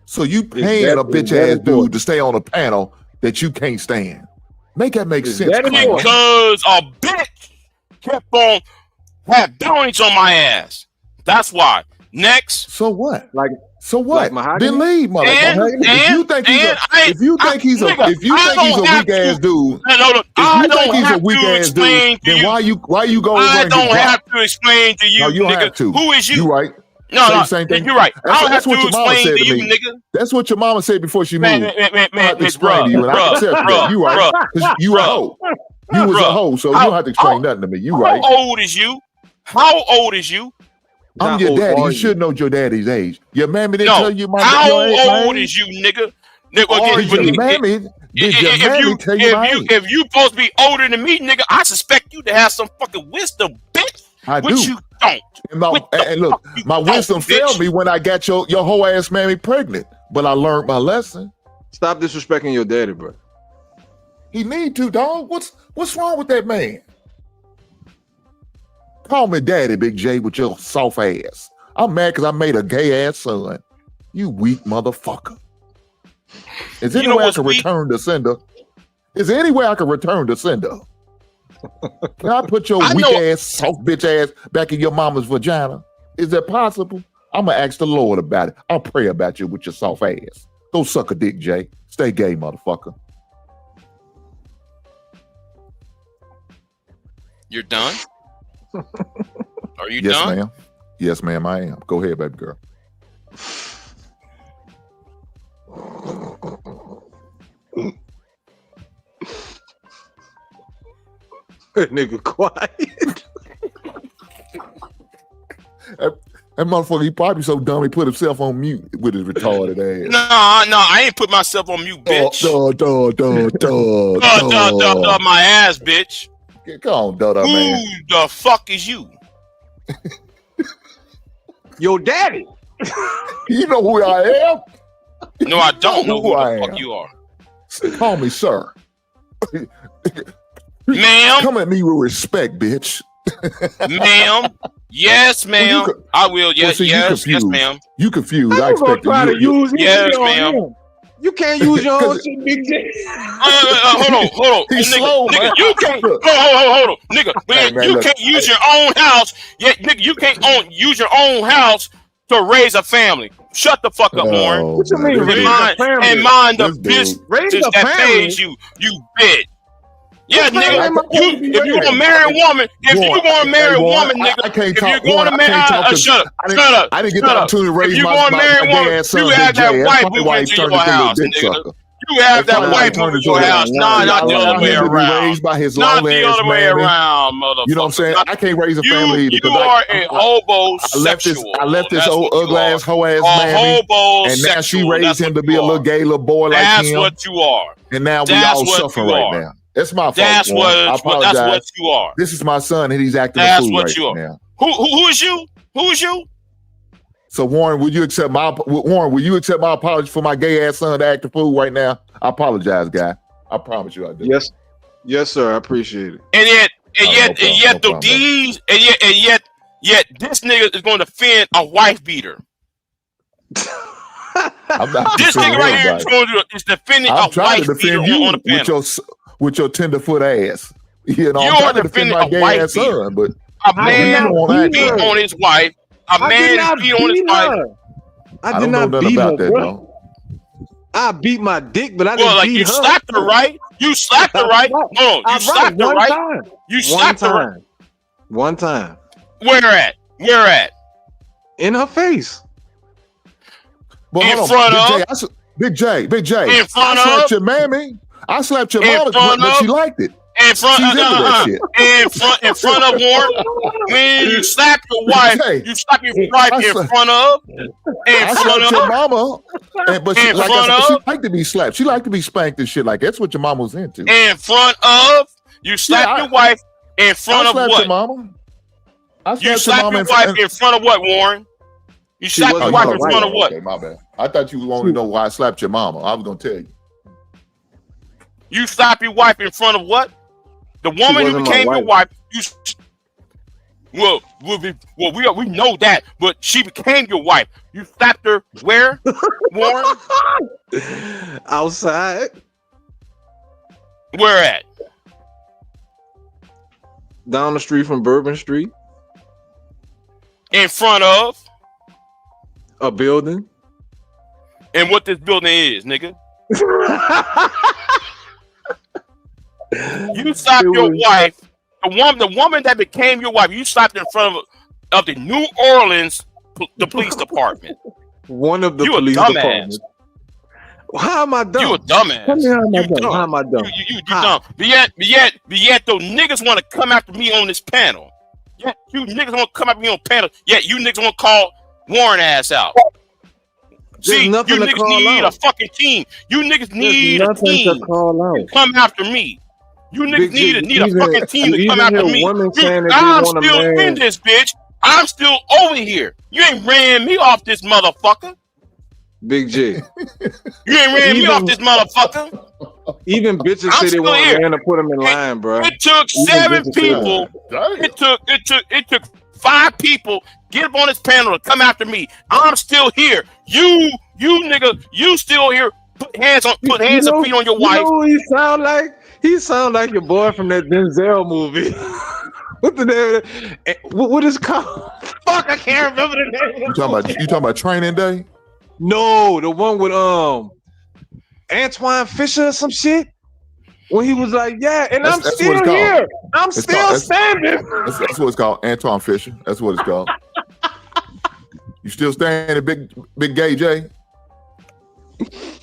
S15: So you paying a bitch ass dude to stay on a panel that you can't stand? Make that make sense?
S5: Because a bitch kept on had bounties on my ass. That's why. Next.
S15: So what? So what?
S8: mahogany?
S15: Then leave, motherfucker. If you think he's a weak ass dude,
S5: I don't have to explain to
S15: then
S5: you.
S15: why you go over
S5: I
S15: and
S5: don't
S15: get
S5: have
S15: dropped?
S5: to explain to you,
S15: No, you don't
S5: nigga.
S15: have to.
S5: Who is you?
S15: You right.
S5: No,
S15: Say
S5: no,
S15: the same thing.
S5: you're right. I don't have
S15: That's
S5: to
S15: what your mama
S5: explain
S15: said
S5: to
S15: to
S5: you,
S15: me.
S5: nigga.
S15: That's what your mama said before she moved.
S5: Man,
S15: I don't have to explain to you, and I
S5: bruh,
S15: accept that. You right. Because you a hoe. You was a hoe, so you don't have to explain nothing to me. You right.
S5: How old is you? How old is you?
S15: I'm your daddy. You should know your daddy's age. Your mammy didn't tell you my
S5: How
S15: your age,
S5: old
S15: man?
S5: is you, nigga? Did
S15: your mammy tell you my age?
S5: If you supposed to be older than me, nigga, I suspect you to have some fucking wisdom, bitch.
S15: I
S5: which
S15: do.
S5: you don't.
S15: And look, my wisdom failed me when I got your whole ass mammy pregnant. But I learned my lesson.
S8: Stop disrespecting your daddy, bro.
S15: He need to, dog. What's wrong with that man? Call me daddy, Big J, with your soft ass. I'm mad because I made a gay ass son. You weak motherfucker. Is there any way I can return the sender? Is there any way I can return the sender? Can I put your weak ass, soft bitch ass back in your mama's vagina? Is that possible? I'm gonna ask the Lord about it. I'll pray about you with your soft ass. Go suck a dick, Jay. Stay gay, motherfucker.
S5: You're done? Are you
S15: Yes,
S5: done?
S15: ma'am. Yes, ma'am, I am. Go ahead, baby girl.
S8: Nigga, quiet.
S15: That motherfucker, he probably so dumb he put himself on mute with his retarded ass.
S5: No, I ain't put myself on mute, bitch. My ass, bitch.
S15: Come on, man.
S5: Who the fuck is you?
S8: Your daddy.
S15: You know who I am?
S5: No, I don't know who
S15: I
S5: the
S15: am.
S5: fuck you are.
S15: Call me sir.
S5: Ma'am.
S15: Come at me with respect, bitch.
S5: Ma'am. Yes, ma'am. I will. Yes,
S15: see,
S5: yes, yes, ma'am.
S15: You confused.
S8: How
S15: I
S8: you gonna
S15: expected
S8: try to use his
S5: Yes,
S8: shit on
S5: ma'am.
S8: him? You can't use your own shit, Big J.
S5: Hold on.
S15: He's
S5: nigga,
S15: slow,
S5: nigga,
S15: man.
S5: you can't. Hold on, nigga.
S15: Hey, man,
S5: you
S15: look.
S5: can't use your own house. Yeah, nigga, you can't use your own house to raise a family. Shut the fuck up, Warren.
S8: What you mean, raise a family?
S5: And mind the
S15: This dude.
S8: Raise
S5: business
S8: a
S5: that
S8: family?
S5: pays you, you bitch. Yeah,
S8: What family am I
S5: nigga.
S8: supposed to be
S5: If you
S8: raising?
S5: gonna marry a woman, if
S15: Warren,
S5: you gonna marry a
S15: Warren,
S5: woman, nigga,
S15: I can't
S5: if
S15: talk.
S5: you're going
S15: Warren,
S5: to
S15: I can't talk
S5: marry,
S15: to.
S5: shut up,
S15: I didn't get the opportunity to
S5: If
S15: raise
S5: you
S15: my
S5: gonna marry a
S15: gay
S5: woman,
S15: ass son,
S5: you
S15: Big
S5: have
S15: J.
S5: that
S15: That's
S5: white
S15: probably
S5: move
S15: why he
S5: into
S15: turned
S5: your
S15: into a
S5: house,
S15: little dick
S5: nigga.
S15: sucker.
S5: You have
S15: That's
S5: that
S15: probably why he
S5: white move
S15: turned
S5: in
S15: into
S5: your
S15: a
S5: house. Nah, not the
S15: allow
S5: other way
S15: him to be
S5: around.
S15: raised by his
S5: Not
S15: long
S5: the
S15: ass
S5: other way
S15: mammy.
S5: around, motherfucker.
S15: You know what I'm saying? I can't raise a family either.
S5: You
S15: 'cause
S5: are a
S15: I left this
S5: hobosexual.
S15: old ugly ass hoe ass
S5: A
S15: mammy, and now she
S5: hobosexual.
S15: raised
S5: That's
S15: him to
S5: what
S15: be
S5: you
S15: a little
S5: are.
S15: gay little boy like
S5: That's
S15: him.
S5: what you are.
S15: And now we
S5: That's
S15: all
S5: what
S15: suffering
S5: you
S15: right
S5: are.
S15: now. It's my fault.
S5: That's
S15: Warren. I
S5: what.
S15: apologize.
S5: That's what you are.
S15: This is my son, and he's acting a
S5: That's
S15: fool
S5: what
S15: right
S5: you are.
S15: now.
S5: Who is you? Who is you?
S15: So Warren, will you accept my apology for my gay ass son to act a fool right now? I apologize, guy. I promise you I do.
S8: Yes, sir. I appreciate it.
S5: And yet,
S15: no problem.
S5: yet, this nigga is going to defend a wife beater.
S15: I'm not
S5: This
S15: defending
S5: nigga right here is
S15: anybody.
S5: going to is defending
S15: I'm
S5: a
S15: trying
S5: wife
S15: to
S5: beater
S15: defend you
S5: on the panel.
S15: with your tenderfoot ass. You know,
S5: You
S15: I'm
S5: are
S15: trying to defend
S5: defending
S15: my
S5: a
S15: gay
S5: wife
S15: ass
S5: beater.
S15: son, but
S5: A man
S15: don't wanna act
S5: beat
S15: right.
S5: on his wife. A
S8: I did
S5: man
S8: not
S5: beat on his
S8: beat
S5: wife.
S8: her. I
S15: I
S8: did
S15: don't know
S8: not
S15: nothing
S8: beat
S15: about
S8: her,
S15: that,
S8: bro.
S15: though.
S8: I beat my dick, but I
S5: Well,
S8: didn't
S5: like
S8: beat
S5: you
S8: her.
S5: slapped her, right? You slapped her, right? Hold on, you slapped her,
S8: one
S5: right?
S8: time.
S5: You
S8: One
S5: slapped her, right?
S8: time. One time.
S5: Where at? Where at?
S8: In her face.
S15: But
S5: In
S15: hold
S5: front
S15: on,
S5: of?
S15: Big J.
S5: In front
S15: I slapped
S5: of?
S15: your mammy. I slapped your
S5: In
S15: mama,
S5: front
S15: but she
S5: of?
S15: liked it.
S5: In front,
S15: She's into that shit.
S5: in front of Warren. When you slap your wife,
S15: Jay,
S5: you slap your wife in front of,
S15: I slapped your mama, but she,
S5: in
S15: like
S5: front
S15: I said,
S5: of,
S15: she liked to be slapped. She liked to be spanked and shit like that. That's what your mama was into.
S5: in front of. You slap your wife in front
S15: I
S5: of
S15: slapped
S5: what?
S15: your mama.
S5: You slap your wife in front of what, Warren? You slap your wife in front of what?
S15: Okay, my bad. I thought you wanted to know why I slapped your mama. I was gonna tell you.
S5: You slap your wife in front of what? The woman who
S8: wasn't my
S5: became your
S8: wife.
S5: wife. We know that, but she became your wife. You slapped her where, Warren?
S8: Outside.
S5: Where at?
S8: Down the street from Bourbon Street.
S5: In front of
S8: A building.
S5: and what this building is, nigga. You stopped your wife, the woman that became your wife. You stopped in front of the New Orleans the police department.
S8: One of the
S5: you
S8: police
S5: a dumbass.
S8: departments. How am I dumb?
S5: You a dumbass.
S8: Tell me how am I
S5: You
S8: dumb?
S5: dumb.
S8: How am I dumb?
S5: You dumb. But yet, those niggas want to come after me on this panel. Yet, you niggas want to come after me on panel. Yet, you niggas want to call Warren ass out. See, you niggas need a fucking team. You niggas need a team to come after me. You niggas need a fucking team to come after me. I'm still in this bitch. I'm still over here. You ain't ran me off this motherfucker.
S8: Big J.
S5: You ain't ran me off this motherfucker.
S8: Even bitches say they want a man to put them in line, bro.
S5: It took 7 people. It took 5 people get up on this panel to come after me. I'm still here. You nigga, you still here. Put hands and feet on your wife.
S8: You know who he sound like? He sound like your boy from that Denzel movie. What the name? What is it called? Fuck, I can't remember the name.
S15: You talking about Training Day?
S8: No, the one with Antoine Fisher or some shit. When he was like, yeah, and I'm still here. I'm still standing.
S15: That's what it's called, Antoine Fisher. That's what it's called. You still standing, big gay J?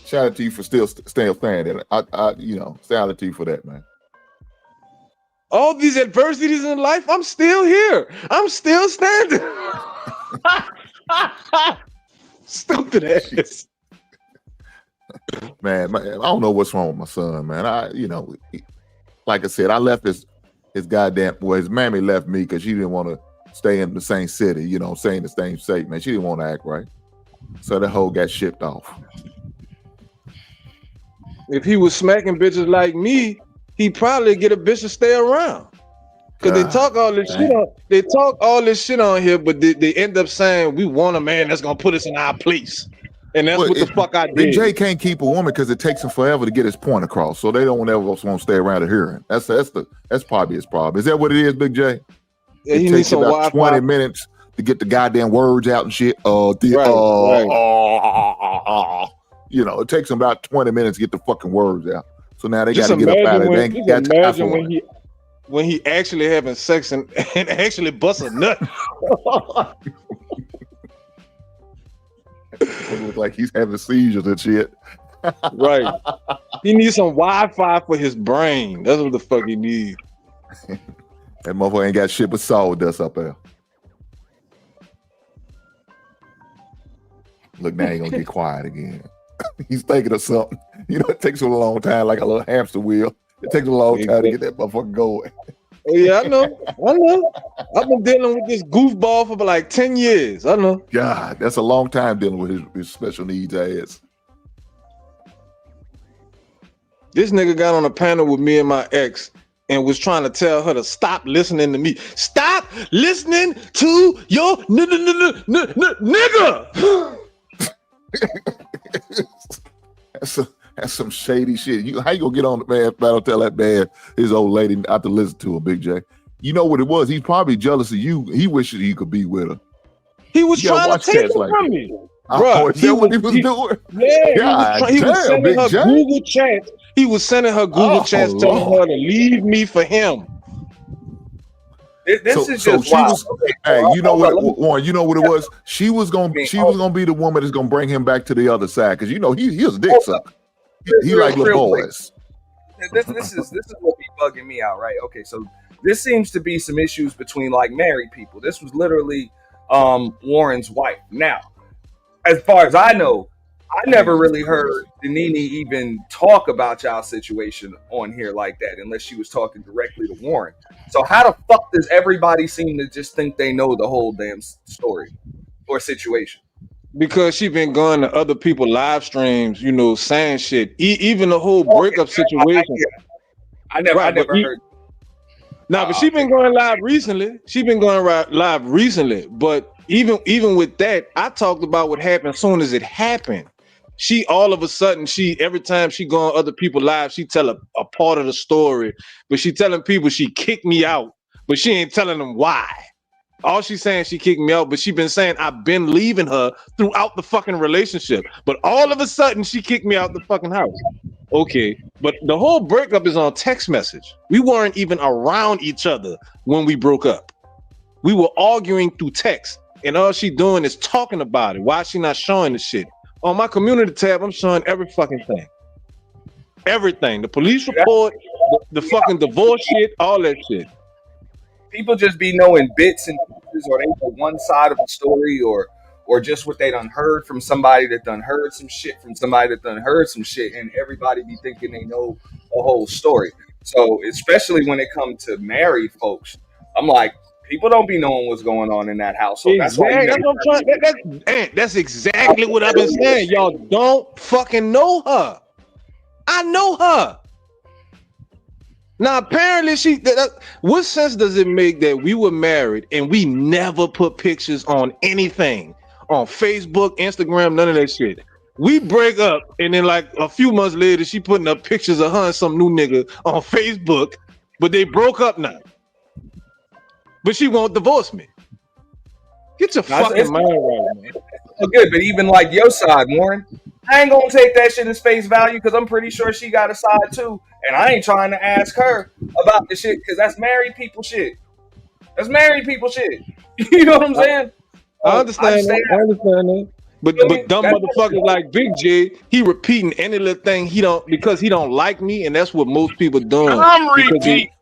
S15: Shout out to you for still standing. I shout out to you for that, man.
S8: All these adversities in life, I'm still here. I'm still standing. Stupid ass.
S15: Man, I don't know what's wrong with my son, man. Like I said, I left his mammy left me because she didn't want to stay in the same city, stay in the same state, man. She didn't want to act right. So the hoe got shipped off.
S8: If he was smacking bitches like me, he'd probably get a bitch to stay around. Cause they talk all this shit on. They talk all this shit on here, but they end up saying we want a man that's gonna put us in our place, and that's what the fuck I did.
S15: Big J can't keep a woman because it takes him forever to get his point across, so they don't ever want to stay around to hear him. That's probably his problem. Is that what it is, Big J?
S8: Yeah,
S15: it takes about 20 minutes to get the goddamn words out and shit. It takes him about 20 minutes to get the fucking words out. So now they got to get up out of it. They ain't got time for it.
S8: When he actually having sex and actually bust a nut.
S15: It looks like he's having seizures and shit.
S8: Right. He needs some Wi-Fi for his brain. That's what the fuck he needs.
S15: That motherfucker ain't got shit but sawdust up there. Look, now he gonna get quiet again. He's thinking of something. It takes him a long time, like a little hamster wheel. It takes a long time to get that motherfucker going.
S8: Oh, yeah, I know. I've been dealing with this goofball for like 10 years. I know.
S15: God, that's a long time dealing with his special needs ass.
S8: This nigga got on a panel with me and my ex and was trying to tell her to stop listening to me. Stop listening to your nigga.
S15: That's some shady shit. How you gonna get on the man battle? Tell that man his old lady not to listen to him, Big J. You know what it was? He's probably jealous of you. He wishes he could be with her.
S8: He was trying to take it from me.
S15: Bro, is that what he was doing?
S8: Yeah, he was sending her Google chats. He was sending her Google chats telling her to leave me for him.
S1: This is just wild.
S15: Hey, you know what, Warren? You know what it was? She was gonna be the woman that's gonna bring him back to the other side because he was a dick sucker. He like little boys.
S1: This is what be bugging me out, right? Okay, so this seems to be some issues between like married people. This was literally Warren's wife. Now, as far as I know, I never really heard Nene even talk about y'all's situation on here like that, unless she was talking directly to Warren. So how the fuck does everybody seem to just think they know the whole damn story or situation?
S8: Because she been going to other people's live streams, saying shit. Even the whole breakup situation.
S1: I never heard.
S8: But she been going live recently. But even with that, I talked about what happened as soon as it happened. She all of a sudden, every time she go on other people's lives, she tell a part of the story. But she telling people she kicked me out, but she ain't telling them why. All she's saying, she kicked me out, but she been saying I've been leaving her throughout the fucking relationship. But all of a sudden, she kicked me out the fucking house. Okay, but the whole breakup is on text message. We weren't even around each other when we broke up. We were arguing through text, and all she doing is talking about it. Why is she not showing the shit? On my community tab, I'm showing every fucking thing. Everything. The police report, the fucking divorce shit, all that shit.
S1: People just be knowing bits and pieces, or they know one side of a story, or just what they done heard from somebody that done heard some shit from somebody that done heard some shit, and everybody be thinking they know the whole story. So especially when it comes to married folks, I'm like, people don't be knowing what's going on in that household.
S8: That's exactly what I've been saying. Y'all don't fucking know her. I know her. Now, apparently, what sense does it make that we were married and we never put pictures on anything? On Facebook, Instagram, none of that shit. We break up, and then like a few months later, she putting up pictures of her and some new nigga on Facebook, but they broke up now. But she won't divorce me. Get your fucking mind right, man.
S1: Good, but even like your side, Warren, I ain't gonna take that shit as face value because I'm pretty sure she got a side too, and I ain't trying to ask her about the shit because that's married people shit. That's married people shit. You know what I'm saying?
S8: I understand that. But dumb motherfuckers like Big J, he repeating any little thing because he don't like me, and that's what most people doing.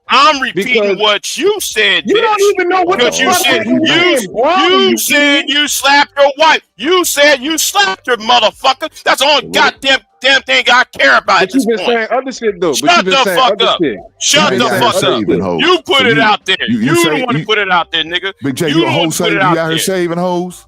S5: I'm repeating what you said.
S8: You don't even know what the fuck
S5: you said you slapped your wife. You said you slapped your motherfucker. That's the only goddamn thing I care about.
S8: But you've been saying other shit though.
S5: Shut the fuck up. Shut the fuck up. You put it out there. You the one to put it out there, nigga.
S15: Big J, you a hoe saving? You out here saving hoes?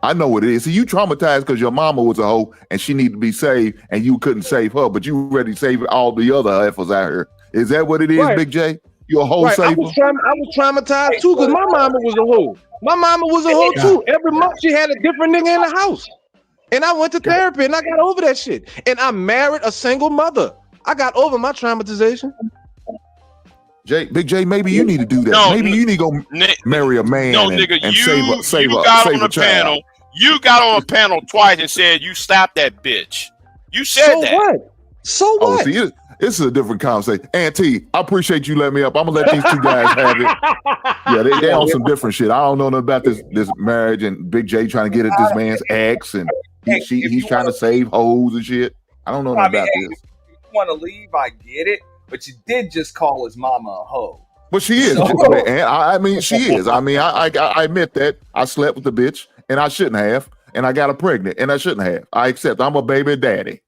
S15: I know what it is. See, you traumatized because your mama was a hoe and she needed to be saved, and you couldn't save her, but you ready to save all the other heifers out here. Is that what it is, Big J? You a hoe saver?
S8: I was traumatized too because my mama was a hoe. My mama was a hoe too. Every month she had a different nigga in the house. And I went to therapy and I got over that shit. And I married a single mother. I got over my traumatization.
S15: Big J, maybe you need to do that. Maybe you need to go marry a man and save a child.
S5: You got on a panel twice and said you slapped that bitch. You said that.
S8: What? So what?
S15: See, this is a different conversation. Auntie, I appreciate you letting me up. I'm gonna let these two guys have it. Yeah, they on some different shit. I don't know nothing about this marriage and Big J trying to get at this man's ex, and he's trying to save hoes and shit. I don't know nothing about this.
S1: If you want to leave, I get it. But you did just call his mama a hoe.
S15: But she is. I mean, she is. I mean, I admit that I slept with the bitch and I shouldn't have, and I got her pregnant and I shouldn't have. I accept. I'm a baby daddy.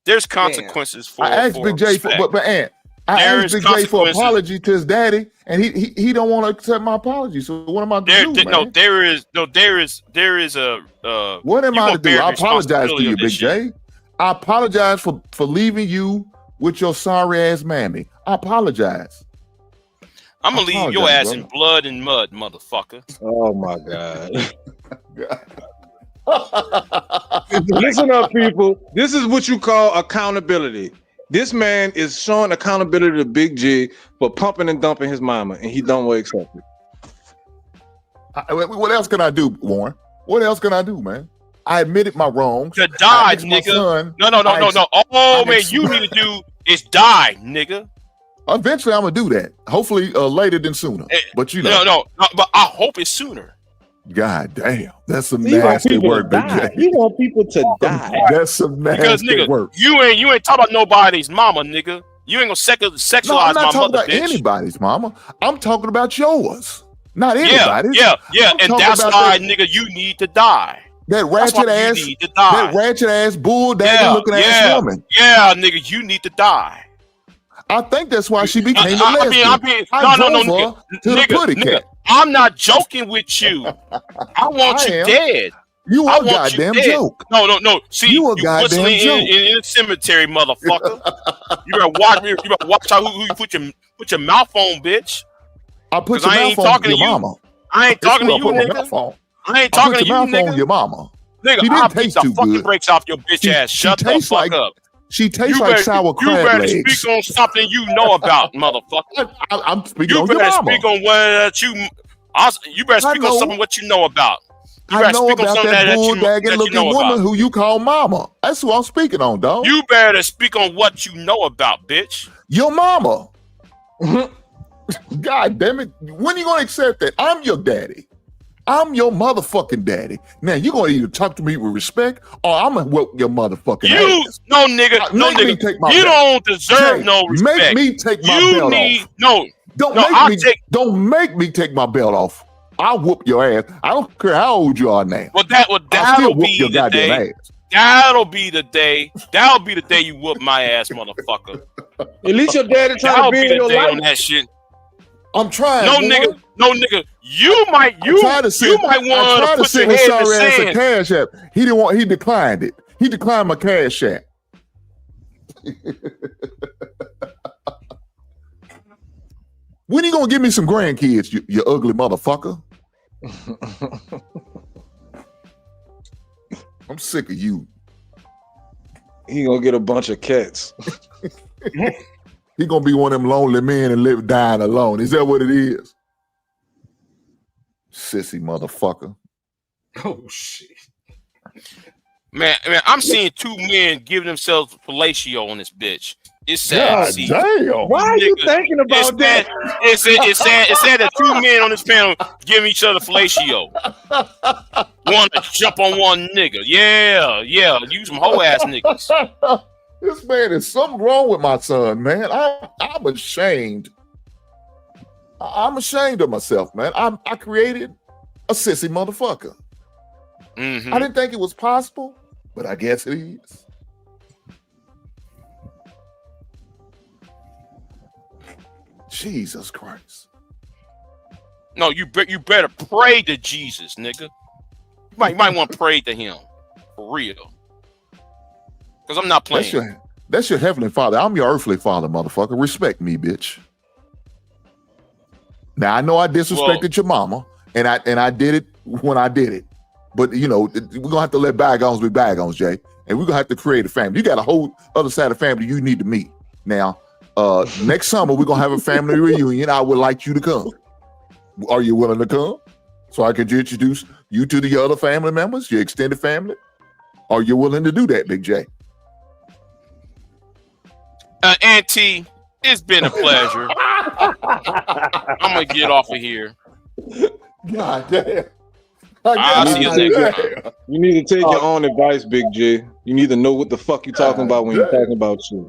S5: There's consequences for.
S15: I asked Big J for, but Aunt, I asked Big J for apology to his daddy, and he don't want to accept my apology. So what am I to do, man?
S5: There is a.
S15: What am I to do? I apologize to you, Big J. I apologize for leaving you with your sorry ass mammy. I apologize.
S5: I'm gonna leave your ass in blood and mud, motherfucker.
S8: Oh my God. Listen up, people. This is what you call accountability. This man is showing accountability to Big J for pumping and dumping his mama, and he don't want to accept it.
S15: What else can I do, Warren? What else can I do, man? I admitted my wrongs.
S5: To die, nigga. No. All man, you need to do is die, nigga.
S15: Eventually, I'm gonna do that. Hopefully, later than sooner. But you know,
S5: no. But I hope it's sooner.
S15: God damn, that's some nasty work, Big J.
S8: You want people to die.
S15: That's some nasty work.
S5: You ain't talking about nobody's mama, nigga. You ain't gonna sexualize
S15: I'm not
S5: my
S15: talking
S5: mother,
S15: about
S5: bitch.
S15: anybody's mama. I'm talking about yours, not anybody's.
S5: Yeah, and that's why, nigga, you need to die.
S15: That ratchet ass bull daddy looking ass woman.
S5: Yeah, nigga, you need to die.
S15: I think that's why she became a lesbian.
S5: No, nigga, I'm not joking with you. I want you dead.
S15: You a goddamn joke.
S5: No. See, you whistling in the cemetery, motherfucker. You better watch out who you put your mouth on, bitch.
S15: I put your mouth on your mama.
S5: I ain't talking to you, nigga. I ain't talking to you, nigga.
S15: On your mama.
S5: Nigga, I'll beat the fucking brakes off your bitch ass. Shut the fuck up.
S15: She tastes
S5: You
S15: like
S5: better,
S15: sour
S5: you
S15: crab
S5: better
S15: legs.
S5: speak on something you know about, motherfucker.
S15: I'm speaking
S5: You
S15: on your
S5: better
S15: mama.
S5: speak on what you better
S15: I
S5: speak on
S15: know.
S5: something what you know about. You
S15: I
S5: better
S15: know
S5: speak on
S15: about
S5: something
S15: that
S5: that you
S15: bulldagging looking
S5: know
S15: woman
S5: about.
S15: who you call mama. That's who I'm speaking on, dog.
S5: You better speak on what you know about, bitch.
S15: Your mama. God damn it. When you gonna accept that? I'm your daddy. I'm your motherfucking daddy. Now you gonna either talk to me with respect or I'm gonna whoop your motherfucking ass.
S5: No nigga, no
S15: Make me
S5: nigga.
S15: take my
S5: You
S15: belt.
S5: don't deserve
S15: Jay,
S5: no respect.
S15: Make me take my
S5: You
S15: belt
S5: need
S15: off.
S5: no.
S15: Don't
S5: No,
S15: make
S5: I'll
S15: me
S5: take.
S15: don't make me take my belt off. I'll whoop your ass. I don't care how old you are now.
S5: Well,
S15: I'll still
S5: that'll
S15: whoop
S5: be
S15: your
S5: the
S15: goddamn
S5: day.
S15: ass.
S5: That'll be the day. That'll be the day you whoop my ass, motherfucker.
S8: At least your daddy trying
S5: That'll
S8: to be
S5: be
S8: in
S5: the
S8: your
S5: day
S8: life.
S5: on that shit.
S15: I'm trying.
S5: No
S15: boy.
S5: nigga, no nigga. You might want
S15: I
S5: to
S15: tried to
S5: put your
S15: send his
S5: head in the
S15: sorry ass a
S5: sand.
S15: cash app. He didn't want. He declined it. He declined my cash app. When you gonna give me some grandkids, you ugly motherfucker? I'm sick of you.
S8: He gonna get a bunch of cats.
S15: He gonna be one of them lonely men and live dying alone. Is that what it is? Sissy motherfucker.
S1: Oh shit.
S5: Man, I'm seeing two men giving themselves fellatio on this bitch. It's sad
S15: God
S5: to see.
S15: damn.
S8: Why are you
S5: Nigga,
S8: thinking about that?
S5: It's sad that two men on this panel giving each other fellatio. One to jump on one nigga. Yeah. You some hoe ass niggas.
S15: This man is something wrong with my son, man. I'm ashamed. I'm ashamed of myself, man. I created a sissy motherfucker.
S5: Mm-hmm.
S15: I didn't think it was possible, but I guess it is. Jesus Christ.
S5: No, you better pray to Jesus, nigga. You might want to pray to him. For real. Because I'm not playing.
S15: That's your heavenly father. I'm your earthly father, motherfucker. Respect me, bitch. Now I know I disrespected your mama, and I did it when I did it. But you know, we're gonna have to let bygones be bygones, Jay. And we're gonna have to create a family. You got a whole other side of family you need to meet. Now, next summer we're gonna have a family reunion. I would like you to come. Are you willing to come? So I could introduce you to the other family members, your extended family? Are you willing to do that, Big J?
S5: Auntie, it's been a pleasure. I'm gonna get off of here.
S15: God damn.
S5: I'll see you next time.
S8: You need to take your own advice, Big J. You need to know what the fuck you're talking about when you're talking about shit.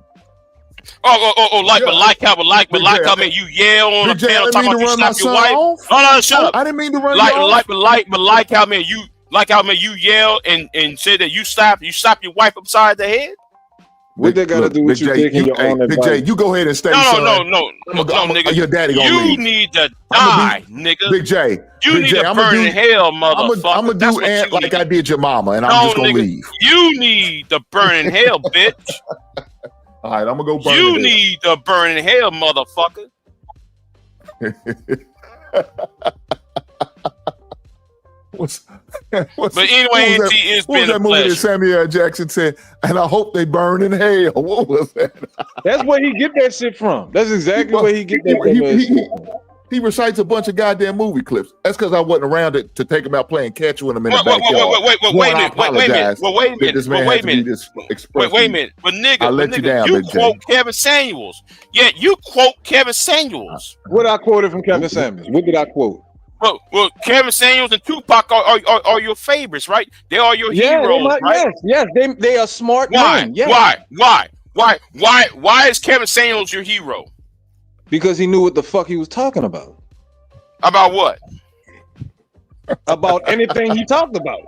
S5: Like how man, you yell on the panel talking about you slap your wife. Oh no, shut up.
S15: I didn't mean to run you off.
S5: Like how man, you yell and say that you slap your wife upside the head.
S8: What they got to do with you taking your own advice?
S15: Big J, you go ahead and stay.
S5: No, nigga.
S15: Your daddy gonna
S5: you
S15: leave.
S5: need to die, nigga.
S15: Big J,
S5: you need to burn in hell, motherfucker.
S15: I'm gonna do Ant like I did your mama, and I'm just gonna leave.
S5: You need to burn in hell, bitch.
S15: All right, I'm gonna go burn.
S5: You need to burn in hell, motherfucker. But anyway, Auntie, it's been a
S15: movie that
S5: pleasure.
S15: Samuel L. Jackson said, and I hope they burn in hell. What was that?
S8: That's where he get that shit from. That's exactly where he get that.
S15: He recites a bunch of goddamn movie clips. That's because I wasn't around to take him out playing catch with him in the backyard.
S5: Wait a minute. But nigga, you quote Kevin Samuels. Yeah, you quote Kevin Samuels.
S8: What I quoted from Kevin Samuels? What did I quote?
S5: Well, Kevin Samuels and Tupac are your favorites, right? They are your heroes, right?
S8: Yes, they are smart men. Yes.
S5: Why is Kevin Samuels your hero?
S8: Because he knew what the fuck he was talking about.
S5: About what?
S8: About anything he talked about.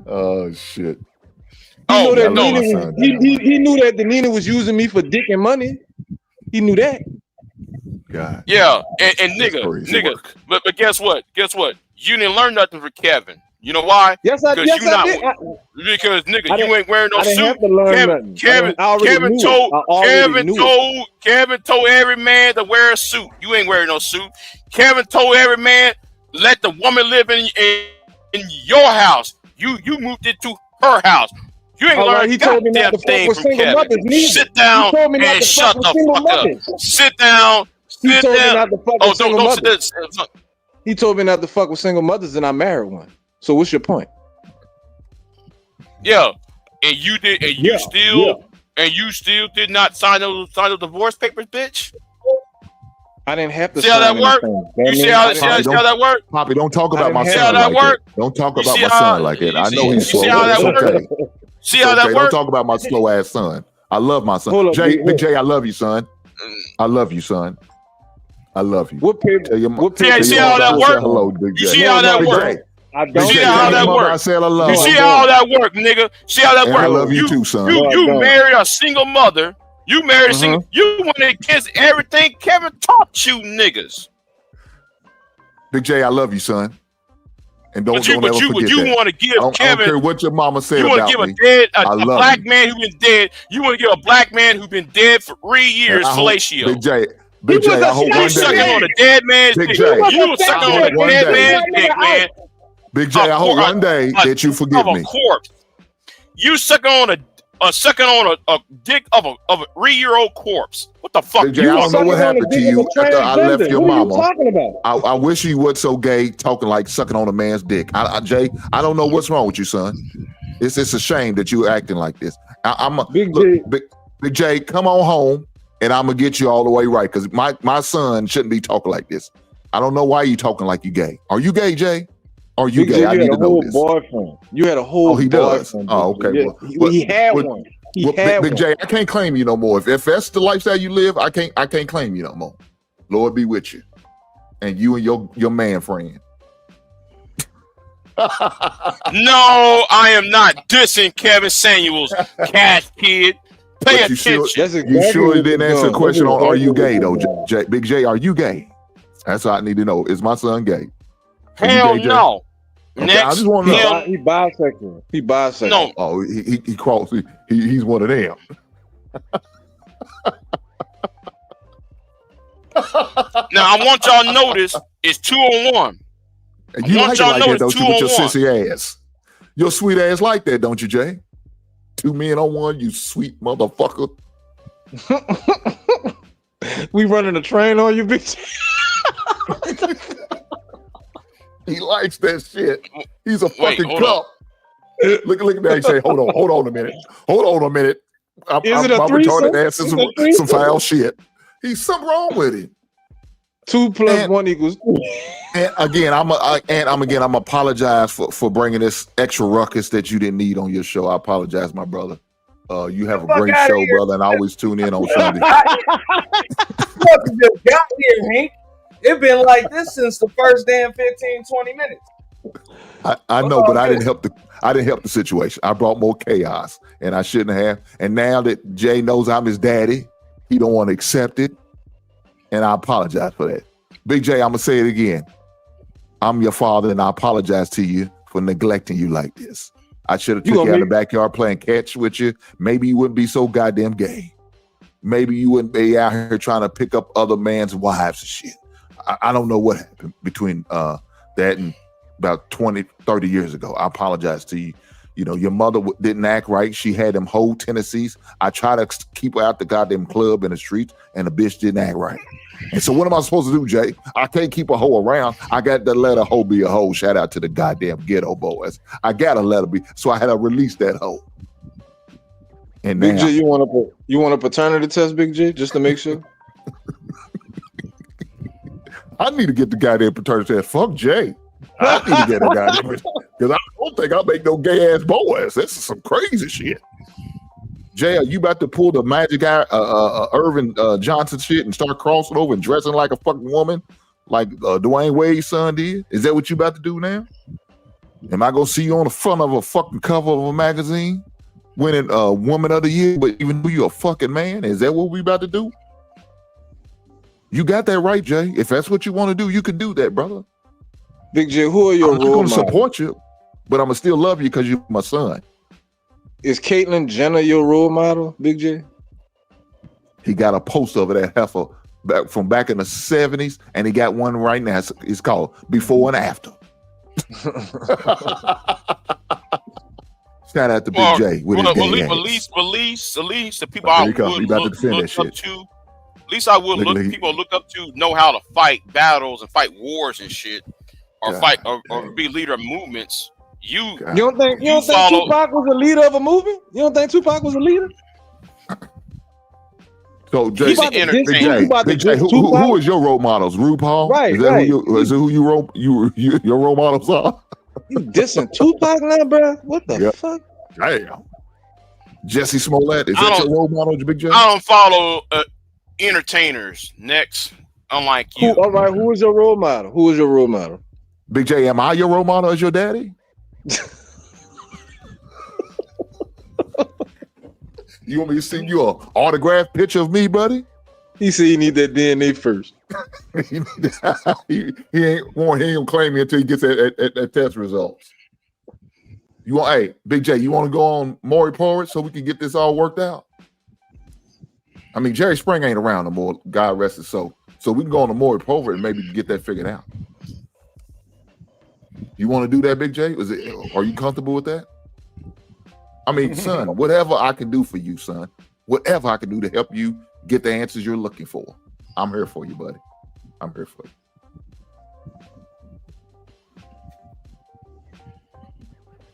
S15: Oh shit!
S8: He knew that the Nina was using me for dick and money. He knew that.
S15: God.
S5: Yeah, and nigga. But guess what? You didn't learn nothing from Kevin. You know why?
S8: Yes, I did.
S5: Because nigga, you ain't wearing no suit. Kevin told every man to wear a suit. You ain't wearing no suit. Kevin told every man, let the woman live in your house. You moved into her house. You ain't
S8: All right,
S5: learned
S8: he told me not
S5: goddamn
S8: to fuck
S5: thing
S8: with
S5: from
S8: single
S5: Kevin.
S8: mothers neither.
S5: Sit down
S8: He told me not
S5: and
S8: to
S5: shut
S8: fuck with
S5: the
S8: single
S5: fuck up.
S8: mothers.
S5: Sit down.
S8: He
S5: Sit
S8: told me
S5: down.
S8: not to fuck
S5: Oh,
S8: with single
S5: don't
S8: mothers.
S5: sit there.
S8: He told me not to fuck with single mothers, and I married one. So what's your point?
S5: Yeah, and you did, and you still did not sign those divorce papers, bitch.
S8: I didn't have to.
S5: See how that worked? You see how that worked?
S15: Poppy, don't talk about my
S5: See
S15: son
S5: how that
S15: like that.
S5: worked?
S15: Don't talk
S5: You
S15: about
S5: see
S15: my
S5: how-
S15: son like that. I know he's slow.
S5: see how that
S15: It's
S5: worked?
S15: okay.
S5: See how
S15: It's
S5: that
S15: okay.
S5: worked?
S15: Don't talk about my slow ass son. I love my son.
S8: Hold up,
S15: Jay,
S8: Big
S15: Big J, I love you, son. I love you, son. I love you.
S8: What paper?
S15: Tell your,
S8: What
S15: tell
S8: paper?
S15: your
S5: See how
S15: mother
S5: that
S15: I
S5: worked?
S15: said hello, Big J.
S5: You see how that
S15: Big
S5: worked?
S15: J.
S8: I
S15: Big
S8: don't.
S5: You
S15: J,
S5: see
S15: tell
S5: how
S15: your
S5: that
S15: mother I
S5: worked?
S15: said hello.
S5: You see how that worked, nigga? See how that
S15: And
S5: worked?
S15: I love you too, son.
S8: No, I
S5: You
S8: don't.
S5: married a single mother. You married a single. You went against everything Kevin taught you, niggas.
S15: Big J, I love you, son. And don't
S5: You
S15: ever forget that.
S5: want to give
S15: I don't
S5: Kevin.
S15: care what your mama said
S5: You want
S15: about
S5: to give
S15: me.
S5: a
S15: I love
S5: black
S15: you.
S5: man who's been dead. You want to give a black man who's been dead for 3 years
S15: And I hope,
S5: fellatio.
S15: Big J, Big
S8: was
S15: J, I
S8: a
S15: hope
S5: You
S15: one
S5: sucking
S15: day,
S5: on a dead man's
S15: Big
S5: dick.
S15: J,
S5: You was sucking on a
S15: one
S5: dead
S15: day,
S5: man's dick, man.
S15: Big J, I hope one day that you forgive
S5: Of
S15: me.
S5: a corpse. You sucking on a dick of a 3-year-old corpse. What the fuck?
S15: Big J, I don't know what happened to you after I left your
S8: What are you
S15: mama.
S8: talking about?
S15: I wish you would so gay, talking like sucking on a man's dick. Jay, I don't know what's wrong with you, son. It's a shame that you acting like this.
S8: Big
S15: J, come on home, and I'm gonna get you all the way right. Because my son shouldn't be talking like this. I don't know why you talking like you gay. Are you gay, Jay? Are you
S8: Big
S15: gay?
S8: J,
S15: I
S8: you
S15: need
S8: had
S15: to
S8: a
S15: know
S8: whole
S15: this.
S8: boyfriend. You had a whole
S15: Oh, he does.
S8: boyfriend.
S15: Oh,
S8: Big
S15: okay.
S8: J.
S15: Well,
S8: he had
S15: well,
S8: one. He
S15: well,
S8: had
S15: Big
S8: one.
S15: J, I can't claim you no more. If that's the lifestyle you live, I can't claim you no more. Lord be with you, and you and your man friend.
S5: No, I am not dissing Kevin Samuels, cash kid. Pay
S15: But you
S5: attention.
S15: sure,
S8: That's exactly
S15: you sure
S8: what
S15: didn't
S8: you're
S15: answer the
S8: doing.
S15: question
S8: That's
S15: on are you
S8: exactly
S15: gay
S8: what
S15: though,
S8: you're
S15: Jay? Big J, are you gay? That's what I need to know. Is my son gay? Are you
S5: Hell
S15: gay, Jay?
S5: no.
S15: Okay, I
S5: Next,
S15: just want to know.
S5: hell
S8: He bisexual. He bisexual.
S5: no.
S15: Oh, he crossed. He's one of them.
S5: Now I want y'all to notice it's 2-on-1.
S15: And you
S5: I want
S15: like it
S5: y'all
S15: like
S5: to know
S15: that,
S5: it's
S15: don't you? With your
S5: 2-on-1.
S15: sissy ass, your sweet ass like that, don't you, Jay? 2 men on one, you sweet motherfucker.
S8: We running a train on you, bitch.
S15: He likes that shit. He's a
S5: Wait,
S15: fucking
S5: hold on.
S15: cup. Look at that. He say, hold on a minute. Hold on a minute.
S8: Is it a
S15: my
S8: threesome?
S15: retarded ass is
S8: Is it a
S15: some
S8: threesome?
S15: foul shit. He's something wrong with him.
S8: 2 plus 1 equals 2.
S15: And again, I'm apologize for bringing this extra ruckus that you didn't need on your show. I apologize, my brother. You have a great
S1: outta
S15: show,
S1: here.
S15: brother, and I always tune in on Sunday.
S1: Fucking just got here, Hank. It's been like this since the first damn 15, 20 minutes.
S15: I know, but I didn't help the situation. I brought more chaos, and I shouldn't have. And now that Jay knows I'm his daddy, he don't want to accept it, and I apologize for that. Big J, I'm gonna say it again. I'm your father, and I apologize to you for neglecting you like this. I should have took you out in the backyard playing catch with you. Maybe you wouldn't be so goddamn gay. Maybe you wouldn't be out here trying to pick up other man's wives and shit. I don't know what happened between that and about 20, 30 years ago. I apologize to you. You know, your mother didn't act right. She had them whole tendencies. I try to keep her out the goddamn club in the streets, and the bitch didn't act right. And so what am I supposed to do, Jay? I can't keep a hoe around. I got to let a hoe be a hoe. Shout out to the goddamn ghetto boys. I got to let her be. So I had to release that hoe. And
S8: Big
S15: now,
S8: J, you want a paternity test, Big J, just to make sure?
S15: I need to get the goddamn paternity test. Fuck Jay. I need to get a goddamn because I don't think I make no gay ass boys. This is some crazy shit. Jay, are you about to pull the magic guy, Irvin Johnson shit and start crossing over and dressing like a fucking woman, like Dwayne Wade's son did? Is that what you about to do now? Am I gonna see you on the front of a fucking cover of a magazine, winning Woman of the Year, but even though you're a fucking man? Is that what we about to do? You got that right, Jay. If that's what you want to do, you can do that, brother.
S8: Big J, who are your
S15: I'm
S8: role
S15: going
S8: models?
S15: to support you, but I'm gonna still love you because you're my son.
S8: Is Caitlyn Jenner your role model, Big J?
S15: He got a poster of that heifer from back in the 70s, and he got one right now. It's called Before and After. Shout out to Big J with his gay ass.
S5: At least the people I would look up to. At least I would look up to know how to fight battles and fight wars and shit, or fight or be leader of movements. You
S8: don't think Tupac was a leader of a movement? You don't think Tupac was a leader?
S15: So Big J, who is your role models? RuPaul?
S8: Right,
S15: is it who your role models are?
S8: You dissing Tupac now, bro? What the fuck?
S15: Damn. Jesse Smollett, is that your role model, Big J?
S5: I don't follow entertainers. Next, unlike you.
S8: All right, who is your role model? Who is your role model?
S15: Big J, am I your role model as your daddy? You want me to send you an autographed picture of me, buddy?
S8: He said he need that DNA first.
S15: he ain't gonna claim me until he gets that test results. Hey, Big J, you want to go on Maury Povich so we can get this all worked out? I mean, Jerry Springer ain't around no more. God rest his soul. So we can go on to Maury Povich and maybe get that figured out. You want to do that, Big J? Are you comfortable with that? I mean, son, whatever I can do for you, son, whatever I can do to help you get the answers you're looking for, I'm here for you, buddy. I'm here for you.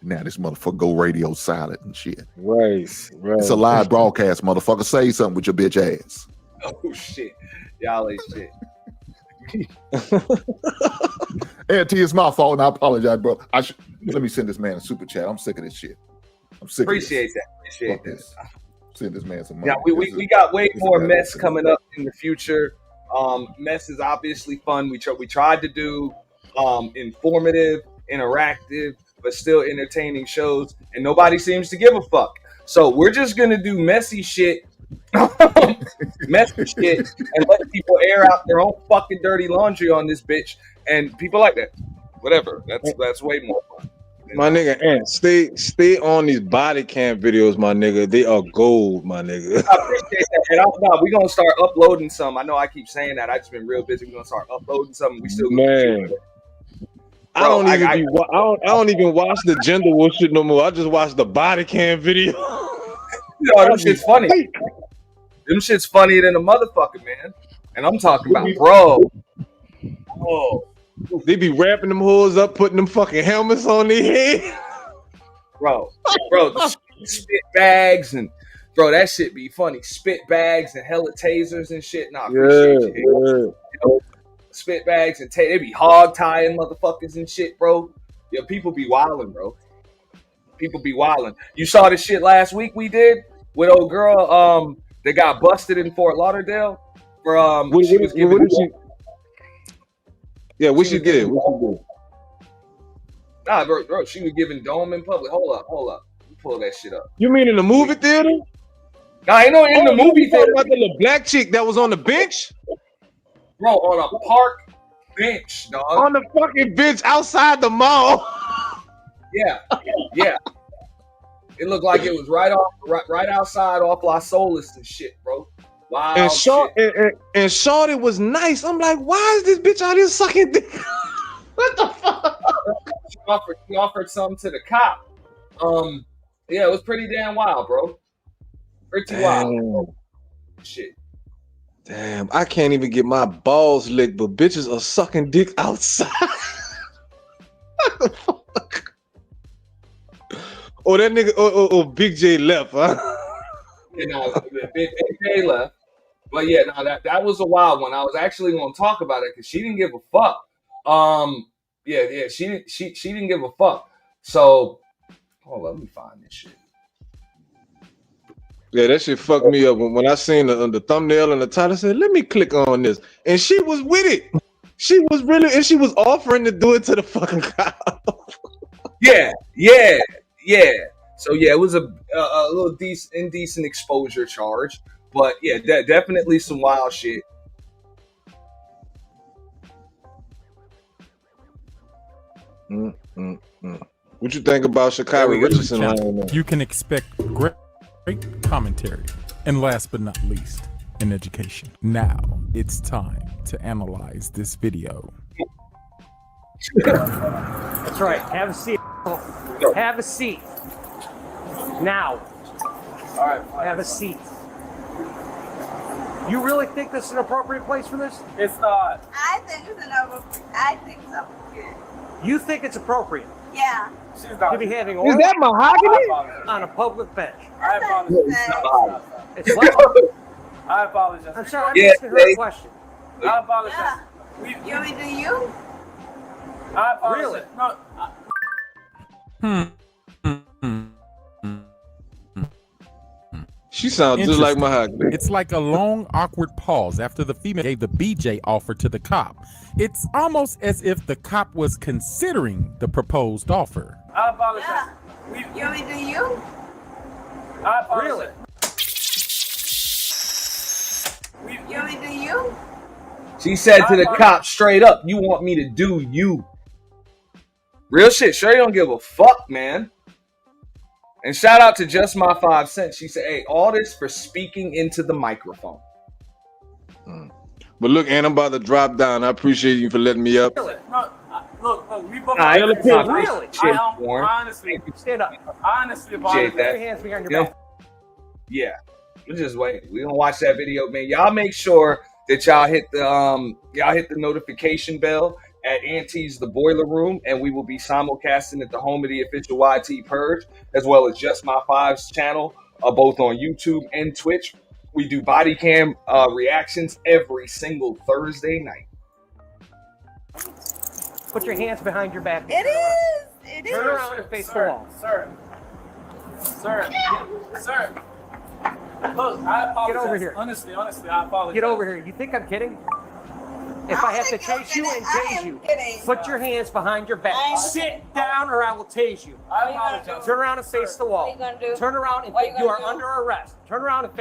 S15: Now this motherfucker go radio silent and shit.
S8: Right.
S15: It's a live broadcast, motherfucker. Say something with your bitch ass.
S1: Oh shit, y'all ain't shit.
S15: Auntie, it's my fault, and I apologize, bro. Let me send this man a super chat. I'm sick of this shit. I'm sick.
S1: Appreciate
S15: of this. Send this man some money.
S1: Yeah, we got way more mess coming up in the future. Mess is obviously fun. We tried to do informative, interactive, but still entertaining shows, and nobody seems to give a fuck. So we're just gonna do messy shit, and let people air out their own fucking dirty laundry on this bitch, and people like that. Whatever. That's way more fun.
S8: My nigga, and stay on these body cam videos, my nigga. They are gold, my nigga.
S1: I appreciate that. And we're gonna start uploading some. I know I keep saying that. I just been real busy. We're gonna start uploading some. We still
S8: I don't even watch the gender war shit no more. I just watch the body cam video.
S1: Them shit's funny. Them shit's funnier than a motherfucker, man. And I'm talking about, bro. Oh.
S8: They be wrapping them hoes up, putting them fucking helmets on their head.
S1: Bro, the spit bags and bro, that shit be funny. Spit bags and hella tasers and shit. Nah, appreciate you. Spit bags and they be hog tying motherfuckers and shit, bro. Yo, people be wilding, bro. People be wilding. You saw the shit last week we did with old girl that got busted in Fort Lauderdale for she was giving.
S8: Yeah, we should get it.
S1: Nah, bro, she was giving dome in public. Hold up. You pull that shit up.
S8: You mean in the movie theater?
S1: Nah, I know in the movie theater.
S8: About the little black chick that was on the bench?
S1: Bro, on a park bench, dog.
S8: On the fucking bench outside the mall.
S1: Yeah. It looked like it was right outside off Las Olas and shit, bro. Wow.
S8: And Shorty was nice. I'm like, why is this bitch out here sucking dick? What the fuck?
S1: She offered something to the cop. Yeah, it was pretty damn wild, bro. Pretty wild. Shit.
S8: Damn, I can't even get my balls licked, but bitches are sucking dick outside. What the fuck? Oh, that nigga, oh, Big J left, huh?
S1: You know, Big J left. But yeah, no, that was a wild one. I was actually going to talk about it because she didn't give a fuck. Yeah, she didn't give a fuck. So, hold on, let me find this shit.
S8: Yeah, that shit fucked me up. When I seen the thumbnail and the title, I said, let me click on this. And she was with it. She was offering to do it to the fucking cop.
S1: Yeah. So yeah, it was a little indecent exposure charge. But yeah, definitely some wild shit.
S8: What you think about Sha'Carri Richardson?
S16: You can expect great commentary. And last but not least, in education. Now it's time to analyze this video.
S17: That's right. Have a seat. Have a seat. Now. All right. Have a seat. You really think this is an appropriate place for this?
S18: It's not.
S19: I think it's I think so.
S17: You think it's appropriate?
S19: Yeah.
S17: To be having
S12: Is that mahogany?
S17: on a public bench?
S18: I apologize.
S17: It's what?
S18: I apologize.
S17: I'm sorry, I'm
S1: Yeah,
S17: asking her a
S1: they-
S17: question.
S18: I apologize.
S19: You want me to do you?
S18: I apologize.
S17: Really?
S18: No,
S8: She sounds just like mahogany.
S16: It's like a long, awkward pause after the female gave the BJ offer to the cop. It's almost as if the cop was considering the proposed offer.
S18: I apologize.
S19: You want me to do you?
S18: I apologize.
S19: You want me to do you?
S1: She said to the cop straight up, "You want me to do you?" Real shit. Sherry don't give a fuck, man. And shout out to Just My 5 Cents. She said, "Hey, all this for speaking into the microphone."
S8: But look, and I'm about to drop down. I appreciate you for letting me up.
S18: No, look, we both.
S1: I
S17: Really?
S18: honestly,
S17: Stand up.
S18: honestly,
S1: Appreciate
S17: Put
S1: that.
S17: your hands behind your
S1: Yeah.
S17: back.
S1: Yeah, we're just waiting. We're gonna watch that video, man. Y'all make sure that y'all hit the notification bell at Auntie's The Boiler Room, and we will be simulcasting at the home of the official YT Purge, as well as Just My Five's channel, both on YouTube and Twitch. We do body cam reactions every single Thursday night.
S17: Put your hands behind your back.
S19: It is. It is.
S17: Turn around and face the wall.
S18: Sir. Look, I apologize.
S17: Get over here.
S18: Honestly, I apologize.
S17: Get over here. You think I'm kidding? If I have to chase you and tase you, put your hands behind your back. Sit down or I will tase you.
S18: I apologize.
S17: Turn around and face the wall.
S19: What you gonna do?
S17: Turn around and
S19: What you
S17: you are
S19: gonna do?
S17: under arrest. Turn around and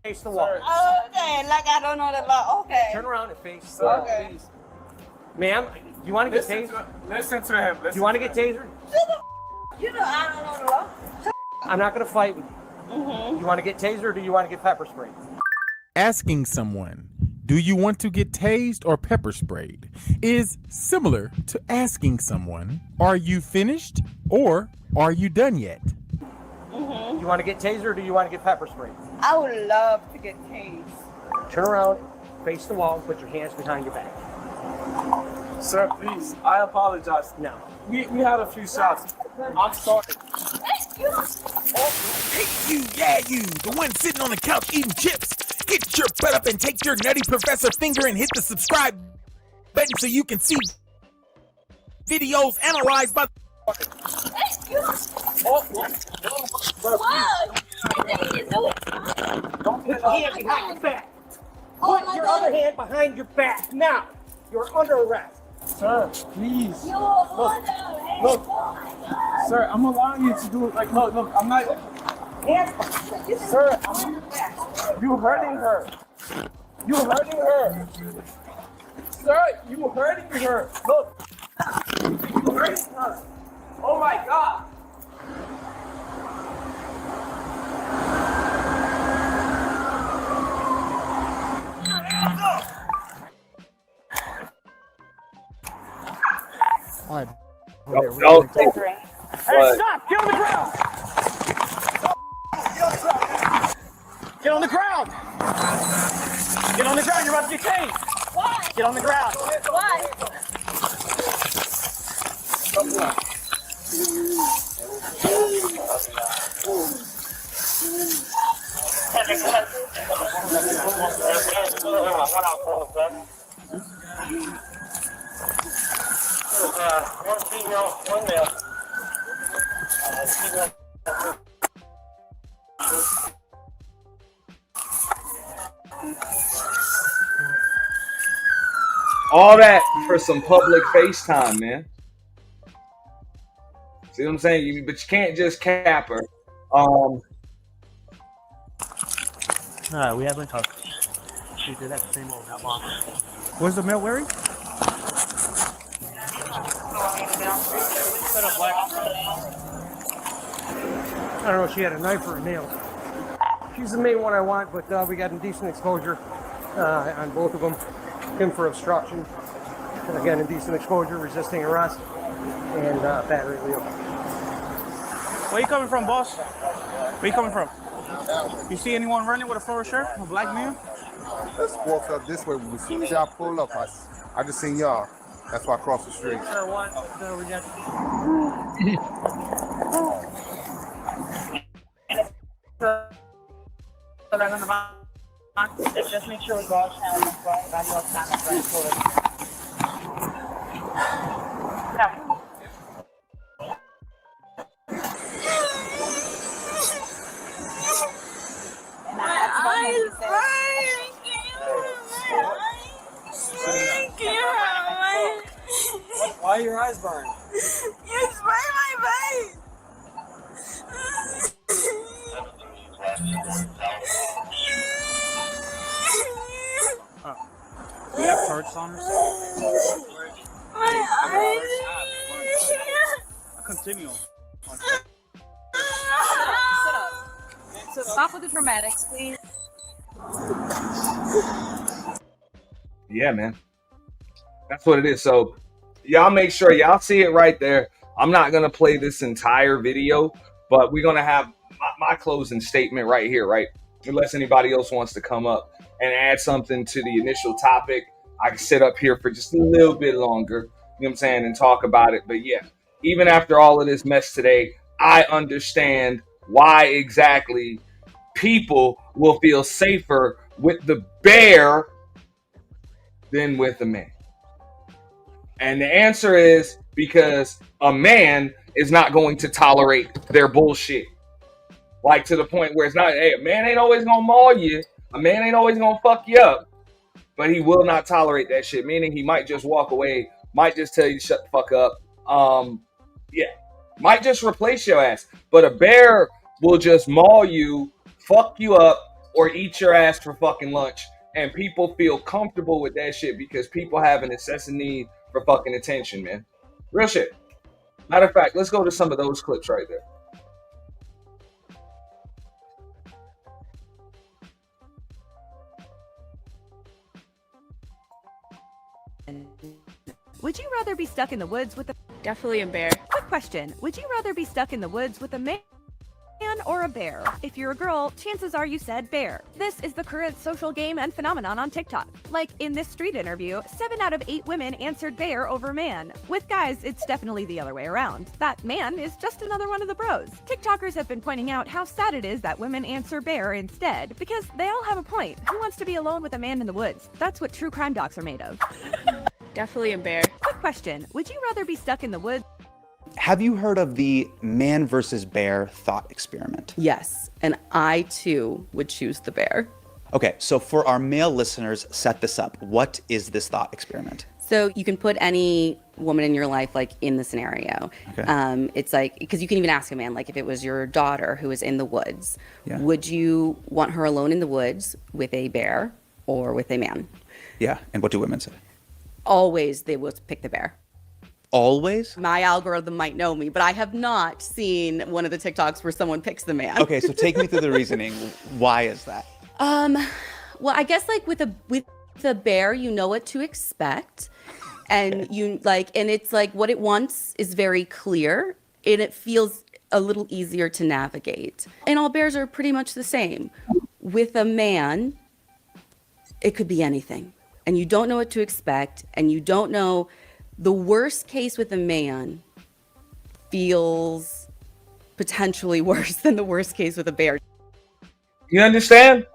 S17: face the wall.
S19: Okay, like I don't know the law. Okay.
S17: Turn around and face the wall.
S19: Okay.
S17: Please. Ma'am, you want to get tased?
S18: Listen to him.
S17: You want to get tasered?
S19: You know I don't know the law.
S17: I'm not going to fight with you. You want to get tasered or do you want to get pepper sprayed?
S16: Asking someone, do you want to get tased or pepper sprayed, is similar to asking someone, are you finished or are you done yet?
S17: You want to get tasered or do you want to get pepper sprayed?
S19: I would love to get tased.
S17: Turn around, face the wall, and put your hands behind your back.
S18: Sir, please. I apologize.
S17: No.
S18: We had a few shots. I'm sorry.
S20: Hey, you, the one sitting on the couch eating chips. Get your butt up and take your nutty professor finger and hit the subscribe button so you can see videos analyzed by.
S17: Don't put your hand behind your back. Put your other hand behind your back. Now, you're under arrest.
S18: Sir, please. Look. Sir, I'm allowing you to do it. Like, look, I'm not. Sir, you hurting her. You hurting her. Sir, you hurting her. Look. You hurting her. Oh my God.
S17: All right.
S1: Don't
S17: Hey, stop! Get on the ground! Get on the ground! Get on the ground! You're about to get tased! Why? Get on the ground!
S19: Why?
S18: One female, one male.
S1: All that for some public FaceTime, man. See what I'm saying? But you can't just cap her.
S17: No, we haven't talked. She did that same old long. Where's the mail wearing? I don't know if she had a knife or a nail. She's the main one I want, but we got indecent exposure on both of them. Him for obstruction, and again, indecent exposure, resisting arrest, and battery wheel.
S18: Where you coming from, boss?
S21: Where you coming from? You see anyone running with a floral shirt? A black man?
S22: Let's walk up this way. As soon as y'all pull up, I just seen y'all. That's why I crossed the street.
S21: Sir, one. So we got.
S19: Just make sure we go outside and run your time right forward.
S21: Why are your eyes burning?
S19: You spray my face.
S21: We have torch on us. Continue.
S23: So stop with the dramatics, please.
S1: Yeah, man. That's what it is. So y'all make sure y'all see it right there. I'm not going to play this entire video, but we're going to have my closing statement right here, right? Unless anybody else wants to come up and add something to the initial topic, I can sit up here for just a little bit longer, you know what I'm saying, and talk about it. But yeah, even after all of this mess today, I understand why exactly people will feel safer with the bear than with a man. And the answer is because a man is not going to tolerate their bullshit. Like to the point where it's not, hey, a man ain't always gonna maul you. A man ain't always gonna fuck you up. But he will not tolerate that shit. Meaning he might just walk away, might just tell you to shut the fuck up. Yeah, might just replace your ass. But a bear will just maul you, fuck you up, or eat your ass for fucking lunch. And people feel comfortable with that shit because people have an incessant need for fucking attention, man. Real shit. Matter of fact, let's go to some of those clips right there.
S24: Would you rather be stuck in the woods with a...
S25: Definitely a bear.
S24: Quick question. Would you rather be stuck in the woods with a man or a bear? If you're a girl, chances are you said bear. This is the current social game and phenomenon on TikTok. Like in this street interview, 7 out of 8 women answered bear over man. With guys, it's definitely the other way around. That man is just another one of the bros. TikTokers have been pointing out how sad it is that women answer bear instead, because they all have a point. Who wants to be alone with a man in the woods? That's what true crime docs are made of.
S25: Definitely a bear.
S24: Quick question. Would you rather be stuck in the woods?
S26: Have you heard of the man versus bear thought experiment?
S27: Yes, and I too would choose the bear.
S26: Okay, so for our male listeners, set this up. What is this thought experiment?
S27: So you can put any woman in your life like in the scenario.
S26: Okay.
S27: It's like, because you can even ask a man, like if it was your daughter who was in the woods,
S26: Yeah.
S27: would you want her alone in the woods with a bear or with a man?
S26: Yeah, and what do women say?
S27: Always they will pick the bear.
S26: Always?
S27: My algorithm might know me, but I have not seen one of the TikToks where someone picks the man.
S26: Okay, so take me through the reasoning. Why is that?
S27: Well, I guess like with the bear, you know what to expect. And you like, and it's like what it wants is very clear and it feels a little easier to navigate. And all bears are pretty much the same. With a man, it could be anything. And you don't know what to expect. And you don't know, the worst case with a man feels potentially worse than the worst case with a bear.
S1: You understand?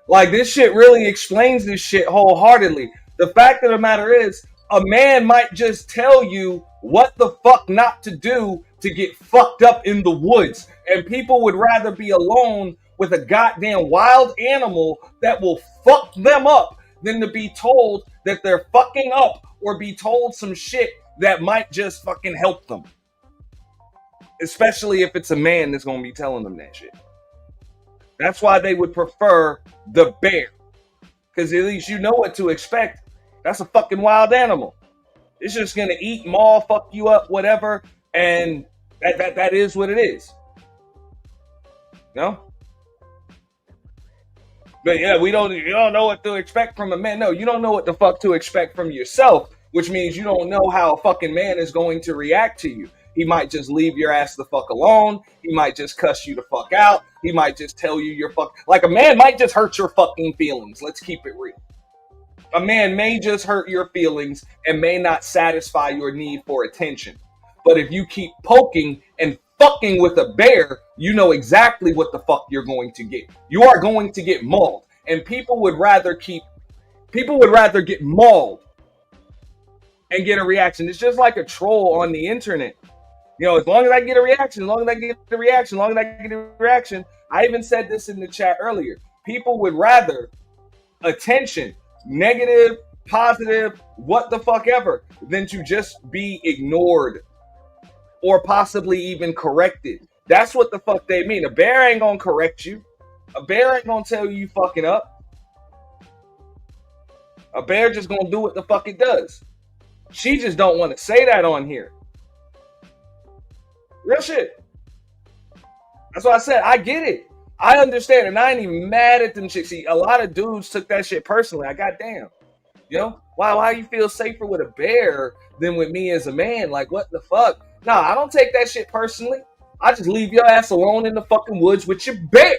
S1: Like, this shit really explains this shit wholeheartedly. The fact of the matter is, a man might just tell you what the fuck not to do to get fucked up in the woods. And people would rather be alone with a goddamn wild animal that will fuck them up than to be told that they're fucking up or be told some shit that might just fucking help them. Especially if it's a man that's gonna be telling them that shit. That's why they would prefer the bear. Because at least you know what to expect. That's a fucking wild animal. It's just gonna eat, maul, fuck you up, whatever, and that is what it is. No? But yeah, you don't know what to expect from a man. No, you don't know what the fuck to expect from yourself, which means you don't know how a fucking man is going to react to you. He might just leave your ass the fuck alone. He might just cuss you the fuck out. He might just tell you your like a man might just hurt your fucking feelings. Let's keep it real. A man may just hurt your feelings and may not satisfy your need for attention. But if you keep poking and fucking with a bear, you know exactly what the fuck you're going to get. You are going to get mauled. And people would rather get mauled and get a reaction. It's just like a troll on the internet. You know, as long as I get a reaction, I even said this in the chat earlier. People would rather attention, negative, positive, what the fuck ever, than to just be ignored or possibly even corrected. That's what the fuck they mean. A bear ain't gonna correct you. A bear ain't gonna tell you fucking up. A bear just gonna do what the fuck it does. She just don't want to say that on here. Real shit. That's why I said I get it. I understand, and I ain't even mad at them chicks. See, a lot of dudes took that shit personally. I goddamn. You know? Why you feel safer with a bear than with me as a man? Like, what the fuck? Nah, I don't take that shit personally. I just leave your ass alone in the fucking woods with your bear.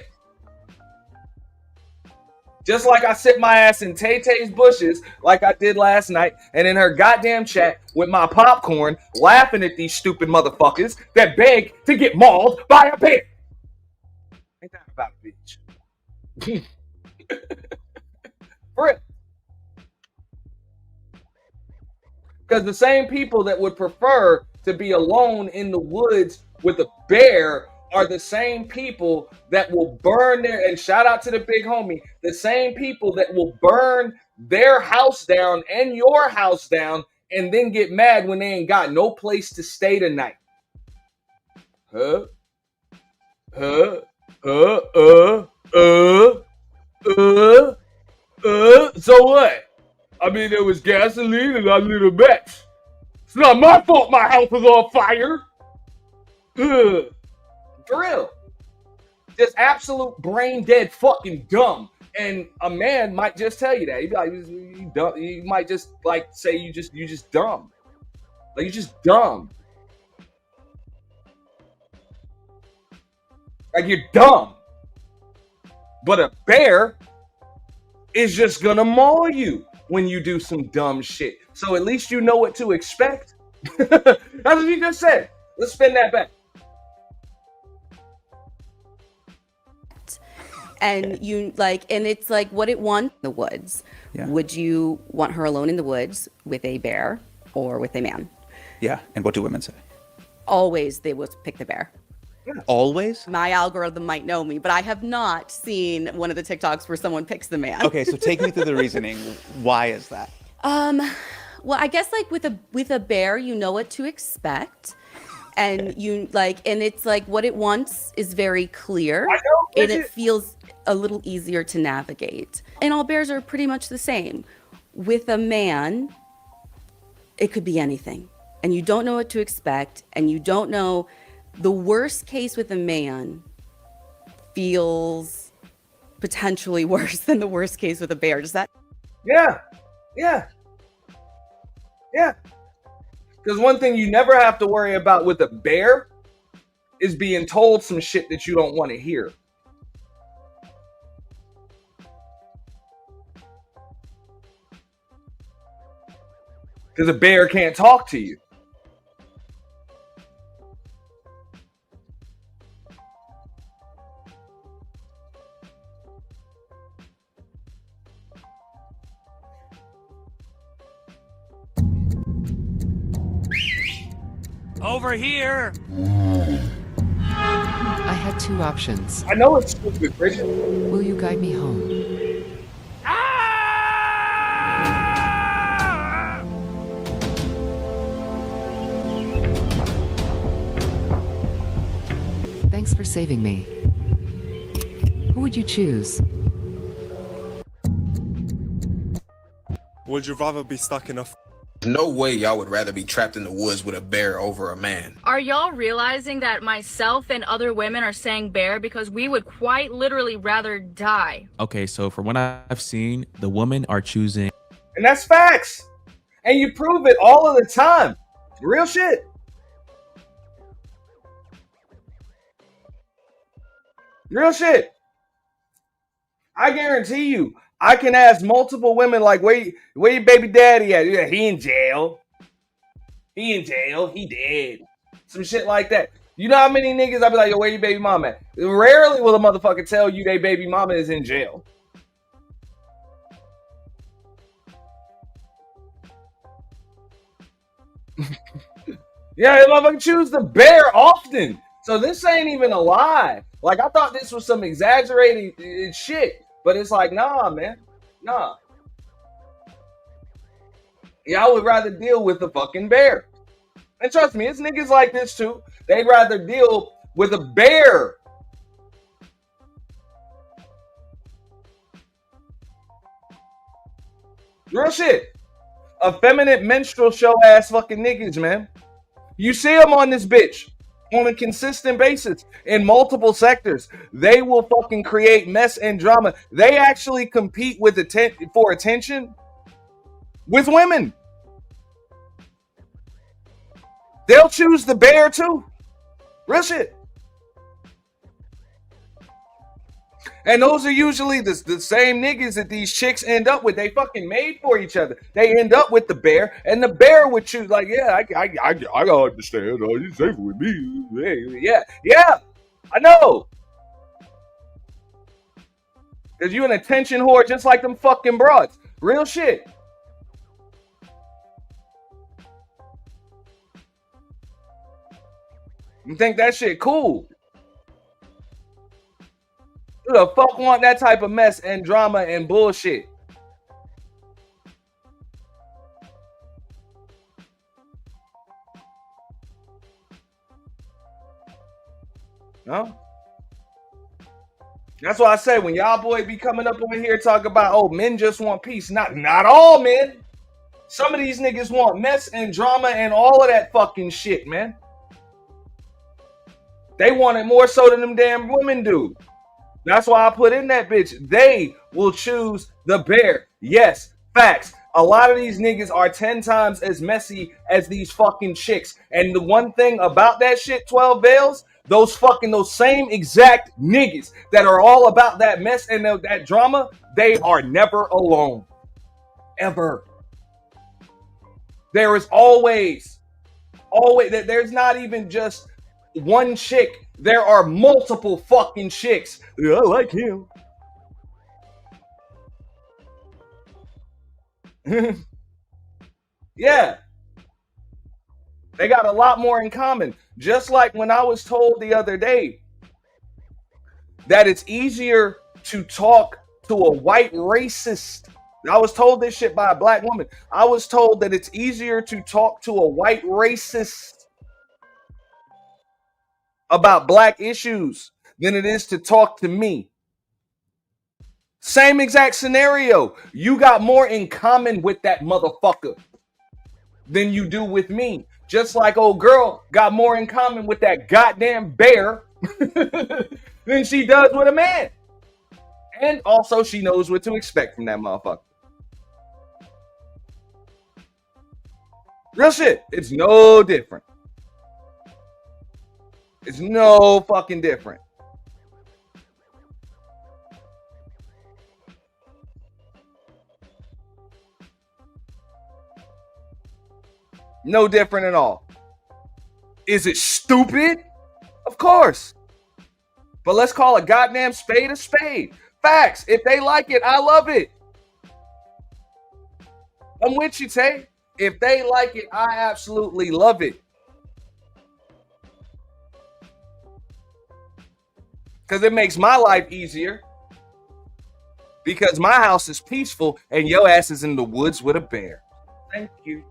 S1: Just like I sit my ass in Tay-Tay's bushes like I did last night and in her goddamn chat with my popcorn laughing at these stupid motherfuckers that beg to get mauled by a bear. Ain't that about a bitch? For real. Because the same people that would prefer to be alone in the woods with a bear are the same people that will burn their, and shout out to the big homie, the same people that will burn their house down and your house down and then get mad when they ain't got no place to stay tonight. So what? I mean, there was gasoline and I lit a match. It's not my fault my house was on fire. For real. Just absolute brain dead fucking dumb. And a man might just tell you that. He'd be like, you dumb. He might just like say you just dumb. Like, you're just dumb. Like, you're dumb. But a bear is just gonna maul you when you do some dumb shit. So at least you know what to expect. That's what you just said. Let's spin that back.
S27: And you like, and it's like what it wants in the woods.
S26: Yeah.
S27: Would you want her alone in the woods with a bear or with a man?
S26: Yeah. And what do women say?
S27: Always they will pick the bear.
S26: Always?
S27: My algorithm might know me, but I have not seen one of the TikToks where someone picks the man.
S26: Okay, so take me through the reasoning. Why is that?
S27: Well, I guess like with a bear, you know what to expect. And you like, and it's like what it wants is very clear, and it feels a little easier to navigate. And all bears are pretty much the same. With a man, it could be anything, and you don't know what to expect, and you don't know. The worst case with a man feels potentially worse than the worst case with a bear. Does that?
S1: Yeah. Because one thing you never have to worry about with a bear is being told some shit that you don't want to hear. Because a bear can't talk to you.
S2: Over here!
S6: I had two options.
S1: I know it's stupid, Bridget.
S6: Will you guide me home? Thanks for saving me. Who would you choose?
S7: Would you rather be stuck in a...
S9: No way y'all would rather be trapped in the woods with a bear over a man.
S23: Are y'all realizing that myself and other women are saying bear because we would quite literally rather die?
S10: Okay, so from what I've seen, the women are choosing.
S1: And that's facts. And you prove it all of the time. Real shit. Real shit. I guarantee you, I can ask multiple women like, where your baby daddy at? Yeah, he in jail. He in jail. He dead. Some shit like that. You know how many niggas I be like, yo, where your baby mama at? Rarely will a motherfucker tell you they baby mama is in jail. Yeah, they motherfucker choose the bear often. So this ain't even a lie. Like, I thought this was some exaggerated shit. But it's like, nah, man. Nah. Yeah, I would rather deal with the fucking bear. And trust me, it's niggas like this too. They'd rather deal with a bear. Real shit. Effeminate minstrel show ass fucking niggas, man. You see them on this bitch on a consistent basis in multiple sectors. They will fucking create mess and drama. They actually compete with for attention with women. They'll choose the bear too. Real shit. And those are usually the same niggas that these chicks end up with. They fucking made for each other. They end up with the bear, and the bear would choose like, yeah, I gotta understand. Oh, you safe with me. Yeah, I know. Cause you an attention whore just like them fucking broads. Real shit. You think that shit cool? Who the fuck want that type of mess and drama and bullshit? No? That's why I say when y'all boy be coming up over here talking about, oh, men just want peace. Not all men. Some of these niggas want mess and drama and all of that fucking shit, man. They want it more so than them damn women do. That's why I put in that bitch. They will choose the bear. Yes, facts. A lot of these niggas are 10 times as messy as these fucking chicks. And the one thing about that shit, 12 Veils, those same exact niggas that are all about that mess and that drama, they are never alone. Ever. There is always, there's not even just one chick. There are multiple fucking chicks. I like him. Yeah. They got a lot more in common. Just like when I was told the other day that it's easier to talk to a white racist. I was told this shit by a black woman. I was told that it's easier to talk to a white racist about black issues than it is to talk to me. Same exact scenario. You got more in common with that motherfucker than you do with me. Just like old girl got more in common with that goddamn bear than she does with a man. And also she knows what to expect from that motherfucker. Real shit. It's no different. It's no fucking different. No different at all. Is it stupid? Of course. But let's call a goddamn spade a spade. Facts. If they like it, I love it. I'm with you, Tay. If they like it, I absolutely love it. Because it makes my life easier. Because my house is peaceful and your ass is in the woods with a bear. Thank you.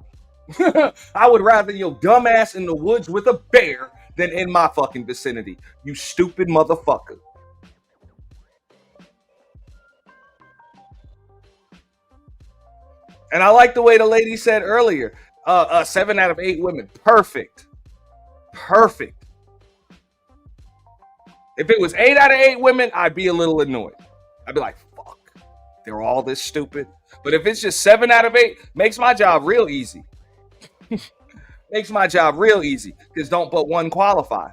S1: I would rather your dumb ass in the woods with a bear than in my fucking vicinity. You stupid motherfucker. And I like the way the lady said earlier, 7 out of 8 women. Perfect. Perfect. If it was 8 out of 8 women, I'd be a little annoyed. I'd be like, fuck, they're all this stupid. But if it's just 7 out of 8, makes my job real easy. Makes my job real easy because don't but one qualify.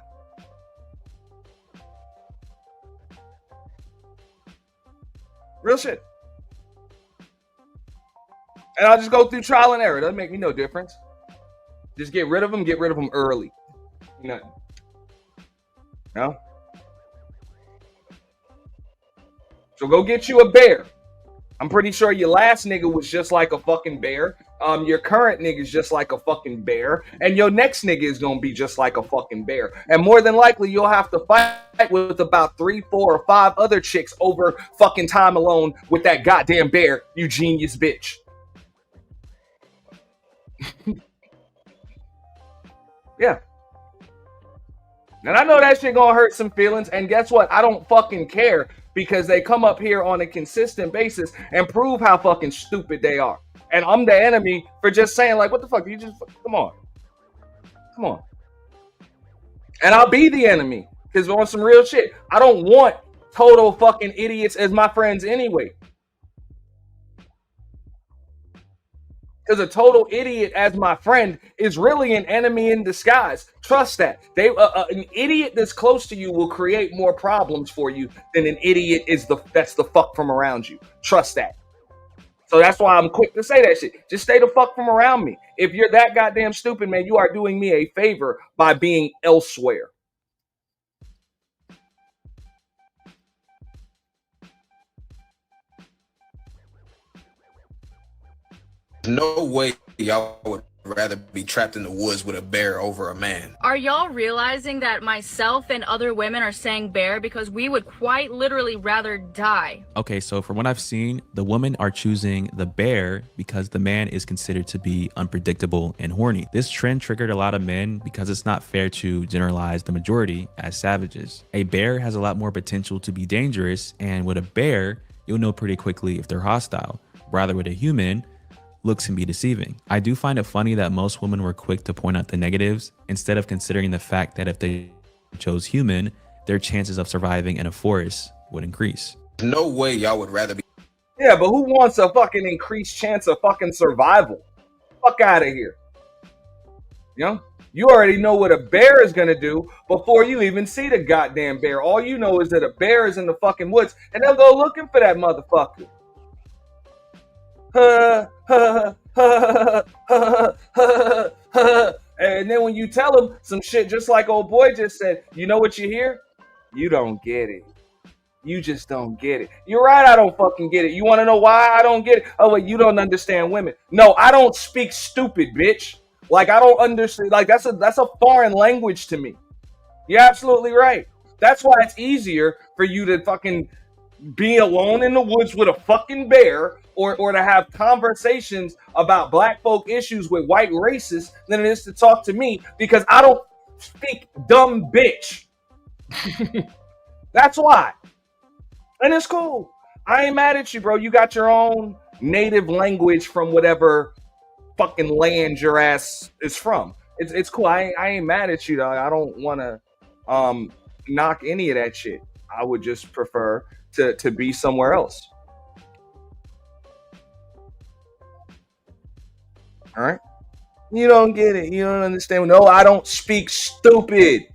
S1: Real shit. And I'll just go through trial and error. Doesn't make me no difference. Just get rid of them early. No? So go get you a bear. I'm pretty sure your last nigga was just like a fucking bear. Your current nigga is just like a fucking bear. And your next nigga is going to be just like a fucking bear. And more than likely, you'll have to fight with about 3, 4, or 5 other chicks over fucking time alone with that goddamn bear, you genius bitch. Yeah. And I know that shit gonna hurt some feelings. And guess what? I don't fucking care, because they come up here on a consistent basis and prove how fucking stupid they are. And I'm the enemy for just saying, like, what the fuck? You just, come on. Come on. And I'll be the enemy, because on some real shit, I don't want total fucking idiots as my friends anyway. Because a total idiot as my friend is really an enemy in disguise. Trust that. An idiot that's close to you will create more problems for you than an idiot that's the fuck from around you. Trust that. So that's why I'm quick to say that shit. Just stay the fuck from around me. If you're that goddamn stupid, man, you are doing me a favor by being elsewhere.
S9: No way y'all would rather be trapped in the woods with a bear over a man.
S23: Are y'all realizing that myself and other women are saying bear because we would quite literally rather die?
S10: Okay, so from what I've seen, the women are choosing the bear because the man is considered to be unpredictable and horny. This trend triggered a lot of men because it's not fair to generalize the majority as savages. A bear has a lot more potential to be dangerous, and with a bear, you'll know pretty quickly if they're hostile. Rather with a human, looks can be deceiving. I do find it funny that most women were quick to point out the negatives instead of considering the fact that if they chose human, their chances of surviving in a forest would increase.
S9: No way y'all would rather be.
S1: Yeah, but who wants a fucking increased chance of fucking survival? Fuck out of here. You know? You already know what a bear is gonna do before you even see the goddamn bear. All you know is that a bear is in the fucking woods, and they'll go looking for that motherfucker. And then when you tell them some shit just like old boy just said, you know what you hear? You don't get it. You just don't get it. You're right, I don't fucking get it. You want to know why I don't get it? Oh, wait, you don't understand women. No, I don't speak stupid, bitch. Like, I don't understand. Like, that's a foreign language to me. You're absolutely right. That's why it's easier for you to fucking be alone in the woods with a fucking bear or to have conversations about black folk issues with white racists than it is to talk to me, because I don't speak dumb bitch. That's why. And it's cool. I ain't mad at you, bro. You got your own native language from whatever fucking land your ass is from. It's cool. I ain't mad at you, dog. I don't want to knock any of that shit. I would just prefer to be somewhere else. All right? You don't get it. You don't understand. No, I don't speak stupid.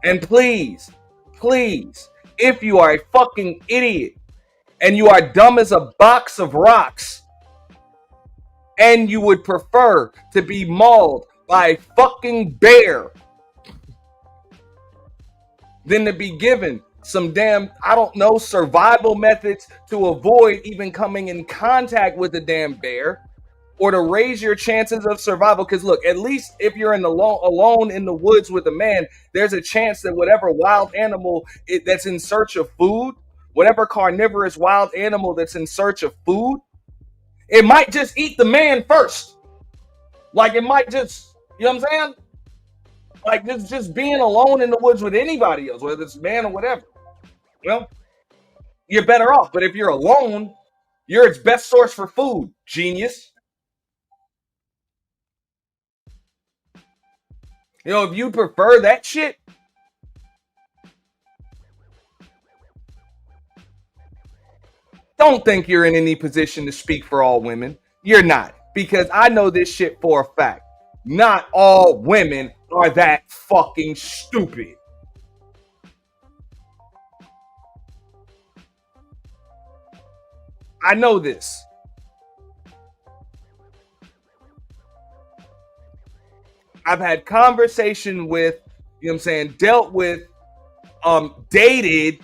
S1: And please, if you are a fucking idiot and you are dumb as a box of rocks and you would prefer to be mauled by a fucking bear than to be given some damn, I don't know, survival methods to avoid even coming in contact with a damn bear, or to raise your chances of survival. Because look, at least if you're alone in the woods with a man, there's a chance that whatever wild animal that's in search of food, whatever carnivorous wild animal that's in search of food, it might just eat the man first. Like, it might just, you know what I'm saying? Like, just being alone in the woods with anybody else, whether it's man or whatever, well, you're better off. But if you're alone, you're its best source for food, genius. You know, if you prefer that shit, don't think you're in any position to speak for all women. You're not. Because I know this shit for a fact. Not all women are that fucking stupid. I know this. I've had conversation with, you know what I'm saying, dealt with, dated,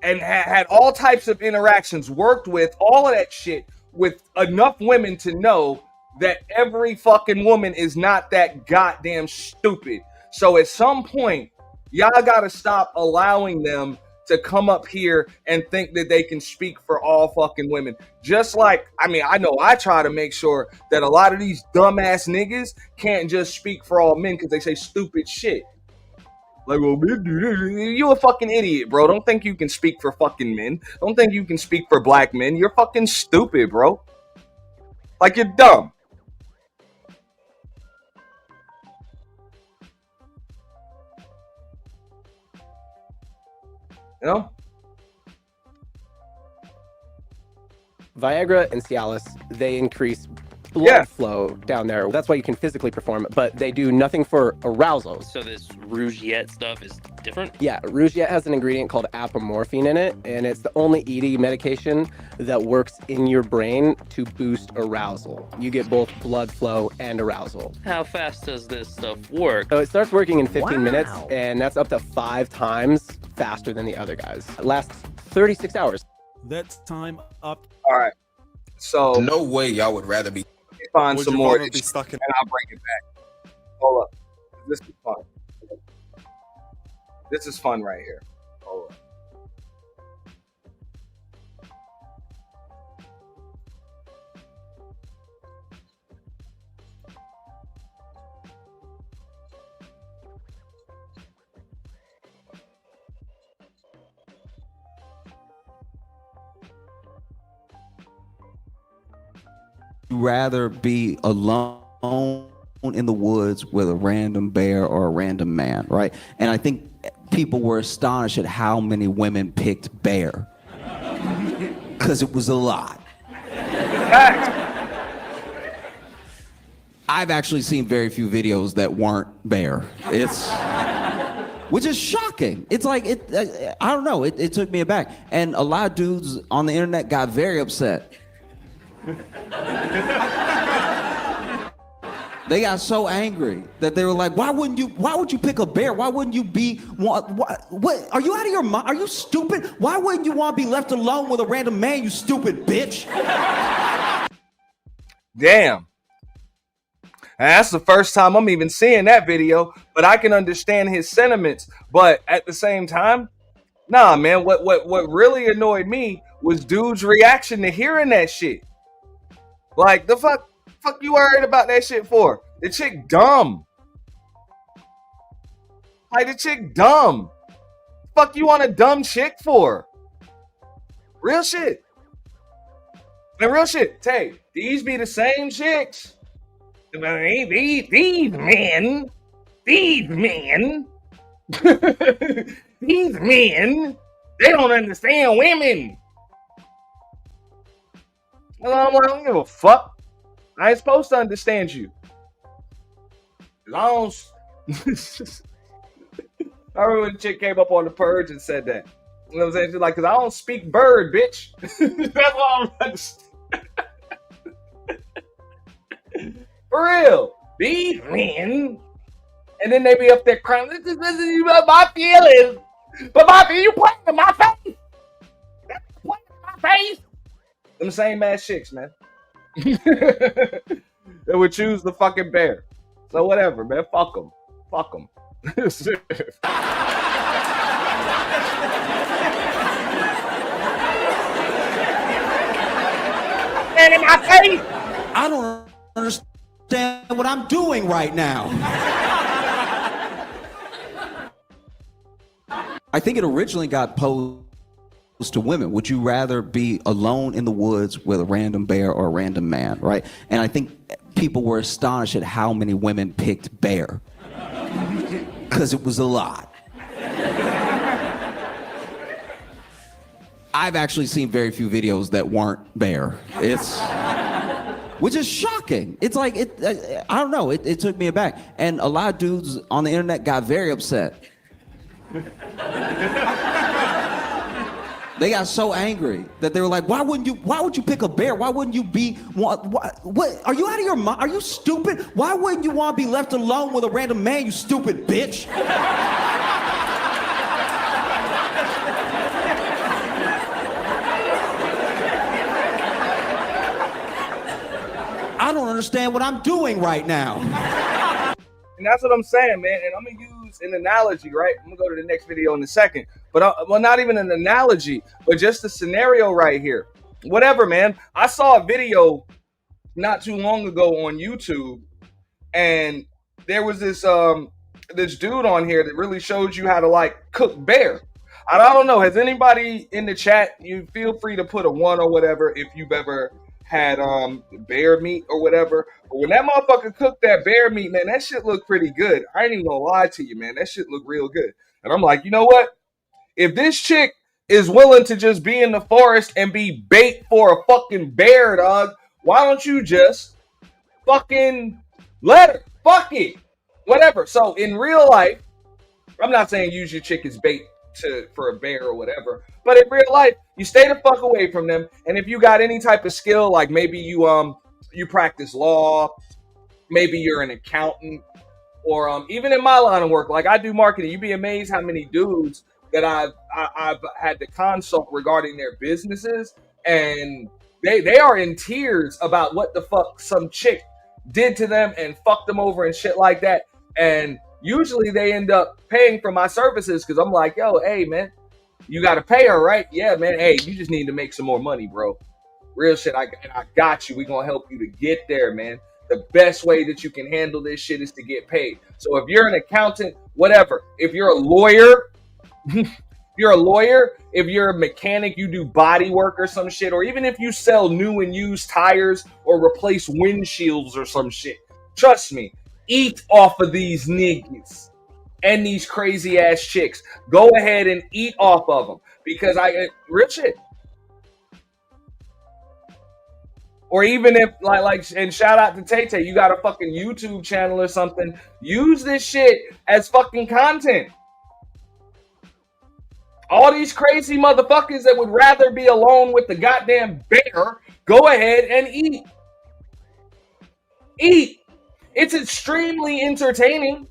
S1: and had all types of interactions, worked with all of that shit with enough women to know that every fucking woman is not that goddamn stupid. So at some point, y'all gotta stop allowing them to come up here and think that they can speak for all fucking women. Just like, I mean, I know I try to make sure that a lot of these dumbass niggas can't just speak for all men because they say stupid shit. Like, well, you a fucking idiot, bro. Don't think you can speak for fucking men. Don't think you can speak for black men. You're fucking stupid, bro. Like, you're dumb. You know?
S2: Viagra and Cialis, they increase blood flow down there. That's why you can physically perform, but they do nothing for arousal.
S3: So this Rougiette stuff is different?
S2: Yeah, Rougiette has an ingredient called apomorphine in it, and it's the only ED medication that works in your brain to boost arousal. You get both blood flow and arousal.
S3: How fast does this stuff work?
S2: So it starts working in 15 minutes, and that's up to 5 times faster than the other guys. It lasts 36 hours.
S4: That's time up.
S1: All right. So
S9: no way y'all would rather be
S1: find
S9: Would
S1: some
S9: you
S1: more
S9: rather be stuck in-
S1: and I'll bring it back. Hold up. This is fun. This is fun right here. Hold up.
S7: Rather be alone in the woods with a random bear or a random man, right? And I think people were astonished at how many women picked bear because it was a lot. I've actually seen very few videos that weren't bear. Which is shocking. It's like, I don't know, it took me aback. And a lot of dudes on the internet got very upset. They got so angry that they were like, why would you pick a bear? Why wouldn't you be, what, are you out of your mind? Are you stupid? Why wouldn't you want to be left alone with a random man, you stupid bitch?
S1: Damn. And that's the first time I'm even seeing that video, but I can understand his sentiments. But at the same time, nah, man, what really annoyed me was dude's reaction to hearing that shit. Like, the fuck you worried about that shit for? The chick dumb. Like, the chick dumb. Fuck you want a dumb chick for? Real shit. And real shit, Tay, these be the same chicks. These men, these men, they don't understand women. And I'm like, I don't give a fuck. I ain't supposed to understand you. I don't. I remember when the chick came up on The Purge and said that. You know what I'm saying? She's like, because I don't speak bird, bitch. That's what I'm understanding. For real. These men. And then they be up there crying. This is my feelings. But you playing in my face. Playing in my face. Them same ass chicks, man. They would choose the fucking bear. So whatever, man. Fuck them. Fuck them.
S7: And in my face. I don't understand what I'm doing right now. I think it originally got posed to women. Would you rather be alone in the woods with a random bear or a random man, right? And I think people were astonished at how many women picked bear because it was a lot. I've actually seen very few videos that weren't bear. Which is shocking. It's like, I don't know, it took me aback. And a lot of dudes on the internet got very upset. They got so angry that they were like, why would you pick a bear? Why wouldn't you be, what, are you out of your mind? Are you stupid? Why wouldn't you want to be left alone with a random man, you stupid bitch? I don't understand what I'm doing right now.
S1: And that's what I'm saying, man. And I'm gonna use an analogy, right? I'm gonna go to the next video in a second. But well, not even an analogy, but just a scenario right here. Whatever, man. I saw a video not too long ago on YouTube, and there was this this dude on here that really showed you how to like cook bear. I don't know. Has anybody in the chat? You feel free to put a 1 or whatever if you've ever had bear meat or whatever. But when that motherfucker cooked that bear meat, man, that shit looked pretty good. I ain't even gonna lie to you, man. That shit looked real good. And I'm like, you know what? If this chick is willing to just be in the forest and be bait for a fucking bear, dog, why don't you just fucking let her? Fuck it. Whatever. So in real life, I'm not saying use your chick as bait for a bear or whatever, but in real life, you stay the fuck away from them. And if you got any type of skill, like maybe you practice law, maybe you're an accountant, or even in my line of work, like I do marketing, you'd be amazed how many dudes that I've had to consult regarding their businesses, and they are in tears about what the fuck some chick did to them and fucked them over and shit like that. And usually they end up paying for my services because I'm like, yo, hey, man, you got to pay her, right? Yeah, man. Hey, you just need to make some more money, bro. Real shit. I got you. We're going to help you to get there, man. The best way that you can handle this shit is to get paid. So if you're an accountant, whatever. If you're a lawyer, if you're a mechanic, you do body work or some shit, or even if you sell new and used tires or replace windshields or some shit, trust me, eat off of these niggas and these crazy ass chicks. Go ahead and eat off of them because real shit. Or even if like, and shout out to Tay Tay, you got a fucking YouTube channel or something. Use this shit as fucking content. All these crazy motherfuckers that would rather be alone with the goddamn bear, go ahead and eat. Eat. It's extremely entertaining.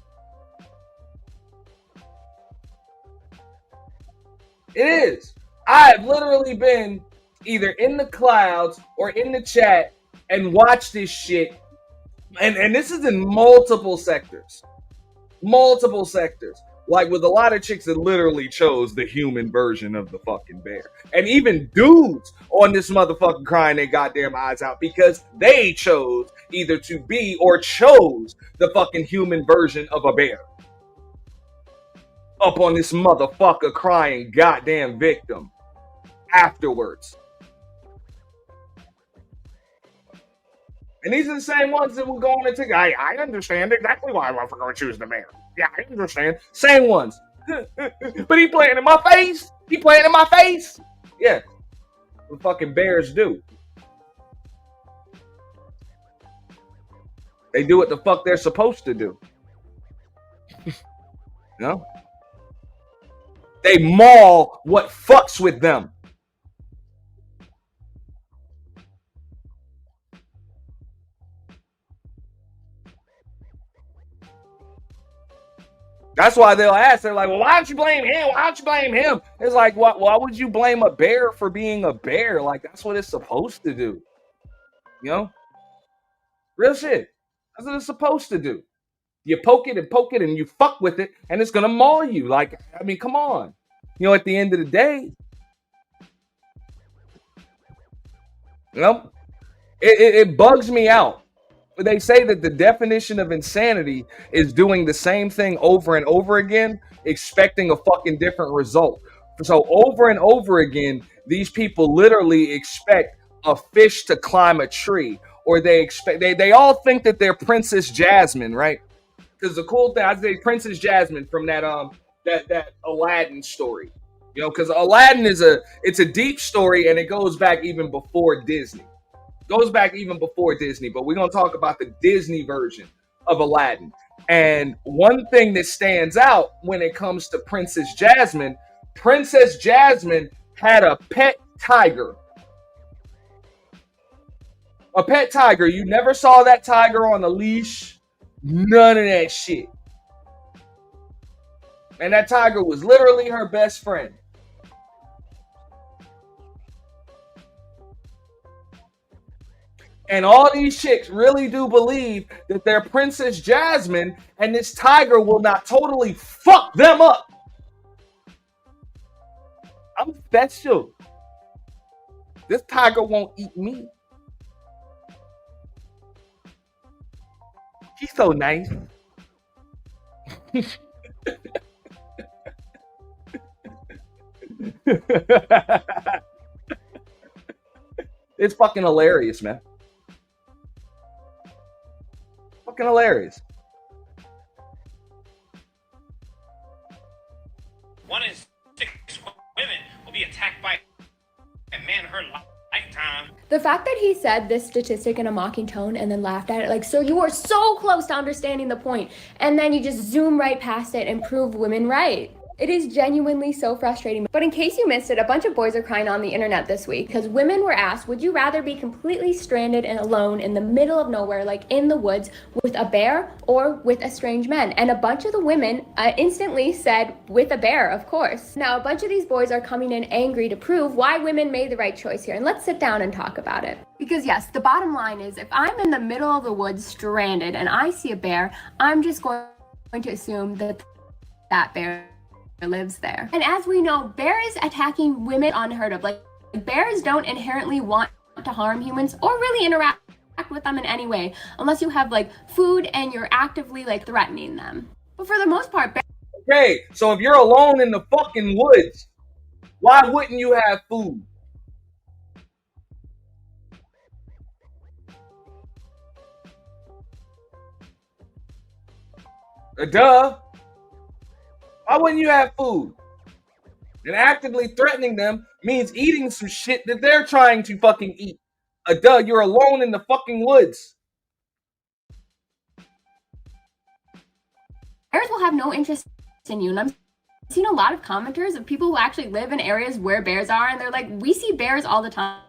S1: It is. I've literally been either in the clouds or in the chat and watched this shit. And this is in multiple sectors. Multiple sectors. Like with a lot of chicks that literally chose the human version of the fucking bear. And even dudes on this motherfucker crying their goddamn eyes out because they chose either to be or chose the fucking human version of a bear. Up on this motherfucker crying goddamn victim afterwards. And these are the same ones that will go on and take. I understand exactly why I'm going to choose the bear. Yeah, I understand. Same ones. But he playing in my face. He playing in my face. Yeah. What fucking bears do. They do what the fuck they're supposed to do. You know? They maul what fucks with them. That's why they'll ask. They're like, well, why don't you blame him? Why don't you blame him? It's like, why would you blame a bear for being a bear? Like, that's what it's supposed to do. You know? Real shit. That's what it's supposed to do. You poke it and you fuck with it, and it's going to maul you. Like, I mean, come on. You know, at the end of the day, you know, it bugs me out. They say that the definition of insanity is doing the same thing over and over again, expecting a fucking different result. So over and over again, these people literally expect a fish to climb a tree, or they all think that they're Princess Jasmine, right? Because the cool thing, I say Princess Jasmine from that Aladdin story, you know, because Aladdin it's a deep story and it goes back even before Disney. Goes back even before Disney, but we're going to talk about the Disney version of Aladdin. And one thing that stands out when it comes to Princess Jasmine had a pet tiger. A pet tiger. You never saw that tiger on a leash. None of that shit. And that tiger was literally her best friend. And all these chicks really do believe that they're Princess Jasmine and this tiger will not totally fuck them up. I'm special. This tiger won't eat me. She's so nice. It's fucking hilarious, man. Fucking hilarious.
S5: 1 in 6 women will be attacked by a man her lifetime.
S8: The fact that he said this statistic in a mocking tone and then laughed at it, like, so you were so close to understanding the point, and then you just zoom right past it and prove women right. It is genuinely so frustrating. But in case you missed it, a bunch of boys are crying on the internet this week because women were asked, would you rather be completely stranded and alone in the middle of nowhere, like in the woods, with a bear or with a strange man? And a bunch of the women instantly said, with a bear, of course. Now, a bunch of these boys are coming in angry to prove why women made the right choice here. And let's sit down and talk about it. Because yes, the bottom line is, if I'm in the middle of the woods stranded and I see a bear, I'm just going to assume that that bear lives there. And as we know, bears attacking women unheard of. Like, bears don't inherently want to harm humans or really interact with them in any way, unless you have like food and you're actively like threatening them. But for the most part,
S1: okay, so if you're alone in the fucking woods, why wouldn't you have food? Duh. Why wouldn't you have food? And actively threatening them means eating some shit that they're trying to fucking eat. Duh, you're alone in the fucking woods.
S8: bears will have no interest in you. And I'm seeing a lot of commenters of people who actually live in areas where bears are, and they're like, we see bears all the time.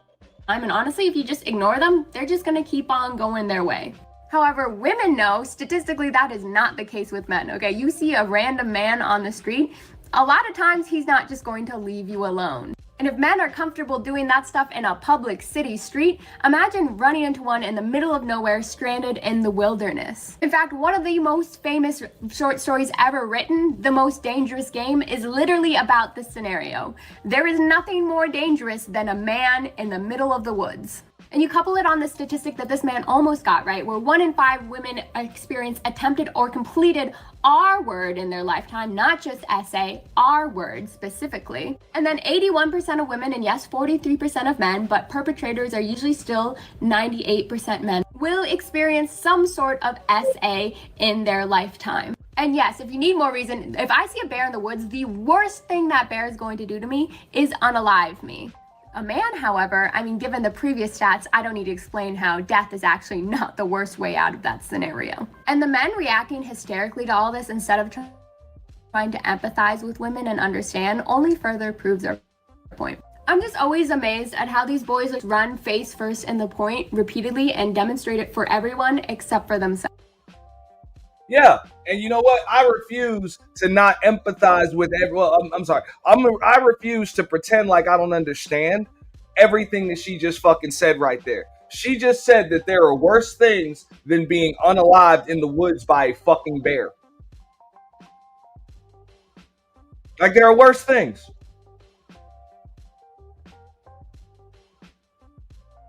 S8: And honestly, if you just ignore them, they're just gonna keep on going their way. However, women know statistically that is not the case with men, okay? You see a random man on the street, a lot of times he's not just going to leave you alone. And if men are comfortable doing that stuff in a public city street, imagine running into one in the middle of nowhere, stranded in the wilderness. In fact, one of the most famous short stories ever written, The Most Dangerous Game, is literally about this scenario. There is nothing more dangerous than a man in the middle of the woods. And you couple it on the statistic that this man almost got right, where 1 in 5 women experience attempted or completed R-word in their lifetime, not just essay, R-word specifically. And then 81% of women, and yes, 43% of men, but perpetrators are usually still 98% men, will experience some sort of SA in their lifetime. And yes, if you need more reason, if I see a bear in the woods, the worst thing that bear is going to do to me is unalive me. A man, however, I mean, given the previous stats, I don't need to explain how death is actually not the worst way out of that scenario. And the men reacting hysterically to all this instead of trying to empathize with women and understand only further proves our point. I'm just always amazed at how these boys run face first in the point repeatedly and demonstrate it for everyone except for themselves.
S1: Yeah, and you know what? I refuse to not empathize with everyone. I'm sorry. I refuse to pretend like I don't understand everything that she just fucking said right there. She just said that there are worse things than being unalived in the woods by a fucking bear. Like, there are worse things.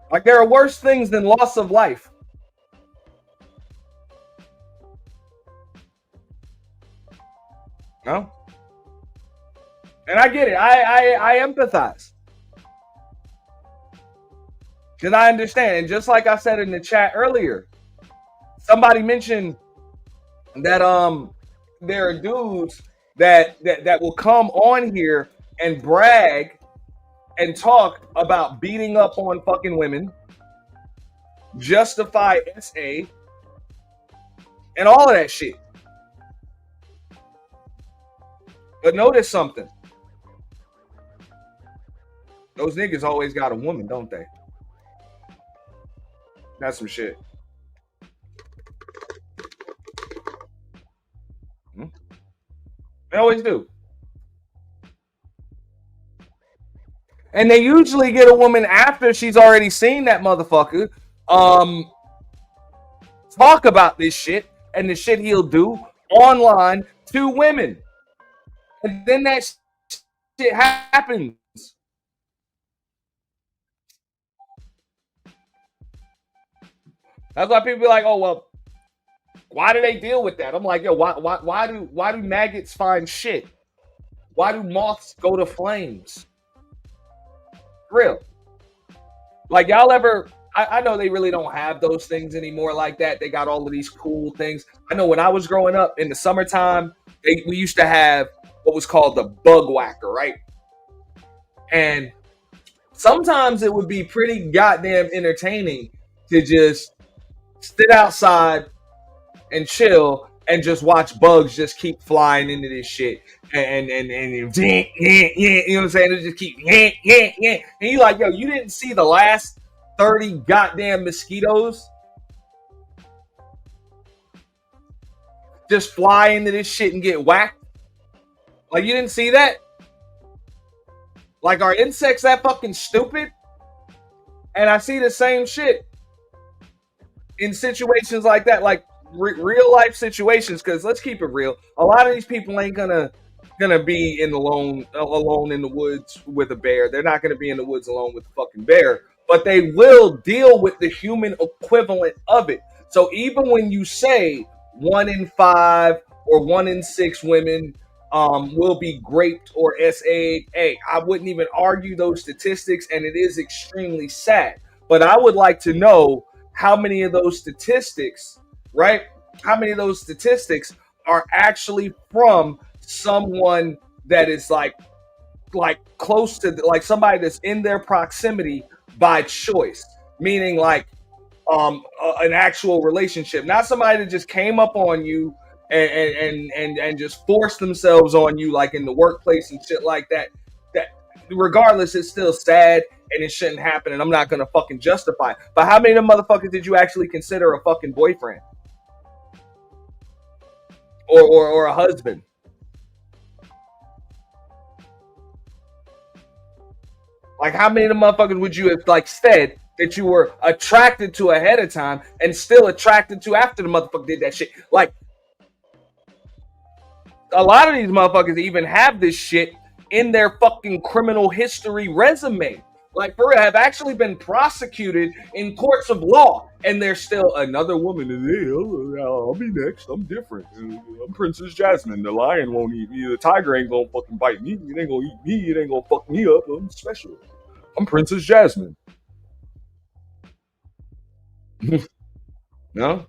S1: Like, there are worse things than loss of life. No? And I get it. I empathize. Because I understand. And just like I said in the chat earlier, somebody mentioned that there are dudes that will come on here and brag and talk about beating up on fucking women, justify SA, and all of that shit. But notice something. Those niggas always got a woman, don't they? That's some shit. They always do. And they usually get a woman after she's already seen that motherfucker talk about this shit and the shit he'll do online to women. And then that shit happens. That's why people be like, oh, well, why do they deal with that? I'm like, yo, why do maggots find shit? Why do moths go to flames? Real. Like, y'all ever, I know they really don't have those things anymore like that. They got all of these cool things. I know when I was growing up in the summertime, we used to have what was called the bug whacker, right? And sometimes it would be pretty goddamn entertaining to just sit outside and chill and just watch bugs just keep flying into this shit and you know what I'm saying? It just keep and you like, yo, you didn't see the last 30 goddamn mosquitoes just fly into this shit and get whacked? Like, you didn't see that? Like, are insects that fucking stupid? And I see the same shit in situations like that, like real life situations. Because let's keep it real, a lot of these people ain't gonna be alone in the woods with a bear. They're not gonna be in the woods alone with a fucking bear, but they will deal with the human equivalent of it. So even when you say 1 in 5 or 1 in 6 women will be raped or SA'd, hey, I wouldn't even argue those statistics, and it is extremely sad. But I would like to know how many of those statistics, right? How many of those statistics are actually from someone that is like close to, like, somebody that's in their proximity by choice, meaning like an actual relationship, not somebody that just came up on you and just forced themselves on you, like in the workplace and shit like that. That regardless, it's still sad and it shouldn't happen, and I'm not gonna fucking justify it. But how many of them motherfuckers did you actually consider a fucking boyfriend or a husband? Like, how many of the motherfuckers would you have like said that you were attracted to ahead of time and still attracted to after the motherfucker did that shit? Like, a lot of these motherfuckers even have this shit in their fucking criminal history resume. Like, for real, have actually been prosecuted in courts of law, and there's still another woman. I'll be next. I'm different. I'm Princess Jasmine. The lion won't eat me. The tiger ain't gonna fucking bite me. It ain't gonna eat me. It ain't gonna fuck me up. I'm special. I'm Princess Jasmine. No?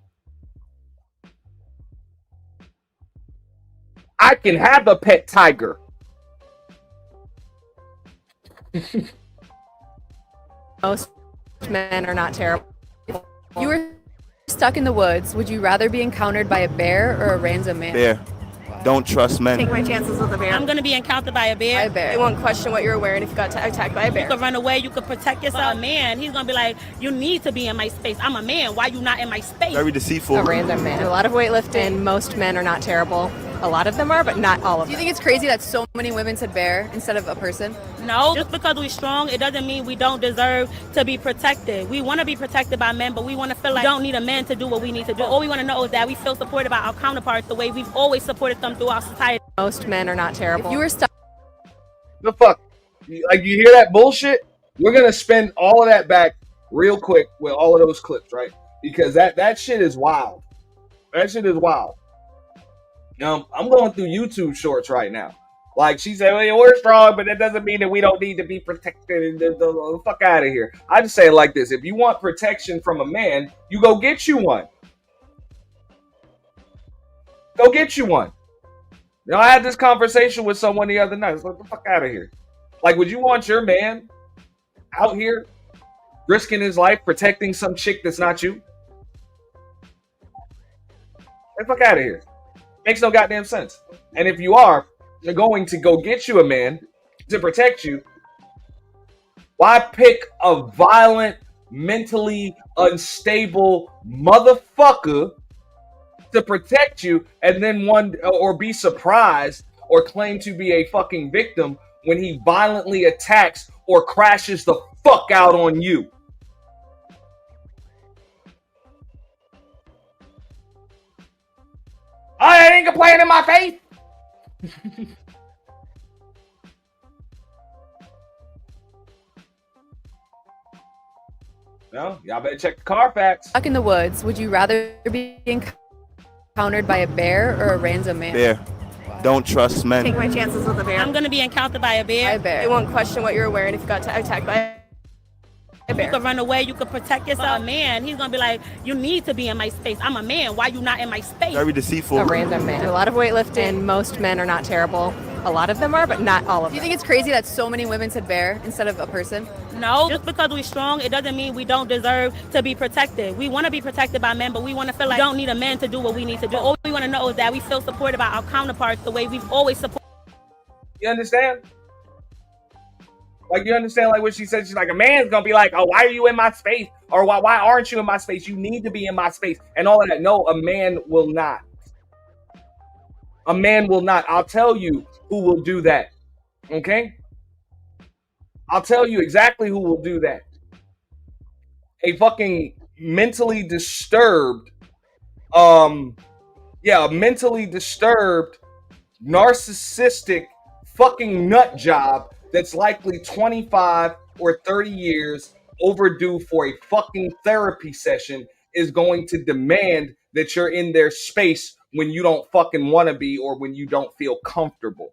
S1: I can have a pet tiger.
S11: Most men are not terrible. If you were stuck in the woods, would you rather be encountered by a bear or a random man?
S12: Bear. Don't trust men.
S11: Take my chances with a bear.
S13: I'm gonna be encountered by a bear.
S11: They won't question what you're wearing if you got attacked by a bear.
S13: You could run away. You could protect yourself. A man, he's gonna be like, you need to be in my space. I'm a man. Why you not in my space?
S12: Very deceitful.
S11: A random man. A lot of weightlifting. Most men are not terrible. A lot of them are, but not all of them. Do you think it's crazy that so many women said bear instead of a person?
S13: No, just because we're strong, it doesn't mean we don't deserve to be protected. We want to be protected by men, but we want to feel like we don't need a man to do what we need to do. All we want to know is that we feel supported by our counterparts the way we've always supported them through our society.
S11: Most men are not terrible. If you were stuck.
S1: The fuck? Like, you hear that bullshit? We're going to spend all of that back real quick with all of those clips, right? Because that shit is wild. That shit is wild. I'm going through YouTube shorts right now. Like, she said, well, we're strong, but that doesn't mean that we don't need to be protected. The fuck out of here. I just say it like this. If you want protection from a man, you go get you one. Go get you one. You know, I had this conversation with someone the other night. I was like, the fuck out of here. Like, would you want your man out here risking his life protecting some chick that's not you? Get the fuck out of here. Makes no goddamn sense. And if you are going to go get you a man to protect you, Why pick a violent, mentally unstable motherfucker to protect you and then or be surprised or claim to be a fucking victim when he violently attacks or crashes the fuck out on you? I ain't complaining in my face. No, y'all better check the Carfax.
S11: Stuck in the woods, would you rather be encountered by a bear or a random man?
S12: Bear. Don't trust men.
S13: Take my chances with a bear. I'm gonna be encountered by a bear.
S11: They won't question what you're wearing if you got attacked by a bear.
S13: You could run away, you could protect yourself. A man, he's gonna be like, you need to be in my space. I'm a man. Why you not in my space?
S12: Very deceitful.
S11: A random man. Do a lot of weightlifting. Most men are not terrible. A lot of them are, but not all of them. Do you think it's crazy that so many women said bear instead of a person?
S13: No, just because we're strong, it doesn't mean we don't deserve to be protected. We want to be protected by men, but we want to feel like we don't need a man to do what we need to do. All we want to know is that we feel supported by our counterparts the way we've always supported.
S1: You understand? Like, you understand, like, what she said? She's like, a man's gonna be like, oh, why are you in my space? Or why aren't you in my space? You need to be in my space. And all of that. No, a man will not. A man will not. I'll tell you who will do that. Okay? I'll tell you exactly who will do that. A fucking mentally disturbed, a mentally disturbed, narcissistic fucking nut job that's likely 25 or 30 years overdue for a fucking therapy session is going to demand that you're in their space when you don't fucking want to be or when you don't feel comfortable.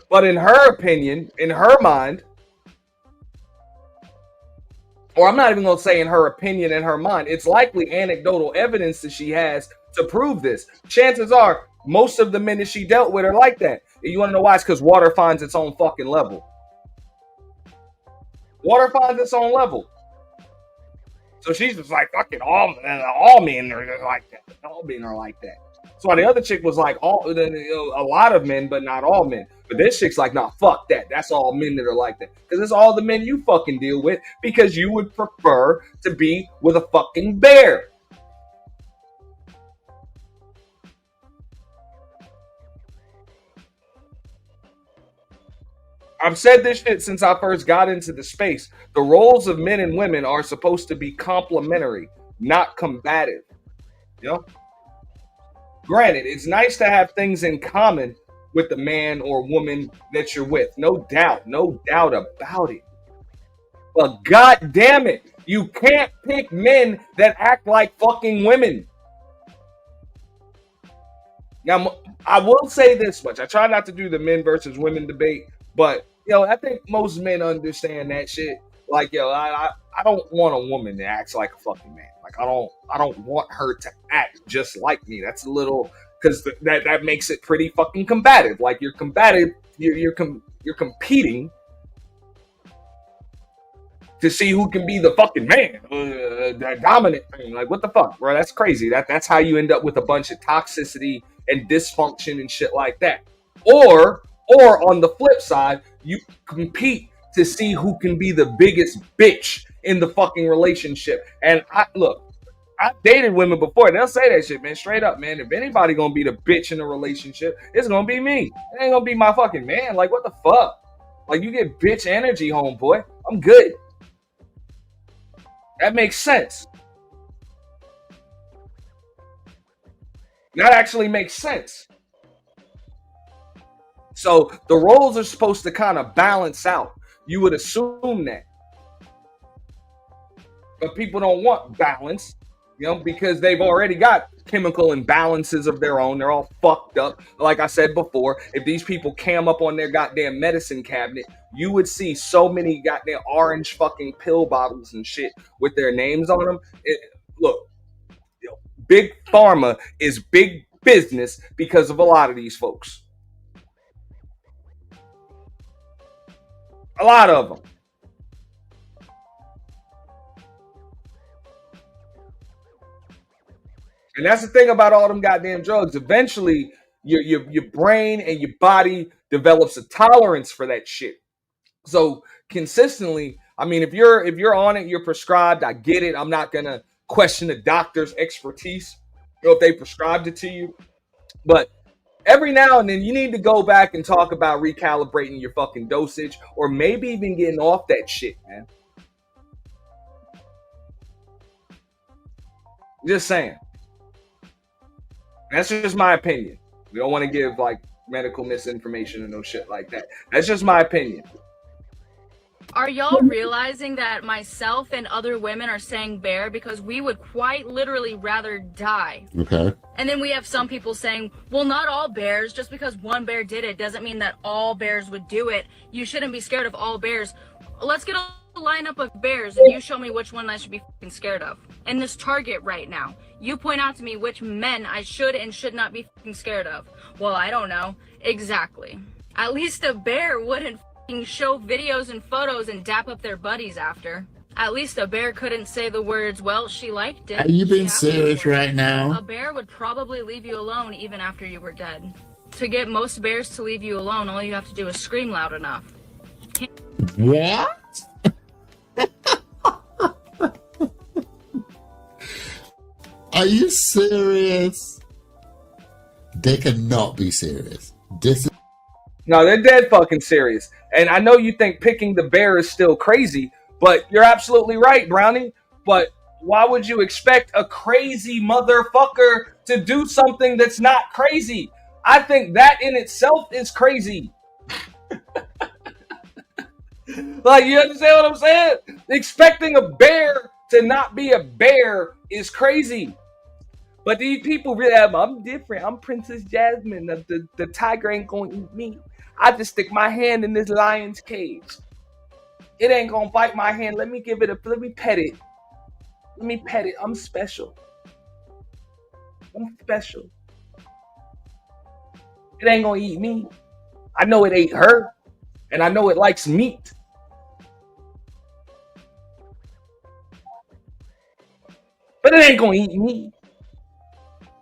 S1: But in her opinion, in her mind, or I'm not even going to say in her opinion, in her mind, it's likely anecdotal evidence that she has to prove this. Chances are most of the men that she dealt with are like that. And you want to know why? It's because water finds its own fucking level. Water finds its own level. So she's just like, fucking all men are like that. All men are like that. So the other chick was like, a lot of men, but not all men. But this chick's like, nah, fuck that. That's all men that are like that. Because it's all the men you fucking deal with because you would prefer to be with a fucking bear. I've said this shit since I first got into the space. The roles of men and women are supposed to be complementary, not combative. You know? Granted, it's nice to have things in common with the man or woman that you're with. No doubt about it. But god damn it, you can't pick men that act like fucking women. Now, I will say this much. I try not to do the men versus women debate, but I think most men understand that shit. Like, I don't want a woman that acts like a fucking man. Like, I don't want her to act just like me. That's a little, because that makes it pretty fucking combative. Like, you're combative, you're competing to see who can be the fucking man, the dominant thing. Like, what the fuck, bro? That's crazy. That's how you end up with a bunch of toxicity and dysfunction and shit like that. Or on the flip side, you compete to see who can be the biggest bitch in the fucking relationship. And I've dated women before. They'll say that shit, man, straight up, man. If anybody gonna be the bitch in a relationship, it's gonna be me. It ain't gonna be my fucking man. Like, what the fuck? Like, you get bitch energy, homeboy. I'm good. That makes sense. That actually makes sense. So the roles are supposed to kind of balance out. You would assume that. But people don't want balance, because they've already got chemical imbalances of their own. They're all fucked up. Like I said before, if these people cam up on their goddamn medicine cabinet, you would see so many goddamn orange fucking pill bottles and shit with their names on them. Look, big pharma is big business because of a lot of these folks. A lot of them. And that's the thing about all them goddamn drugs. Eventually, your brain and your body develops a tolerance for that shit. So consistently, I mean, if you're on it, you're prescribed. I get it. I'm not gonna question the doctor's expertise, if they prescribed it to you. But every now and then, you need to go back and talk about recalibrating your fucking dosage, or maybe even getting off that shit, man. Just saying. That's just my opinion. We don't want to give like medical misinformation and no shit like that. That's just my opinion.
S23: Are y'all realizing that myself and other women are saying bear because we would quite literally rather die?
S14: Okay.
S23: And then we have some people saying, well, not all bears, just because one bear did it doesn't mean that all bears would do it. You shouldn't be scared of all bears. Let's get a lineup of bears and you show me which one I should be fucking scared of. In this Target right now, you point out to me which men I should and should not be fucking scared of. Well, I don't know. Exactly. At least a bear wouldn't show videos and photos and dap up their buddies after. At least a bear couldn't say the words, well, she liked it.
S14: Are you being serious right now?
S23: A bear would probably leave you alone even after you were dead. To get most bears to leave you alone, all you have to do is scream loud enough.
S14: What? Are you serious? They cannot be serious. This is
S1: No, they're dead fucking serious. And I know you think picking the bear is still crazy, but you're absolutely right, Brownie. But why would you expect a crazy motherfucker to do something that's not crazy? I think that in itself is crazy. Like, you understand what I'm saying? Expecting a bear to not be a bear is crazy. But these people really have, I'm different. I'm Princess Jasmine. The tiger ain't gonna eat me. I just stick my hand in this lion's cage. It ain't gonna bite my hand. Let me pet it. Let me pet it. I'm special. I'm special. It ain't gonna eat me. I know it ate her. And I know it likes meat. But it ain't gonna eat me.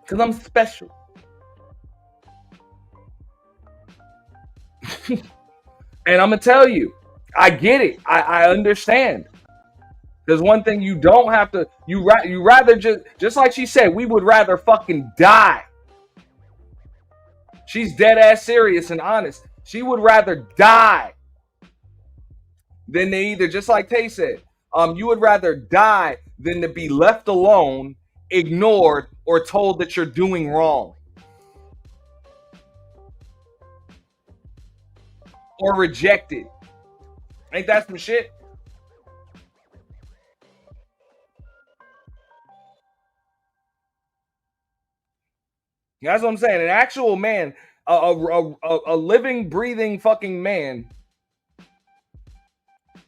S1: Because I'm special. And I'm going to tell you, I get it. I understand. There's one thing you don't have to, you rather just like she said, we would rather fucking die. She's dead ass serious and honest. She would rather die than to either, just like Tay said, you would rather die than to be left alone, ignored, or told that you're doing wrong. Or rejected. Ain't that some shit? That's what I'm saying. An actual man, a living, breathing fucking man.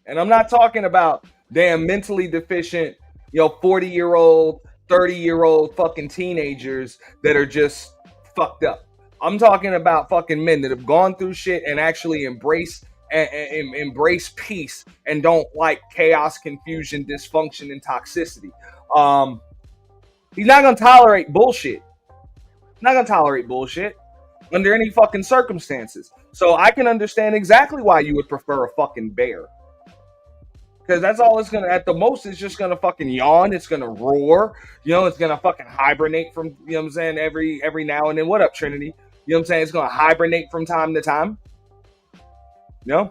S1: And I'm not talking about damn mentally deficient, 40-year-old, 30-year-old fucking teenagers that are just fucked up. I'm talking about fucking men that have gone through shit and actually embrace peace and don't like chaos, confusion, dysfunction, and toxicity. He's not gonna tolerate bullshit. He's not gonna tolerate bullshit under any fucking circumstances. So I can understand exactly why you would prefer a fucking bear. Because that's all it's gonna, at the most, it's just gonna fucking yawn, it's gonna roar, it's gonna fucking hibernate from, what I'm saying, every now and then. What up, Trinity? You know what I'm saying? It's gonna hibernate from time to time. And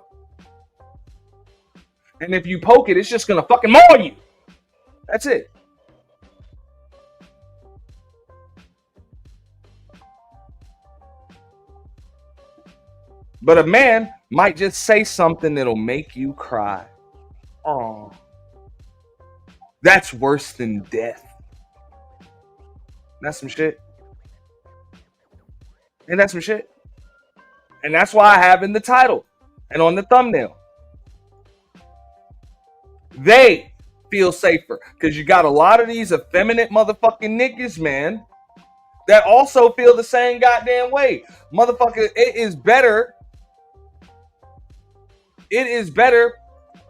S1: if you poke it, it's just gonna fucking maul you. That's it. But a man might just say something that'll make you cry. Oh, that's worse than death. That's some shit. And that's some shit. And that's why I have in the title and on the thumbnail. They feel safer. Because you got a lot of these effeminate motherfucking niggas, man, that also feel the same goddamn way. Motherfucker, it is better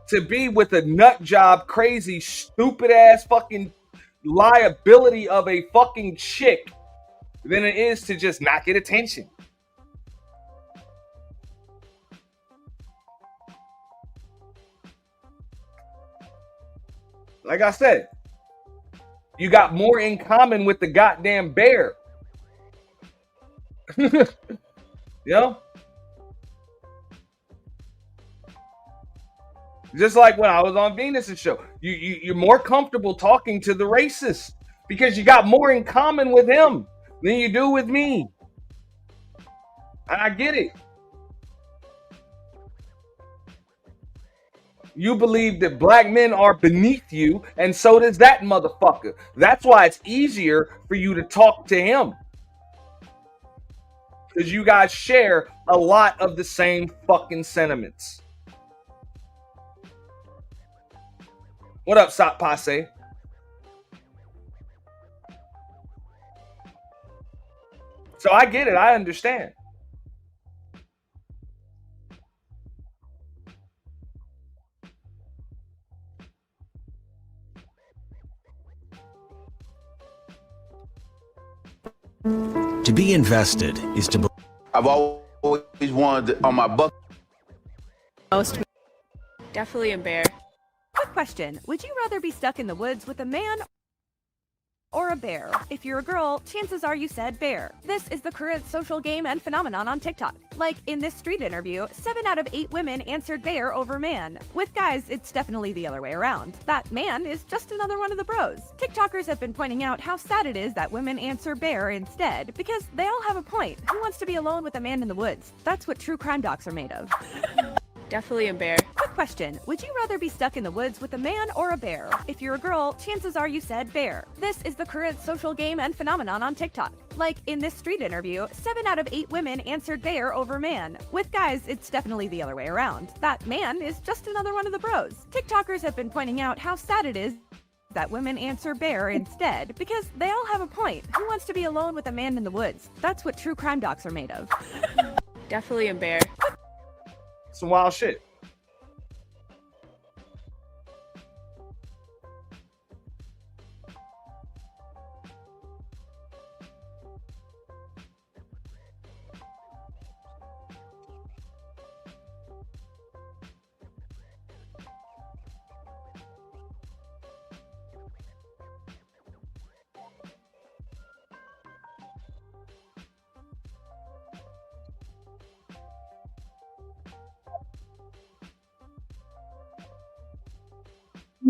S1: to be with a nut job, crazy, stupid ass fucking liability of a fucking chick than it is to just not get attention. Like I said, you got more in common with the goddamn bear. You know? Just like when I was on Venus's show, you're more comfortable talking to the racist because you got more in common with him than you do with me. And I get it. You believe that black men are beneath you, and so does that motherfucker. That's why it's easier for you to talk to him. Because you guys share a lot of the same fucking sentiments. What up, Sop Passe? So I get it. I understand.
S15: To be invested is to.
S12: I've always wanted on my bucket.
S25: Most. Definitely a bear.
S24: Quick question. Would you rather be stuck in the woods with a man or a bear? If you're a girl, chances are you said bear. This is the current social game and phenomenon on TikTok. Like in this street interview, 7 out of 8 women answered bear over man. With guys, it's definitely the other way around. That man is just another one of the bros. TikTokers have been pointing out how sad it is that women answer bear instead, because they all have a point. Who wants to be alone with a man in the woods? That's what true crime docs are made of.
S25: Definitely a bear.
S24: Quick question. Would you rather be stuck in the woods with a man or a bear? If you're a girl, chances are you said bear. This is the current social game and phenomenon on TikTok. Like in this street interview, 7 out of 8 women answered bear over man. With guys, it's definitely the other way around. That man is just another one of the bros. TikTokers have been pointing out how sad it is that women answer bear instead, because they all have a point. Who wants to be alone with a man in the woods? That's what true crime docs are made of.
S25: Definitely a bear.
S1: Some wild shit.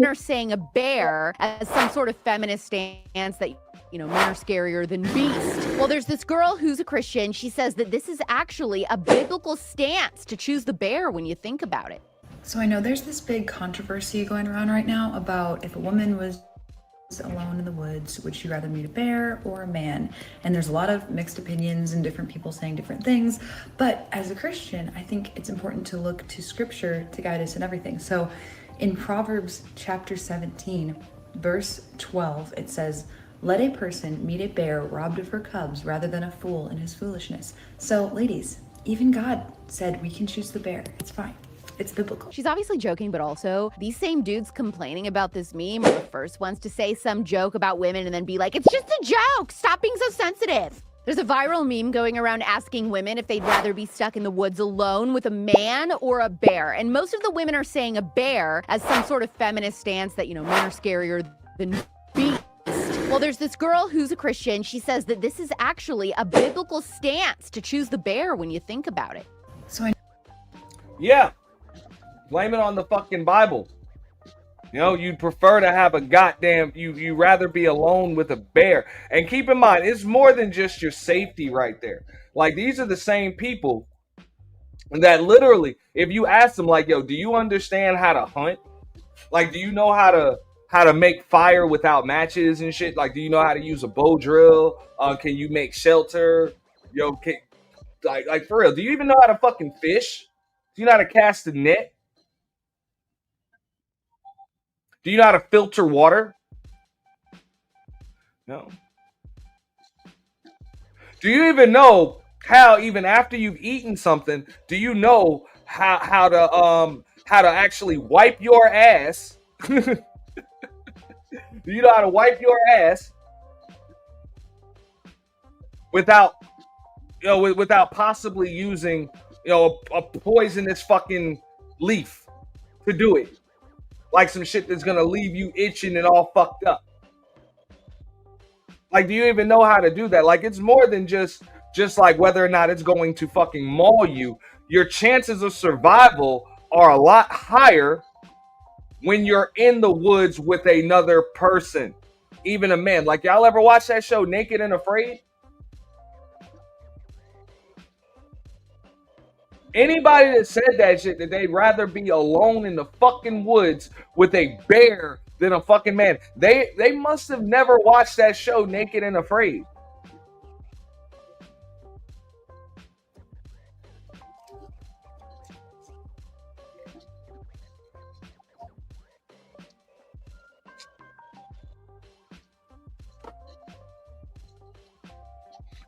S16: Are saying a bear as some sort of feminist stance that, you know, men are scarier than beasts. Well, there's this girl who's a Christian. She says that this is actually a biblical stance to choose the bear when you think about it.
S17: So I know there's this big controversy going around right now about if a woman was alone in the woods, would she rather meet a bear or a man? And there's a lot of mixed opinions and different people saying different things. But as a Christian, I think it's important to look to scripture to guide us in everything. So in Proverbs chapter 17, verse 12, it says, "Let a person meet a bear robbed of her cubs rather than a fool in his foolishness." So ladies, even God said we can choose the bear. It's fine. It's biblical.
S16: She's obviously joking, but also these same dudes complaining about this meme are the first ones to say some joke about women and then be like, it's just a joke. Stop being so sensitive. There's a viral meme going around asking women if they'd rather be stuck in the woods alone with a man or a bear. And most of the women are saying a bear as some sort of feminist stance that, you know, men are scarier than beasts. Well, there's this girl who's a Christian. She says that this is actually a biblical stance to choose the bear when you think about it.
S1: Yeah. Blame it on the fucking Bible. You know, you'd prefer to have a goddamn, you rather be alone with a bear. And keep in mind, it's more than just your safety right there. Like, these are the same people that literally, if you ask them, like, yo, do you understand how to hunt? Like, do you know how to make fire without matches and shit? Like, do you know how to use a bow drill? Can you make shelter? Yo, like for real, do you even know how to fucking fish? Do you know how to cast a net? Do you know how to filter water? No. Do you even know how, even after you've eaten something, do you know how to actually wipe your ass? Do you know how to wipe your ass without, without possibly using, a poisonous fucking leaf to do it. Like some shit that's gonna leave you itching and all fucked up. Like, do you even know how to do that? Like, it's more than just like whether or not it's going to fucking maul you. Your chances of survival are a lot higher when you're in the woods with another person, even a man. Like, y'all ever watch that show Naked and Afraid? Anybody that said that shit, that they'd rather be alone in the fucking woods with a bear than a fucking man, they must have never watched that show Naked and Afraid.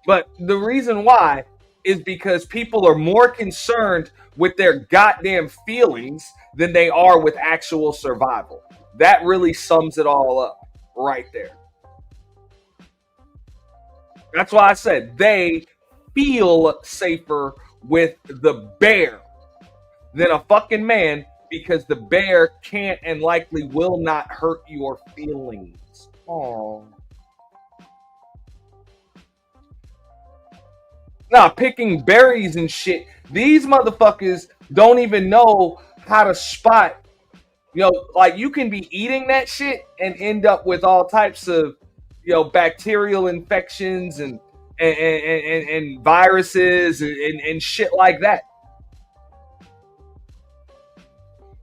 S1: But the reason why is because people are more concerned with their goddamn feelings than they are with actual survival. That really sums it all up right there. That's why I said they feel safer with the bear than a fucking man, because the bear can't and likely will not hurt your feelings. Aww. Nah, picking berries and shit. These motherfuckers don't even know how to spot. Like, you can be eating that shit and end up with all types of, bacterial infections and viruses and shit like that.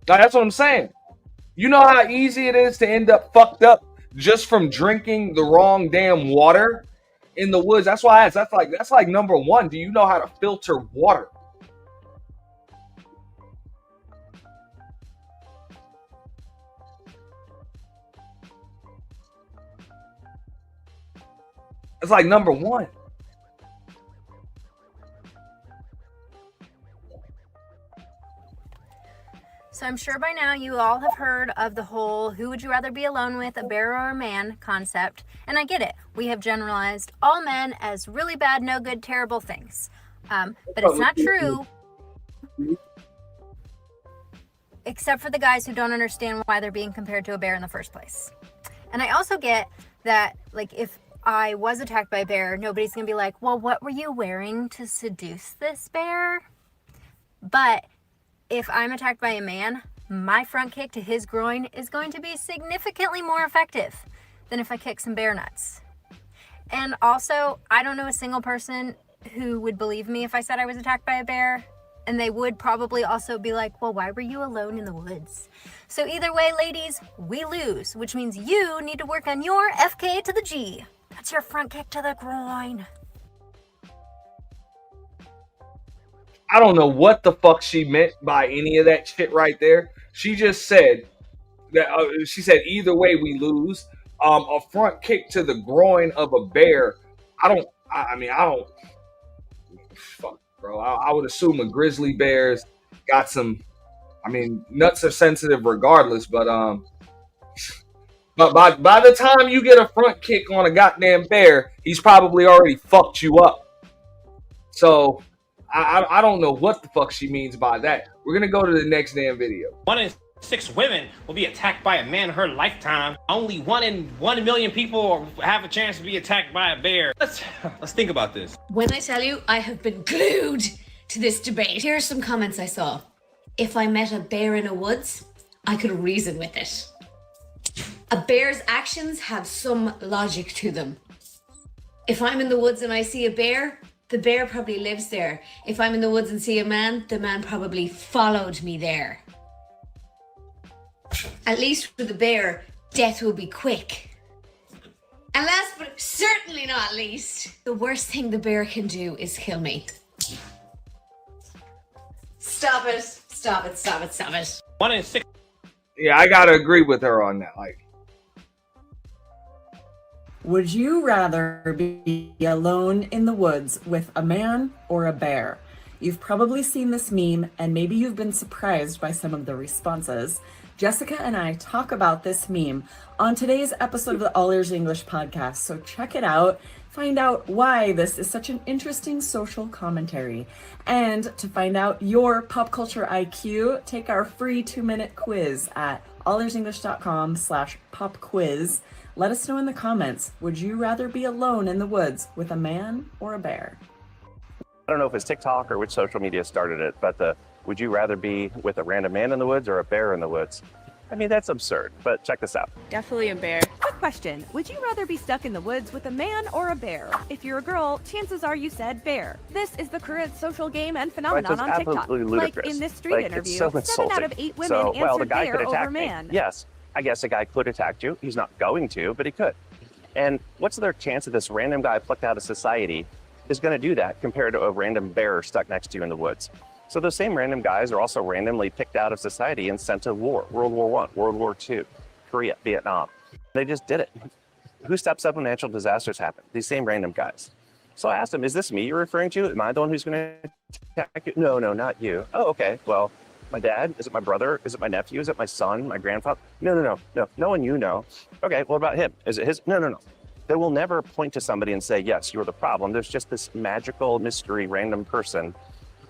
S1: Now, that's what I'm saying. You know how easy it is to end up fucked up just from drinking the wrong damn water in the woods? That's why I asked. That's like number one. Do you know how to filter water? It's like number one.
S18: So I'm sure by now you all have heard of the whole who would you rather be alone with, a bear or a man concept. And I get it. We have generalized all men as really bad, no good, terrible things. But it's not true. Except for the guys who don't understand why they're being compared to a bear in the first place. And I also get that, like, if I was attacked by a bear, nobody's going to be like, well, what were you wearing to seduce this bear? But if I'm attacked by a man, my front kick to his groin is going to be significantly more effective than if I kick some bear nuts. And also, I don't know a single person who would believe me if I said I was attacked by a bear. And they would probably also be like, well, why were you alone in the woods? So either way, ladies, we lose, which means you need to work on your FK to the G. That's your front kick to the groin.
S1: I don't know what the fuck she meant by any of that shit right there. She just said that she said either way we lose. A front kick to the groin of a bear. I don't. Fuck, bro. I would assume a grizzly bear's got some. I mean, nuts are sensitive regardless, but by the time you get a front kick on a goddamn bear, he's probably already fucked you up. So I don't know what the fuck she means by that. We're gonna go to the next damn video.
S5: 1 in 6 women will be attacked by a man in her lifetime. Only 1 in 1 million people have a chance to be attacked by a bear. Let's think about this.
S6: When I tell you I have been glued to this debate, here are some comments I saw. If I met a bear in a woods, I could reason with it. A bear's actions have some logic to them. If I'm in the woods and I see a bear, the bear probably lives there. If I'm in the woods and see a man, the man probably followed me there. At least with the bear, death will be quick. And last but certainly not least, the worst thing the bear can do is kill me. Stop it. Stop it. Stop it. Stop it.
S5: 1 in 6.
S1: Yeah, I gotta agree with her on that. Like,
S19: would you rather be alone in the woods with a man or a bear? You've probably seen this meme, and maybe you've been surprised by some of the responses. Jessica and I talk about this meme on today's episode of the All Ears English podcast, so check it out. Find out why this is such an interesting social commentary. And to find out your pop culture IQ, take our free 2-minute quiz at allearsenglish.com/pop quiz. Let us know in the comments, would you rather be alone in the woods with a man or a bear?
S3: I don't know if it's TikTok or which social media started it, but would you rather be with a random man in the woods or a bear in the woods? I mean, that's absurd, but check this out.
S25: Definitely a bear.
S24: Quick question. Would you rather be stuck in the woods with a man or a bear? If you're a girl, chances are you said bear. This is the current social game and phenomenon
S3: Right, so
S24: on
S3: it's
S24: TikTok.
S3: absolutely
S24: Like
S3: ludicrous.
S24: in this street
S3: Like,
S24: interview,
S3: it's so
S24: 7 out of
S3: insulting.
S24: 8 women
S3: So, well, the
S24: answered
S3: guy
S24: bear
S3: could
S24: over
S3: attack
S24: man.
S3: me. Yes, I guess a guy could attack you. He's not going to, but he could. And what's their chance that this random guy plucked out of society is going to do that compared to a random bear stuck next to you in the woods? So those same random guys are also randomly picked out of society and sent to war. World War I, World War II, Korea, Vietnam. They just did it. Who steps up when natural disasters happen? These same random guys. So I asked him, is this me you're referring to? Am I the one who's going to attack you? No, not you. Oh, okay. Well, my dad? Is it my brother? Is it my nephew? Is it my son? My grandfather? No. No one you know. Okay, what about him? Is it his? No. They will never point to somebody and say, yes, you're the problem. There's just this magical mystery random person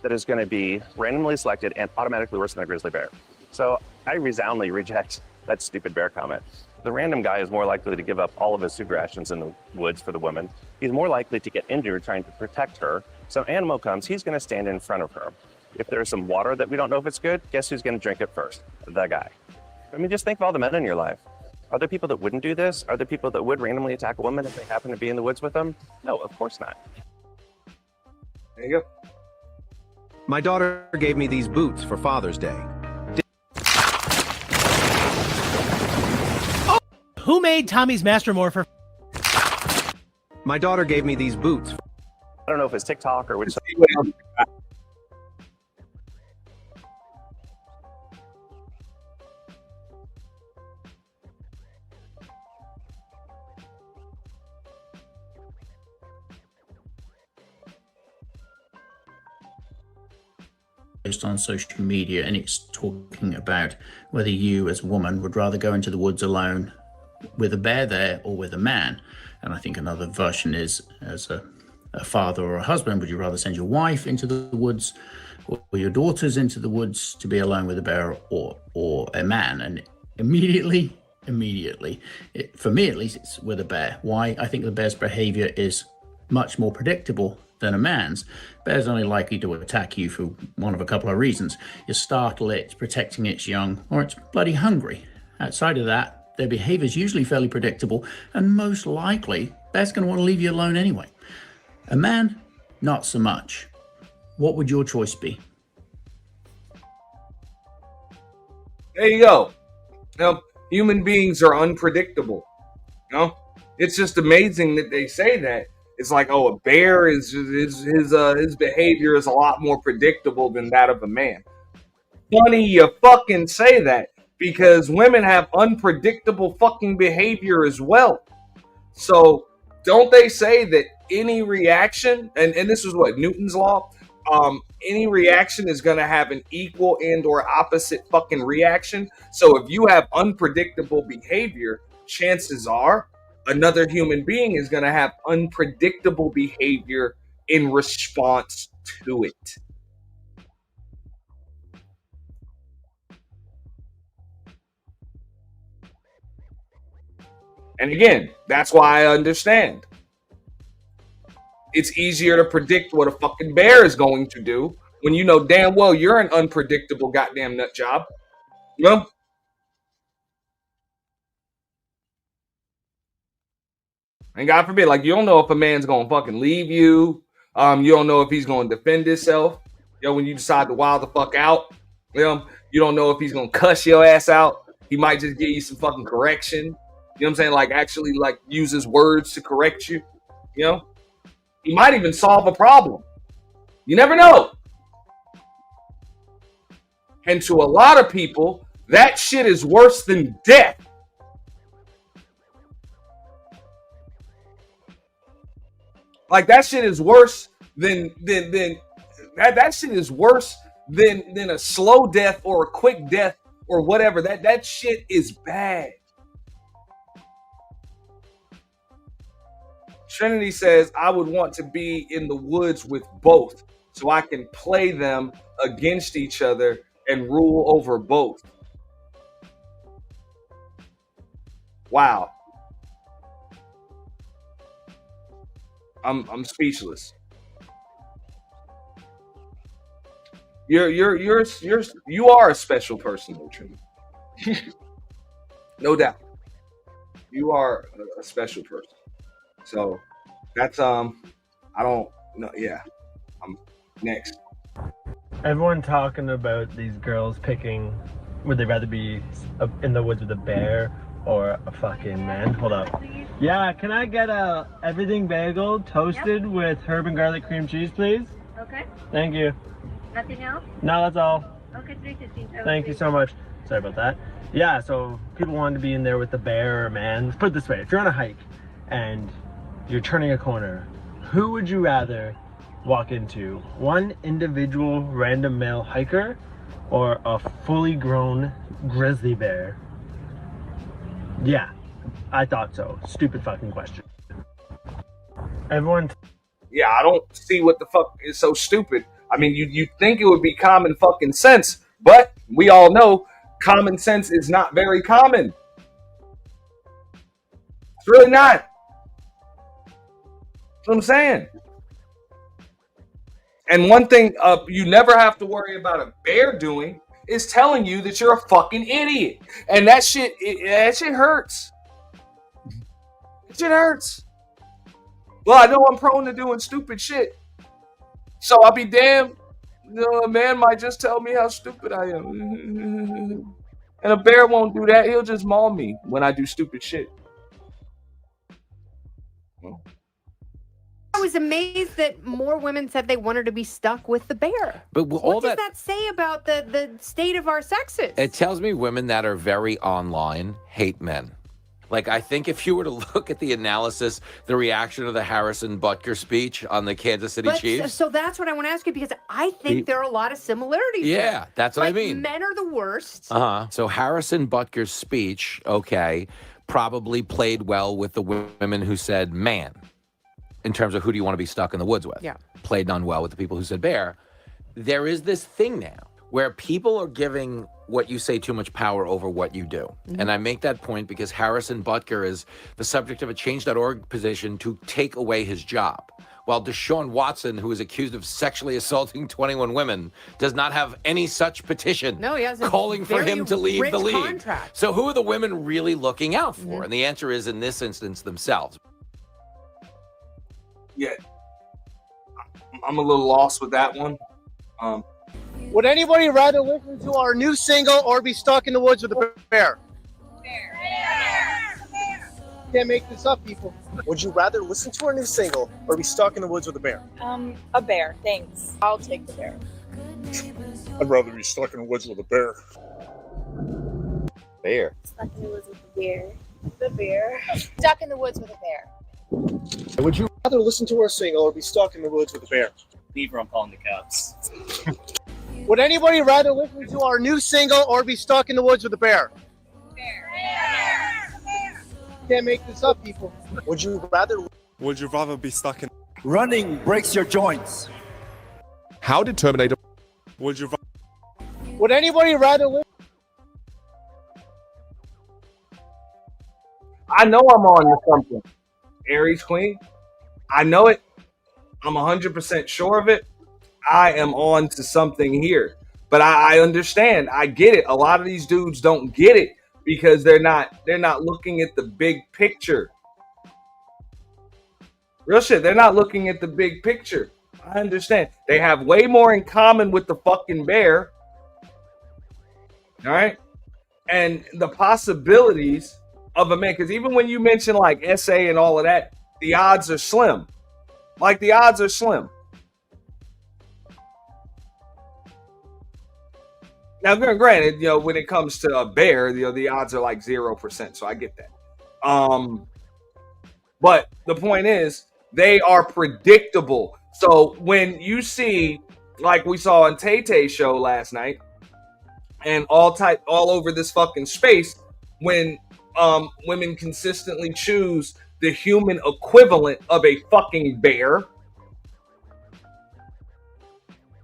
S3: that is going to be randomly selected and automatically worse than a grizzly bear. So I resoundingly reject that stupid bear comment. The random guy is more likely to give up all of his food rations in the woods for the woman. He's more likely to get injured trying to protect her. Some animal comes, he's going to stand in front of her. If there's some water that we don't know if it's good, guess who's going to drink it first? The guy. I mean, just think of all the men in your life. Are there people that wouldn't do this? Are there people that would randomly attack a woman if they happen to be in the woods with them? No, of course not.
S1: There you go.
S15: My daughter gave me these boots for Father's Day.
S10: Who made Tommy's Master Morpher?
S15: My daughter gave me these boots.
S3: I don't know if it's TikTok or which.
S20: On social media, and it's talking about whether you as a woman would rather go into the woods alone with a bear there or with a man. And I think another version is, as a father or a husband, would you rather send your wife into the woods or your daughters into the woods to be alone with a bear or a man? And immediately, for me at least, it's with a bear. Why? I think the bear's behavior is much more predictable than a man's. Bear's only likely to attack you for one of a couple of reasons. You startle it, it's protecting its young, or it's bloody hungry. Outside of that, their behavior is usually fairly predictable, and most likely, bear's going to want to leave you alone anyway. A man, not so much. What would your choice be?
S1: There you go. Now, human beings are unpredictable. You know, it's just amazing that they say that. It's like, oh, a bear is his behavior is a lot more predictable than that of a man. Funny you fucking say that, because women have unpredictable fucking behavior as well. So don't they say that any reaction, and this is what Newton's law, any reaction is going to have an equal and or opposite fucking reaction. So if you have unpredictable behavior, chances are another human being is going to have unpredictable behavior in response to it. And again, that's why I understand. It's easier to predict what a fucking bear is going to do when you know damn well you're an unpredictable goddamn nut job. You know? And God forbid, like, you don't know if a man's gonna fucking leave you. You don't know if he's gonna defend himself. When you decide to wild the fuck out, you don't know if he's gonna cuss your ass out. He might just give you some fucking correction. You know what I'm saying? Like, actually, like, use his words to correct you. He might even solve a problem. You never know. And to a lot of people, that shit is worse than death. Like, that shit is worse than that shit is worse than a slow death or a quick death or whatever. That shit is bad. Trinity says, I would want to be in the woods with both so I can play them against each other and rule over both. Wow. I'm speechless. You are a special person, though, Trinity. No doubt. You are a special person. So that's I don't know. Yeah, I'm next.
S2: Everyone talking about these girls picking, would they rather be in the woods with a bear or a fucking man? Hold up. Yeah, can I get a everything bagel toasted with herb and garlic cream cheese, please?
S4: Okay.
S2: Thank you.
S4: Nothing else?
S2: No, that's all.
S4: Okay, 315.
S2: Thank you so much. Sorry about that. Yeah, so people wanted to be in there with a bear or a man. Let's put it this way: if you're on a hike and you're turning a corner, who would you rather walk into? One individual random male hiker or a fully grown grizzly bear? Yeah, I thought so. Stupid fucking question. Everyone.
S1: Yeah, I don't see what the fuck is so stupid. I mean, you think it would be common fucking sense, but we all know common sense is not very common. It's really not. That's what I'm saying. And one thing you never have to worry about a bear doing is telling you that you're a fucking idiot. And that shit hurts. That shit hurts. Well, I know I'm prone to doing stupid shit. So I'll be damned. A man might just tell me how stupid I am. And a bear won't do that. He'll just maul me when I do stupid shit.
S9: I was amazed that more women said they wanted to be stuck with the bear.
S21: But
S9: what does that say about the state of our sexes?
S21: It tells me women that are very online hate men. Like, I think if you were to look at the analysis, the reaction of the Harrison Butker speech on the Kansas City Chiefs.
S9: So that's what I want to ask you, because I think there are a lot of similarities.
S21: Yeah, that's what I mean.
S9: Men are the worst.
S21: So Harrison Butker's speech, okay, probably played well with the women who said man, in terms of who do you want to be stuck in the woods with.
S9: Yeah.
S21: Played none well with the people who said bear. There is this thing now where people are giving what you say too much power over what you do.
S9: Mm-hmm.
S21: And I make that point because Harrison Butker is the subject of a Change.org petition to take away his job. While Deshaun Watson, who is accused of sexually assaulting 21 women, does not have any such petition calling for him to leave the league.
S9: Contract.
S21: So who are the women really looking out for?
S9: Mm-hmm.
S21: And the answer is, in this instance, themselves.
S1: Yeah, I'm a little lost with that one.
S10: Would anybody rather listen to our new single or be stuck in the woods with a bear? Can't make this up, people. Would you rather listen to our new single or be stuck in the woods with a bear?
S25: A bear, thanks. I'll take the bear.
S10: I'd rather be stuck in the woods with a bear.
S21: Bear.
S25: Stuck in the woods with the bear. The bear. Stuck in the woods with a bear.
S10: Would you rather listen to our single or be stuck in the woods with a bear?
S22: Beaver, I'm calling the cops.
S10: Would anybody rather listen to our new single or be stuck in the woods with a bear? Can't make this up, people. Would you rather be stuck in...
S26: Running breaks your joints.
S10: How did Terminator... Would anybody rather listen...
S1: I know I'm on to something. Aries Queen. I know it. I'm 100% sure of it. I am on to something here. But I understand. I get it. A lot of these dudes don't get it because they're not looking at the big picture. Real shit. They're not looking at the big picture. I understand. They have way more in common with the fucking bear. All right? And the possibilities of a man, because even when you mention like SA and all of that, the odds are slim. Like, the odds are slim. Now, granted, when it comes to a bear, the odds are like 0%. So I get that. But the point is, they are predictable. So when you see, like we saw on Tay Tay's show last night, and all over this fucking space when women consistently choose the human equivalent of a fucking bear.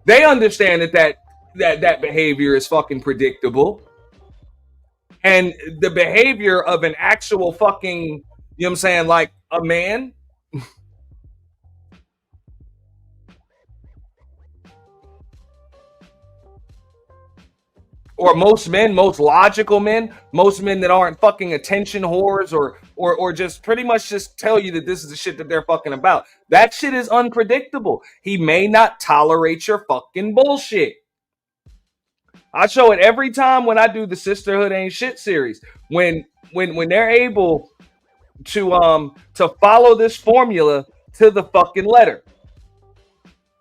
S1: They understand that behavior is fucking predictable. And the behavior of an actual fucking, you know what I'm saying, like a man, or most men, most logical men, most men that aren't fucking attention whores or just pretty much just tell you that this is the shit that they're fucking about. That shit is unpredictable. He may not tolerate your fucking bullshit. I show it every time when I do the Sisterhood Ain't Shit series. When they're able to follow this formula to the fucking letter.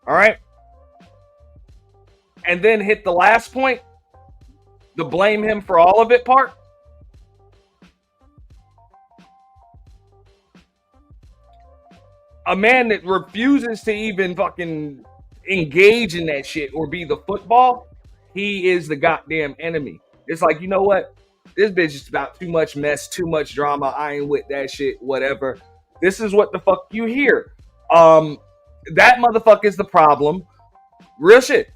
S1: All right? And then hit the last point, the blame him for all of it part. A man that refuses to even fucking engage in that shit or be the football, he is the goddamn enemy. It's like, you know what? This bitch is about too much mess, too much drama. I ain't with that shit, whatever. This is what the fuck you hear. That motherfucker is the problem. Real shit.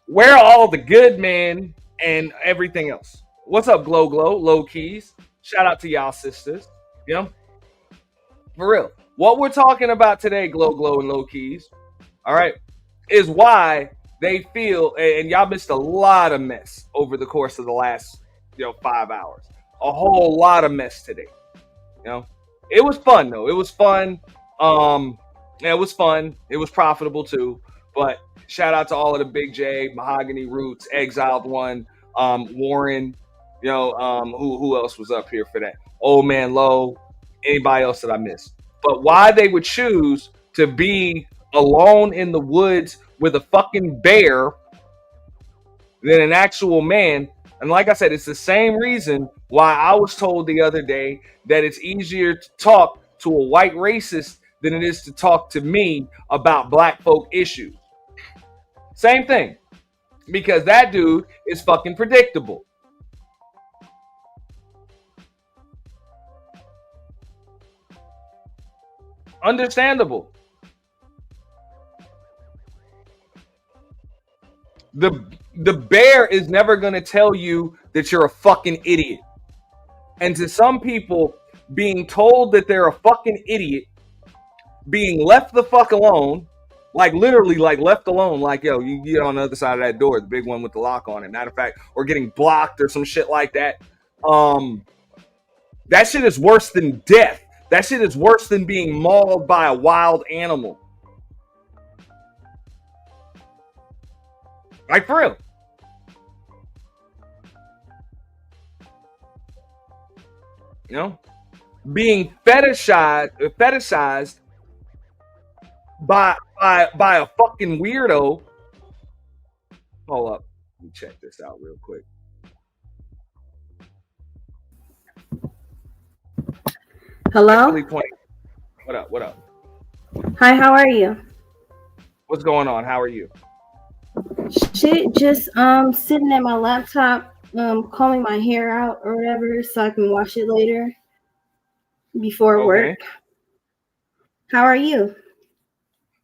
S1: Where are all the good men and everything else? What's up, Glow, Low Keys? Shout out to y'all sisters. You know? For real. What we're talking about today, Glow, and Low Keys, all right, is why they feel, and y'all missed a lot of mess over the course of the last, 5 hours. A whole lot of mess today. It was fun though. It was fun. It was fun. It was profitable too. But shout out to all of the Big J, Mahogany Roots, Exiled One, Warren. Who else was up here for that? Old Man Low. Anybody else that I missed? But why they would choose to be alone in the woods with a fucking bear than an actual man. And like I said, it's the same reason why I was told the other day that it's easier to talk to a white racist than it is to talk to me about black folk issues. Same thing. Because that dude is fucking predictable. Understandable. The bear is never going to tell you that you're a fucking idiot. And to some people, being told that they're a fucking idiot, being left the fuck alone, like literally like left alone, like, yo, you get on the other side of that door, the big one with the lock on it, matter of fact, or getting blocked or some shit like that. That shit is worse than death. That shit is worse than being mauled by a wild animal. Like, for real. Being fetishized by a fucking weirdo. Hold up. Let me check this out real quick.
S7: Hello?
S1: What up?
S7: Hi, how are you?
S1: What's going on? How are you?
S7: Shit, just sitting at my laptop, combing my hair out or whatever so I can wash it later before work. How are you?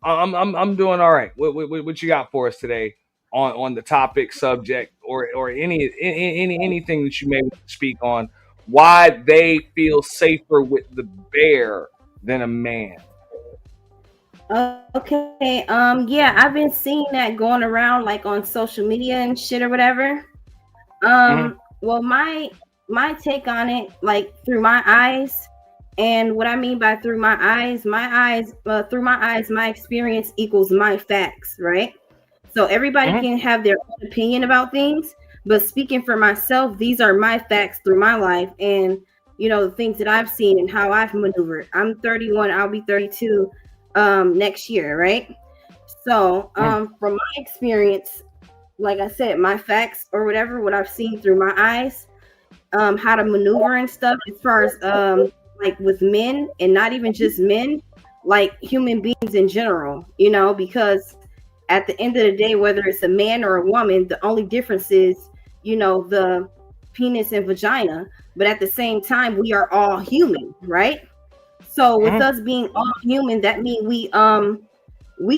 S1: I'm doing all right. What you got for us today on the topic, subject, or anything that you may speak on? Why they feel safer with the bear than a man?
S7: Okay. Yeah, I've been seeing that going around like on social media and shit or whatever. Well, my take on it, like through my eyes, and what I mean by through my eyes, my experience equals my facts, right? So everybody can have their own opinion about things, but speaking for myself, these are my facts through my life and, the things that I've seen and how I've maneuvered. I'm 31, I'll be 32 next year, right? So from my experience, like I said, my facts or whatever, what I've seen through my eyes, how to maneuver and stuff as far as like with men, and not even just men, like human beings in general, because at the end of the day, whether it's a man or a woman, the only difference is, the penis and vagina, but at the same time, we are all human, right? So with us being all human, that means we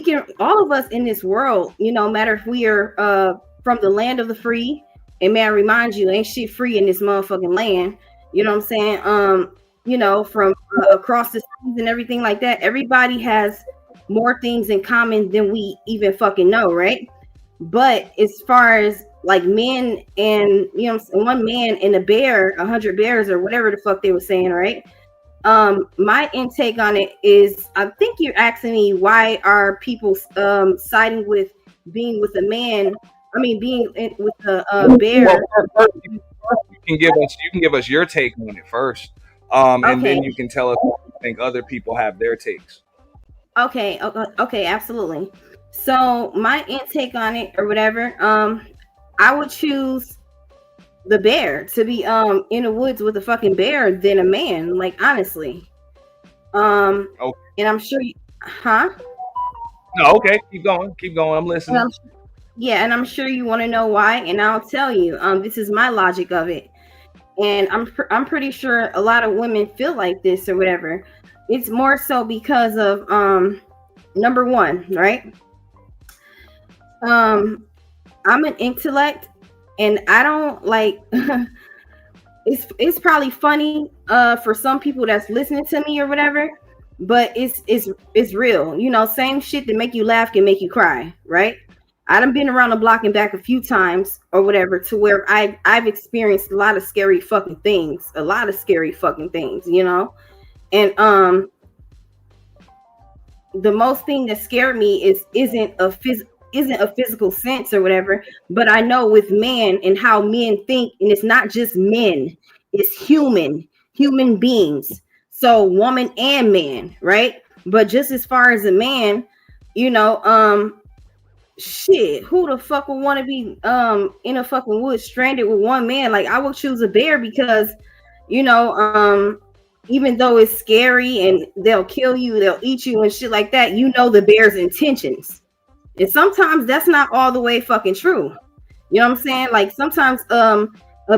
S7: can, all of us in this world, no matter if we are from the land of the free, and may I remind you, ain't shit free in this motherfucking land. You know what I'm saying? From across the seas and everything like that, everybody has more things in common than we even fucking know, right? But as far as like men and one man and a bear, 100 bears or whatever the fuck they were saying, right? My intake on it is, I think you're asking me why are people siding with being with a man? I mean, being with a bear.
S1: Well, first, you can give us your take on it first, and then you can tell us what you think other people have their takes.
S7: Okay, absolutely. So my intake on it or whatever, I would choose the bear to be in the woods with a fucking bear than a man, like honestly. And I'm sure you, huh?
S1: No, okay, keep going, I'm listening.
S7: And I'm sure you want to know why, and I'll tell you. This is my logic of it, and I'm pretty sure a lot of women feel like this or whatever. It's more so because of number one, right? I'm an intellect, and I don't like. It's probably funny for some people that's listening to me or whatever, but it's real. Same shit that make you laugh can make you cry, right? I done been around the block and back a few times or whatever to where I've experienced a lot of scary fucking things, and the most thing that scared me isn't a physical sense or whatever, but I know with men and how men think, and it's not just men, it's human beings. So woman and man, right? But just as far as a man, shit, who the fuck would want to be in a fucking woods stranded with one man? Like, I would choose a bear because even though it's scary and they'll kill you, they'll eat you and shit like that, the bear's intentions. And sometimes that's not all the way fucking true. You know what I'm saying? Like, sometimes a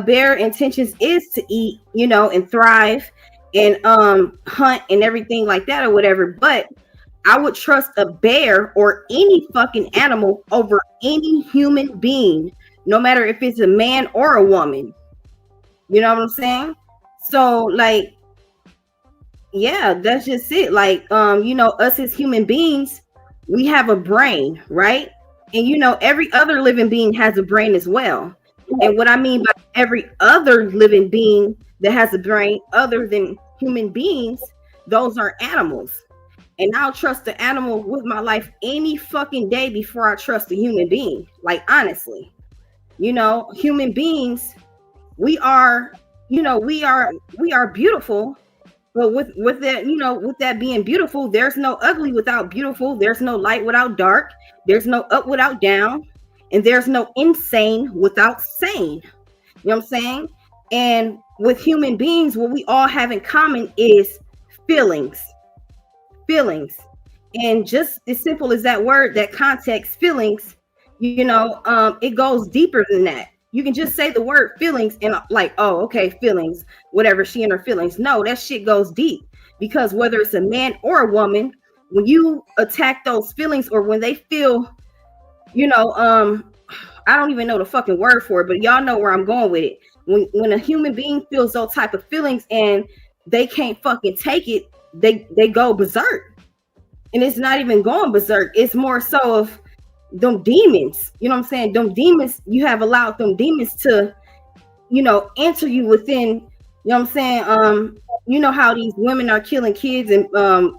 S7: bear intentions is to eat, and thrive and hunt and everything like that or whatever. But I would trust a bear or any fucking animal over any human being, no matter if it's a man or a woman. You know what I'm saying? So, like, yeah, that's just it. Like, us as human beings, we have a brain, right? And every other living being has a brain as well. And what I mean by every other living being that has a brain other than human beings, those are animals. And I'll trust the animal with my life any fucking day before I trust a human being. Like, honestly, human beings, we are beautiful. But with that, with that being beautiful, there's no ugly without beautiful. There's no light without dark. There's no up without down. And there's no insane without sane. You know what I'm saying? And with human beings, what we all have in common is feelings. And just as simple as that word, that context, feelings, it goes deeper than that. You can just say the word feelings and like, oh, okay, feelings, whatever, she and her feelings. No, that shit goes deep, because whether it's a man or a woman, when you attack those feelings or when they feel, I don't even know the fucking word for it, but y'all know where I'm going with it. When a human being feels those type of feelings and they can't fucking take it, they go berserk. And it's not even going berserk. It's more so of them demons. You know what I'm saying? Them demons, you have allowed them demons to, enter you within, you know what I'm saying? How these women are killing kids and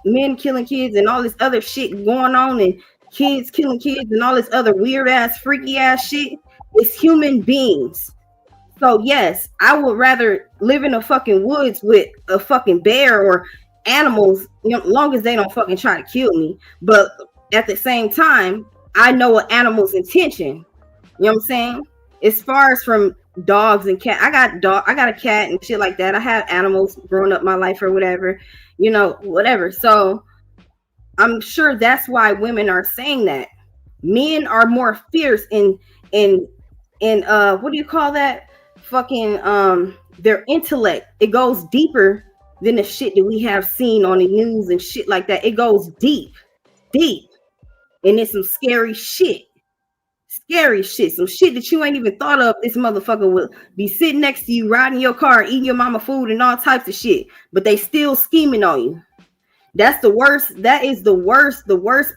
S7: men killing kids and all this other shit going on, and kids killing kids and all this other weird ass, freaky ass shit. It's human beings. So yes, I would rather live in the fucking woods with a fucking bear or animals, long as they don't fucking try to kill me. But at the same time, I know an animal's intention. You know what I'm saying? As far as from dogs and cat, I got a cat and shit like that. I have animals growing up my life or whatever, whatever. So I'm sure that's why women are saying that. Men are more fierce and and what do you call that? Fucking their intellect. It goes deeper than the shit that we have seen on the news and shit like that. It goes deep, and it's some scary shit. Some shit that you ain't even thought of. This motherfucker will be sitting next to you, riding your car, eating your mama food and all types of shit, but they still scheming on you. That's the worst. That is the worst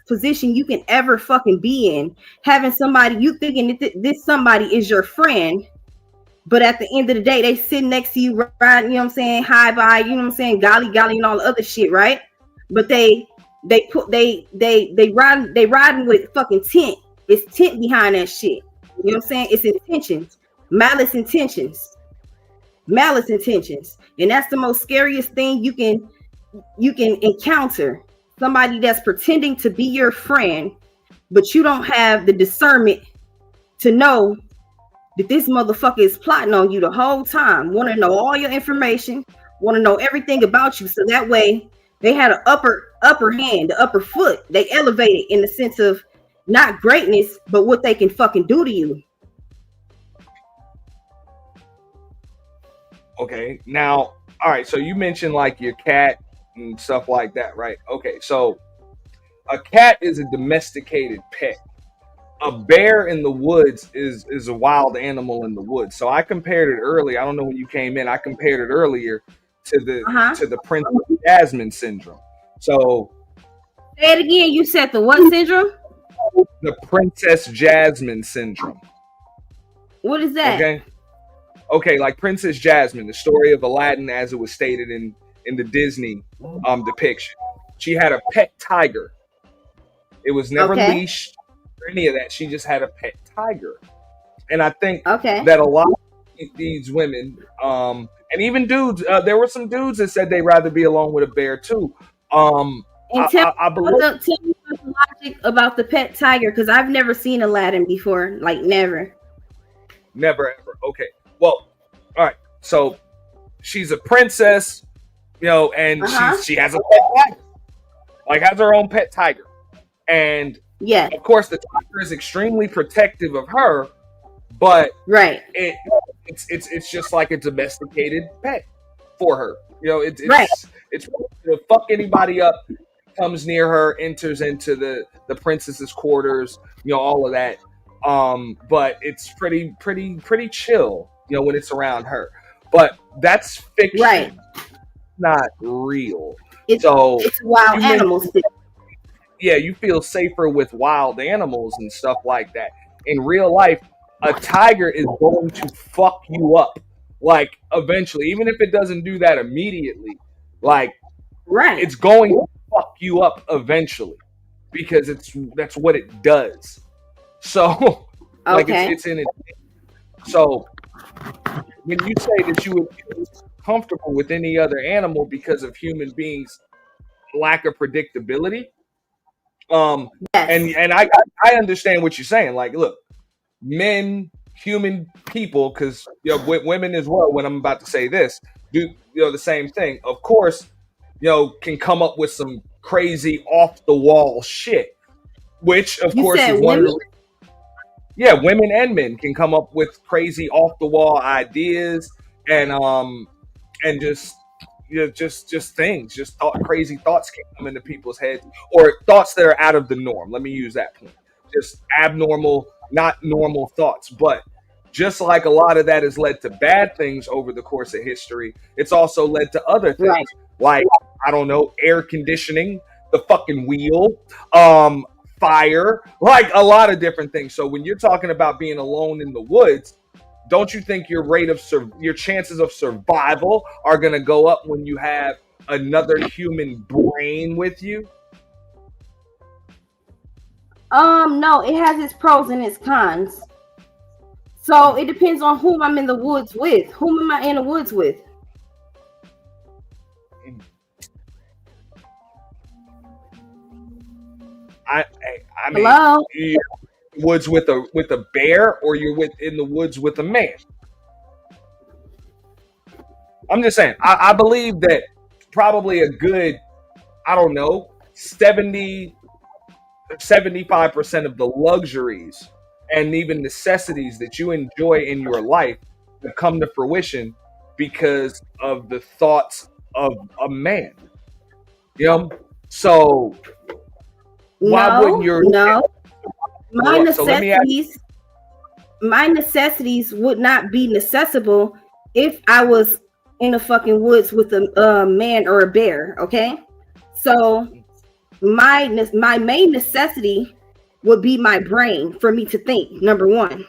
S7: position you can ever fucking be in. Having somebody, you thinking that this somebody is your friend, but at the end of the day, they sitting next to you, riding, you know what I'm saying, hi bye, you know what I'm saying, golly and all the other shit, right? But they riding with fucking tent. It's tent behind that shit. You know what I'm saying? It's intentions, malice intentions, and that's the most scariest thing you can encounter. Somebody that's pretending to be your friend, but you don't have the discernment to know that this motherfucker is plotting on you the whole time. Want to know all your information, want to know everything about you, so that way they had an upper hand, the upper foot. They elevated in the sense of not greatness, but what they can fucking do to you.
S1: Okay, now, all right, so you mentioned like your cat and stuff like that, right? Okay, so a cat is a domesticated pet. A bear in the woods is a wild animal in the woods. So I compared it earlier. I don't know when you came in. I compared it earlier to the Princess Jasmine syndrome. So
S7: say it again. You said the what syndrome?
S1: The Princess Jasmine syndrome.
S7: What is that?
S1: Okay, like Princess Jasmine, the story of Aladdin as it was stated in the Disney depiction. She had a pet tiger. It was never leashed or any of that. She just had a pet tiger. And I think that a lot of these women, and even dudes, there were some dudes that said they'd rather be alone with a bear too.
S7: And tell me the logic about the pet tiger, because I've never seen Aladdin before. Like never.
S1: Never ever. Okay. Well, all right. So she's a princess, you know, and she has a pet tiger. Like has her own pet tiger. And
S7: yeah,
S1: of course the tiger is extremely protective of her, but it's just like a domesticated pet for her. You know, it's to fuck anybody up, comes near her, enters into the princess's quarters, you know, all of that. But it's pretty chill, you know, when it's around her. But that's fiction, not real. It's
S7: wild animals.
S1: Yeah, you feel safer with wild animals and stuff like that. In real life, a tiger is going to fuck you up, like eventually, even if it doesn't do that immediately. Like, it's going to fuck you up eventually because that's what it does. So, like, it's in it. So, when you say that you would feel comfortable with any other animal because of human beings' lack of predictability, and I understand what you're saying. Like, look, men, human people, because you know, with women as well. When I'm about to say this, do the same thing. Of course, can come up with some crazy off the wall shit, which of course is one of the. Yeah, women and men can come up with crazy off the wall ideas and just things, crazy thoughts can come into people's heads, or thoughts that are out of the norm. Let me use that point. Just abnormal, not normal thoughts. But just like a lot of that has led to bad things over the course of history, it's also led to other things, like, I don't know, air conditioning, the fucking wheel, fire, like a lot of different things. So when you're talking about being alone in the woods, don't you think your chances of survival are going to go up when you have another human brain with you?
S7: No, it has its pros and its cons. So it depends on whom I'm in the woods with. Whom am I in the woods with?
S1: I mean,
S7: hello?
S1: You're in the woods with a bear, or you're in the woods with a man. I'm just saying, I believe that probably a good, I don't know, 75% of the luxuries and even necessities that you enjoy in your life have come to fruition because of the thoughts of a man. You know, so why wouldn't your
S7: my
S1: so let me ask,
S7: necessities would not be necessible if I was in the fucking woods with a man or a bear. Okay, so my main necessity would be my brain for me to think, number one.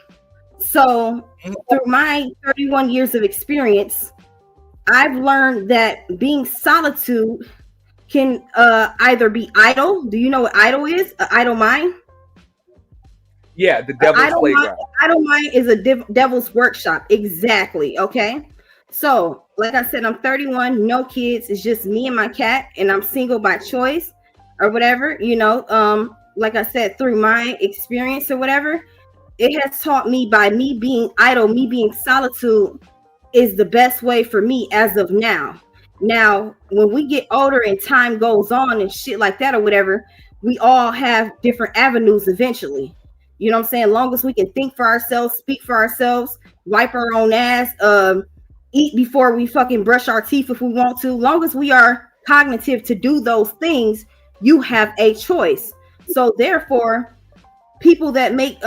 S7: So through my 31 years of experience, I've learned that being solitude can either be idle. Do you know what idle is? Idle mind?
S1: Yeah, the devil's playground.
S7: Idle mind is a devil's workshop. Exactly. Okay. So, like I said, I'm 31, no kids. It's just me and my cat, and I'm single by choice or whatever, you know. Like I said, through my experience or whatever, it has taught me by me being idle, me being solitude is the best way for me as of now. Now, when we get older and time goes on and shit like that or whatever, we all have different avenues eventually. You know what I'm saying? Long as we can think for ourselves, speak for ourselves, wipe our own ass, eat before we fucking brush our teeth if we want to. Long as we are cognitive to do those things, you have a choice. So therefore, people that make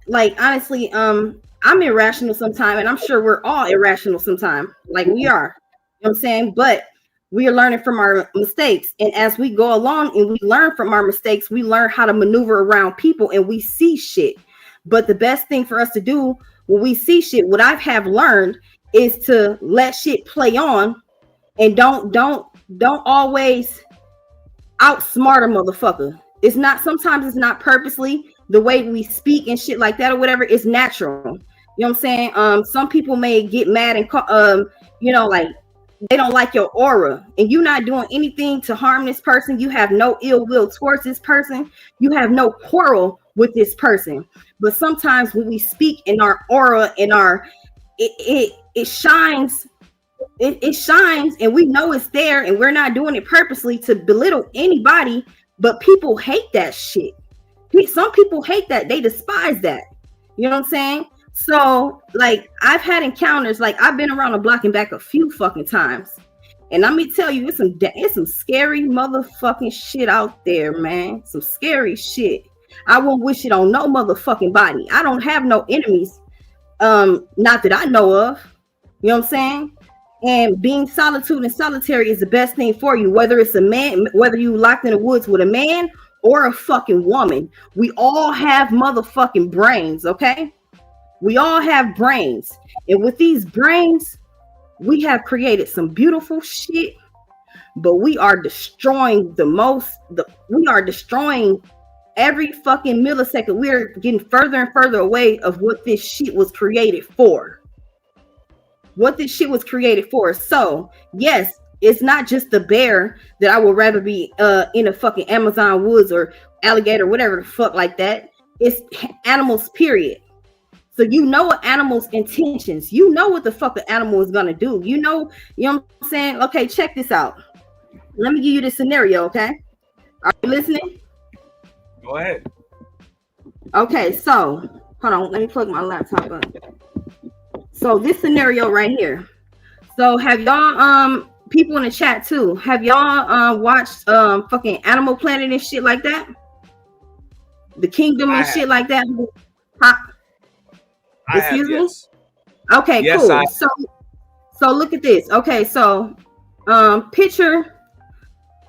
S7: like honestly, I'm irrational sometimes, and I'm sure we're all irrational sometimes, like we are. You know what I'm saying? But we are learning from our mistakes. And as we go along and we learn from our mistakes, we learn how to maneuver around people and we see shit. But the best thing for us to do when we see shit, what I have learned is to let shit play on and don't always outsmart a motherfucker. It's not, sometimes it's not purposely the way we speak and shit like that or whatever. It's natural. You know what I'm saying? Some people may get mad and you know, like they don't like your aura, and you're not doing anything to harm this person. You have no ill will towards this person. You have no quarrel with this person. But sometimes when we speak in our aura, in our it shines. It shines, and we know it's there, and we're not doing it purposely to belittle anybody. But people hate that shit. Some people hate that. They despise that. You know what I'm saying? So, like, I've had encounters, like, I've been around the block and back a few fucking times. And let me tell you, it's some scary motherfucking shit out there, man. Some scary shit. I won't wish it on no motherfucking body. I don't have no enemies. Not that I know of. You know what I'm saying? And being solitude and solitary is the best thing for you, whether it's a man, whether you locked in the woods with a man or a fucking woman. We all have motherfucking brains, okay? We all have brains. And with these brains, we have created some beautiful shit, but we are destroying we are destroying every fucking millisecond. We're getting further and further away of what this shit was created for. What this shit was created for. So, yes, it's not just the bear that I would rather be in a fucking Amazon woods or alligator, whatever the fuck like that. It's animals, period. So you know an animal's intentions. You know what the fuck the animal is gonna do. You know what I'm saying? Okay, check this out. Let me give you this scenario, okay? Are you listening?
S1: Go ahead.
S7: Okay, so hold on, let me plug my laptop up. So this scenario right here. So have y'all people in the chat too, have y'all watched fucking Animal Planet and shit like that? The Kingdom and shit like that? Excuse me? Yes. Okay, yes, cool. So look at this. Okay, so picture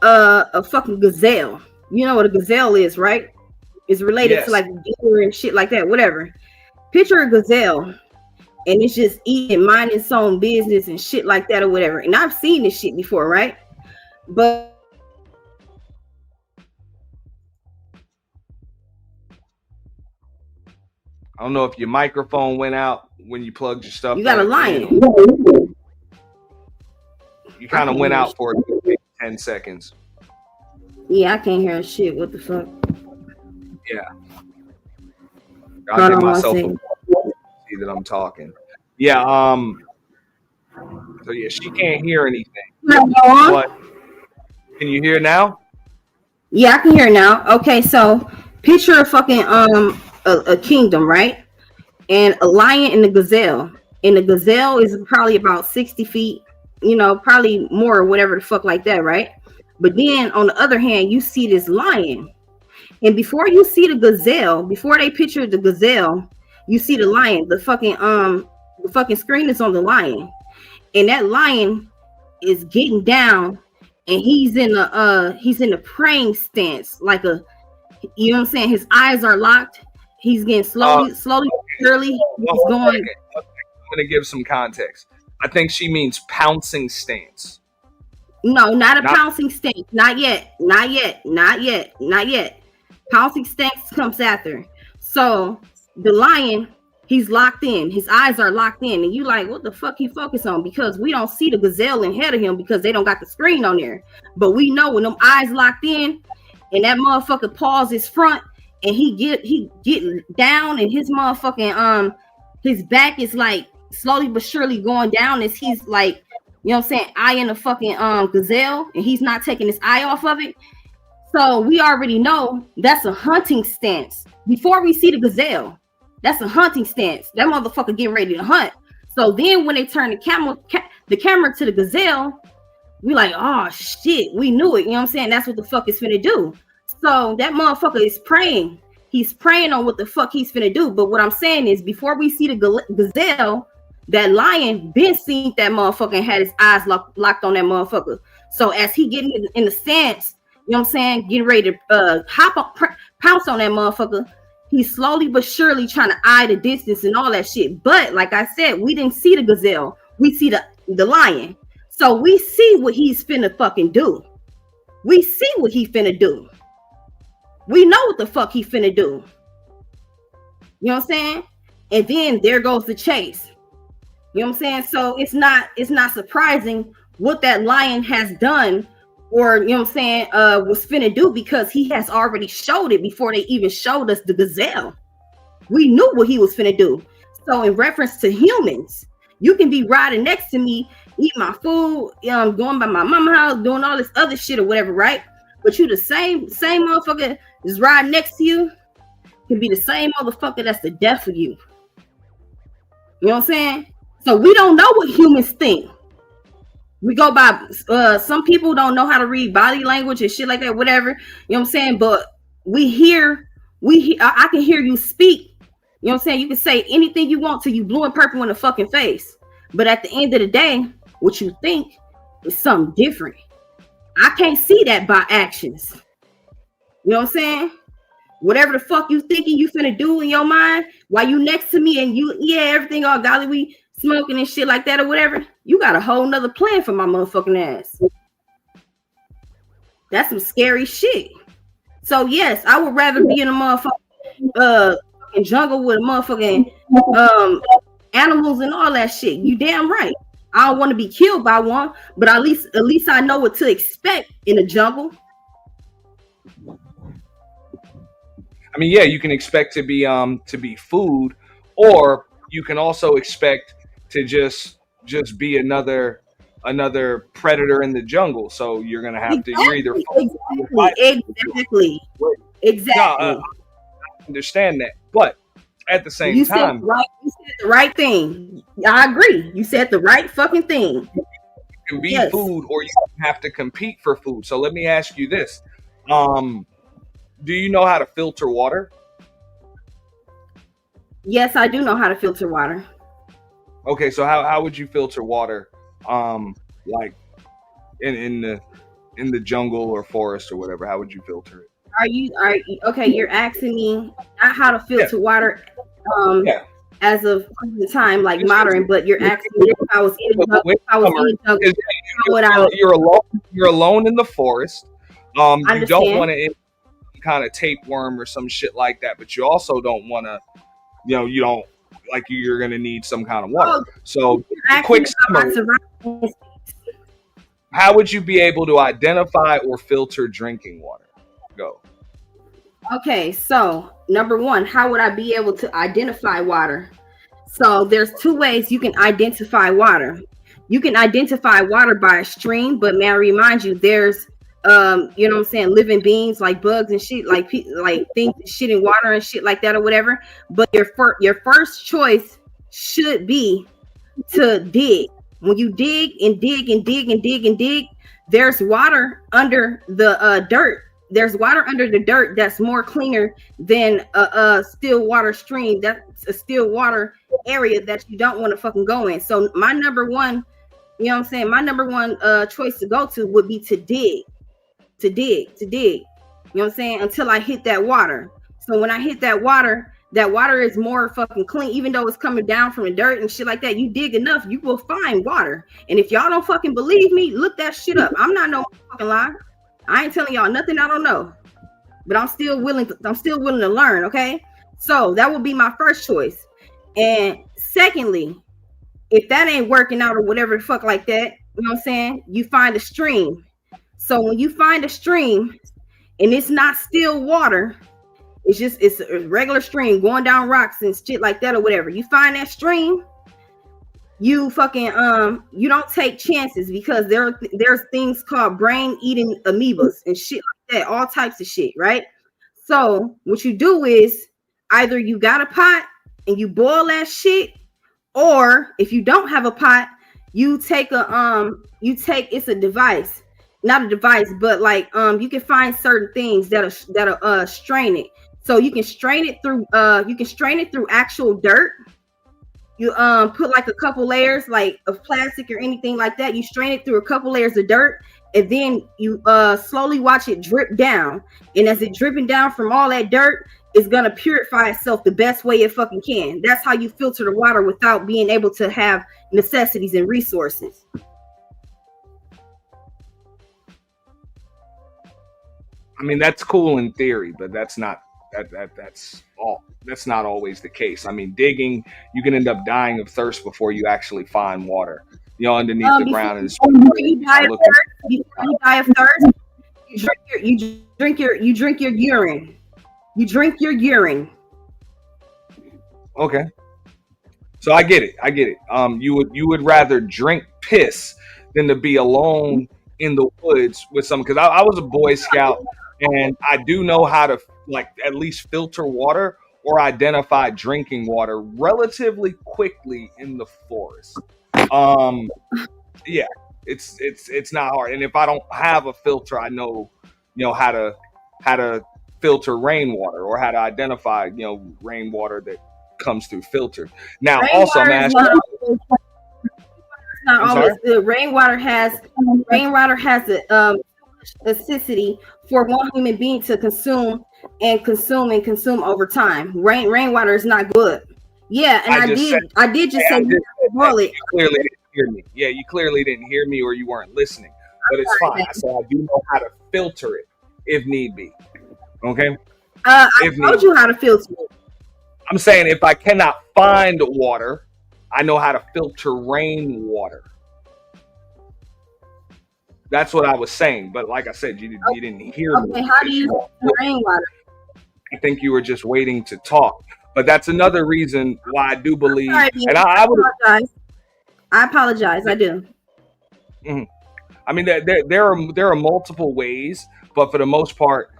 S7: a fucking gazelle. You know what a gazelle is, right? It's related to like deer and shit like that, whatever. Picture a gazelle, and it's just eating, minding its own business and shit like that or whatever. And I've seen this shit before, right? But
S1: I don't know if your microphone went out when you plugged your stuff.
S7: You got a lion.
S1: You kind of went out for 10 seconds.
S7: Yeah, I can't hear shit. What the fuck?
S1: Yeah. I'll give myself a see that I'm talking. Yeah, so yeah, she can't hear anything. But can you hear now?
S7: Yeah, I can hear now. Okay, so picture a fucking a kingdom, right? And a lion and a gazelle. And the gazelle is probably about 60 feet, probably more or whatever the fuck like that, right? But then on the other hand, you see this lion. And before you see the gazelle, before they picture the gazelle, you see the lion. The fucking screen is on the lion. And that lion is getting down, and he's in a praying stance, like you know what I'm saying? His eyes are locked. He's getting slowly, surely. He's going.
S1: I'm gonna give some context. I think she means pouncing stance.
S7: No, not a pouncing stance. Not yet. Pouncing stance comes after. So the lion, he's locked in. His eyes are locked in, and you like, what the fuck he focus on? Because we don't see the gazelle ahead of him because they don't got the screen on there. But we know when them eyes locked in, and that motherfucker paws his front, and he get down, and his motherfucking his back is like slowly but surely going down as he's like, you know what I'm saying, eyeing the fucking gazelle, and he's not taking his eye off of it. So we already know that's a hunting stance. Before we see the gazelle, that's a hunting stance. That motherfucker getting ready to hunt. So then when they turn the camera to the gazelle, we like, oh shit, we knew it. You know what I'm saying? That's what the fuck it's finna do. So that motherfucker is praying. He's praying on what the fuck he's finna do. But what I'm saying is, before we see the gazelle, that lion been seen that motherfucker and had his eyes locked on that motherfucker. So as he getting in the stance, you know what I'm saying, getting ready to pounce on that motherfucker, he's slowly but surely trying to eye the distance and all that shit. But like I said, we didn't see the gazelle. We see the lion. So we see what he's finna fucking do. We see what he finna do. We know what the fuck he finna do. You know what I'm saying? And then there goes the chase. You know what I'm saying? So it's not surprising what that lion has done, or you know what I'm saying, was finna do, because he has already showed it before they even showed us the gazelle. We knew what he was finna do. So in reference to humans, you can be riding next to me, eating my food, going by my mama's house, doing all this other shit or whatever, right? But you the same motherfucker is riding next to you can be the same motherfucker that's the death of you. You know what I'm saying? So we don't know what humans think. We go by some people don't know how to read body language and shit like that, whatever. You know what I'm saying? But we hear I can hear you speak. You know what I'm saying? You can say anything you want till you blue and purple in the fucking face. But at the end of the day, what you think is something different. I can't see that by actions. You know what I'm saying? Whatever the fuck you thinking you finna do in your mind while you next to me and everything all golly, we smoking and shit like that or whatever, you got a whole nother plan for my motherfucking ass. That's some scary shit. So yes, I would rather be in a motherfucking jungle with a motherfucking animals and all that shit. You damn right. I don't want to be killed by one, but at least I know what to expect in the jungle.
S1: I mean, yeah, you can expect to be food, or you can also expect to just be another predator in the jungle. So you're gonna have to. You're either
S7: exactly.
S1: No, I understand that, but at the same time,
S7: you said the right thing. I agree. You said the right fucking thing.
S1: You can be food, or you have to compete for food. So let me ask you this: do you know how to filter water?
S7: Yes, I do know how to filter water.
S1: Okay, so how would you filter water, like in the jungle or forest or whatever? How would you filter it?
S7: Are you okay? You're asking me not how to filter water, as of the time, like modern, but you're asking me if I was in the jungle.
S1: You're alone in the forest. You don't want to kind of tapeworm or some shit like that, but you also don't want to, you don't like you're gonna need some kind of water. So quick summary. How would you be able to identify or filter drinking water? Go.
S7: Okay, so number one, how would I be able to identify water? So there's two ways you can identify water. You can identify water by a stream, but may I remind you, there's you know what I'm saying, living beings like bugs and shit, like like things, shit in water and shit like that or whatever. But your first choice should be to dig. When you dig and dig and dig and dig and dig, there's water under the dirt. There's water under the dirt that's more cleaner than a still water stream. That's a still water area that you don't want to fucking go in. So my number one, you know what I'm saying, my number one choice to go to would be to dig. You know what I'm saying, until I hit that water. So when I hit that water is more fucking clean, even though it's coming down from the dirt and shit like that. You dig enough, you will find water. And if y'all don't fucking believe me, look that shit up. I'm not no fucking lie. I ain't telling y'all nothing I don't know, but I'm still willing to learn. Okay, so that would be my first choice. And secondly, if that ain't working out or whatever the fuck like that, you know what I'm saying, you find a stream. So when you find a stream and it's not still water, it's a regular stream going down rocks and shit like that or whatever, you find that stream, you fucking you don't take chances, because there's things called brain eating amoebas and shit like that, all types of shit, right? So what you do is either you got a pot and you boil that shit, or if you don't have a pot, you take it's a device, not a device, but like you can find certain things that'll strain it. So you can strain it through actual dirt. You put like a couple layers like of plastic or anything like that. You strain it through a couple layers of dirt, and then you slowly watch it drip down. And as it's dripping down from all that dirt, it's gonna purify itself the best way it fucking can. That's how you filter the water without being able to have necessities and resources.
S1: I mean, that's cool in theory, but that's not that's not always the case. I mean, digging, you can end up dying of thirst before you actually find water, you know, underneath the ground. And
S7: before you die of thirst, you drink your urine. You drink your urine.
S1: Okay, so I get it. You would rather drink piss than to be alone in the woods with someone, because I was a Boy Scout, and I do know how to like at least filter water or identify drinking water relatively quickly in the forest. Yeah, it's not hard. And if I don't have a filter, I know, you know, how to filter rainwater, or how to identify, you know, rainwater that comes through filtered. Now, also, I'm asking.
S7: Not always. The rainwater has the acidity for one human being to consume over time. Rainwater is not good. Yeah, and I did just say boil it.
S1: You clearly didn't hear me. Yeah, you clearly didn't hear me, or you weren't listening. But it's fine. I said I do know how to filter it if need be. Okay.
S7: I told you how to filter it.
S1: I'm saying if I cannot find water, I know how to filter rainwater. That's what I was saying. But like I said, you didn't hear me.
S7: Okay, how do you filter rainwater?
S1: I think you were just waiting to talk. But that's another reason why I do believe.
S7: Sorry,
S1: and I would
S7: apologize. I apologize. I do.
S1: Mm-hmm. I mean, there are multiple ways, but for the most part,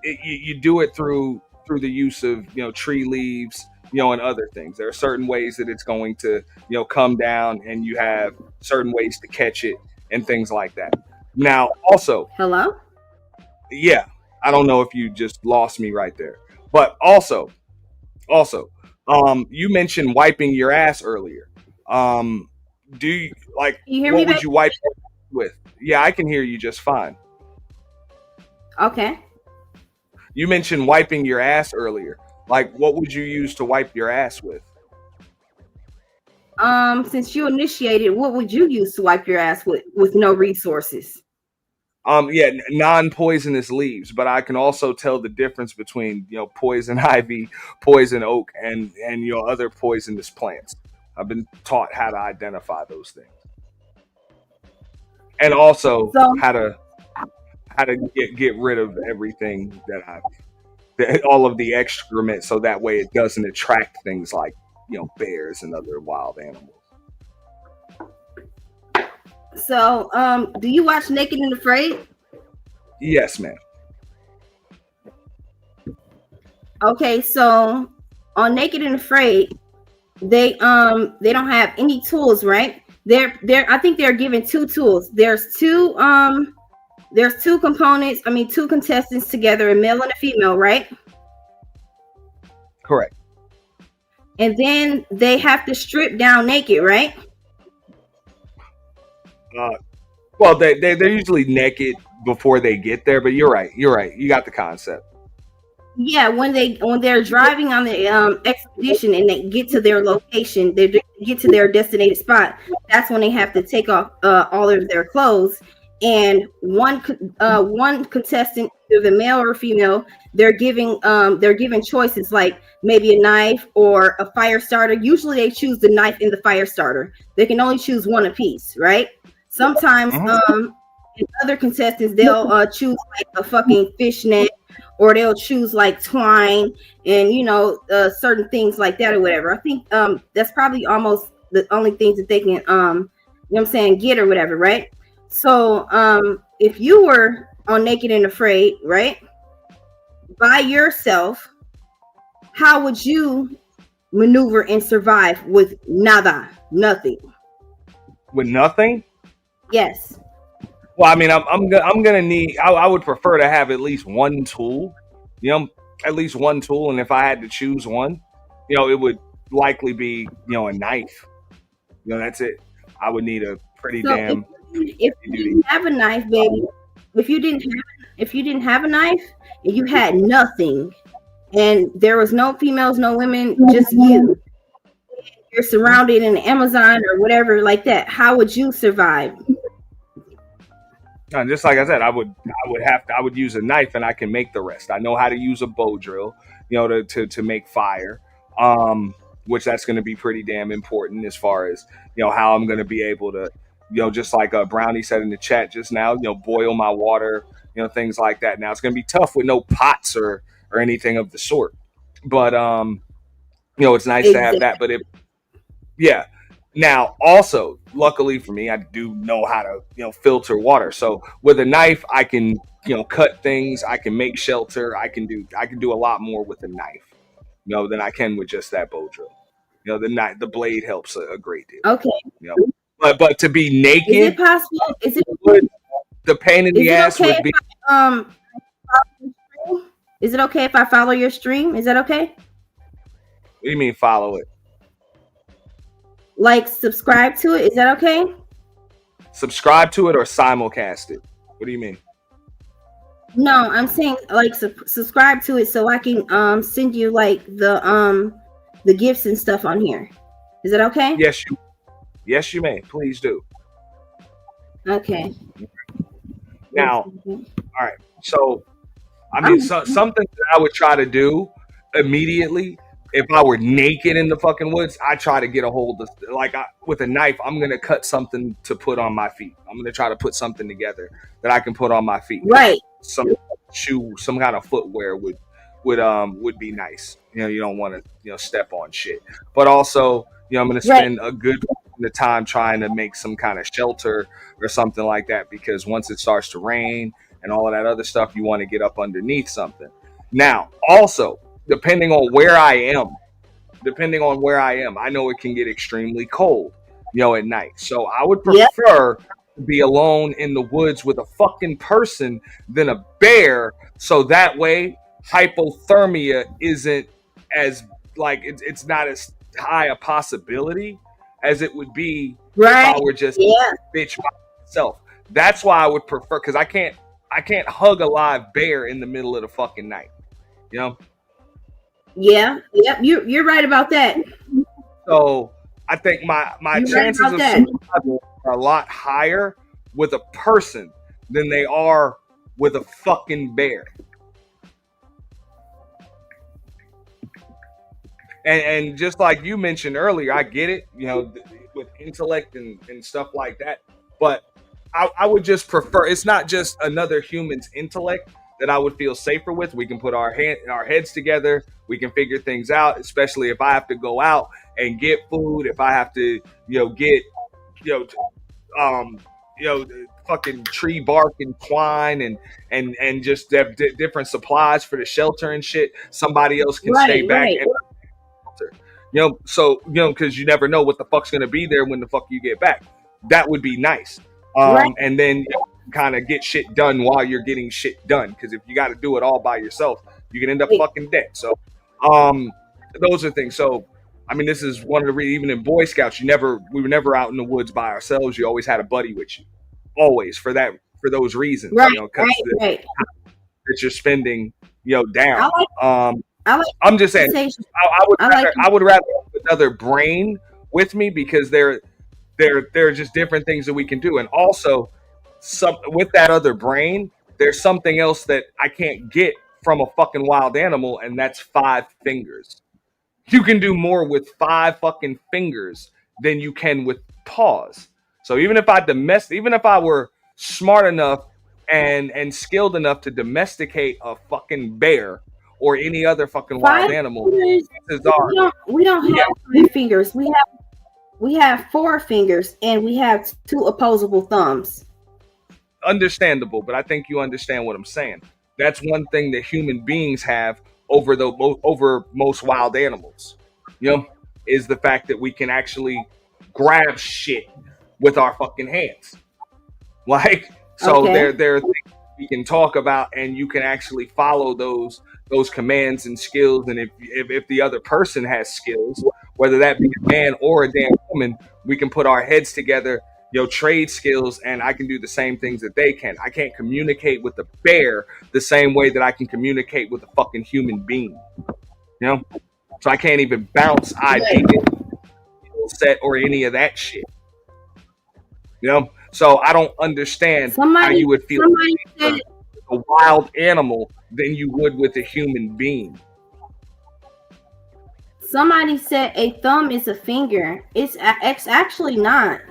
S1: you do it through the use of, you know, tree leaves, you know, and other things. There are certain ways that it's going to, you know, come down, and you have certain ways to catch it and things like that. Now, also,
S7: hello?
S1: Yeah, I don't know if you just lost me right there, but also, you mentioned wiping your ass earlier. Do you like?
S7: You hear
S1: what
S7: me,
S1: would you wipe with? Yeah, I can hear you just fine.
S7: Okay.
S1: You mentioned wiping your ass earlier. Like, what would you use to wipe your ass with?
S7: Since you initiated, what would you use to wipe your ass with no resources?
S1: Yeah, non-poisonous leaves, but I can also tell the difference between, you know, poison ivy, poison oak, and you know, other poisonous plants. I've been taught how to identify those things, and also how to get rid of everything all of the excrement, so that way it doesn't attract things like, you know, bears and other wild animals.
S7: So, do you watch Naked and Afraid?
S1: Yes, ma'am.
S7: Okay, so on Naked and Afraid, they don't have any tools, right? I think they're given 2 tools. There's two components, two contestants together, a male and a female, right?
S1: Correct.
S7: And then they have to strip down naked, right?
S1: Well, they're usually naked before they get there, but you're right. You got the concept.
S7: Yeah, when they're driving on the expedition and they get to their location, they get to their designated spot. That's when they have to take off all of their clothes. And one contestant, either the male or female, they're given choices like maybe a knife or a fire starter. Usually they choose the knife and the fire starter. They can only choose one apiece, right? Sometimes in other contestants they'll choose like a fucking fishnet, or they'll choose like twine and certain things like that or whatever. I think that's probably almost the only things that they can get or whatever, right? So if you were on Naked and Afraid, right, by yourself, how would you maneuver and survive with nothing?
S1: With nothing?
S7: Yes.
S1: Well, I'm gonna need. I would prefer to have at least one tool. At least one tool, and if I had to choose one, it would likely be a knife. That's it. I would need a pretty damn.
S7: If you didn't have a knife, baby, if you didn't have a knife and you had nothing, and there was no females, no women, just you're surrounded in the Amazon or whatever like that, how would you survive?
S1: And just like I said, I would use a knife, and I can make the rest. I know how to use a bow drill, to make fire, which that's going to be pretty damn important as far as how I'm going to be able to, just like Brownie said in the chat just now, boil my water, things like that. Now it's going to be tough with no pots or anything of the sort, but it's nice to have that. But Now, also, luckily for me, I do know how to, filter water. So with a knife, I can, cut things. I can make shelter. I can do a lot more with a knife, than I can with just that bow drill. The blade helps a great deal.
S7: Okay.
S1: But to be naked,
S7: is it possible?
S1: The pain in the ass would be.
S7: Is it okay if I follow your stream? Is that okay?
S1: What do you mean follow it?
S7: Like subscribe to it? Is that okay?
S1: Subscribe to it or simulcast it? What do you mean?
S7: No, I'm saying like subscribe to it so I can send you like the gifts and stuff on here. Is that okay?
S1: Yes, you may. Please do.
S7: Okay.
S1: Now, all right. So, something that I would try to do immediately if I were naked in the fucking woods, I try to get a hold of, with a knife, I'm going to cut something to put on my feet. I'm going to try to put something together that I can put on my feet.
S7: Right.
S1: Some shoe, some kind of footwear would be nice. You don't want to, step on shit. But also, I'm going to spend a good the time trying to make some kind of shelter or something like that, because once it starts to rain and all of that other stuff, you want to get up underneath something. Now, also, depending on where I am, I know it can get extremely cold, at night. So I would prefer to be alone in the woods with a fucking person than a bear. So that way hypothermia isn't as it's not as high a possibility as it would be if I were just bitch by myself. That's why I would prefer, because I can't hug a live bear in the middle of the fucking night. Yeah. Yep.
S7: You're right about that.
S1: So I think my chances of survival are a lot higher with a person than they are with a fucking bear. And just like you mentioned earlier, I get it, with intellect and stuff like that. But I would just prefer, it's not just another human's intellect that I would feel safer with. We can put our heads together. We can figure things out, especially if I have to go out and get food, if I have to, fucking tree bark and twine and just have different supplies for the shelter and shit, somebody else can stay back and shelter. So because you never know what the fuck's gonna be there when the fuck you get back. That would be nice. And then kind of get shit done while you're getting shit done. Because if you got to do it all by yourself, you can end up fucking dead. So, those are things. So, I mean, this is one of the reasons. Even in Boy Scouts, we were never out in the woods by ourselves. You always had a buddy with you, always for those reasons.
S7: Right,
S1: That you're spending, down.
S7: I like
S1: I'm just saying, I would rather have another brain with me because there are just different things that we can do, and also with that other brain, there's something else that I can't get from a fucking wild animal, and that's 5 fingers. You can do more with 5 fucking fingers than you can with paws. So even if I were smart enough and skilled enough to domesticate a fucking bear or any other fucking wild animal,
S7: we don't have 3 fingers. We have 4 fingers, and we have 2 opposable thumbs.
S1: Understandable, but I think you understand what I'm saying. That's one thing that human beings have over most wild animals, is the fact that we can actually grab shit with our fucking hands. There are things we can talk about, and you can actually follow those commands and skills. And if the other person has skills, whether that be a man or a damn woman, we can put our heads together, trade skills, and I can do the same things that they can. I can't communicate with the bear the same way that I can communicate with a fucking human being. So I can't even bounce ideas, set or any of that shit. So I don't understand how you would feel with a wild animal than you would with a human being.
S7: Somebody said a thumb is a finger. It's actually not.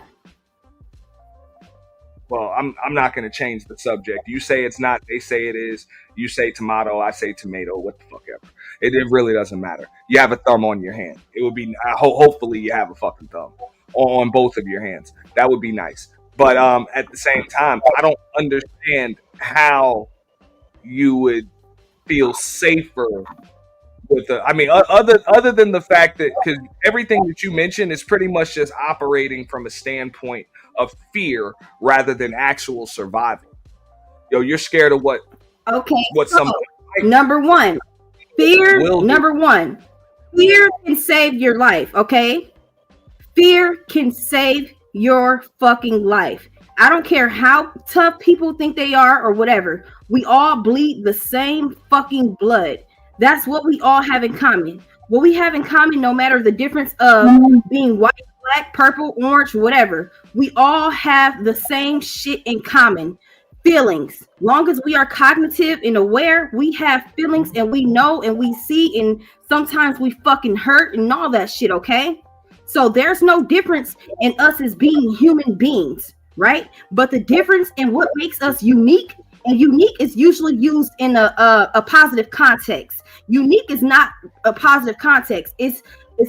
S1: Well, I'm not going to change the subject. You say it's not, they say it is. You say tomato, I say tomato. What the fuck ever. It really doesn't matter. You have a thumb on your hand. It would be hopefully you have a fucking thumb on both of your hands. That would be nice. But at the same time, I don't understand how you would feel safer with other than the fact that, because everything that you mentioned is pretty much just operating from a standpoint of fear rather than actual survival. You're scared of what
S7: number one, fear. Number one, fear can save your life. Okay, fear can save your fucking life. I don't care how tough people think they are or whatever. We all bleed the same fucking blood. That's what we all have in common. What we have in common, no matter the difference of being white, black, purple, orange, whatever, we all have the same shit in common. Feelings. Long as we are cognitive and aware, we have feelings, and we know and we see, and sometimes we fucking hurt and all that shit, okay? So there's no difference in us as being human beings, right? But the difference in what makes us unique, and unique is usually used in a positive context. Unique is not a positive context. It's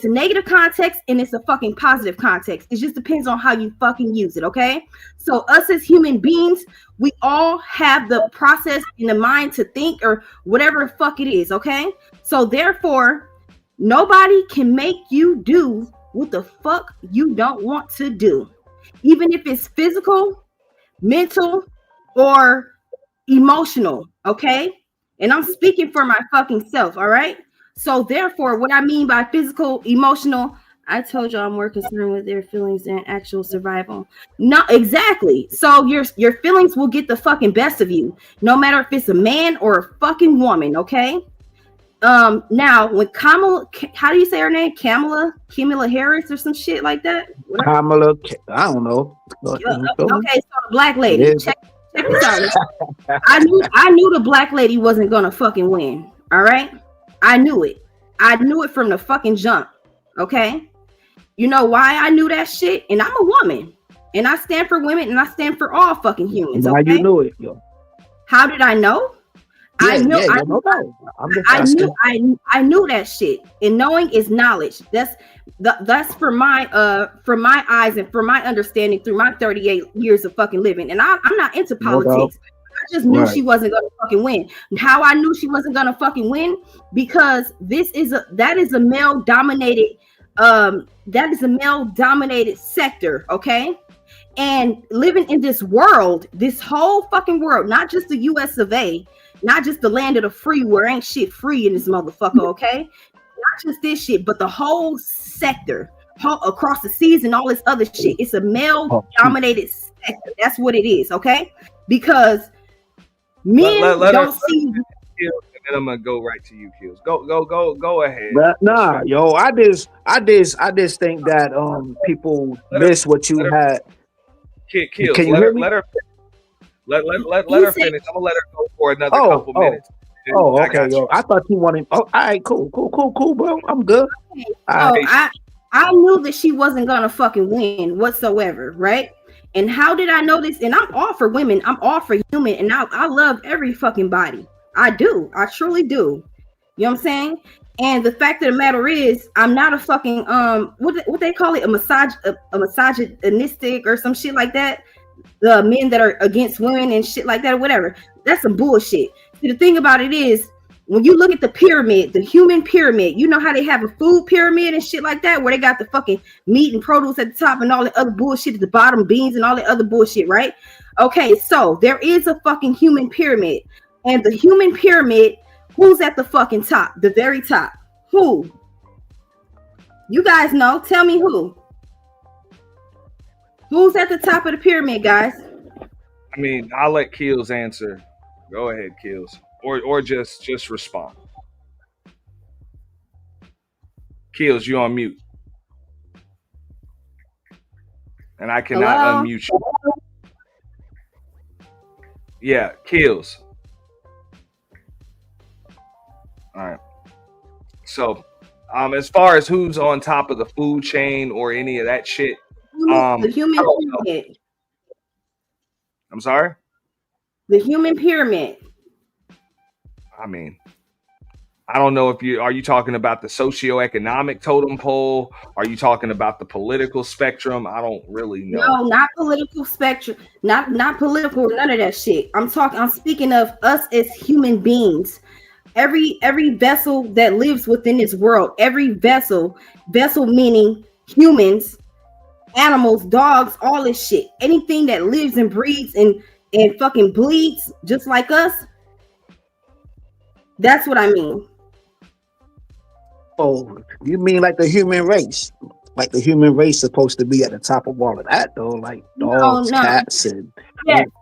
S7: a negative context, and it's a fucking positive context. It just depends on how you fucking use it, okay? So us as human beings, we all have the process in the mind to think or whatever the fuck it is, okay? So therefore, nobody can make you do what the fuck you don't want to do. Even if it's physical, mental, or emotional, okay? And I'm speaking for my fucking self, all right? So therefore, what I mean by physical, emotional, I told you I'm more concerned with their feelings than actual survival. No, exactly. So your feelings will get the fucking best of you, no matter if it's a man or a fucking woman, okay? Now when Kamala, how do you say her name? Kamala Harris or some shit like that?
S8: Kamala, I don't know.
S7: Okay, so the black lady. Check this out. I knew the black lady wasn't gonna fucking win. All right, I knew it. I knew it from the fucking jump. Okay, you know why I knew that shit? And I'm a woman, and I stand for women, and I stand for all fucking humans.
S8: Why you knew it, yo?
S7: How did I know? I knew,
S8: yeah, no doubt. I'm just
S7: I
S8: asking.
S7: knew, I knew that shit. And knowing is knowledge. That's for my eyes and for my understanding through my 38 years of fucking living. And I'm not into
S8: No doubt.
S7: politics. I just knew
S8: Right.
S7: she wasn't gonna fucking win. How I knew she wasn't gonna fucking win? Because that is a male dominated sector, okay? And living in this world, this whole fucking world, not just the US of A, not just the land of the free where ain't shit free in this motherfucker, okay? Not just this shit, but the whole sector, across the seas and all this other shit. It's a male dominated sector. That's what it is, okay? Because men
S1: Let her
S7: don't see.
S1: and then I'm gonna go right to you, Kills. Go ahead.
S8: But nah, yo, I just think that people miss what you had.
S1: Kills.
S8: Can you hear me?
S1: Let her finish. I'm gonna let her go for another couple minutes.
S8: Oh,
S1: I
S8: okay,
S1: got
S8: yo.
S1: you.
S8: I thought you wanted. Oh, all right, cool, bro. I'm good.
S7: So I knew that she wasn't gonna fucking win whatsoever, right? And how did I know this? And I'm all for women. I'm all for human, and I love every fucking body. I do. I truly do. You know what I'm saying? And the fact of the matter is, I'm not a fucking what they call it, a misogynistic or some shit like that. The men that are against women and shit like that, or whatever. That's some bullshit. See, the thing about it is, when you look at the pyramid, the human pyramid, you know how they have a food pyramid and shit like that, where they got the fucking meat and produce at the top and all the other bullshit at the bottom, beans and all the other bullshit, right? Okay, so there is a fucking human pyramid. And the human pyramid, who's at the fucking top? The very top. Who? You guys know. Tell me who. Who's at the top of the pyramid, guys?
S1: I mean, I'll let Kills answer. Go ahead, Kills. Or just respond. Kills, you on mute. And I cannot
S7: Hello?
S1: unmute you. Yeah, Kills. All right. So, as far as who's on top of the food chain or any of that shit,
S7: The human
S1: I don't know.
S7: pyramid.
S1: I'm sorry?
S7: The human pyramid.
S1: I mean, I don't know if are you talking about the socioeconomic totem pole? Are you talking about the political spectrum? I don't really know.
S7: No, not political spectrum. Not political, none of that shit. I'm speaking of us as human beings. Every vessel that lives within this world, every vessel meaning humans, animals, dogs, all this shit. Anything that lives and breathes and fucking bleeds just like us. That's what I mean.
S8: Oh, you mean like the human race? Like the human race supposed to be at the top of all of that, though? Like dogs,
S7: No.
S8: cats, and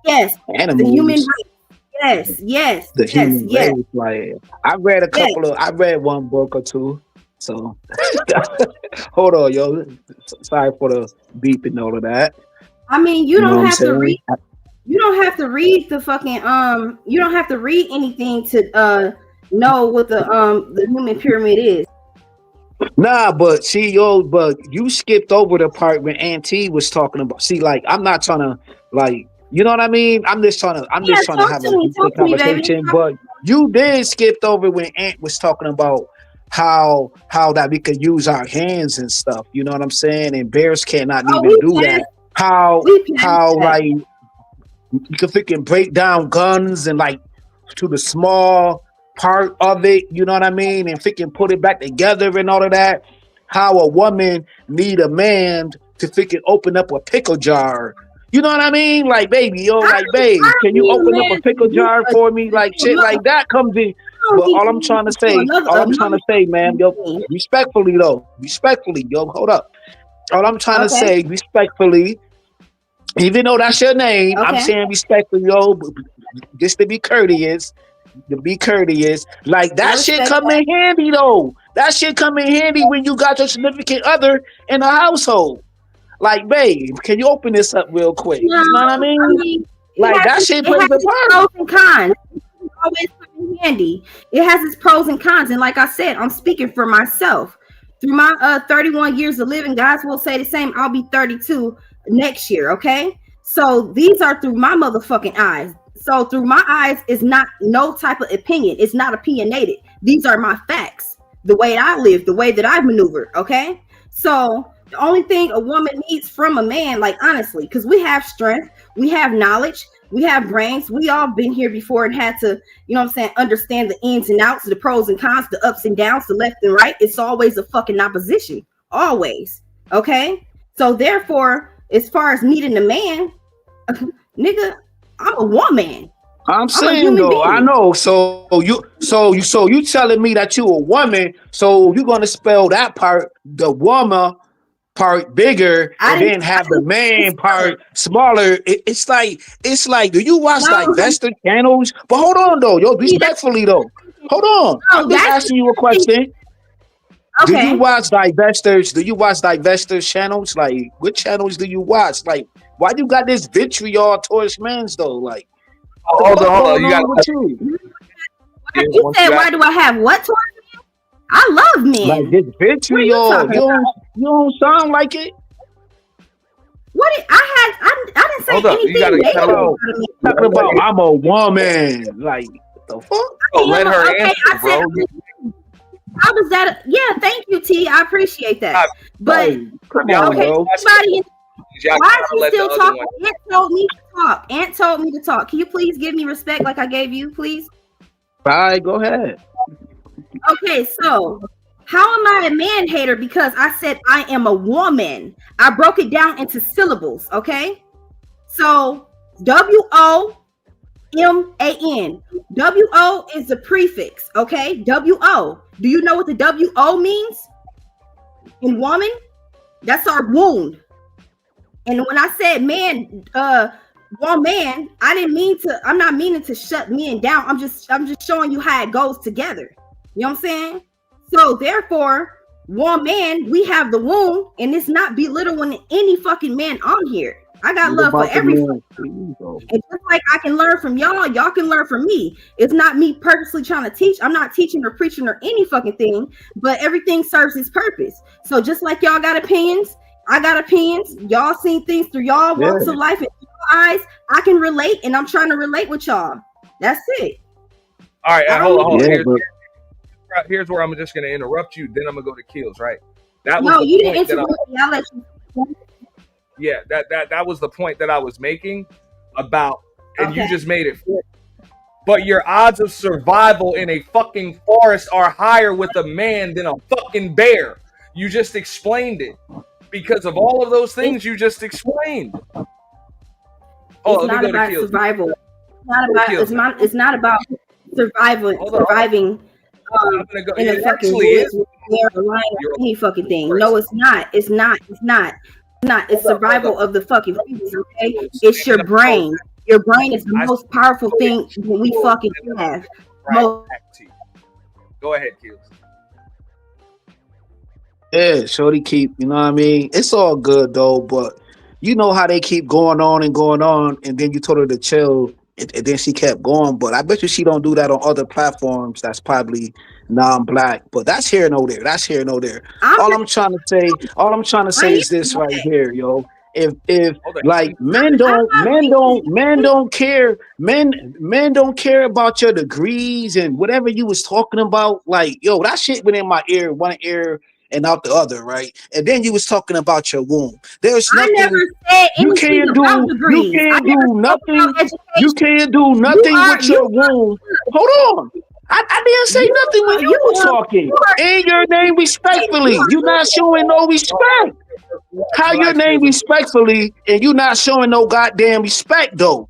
S7: Yes.
S8: animals.
S7: The human race. Yes.
S8: The human
S7: Yes.
S8: race. Like I read I read one book or two. So hold on, yo. Sorry for the beep and all of that.
S7: I mean, you
S8: know
S7: don't
S8: what I'm
S7: have to
S8: saying?
S7: read. You don't have to read the fucking You don't have to read anything to know what the human pyramid is.
S8: Nah, but see, but you skipped over the part when Auntie was talking about. See, like I'm not trying to, like, you know what I mean? I'm just trying to have a good conversation. But you did skip over when Aunt was talking about how that we could use our hands and stuff. You know what I'm saying? And bears cannot even do that. How like you can break down guns and like to the small part of it, you know what I mean, and freaking put it back together and all of that. How a woman need a man to freaking open up a pickle jar, you know what I mean? Like, baby, like, babe, can you open up a pickle jar for me? Like, shit like that comes in. But all I'm trying to say, man, yo, respectfully, yo, hold up. All I'm trying to say, respectfully, even though that's your name, I'm saying respectfully, yo, just to be courteous. Like that shit come in handy though. That shit come in handy when you got your significant other in the household. Like, babe, can you open this up real quick?
S7: No,
S8: you know what I mean? Like that shit plays a
S7: its
S8: part.
S7: pros and cons. It's always come in handy. It has its pros and cons, and like I said, I'm speaking for myself. Through my 31 years of living, guys will say the same. I'll be 32 next year. Okay, so these are through my motherfucking eyes. So through my eyes, it's not no type of opinion. It's not opinionated. These are my facts. The way I live, the way that I maneuver. Okay. So the only thing a woman needs from a man, like honestly, because we have strength, we have knowledge, we have brains. We all been here before and had to, you know what I'm saying, understand the ins and outs, the pros and cons, the ups and downs, the left and right. It's always a fucking opposition. Always. Okay. So therefore, as far as needing a man, nigga, I'm a woman.
S8: I'm saying though, I know. So you telling me that you a woman, so you're gonna spell that part, the woman part bigger, and then have the man part smaller. It's like, do you watch like Vesta channels? But hold on though, yo, respectfully though. Hold on. I'm just asking you a question. Okay. Do you watch divestors? Do you watch divestors channels? Like, what channels do you watch? Like, why you got this vitriol towards men's though? Like,
S1: hold on. You got
S7: you said, why do I have what towards men? I love men.
S8: Like this vitriol. You don't sound like it.
S7: What I didn't say anything negative
S8: talking about I'm a woman. Like, the fuck?
S1: Let her answer, bro.
S7: How was that? Yeah, thank you, T. I appreciate that. But
S8: come on,
S7: okay,
S8: bro.
S7: everybody, why is he still talking? Ant told me to talk. Ant told me to talk. Can you please give me respect like I gave you, please?
S8: All right, go ahead.
S7: Okay, so how am I a man hater? Because I said I am a woman. I broke it down into syllables, okay? So W-O-M-A-N. W-O is the prefix, okay? W-O. Do you know what the W-O means? In woman? That's our wound. And when I said man, woman, I'm not meaning to shut men down. I'm just showing you how it goes together. You know what I'm saying? So therefore, woman, we have the wound, and it's not belittling any fucking man on here. I got love for everyone. And just like I can learn from y'all can learn from me. It's not me purposely trying to teach. I'm not teaching or preaching or any fucking thing, but everything serves its purpose. So just like y'all got opinions, I got opinions. Y'all seen things through y'all walks of life and your eyes. I can relate, and I'm trying to relate with y'all. That's it.
S1: All right, hold on. Here's where I'm just going to interrupt you. Then I'm going to go to Kills, right? That was
S7: you didn't interrupt me. I'll let you.
S1: Yeah, that was the point that I was making about, and you just made it. But your odds of survival in a fucking forest are higher with a man than a fucking bear. You just explained it because of all of those things you just explained.
S7: It's not about survival. It's not about surviving. In a fucking woods or any fucking thing. No, it's not. It's not. It's survival of the fucking things, okay? It's your brain. Your brain is the most powerful thing that we fucking have.
S1: Go ahead, Kills.
S8: Yeah, shorty keep, you know what I mean? It's all good though, but you know how they keep going on, and then you told her to chill, and then she kept going. But I bet you she don't do that on other platforms that's probably non-black. But that's here and there. All I'm trying to say is this right here, yo. If like men don't care about your degrees and whatever you was talking about, like, yo, that shit went in my ear, one ear and out the other, right? And then you was talking about your womb. There's nothing
S7: I never said
S8: you can't do.
S7: Degrees.
S8: You can't do nothing. You can't do nothing with your womb. Hold on. I didn't say nothing when you were talking. And your name respectfully. You're not showing no respect. How your name respectfully and you not showing no goddamn respect though?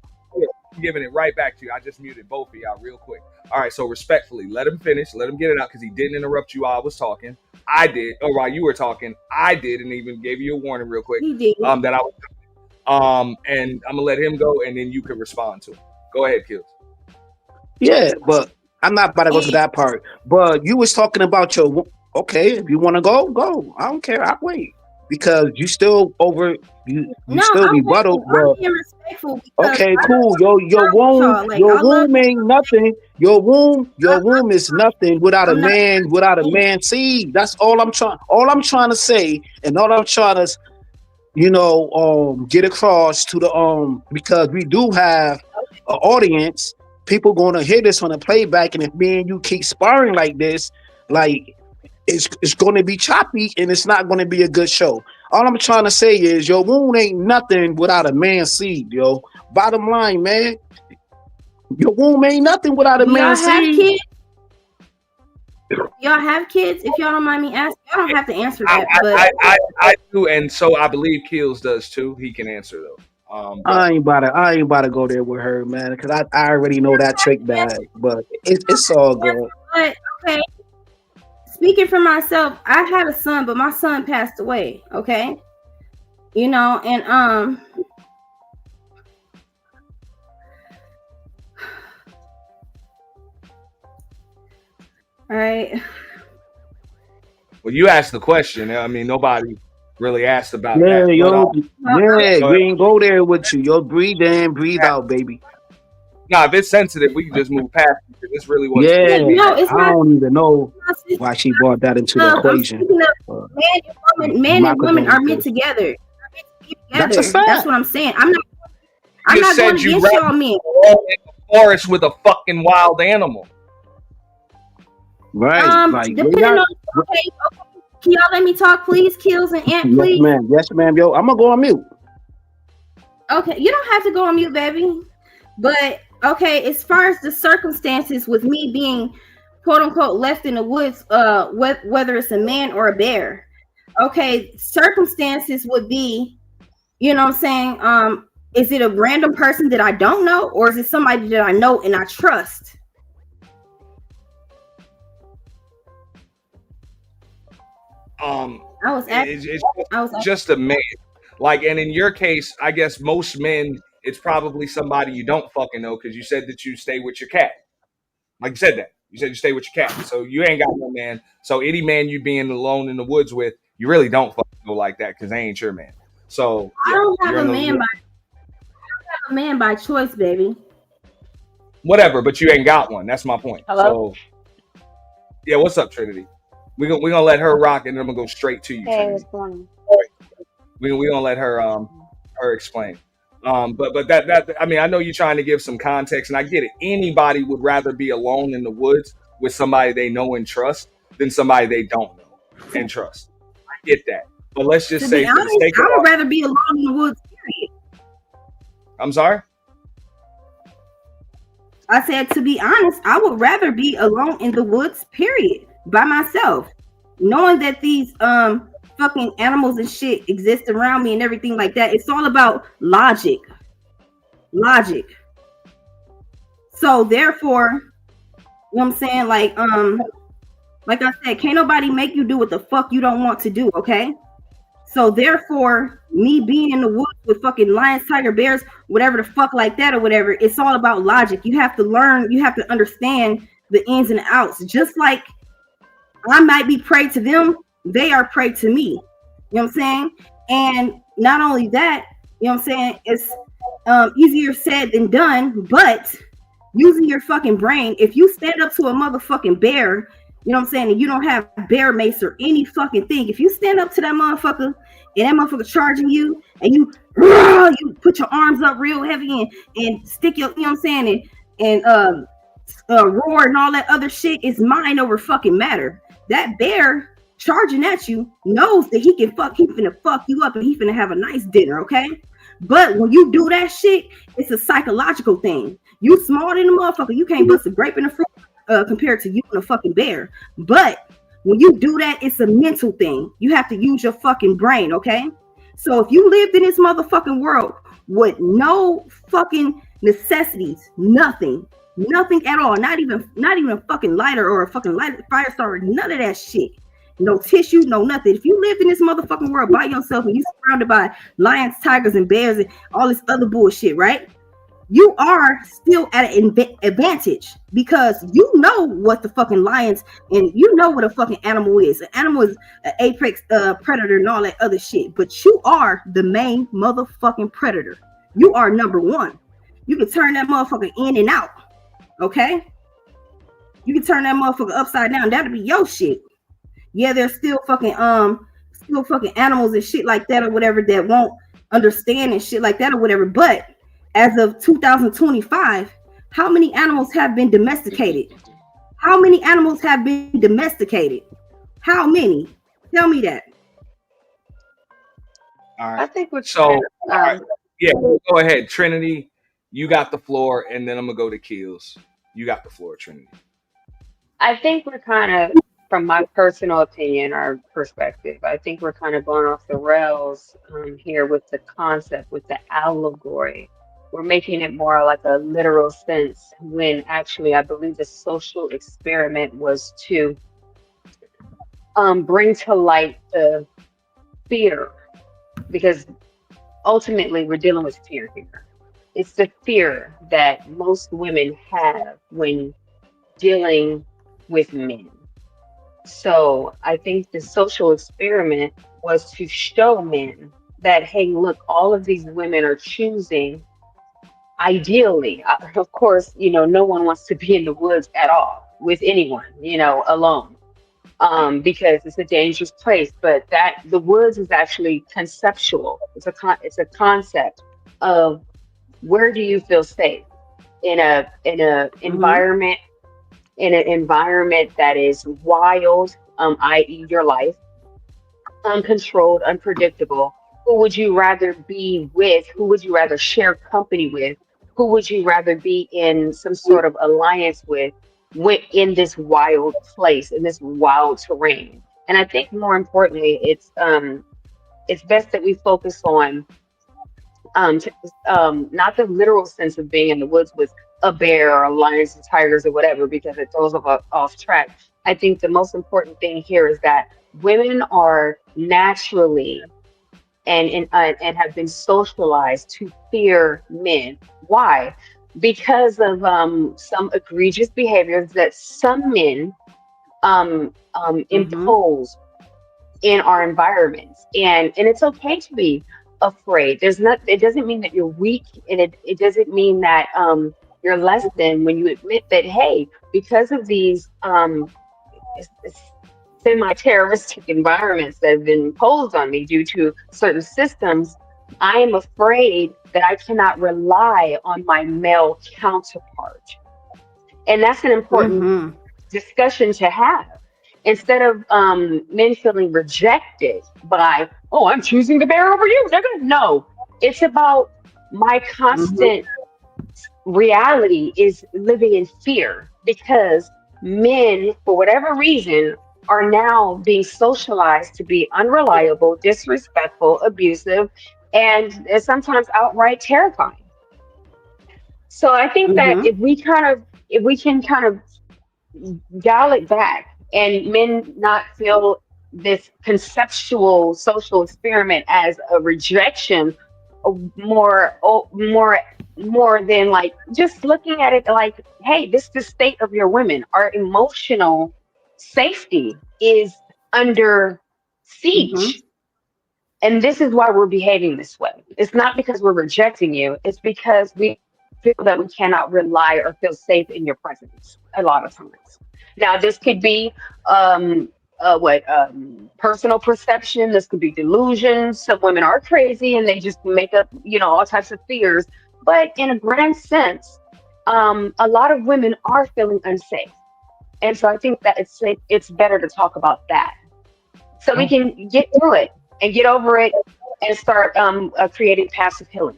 S1: I'm giving it right back to you. I just muted both of y'all real quick. All right, so respectfully, let him finish. Let him get it out because he didn't interrupt you while I was talking. I did, or while you were talking, I did, and even gave you a warning real quick.
S7: He did.
S1: That I was. And I'm gonna let him go, and then you can respond to him. Go ahead, Kills.
S8: Yeah, but I'm not about to go to that part. But you was talking about your. Okay, if you want to go, go. I don't care. I'll wait because you still over. You still rebuttal.
S7: I'm being respectful.
S8: Okay, cool. Your womb ain't nothing. Your womb is nothing without a man seed. That's all I'm trying. All I'm trying to say, and all I'm trying to, get across to the because we do have an audience. People gonna hear this on the playback, and if me and you keep sparring like this, like it's gonna be choppy, and it's not gonna be a good show. All I'm trying to say is your wound ain't nothing without a man's seed, yo. Bottom line, man. Your womb ain't nothing without a man's seed.
S7: Kids? Y'all have kids? If y'all don't mind me asking, y'all don't have to answer that.
S1: I do, and so I believe Keels does too. He can answer though.
S8: I ain't about to go there with her, man, because I already know that trick bag. But it's all good.
S7: But okay. Speaking for myself, I had a son, but my son passed away. Okay, you know, and all right.
S1: Well, you asked the question. I mean, nobody really asked about
S8: Yeah,
S1: that.
S8: yo, we ain't go there with you. Yo, breathe in, breathe out, baby.
S1: Nah, if it's sensitive, we can just move past it. This really was.
S8: Yeah, I don't even know why she brought that into the equation.
S7: Man and woman are meant together.
S8: That's a fact.
S7: That's what I'm saying. I'm not going against y'all men.
S1: In the forest with a fucking wild animal.
S8: Right.
S7: Depending on. Okay. Can y'all let me talk, please? Kills and Ant, please.
S8: Yes, ma'am. Yo, I'm gonna go on mute.
S7: Okay, you don't have to go on mute, baby. But okay, as far as the circumstances with me being quote unquote left in the woods, whether it's a man or a bear, okay, circumstances would be, you know what I'm saying? Is it a random person that I don't know, or is it somebody that I know and I trust?
S1: It's just a man. Like, and in your case, I guess most men, it's probably somebody you don't fucking know, because you said that you stay with your cat. Like you said that. You said you stay with your cat. So you ain't got no man. So any man you being alone in the woods with, you really don't fucking know like that, because they ain't your man. So
S7: I don't have a man by choice, baby.
S1: Whatever, but you ain't got one. That's my point.
S7: Hello?
S1: So yeah, what's up, Trinity? We're gonna let her rock, and then I'm gonna go straight to you.
S25: Hey,
S1: Trinity.
S25: what's going on?
S1: We're gonna let her her explain. But that I mean, I know you're trying to give some context, and I get it. Anybody would rather be alone in the woods with somebody they know and trust than somebody they don't know and trust. I get that. But let's just say,
S7: I would rather be alone in the woods, period.
S1: I'm sorry?
S7: I said, to be honest, I would rather be alone in the woods, period, by myself, knowing that these fucking animals and shit exist around me and everything like that. It's all about logic. So therefore, you know what I'm saying? Like I said, can't nobody make you do what the fuck you don't want to do, okay? So therefore, me being in the woods with fucking lions, tiger, bears, whatever the fuck like that or whatever, it's all about logic. You have to learn, you have to understand the ins and outs. Just like I might be prey to them, they are prey to me. You know what I'm saying? And not only that, you know what I'm saying, it's easier said than done, but using your fucking brain, if you stand up to a motherfucking bear, you know what I'm saying, and you don't have bear mace or any fucking thing, if you stand up to that motherfucker and that motherfucker charging you, and you put your arms up real heavy and stick your, you know what I'm saying, and roar and all that other shit, is mind over fucking matter. That bear charging at you knows that he finna fuck you up, and he finna have a nice dinner, okay? But when you do that shit, it's a psychological thing. You small than a motherfucker, you can't bust a grape in the fruit compared to you and a fucking bear. But when you do that, it's a mental thing. You have to use your fucking brain, okay? So if you lived in this motherfucking world with no fucking necessities, nothing at all, not even a fucking lighter or a fucking fire starter, none of that shit. No tissue, no nothing. If you lived in this motherfucking world by yourself and you surrounded by lions, tigers, and bears and all this other bullshit, right? You are still at an advantage, because you know what the fucking lions, and you know what a fucking animal is. An animal is an apex predator and all that other shit. But you are the main motherfucking predator. You are number one. You can turn that motherfucker in and out. Okay? You can turn that motherfucker upside down. That'll be your shit. Yeah, there's still fucking animals and shit like that or whatever that won't understand and shit like that or whatever. But as of 2025, how many animals have been domesticated? How many animals have been domesticated? How many? Tell me that.
S1: All right.
S11: I think we're
S1: So,
S11: trying
S1: all right. Yeah, go ahead, Trinity. You got the floor, and then I'm gonna go to Keels. You got the floor, Trinity.
S11: I think we're kind of, from my personal opinion or perspective, I think we're kind of going off the rails here with the concept, with the allegory. We're making it more like a literal sense when actually I believe the social experiment was to bring to light the fear, because ultimately we're dealing with fear here. It's the fear that most women have when dealing with men. So I think the social experiment was to show men that, hey, look, all of these women are choosing, ideally, of course, no one wants to be in the woods at all with anyone, alone, because it's a dangerous place. But that the woods is actually conceptual. It's a concept of where do you feel safe in a environment, in an environment that is wild, i.e. your life, uncontrolled, unpredictable. Who would you rather be with? Who would you rather share company with? Who would you rather be in some sort of alliance with in this wild place, in this wild terrain? And I think more importantly, it's best that we focus on not the literal sense of being in the woods with a bear or lions and tigers or whatever, because it throws off track. I think the most important thing here is that women are naturally and have been socialized to fear men. Why? Because of some egregious behaviors that some men impose in our environments, and it's okay to be afraid. It doesn't mean that you're weak, and it doesn't mean that you're less than when you admit that, hey, because of these semi-terroristic environments that have been imposed on me due to certain systems, I am afraid that I cannot rely on my male counterpart. And that's an important discussion to have. Instead of men feeling rejected by, oh, I'm choosing the bear over you. No, it's about my constant reality is living in fear, because men, for whatever reason, are now being socialized to be unreliable, disrespectful, abusive, and sometimes outright terrifying. So I think that if we can kind of dial it back and men not feel this conceptual social experiment as a rejection, more than like just looking at it like, hey, this is the state of your women. Our emotional safety is under siege. And this is why we're behaving this way. It's not because we're rejecting you. It's because we feel that we cannot rely or feel safe in your presence a lot of times. Now, this could be personal perception. This could be delusion. Some women are crazy and they just make up, all types of fears. But in a grand sense, a lot of women are feeling unsafe. And so I think that it's better to talk about that, so we can get through it and get over it and start creating passive healing.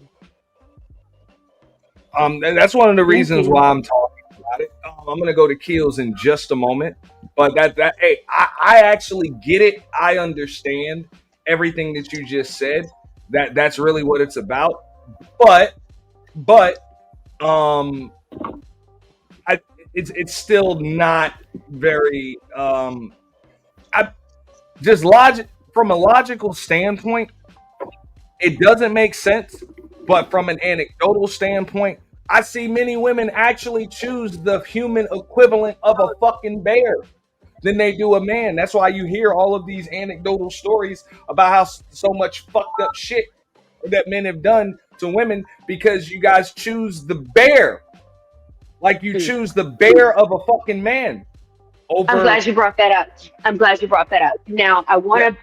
S1: And that's one of the reasons why I'm talking about it. I'm going to go to Keels in just a moment, but hey, I actually get it. I understand everything that you just said. That's really what it's about. But it's still not very from a logical standpoint, it doesn't make sense. But from an anecdotal standpoint, I see many women actually choose the human equivalent of a fucking bear than they do a man. That's why you hear all of these anecdotal stories about how so much fucked up shit that men have done to women, because you guys choose the bear. Like you choose the bear of a fucking man.
S11: I'm glad you brought that up. Now, I want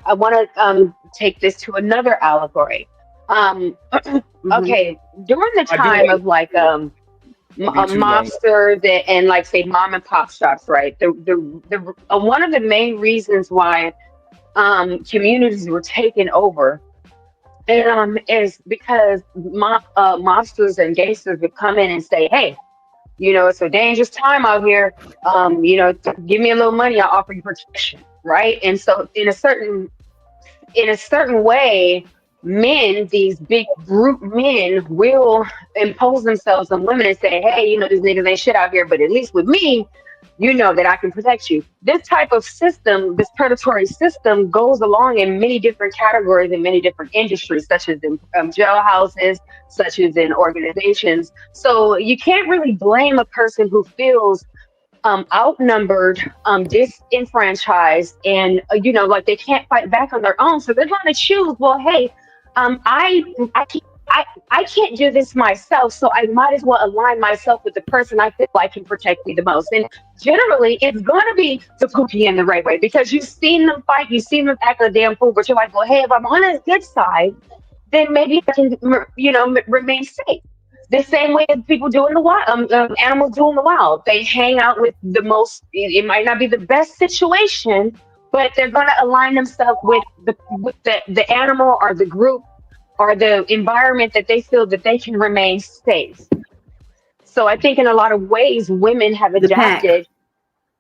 S11: to take this to another allegory. Okay, during the
S1: I do
S11: time of like
S1: be too long.
S11: mobsters and like say mom and pop shops, right? The one of the main reasons why communities were taken over is because mobsters and gangsters would come in and say, hey, you know, it's a dangerous time out here. You know, give me a little money, I'll offer you protection, right? And so in a certain way, men, these big group men, will impose themselves on women and say, hey, you know, these niggas ain't shit out here, but at least with me, you know that I can protect you. This type of system, this predatory system, goes along in many different categories in many different industries, such as in jailhouses, such as in organizations. So you can't really blame a person who feels outnumbered, disenfranchised, and you know, like they can't fight back on their own. So they're going to choose, well, hey, I can't do this myself, so I might as well align myself with the person I feel like can protect me the most. And generally, it's going to be the Pookie and the Ray Ray, because you've seen them fight, you've seen them act like a damn fool, but you're like, well, hey, if I'm on his good side, then maybe I can, you know, remain safe. The same way as people do in the wild, animals do in the wild. They hang out with the most, it might not be the best situation, but they're going to align themselves with the animal or the group or the environment that they feel that they can remain safe. So I think in a lot of ways, women have adapted,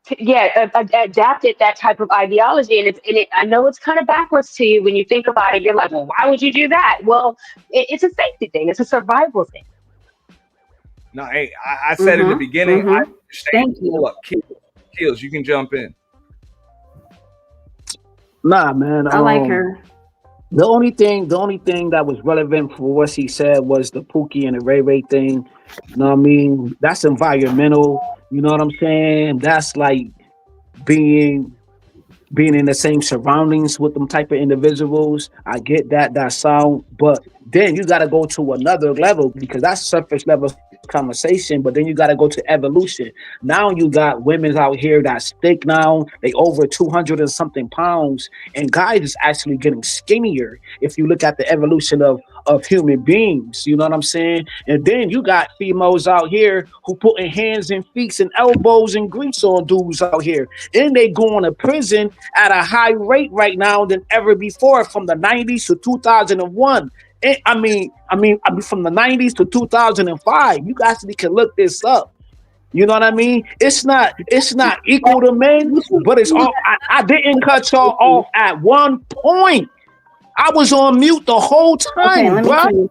S11: adapted that type of ideology. And I know it's kind of backwards to you when you think about it. You're like, well, why would you do that? Well, it's a safety thing. It's a survival thing.
S1: No, hey, I said in the beginning, I understand. Look, Keels, you can jump in.
S8: Nah, man.
S7: I like her.
S8: The only thing that was relevant for what she said was the Pookie and the Ray Ray thing. You know what I mean? That's environmental. You know what I'm saying? That's like being in the same surroundings with them type of individuals. I get that sound, but then you got to go to another level, because that's surface level conversation, but then you got to go to evolution. Now you got women out here that's thick now, they over 200 and something pounds, and guys is actually getting skinnier if you look at the evolution of human beings. You know what I'm saying? And then you got females out here who putting hands and feet and elbows and grease on dudes out here, and they going to prison at a high rate right now than ever before, from the 90s to 2001. I mean, from the 90s to 2005. You guys can look this up. You know what I mean? It's not equal to men, but it's all. I didn't cut y'all off at one point. I was on mute the whole time, bro.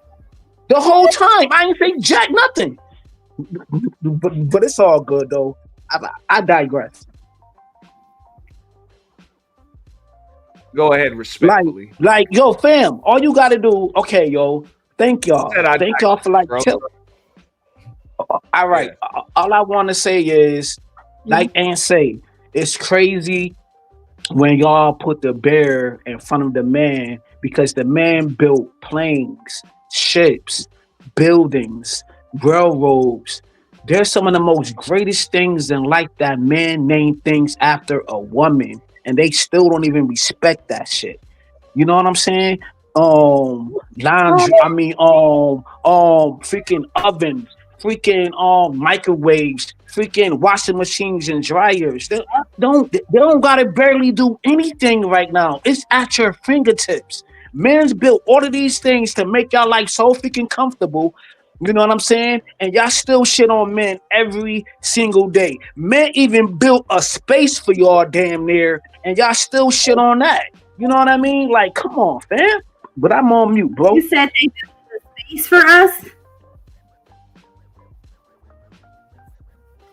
S8: The whole time. I ain't say jack nothing. But it's all good though. I digress.
S1: Go ahead, respectfully.
S8: Like, yo, fam, all you gotta do, okay, yo, thank y'all. Thank y'all for like all right. Yeah. All I want to say is, like Ann say, it's crazy when y'all put the bear in front of the man, because the man built planes, ships, buildings, railroads. There's some of the most greatest things in life that man named things after a woman, and they still don't even respect that shit. You know what I'm saying? Laundry, freaking ovens, freaking microwaves, freaking washing machines and dryers. They don't gotta barely do anything right now. It's at your fingertips. Men's built all of these things to make y'all life so freaking comfortable. You know what I'm saying? And y'all still shit on men every single day. Men even built a space for y'all damn near, and y'all still shit on that. You know what I mean? Like, come on, fam. But I'm on mute, bro.
S7: You said they built a space for us?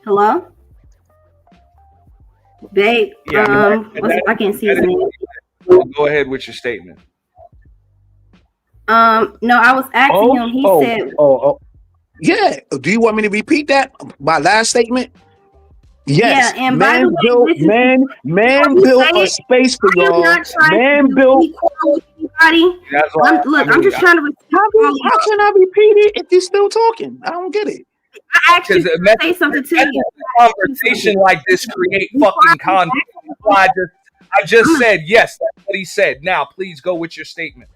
S7: Hello? Babe, I can't see his name.
S1: Go ahead with your statement.
S7: No, I was asking him. He said,
S8: yeah. Do you want me to repeat that? My last statement? Yes.
S7: Yeah, and man
S8: built a space for y'all. Man built.
S7: I'm just trying to respect.
S8: How can I repeat it if you're still talking? I don't get it.
S7: I actually say something to you.
S1: Conversation like this create fucking conflict. I just said yes. That's what he said. Now, please go with your statement.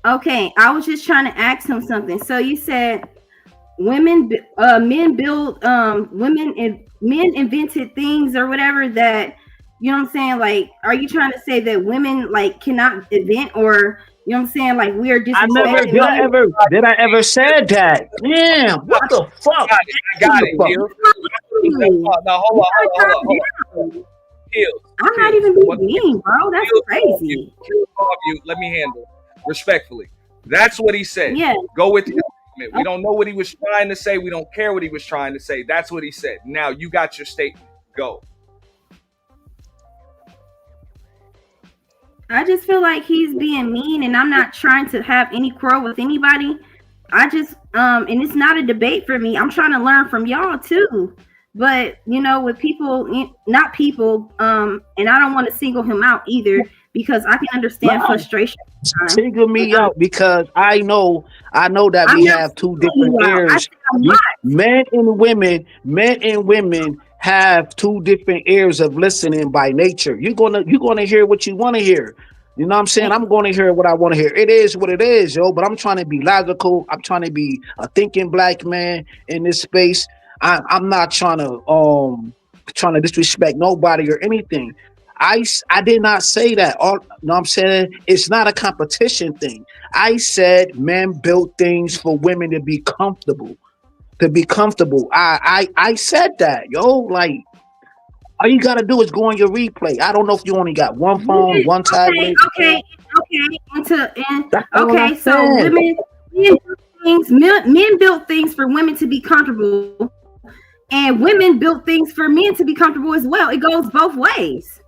S7: Okay, I was just trying to ask him something. So you said men build women and men invented things or whatever that, you know what I'm saying? Like, are you trying to say that women like cannot invent, or you know what I'm saying? Like, we are disrespecting
S8: Did I ever said that? Damn, what the fuck?
S1: I got it. No, hold on.
S7: I'm not even being mean, bro. That's crazy.
S1: Let me handle it respectfully. That's what he said.
S7: Yeah.
S1: Go with his statement. We don't know what he was trying to say. We don't care what he was trying to say. That's what he said. Now you got your statement. Go.
S7: I just feel like he's being mean, and I'm not trying to have any quarrel with anybody. I just and it's not a debate for me. I'm trying to learn from y'all too. But you know, with people, not people, and I don't want to single him out either, because I can understand frustration.
S8: Single me out because I know that we have two different ears. Men and women have two different ears of listening by nature. You're gonna hear what you want to hear. You know what I'm saying? I'm going to hear what I want to hear. It is what it is, yo. But I'm trying to be logical. I'm trying to be a thinking black man in this space. I'm not trying to disrespect nobody or anything. I did not say that. All no, I'm saying it's not a competition thing. I said men built things for women to be comfortable. I said that, yo. Like, all you gotta do is go on your replay. I don't know if you only got one phone, one tablet.
S7: Okay. So men built things for women to be comfortable, and women built things for men to be comfortable as well. It goes both ways.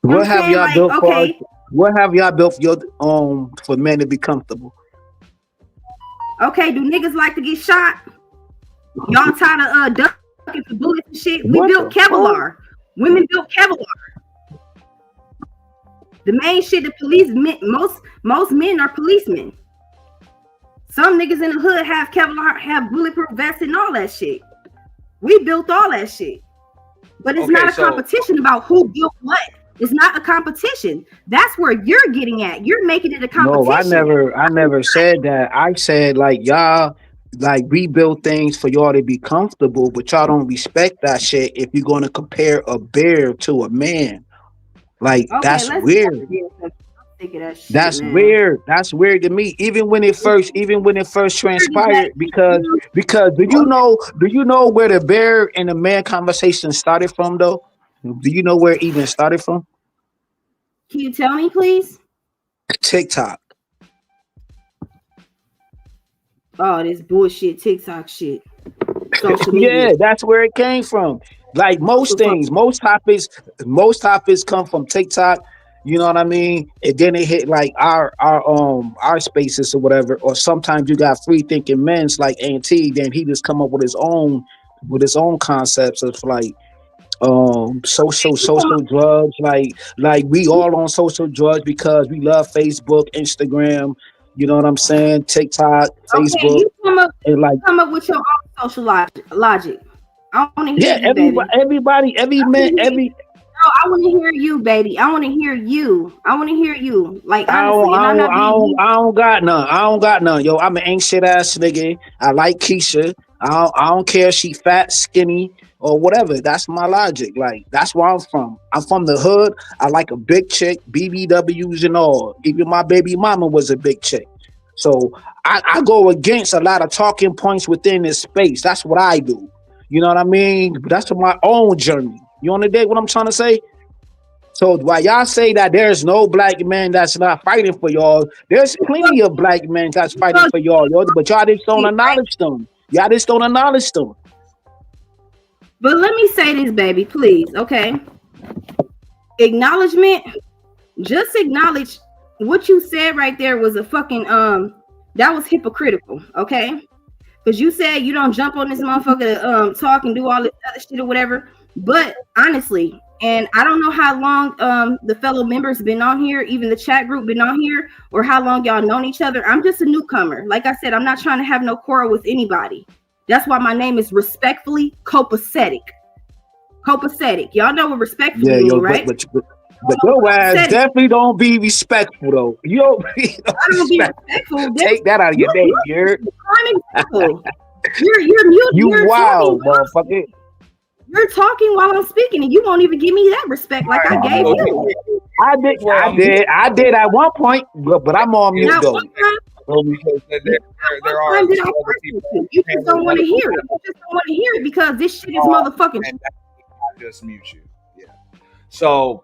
S8: What have y'all built for? What have y'all built for men to be comfortable?
S7: Okay, do niggas like to get shot? Y'all tired of ducking for bullets and shit? We built Kevlar. Women built Kevlar. The main shit the police, most men are policemen. Some niggas in the hood have Kevlar, have bulletproof vests and all that shit. We built all that shit. But it's not a competition about who built what. It's not a competition. That's where you're getting at. You're making it a competition.
S8: No, I never said that. I said like y'all, like we build things for y'all to be comfortable, but y'all don't respect that shit if you're gonna compare a bear to a man. Like that's weird. That's weird. That's weird to me. Even when it first transpired, because do you know where the bear and the man conversation started from though? Do you know where it even started from?
S7: Can you tell me, please?
S8: TikTok.
S7: Oh, this bullshit TikTok shit. Social media.
S8: Yeah, that's where it came from. Like most things, most topics come from TikTok. You know what I mean? And then it hit like our spaces or whatever. Or sometimes you got free thinking men's like A&T. Then he just come up with his own concepts of like social drugs. Like we all on social drugs because we love Facebook, Instagram. You know what I'm saying? TikTok, Facebook,
S7: you come up with your own social logic. I want to hear you, baby.
S8: Everybody, every man.
S7: No, I want to hear you, baby. I want to hear you. Like honestly,
S8: I don't got none. Yo, I'm an ain't shit ass nigga. I like Keisha. I don't care if she fat, skinny, or whatever. That's my logic. Like that's where I'm from. I'm from the hood. I like a big chick, BBWs and all. Even my baby mama was a big chick. So I go against a lot of talking points within this space. That's what I do. You know what I mean? That's my own journey. You on the day what I'm trying to say? So while y'all say that there's no black man that's not fighting for y'all, there's plenty of black men that's fighting for y'all, but y'all just don't acknowledge them.
S7: But let me say this, baby, please, okay? Acknowledgement. Just acknowledge what you said right there was a fucking that was hypocritical, okay? Because you said you don't jump on this motherfucker to talk and do all this other shit or whatever. But honestly, and I don't know how long the fellow members been on here, even the chat group been on here, or how long y'all known each other. I'm just a newcomer. Like I said, I'm not trying to have no quarrel with anybody. That's why my name is respectfully copacetic. Copacetic. Y'all know what respectfully means, right?
S8: But your ass definitely don't be respectful though. You don't be respectful. Take that out of your name, you're
S7: mute.
S8: You wild, motherfucker.
S7: You're talking while I'm speaking, and you won't even give me that respect like I gave you.
S8: I did at one point, but I'm on mute though.
S7: You just don't want to hear it. You just don't want to hear it because this shit is motherfucking.
S1: I just mute you. Yeah. So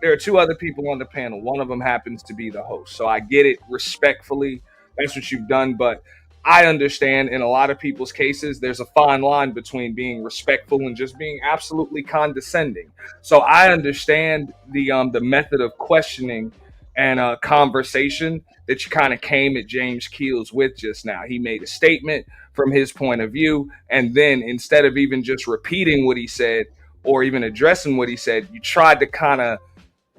S1: there are two other people on the panel. One of them happens to be the host. So I get it respectfully. That's what you've done, but I understand in a lot of people's cases, there's a fine line between being respectful and just being absolutely condescending. So I understand the method of questioning and conversation that you kind of came at James Keels with just now. He made a statement from his point of view, and then instead of even just repeating what he said or even addressing what he said, you tried to kind of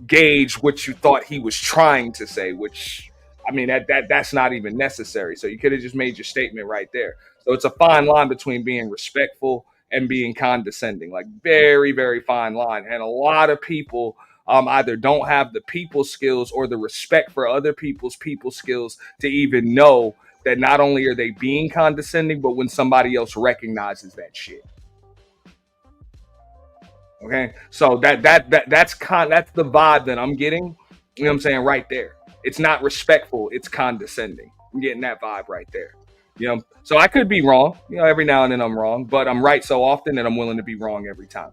S1: gauge what you thought he was trying to say, which I mean, that's not even necessary. So you could have just made your statement right there. So it's a fine line between being respectful and being condescending, like very, very fine line. And a lot of people either don't have the people skills or the respect for other people's people skills to even know that not only are they being condescending, but when somebody else recognizes that shit. Okay, so that's the vibe that I'm getting. You know what I'm saying? Right there. It's not respectful. It's condescending. I'm getting that vibe right there. You know, so I could be wrong. You know, every now and then I'm wrong, but I'm right so often that I'm willing to be wrong every time.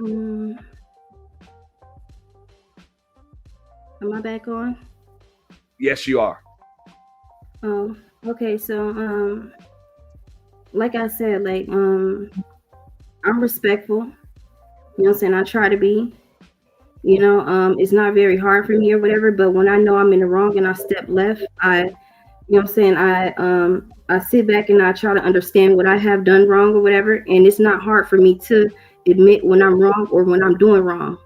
S7: Am I back on?
S1: Yes, you are.
S7: Okay, so like I said, like I'm respectful. You know what I'm saying? I try to be. You know, it's not very hard for me or whatever, but when I know I'm in the wrong and I step left, you know what I'm saying, I sit back and I try to understand what I have done wrong or whatever, and it's not hard for me to admit when I'm wrong or when I'm doing wrong.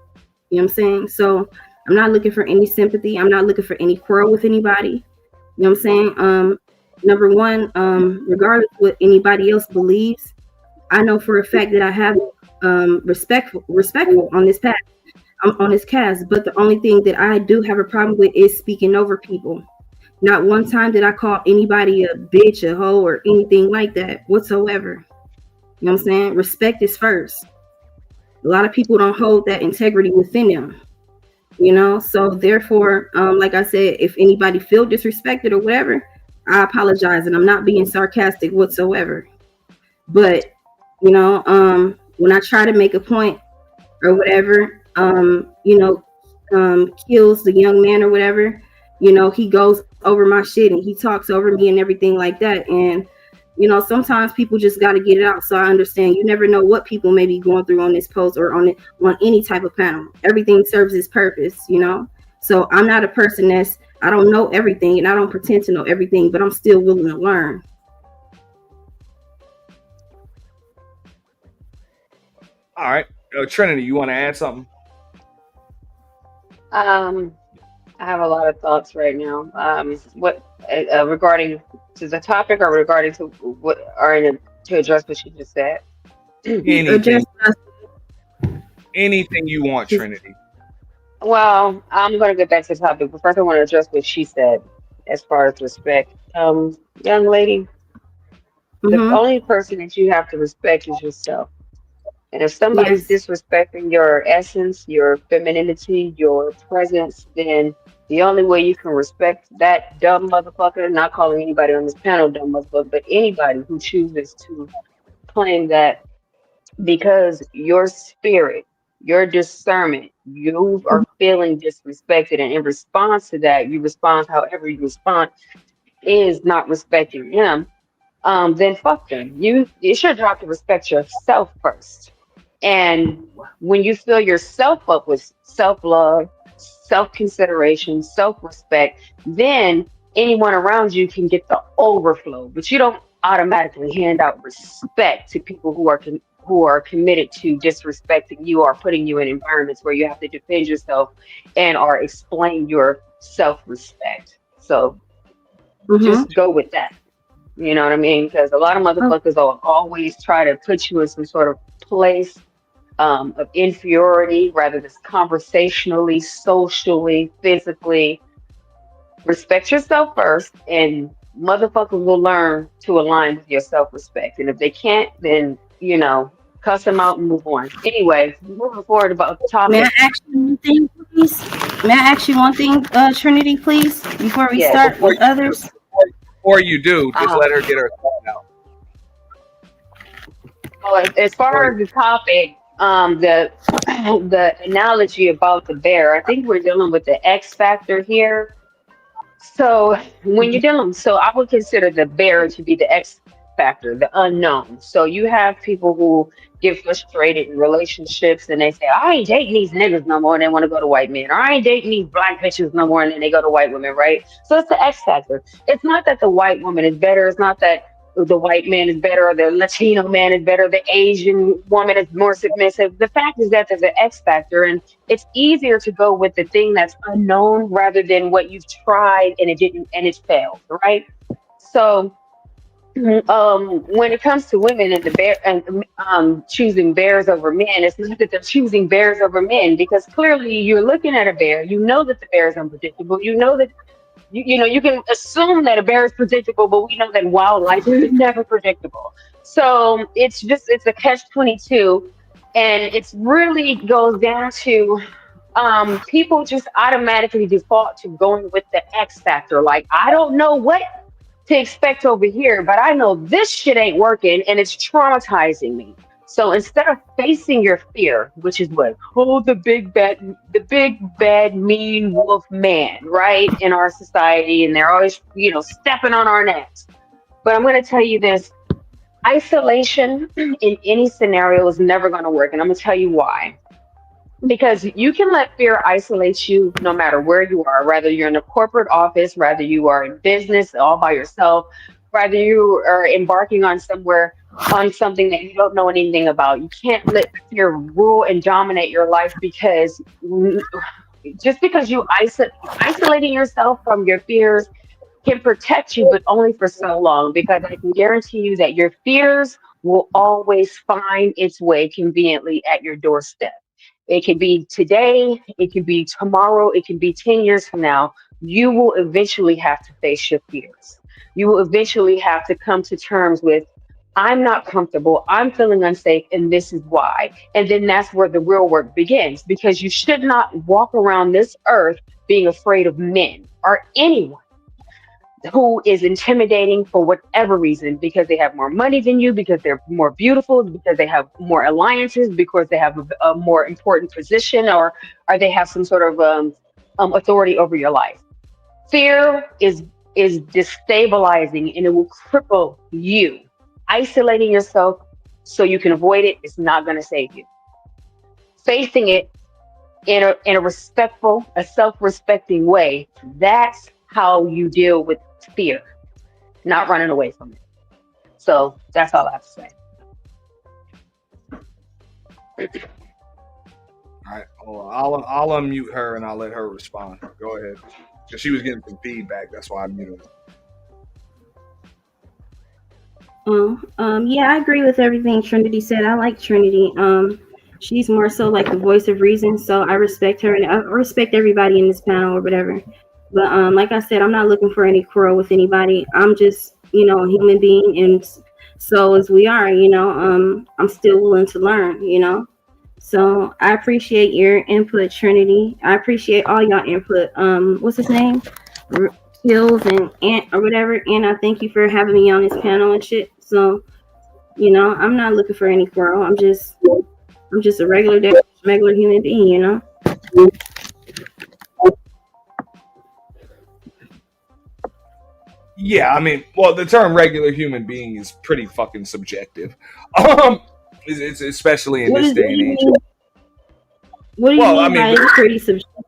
S7: You know what I'm saying? So I'm not looking for any sympathy. I'm not looking for any quarrel with anybody. You know what I'm saying? Number one, regardless of what anybody else believes, I know for a fact that I have respectful on this path. I'm on this cast, but the only thing that I do have a problem with is speaking over people. Not one time did I call anybody a bitch, a hoe, or anything like that whatsoever. You know what I'm saying? Respect is first. A lot of people don't hold that integrity within them. You know, so therefore, like I said, if anybody feel disrespected or whatever, I apologize, and I'm not being sarcastic whatsoever. But you know, when I try to make a point or whatever, you know, kills the young man or whatever, you know, he goes over my shit and he talks over me and everything like that. And you know, sometimes people just got to get it out. So I understand. You never know what people may be going through on this post or on any type of panel. Everything serves its purpose, you know. So I'm not a person I don't know everything, and I don't pretend to know everything, but I'm still willing to learn.
S1: All right, Trinity, you want to add something?
S11: I have a lot of thoughts right now. What regarding to the topic, or regarding to what, or to address what you just said?
S1: Anything you want, Trinity.
S11: Well, I'm going to get back to the topic, but first I want to address what she said as far as respect. Young lady, the only person that you have to respect is yourself. And if somebody's disrespecting your essence, your femininity, your presence, then the only way you can respect that dumb motherfucker, not calling anybody on this panel dumb motherfucker, but anybody who chooses to claim that because your spirit, your discernment, you are feeling disrespected, and in response to that, you respond however you respond is not respecting him, then fuck them. It's your job to respect yourself first. And when you fill yourself up with self-love, self-consideration, self-respect, then anyone around you can get the overflow. But you don't automatically hand out respect to people who are committed to disrespecting you or putting you in environments where you have to defend yourself and or explain your self-respect. So just go with that. You know what I mean? Because a lot of motherfuckers will always try to put you in some sort of place of inferiority, rather than conversationally, socially, physically. Respect yourself first, and motherfuckers will learn to align with your self-respect. And if they can't, then cuss them out and move on. Anyway, moving forward about the
S7: May I
S11: topic.
S7: ask you one thing, please? May I ask you one thing, Trinity, please, before we
S11: Yes.
S7: start with others?
S1: Before you do, just let her get her thought out.
S11: Well, as far as the topic, the analogy about the bear, I think we're dealing with the X factor here. So when you're dealing, so I would consider the bear to be the X factor, the unknown. So you have people who get frustrated in relationships and they say, I ain't dating these niggas no more, and they want to go to white men, or I ain't dating these black bitches no more, and then they go to white women, right? So it's the X factor. It's not that the white woman is better, it's not that the white man is better, or the Latino man is better, the Asian woman is more submissive. The fact is that there's an X factor, and it's easier to go with the thing that's unknown rather than what you've tried and it didn't, and it failed, right? So when it comes to women and the bear and choosing bears over men, it's not that they're choosing bears over men, because clearly you're looking at a bear, you know that the bear is unpredictable, you know that you can assume that a bear is predictable, but we know that wildlife is never predictable. So it's a catch-22, and it's really goes down to people just automatically default to going with the X factor. Like, I don't know what to expect over here, but I know this shit ain't working and it's traumatizing me. So instead of facing your fear, which is what? Oh, the big bad mean wolf man, right? In our society, and they're always, stepping on our necks. But I'm gonna tell you this: isolation in any scenario is never gonna work. And I'm gonna tell you why. Because you can let fear isolate you no matter where you are, whether you're in a corporate office, whether you are in business all by yourself, whether you are embarking on something that you don't know anything about. You can't let fear rule and dominate your life, because just because you isolating yourself from your fears can protect you, but only for so long, because I can guarantee you that your fears will always find its way conveniently at your doorstep. It could be today, it could be tomorrow, it could be 10 years from now. You will eventually have to face your fears. You will eventually have to come to terms with, I'm not comfortable, I'm feeling unsafe, and this is why. And then that's where the real work begins, because you should not walk around this earth being afraid of men or anyone who is intimidating for whatever reason, because they have more money than you, because they're more beautiful, because they have more alliances, because they have a more important position, or they have some sort of authority over your life. Fear is destabilizing, and it will cripple you. Isolating yourself so you can avoid it is not going to save you. Facing it in a respectful, a self-respecting way, that's how you deal with fear, not running away from it. So that's all I have to say.
S1: All right, I'll unmute her and I'll let her respond. Go ahead, because she was getting some feedback. That's why I muted her.
S7: Yeah, I agree with everything Trinity said. I like Trinity. She's more so like the voice of reason, so I respect her, and I respect everybody in this panel or whatever. But like I said, I'm not looking for any quarrel with anybody. I'm just, a human being, and so as we are, I'm still willing to learn, So I appreciate your input, Trinity. I appreciate all y'all input. What's his name? Hills and Ant or whatever. And I thank you for having me on this panel and shit. So, I'm not looking for any quarrel. I'm just a regular human being,
S1: Yeah, I mean, well, the term regular human being is pretty fucking subjective. It's especially in this day and age.
S7: What do you mean by it's pretty subjective?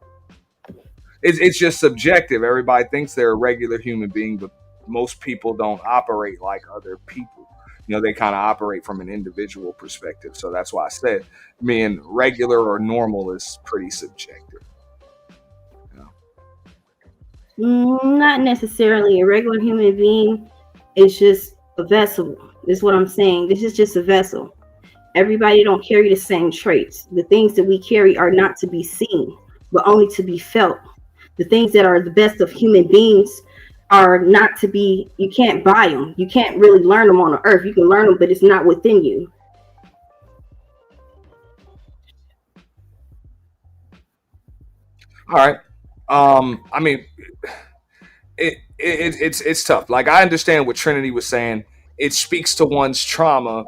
S1: It's just subjective. Everybody thinks they're a regular human being, but most people don't operate like other people. They kind of operate from an individual perspective. So that's why I said being regular or normal is pretty subjective.
S7: Not necessarily. A regular human being It's just a vessel. This is what I'm saying. This is just a vessel. Everybody don't carry the same traits. The things that we carry are not to be seen, but only to be felt. The things that are the best of human beings are not to be, you can't buy them. You can't really learn them on the earth. You can learn them, but it's not within you.
S1: All right. I mean, it's tough. Like, I understand what Trinity was saying. It speaks to one's trauma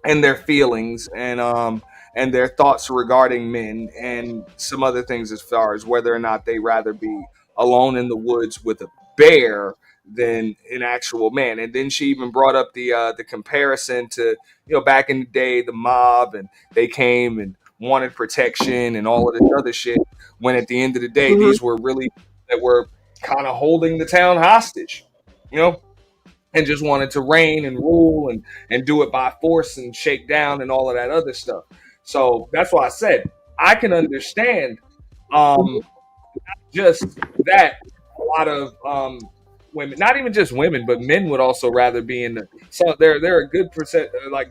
S1: and their feelings and their thoughts regarding men and some other things as far as whether or not they rather be alone in the woods with a bear than an actual man. And then she even brought up the comparison to, back in the day, the mob, and they came and wanted protection and all of this other shit, when at the end of the day, these were really that were kind of holding the town hostage, and just wanted to reign and rule and do it by force and shake down and all of that other stuff. So that's why I said I can understand just that a lot of women, not even just women, but men would also rather be in the. So there are a good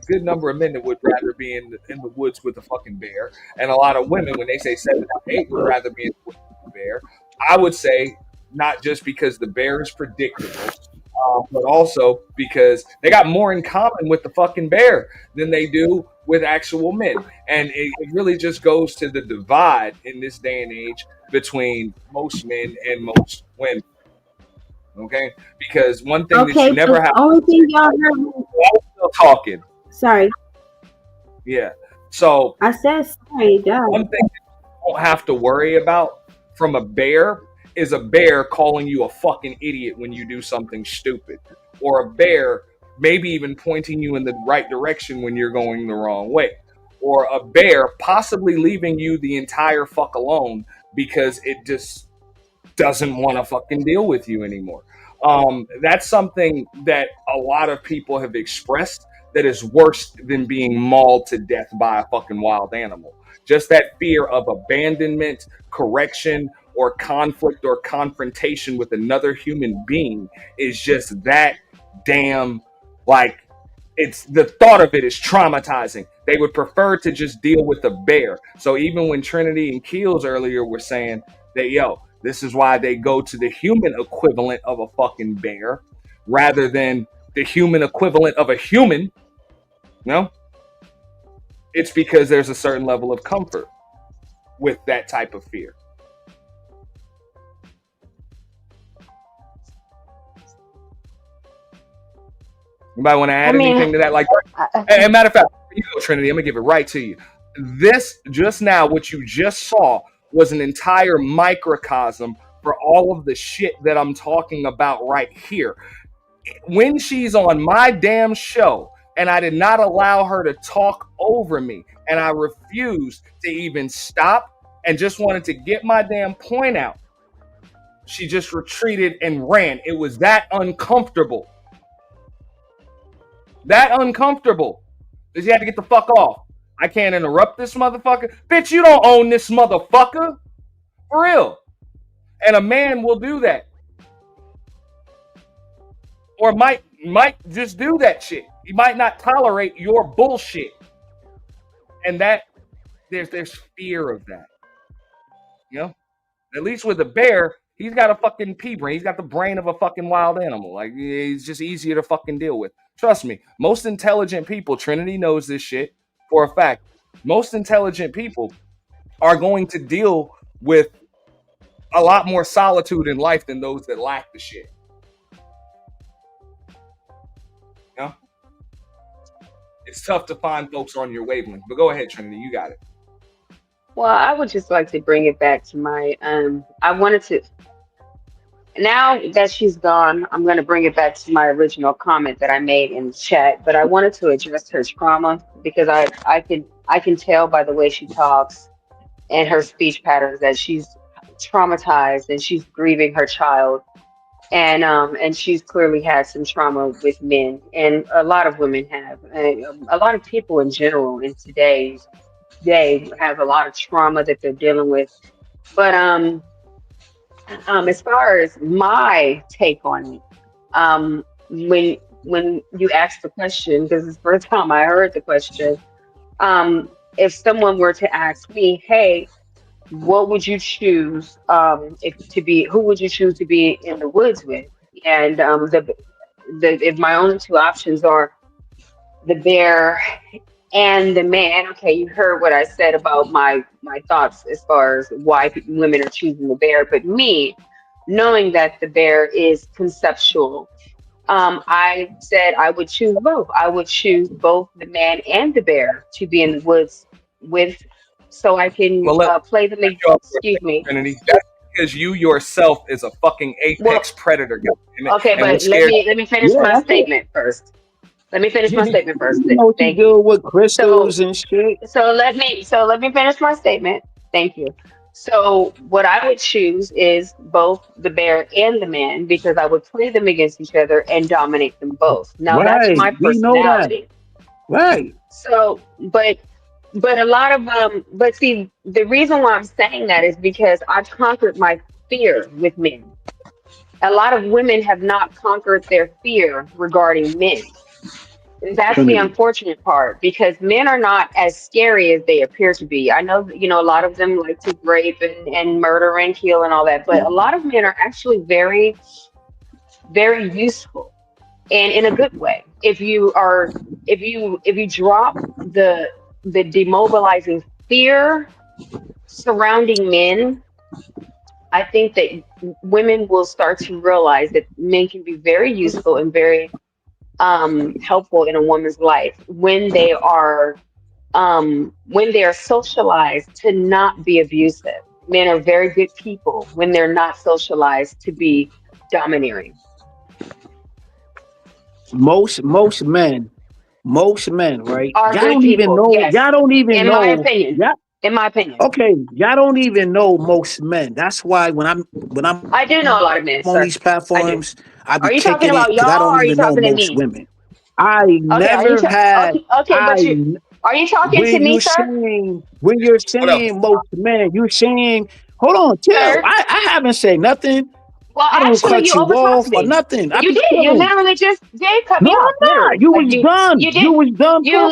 S1: good number of men that would rather be in the woods with a fucking bear, and a lot of women, when they say 7 out of 8, would rather be in the woods with a bear. I would say not just because the bear is predictable, but also because they got more in common with the fucking bear than they do with actual men. And it really just goes to the divide in this day and age between most men and most women. Okay? Because one thing that you never have.
S7: Only thing y'all heard me.
S1: I'm still talking.
S7: Sorry.
S1: Yeah. So
S7: I said sorry, God.
S1: One thing that you don't have to worry about from a bear is a bear calling you a fucking idiot when you do something stupid, or a bear maybe even pointing you in the right direction when you're going the wrong way, or a bear possibly leaving you the entire fuck alone because it just doesn't want to fucking deal with you anymore. That's something that a lot of people have expressed that is worse than being mauled to death by a fucking wild animal. Just that fear of abandonment, correction, or conflict or confrontation with another human being is just that damn, like, it's the thought of it is traumatizing. They would prefer to just deal with a bear. So even when Trinity and Keels earlier were saying that, this is why they go to the human equivalent of a fucking bear rather than the human equivalent of a human, it's because there's a certain level of comfort with that type of fear. Anybody want to add anything to that? Like, and matter of fact, Trinity, I'm gonna give it right to you. This just now, what you just saw, was an entire microcosm for all of the shit that I'm talking about right here. When she's on my damn show, and I did not allow her to talk over me, and I refused to even stop and just wanted to get my damn point out, she just retreated and ran. It was that uncomfortable. That uncomfortable. Because you had to get the fuck off. I can't interrupt this motherfucker. Bitch, you don't own this motherfucker. For real. And a man will do that. Or might just do that shit. He might not tolerate your bullshit. And that there's fear of that. At least with a bear, he's got a fucking pea brain. He's got the brain of a fucking wild animal. Like, he's just easier to fucking deal with. Trust me, most intelligent people, Trinity knows this shit for a fact. Most intelligent people are going to deal with a lot more solitude in life than those that lack the shit. It's tough to find folks on your wavelength. But go ahead, Trinity, you got it.
S11: Well, I would just like to bring it back to my I wanted to, now that she's gone, I'm going to bring it back to my original comment that I made in the chat, but I wanted to address her trauma because I can tell by the way she talks and her speech patterns that she's traumatized and she's grieving her child, and she's clearly had some trauma with men, and a lot of women have, and a lot of people in general in today's day have a lot of trauma that they're dealing with. But as far as my take on it, when you asked the question, because it's the first time I heard the question, if someone were to ask me, hey, what would you choose who would you choose to be in the woods with? And if my only two options are the bear and the man. Okay, you heard what I said about my thoughts as far as why women are choosing the bear, but me, knowing that the bear is conceptual, I said I would choose both. I would choose both the man and the bear to be in the woods with, so I can play them. Excuse me.
S1: That's because you yourself is a fucking apex predator.
S11: Okay, but let me finish my statement first. Let me finish my statement first.
S8: You know what you do with crystals and shit.
S11: So let me finish my statement. Thank you. So what I would choose is both the bear and the man, because I would play them against each other and dominate them both. Now that's my personality.
S8: Right.
S11: So, but a lot of but see, the reason why I'm saying that is because I've conquered my fear with men. A lot of women have not conquered their fear regarding men. And that's the unfortunate part, because men are not as scary as they appear to be. I know, a lot of them like to rape and murder and kill and all that, but a lot of men are actually very, very useful, and in a good way. If you drop the demobilizing fear surrounding men, I think that women will start to realize that men can be very useful and very helpful in a woman's life when they are socialized to not be abusive. Men are very good people when they're not socialized to be domineering.
S8: Most men, right?
S11: Are
S8: Y'all
S11: good
S8: don't even
S11: people,
S8: know.
S11: yes.
S8: Y'all don't even know.
S11: In my opinion.
S8: Okay, y'all don't even know most men. That's why when I'm
S11: I do know a lot of men,
S8: on
S11: sir.
S8: these platforms, I be
S11: Are you talking
S8: kicking it
S11: about
S8: because I
S11: y'all, or
S8: don't
S11: are you
S8: even know
S11: talking to
S8: most
S11: me?
S8: women. I
S11: Okay,
S8: never had.
S11: are you talking to me, sir?
S8: When you're saying most men, you're saying, hold on, chill.
S11: Sir?
S8: I haven't said nothing.
S11: Well,
S8: I don't
S11: actually,
S8: cut
S11: you
S8: you
S11: overtalked
S8: off or
S11: me.
S8: nothing. I
S11: You
S8: be
S11: did. You
S8: chilling.
S11: literally just did cut me
S8: No,
S11: off.
S8: I'm not.
S11: Literally.
S8: You
S11: Like,
S8: was done.
S11: You did.
S8: You was done.
S11: You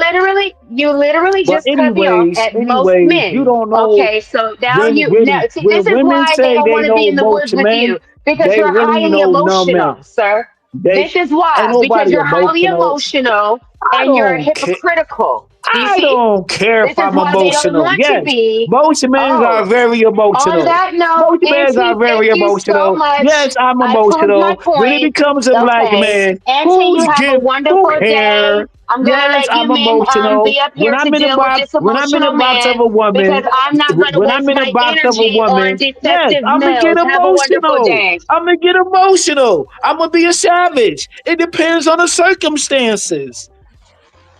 S11: literally
S8: But
S11: just cut me off at most
S8: anyways, you
S11: men.
S8: don't know
S11: Okay, so now see,
S8: when
S11: this is
S8: women
S11: why they
S8: say
S11: don't
S8: they
S11: want to be
S8: know
S11: in the
S8: most
S11: woods with
S8: men,
S11: you, because
S8: they
S11: you're
S8: really
S11: highly
S8: know no
S11: emotional,
S8: men.
S11: sir. This is why,
S8: Ain't
S11: because
S8: nobody
S11: you're highly
S8: emotional.
S11: emotional
S8: I
S11: and you're
S8: don't care.
S11: hypocritical. Do you
S8: I
S11: see?
S8: don't care
S11: This
S8: if
S11: is
S8: I'm
S11: why they don't
S8: emotional.
S11: want to
S8: Yes,
S11: be.
S8: most men are very
S11: On
S8: emotional.
S11: that note,
S8: Most men are
S11: Auntie,
S8: very
S11: thank you so
S8: emotional.
S11: much.
S8: Yes, I'm
S11: I proved my
S8: emotional. When it
S11: point.
S8: becomes a black
S11: Okay.
S8: man,
S11: Auntie, you have a
S8: who
S11: wonderful day.
S8: cares?
S11: I'm gonna
S8: Yes,
S11: let you
S8: I'm
S11: men
S8: emotional.
S11: be up
S8: When
S11: here to
S8: I'm in the
S11: deal with
S8: box,
S11: this emotional
S8: of
S11: man,
S8: a woman,
S11: because I'm not gonna
S8: when I'm
S11: waste
S8: in the
S11: my
S8: box of a
S11: energy on
S8: woman, yes,
S11: defective
S8: I'm gonna get
S11: males. Have a wonderful
S8: emotional.
S11: day.
S8: I'm gonna get emotional. I'm gonna be a savage. It depends on the circumstances.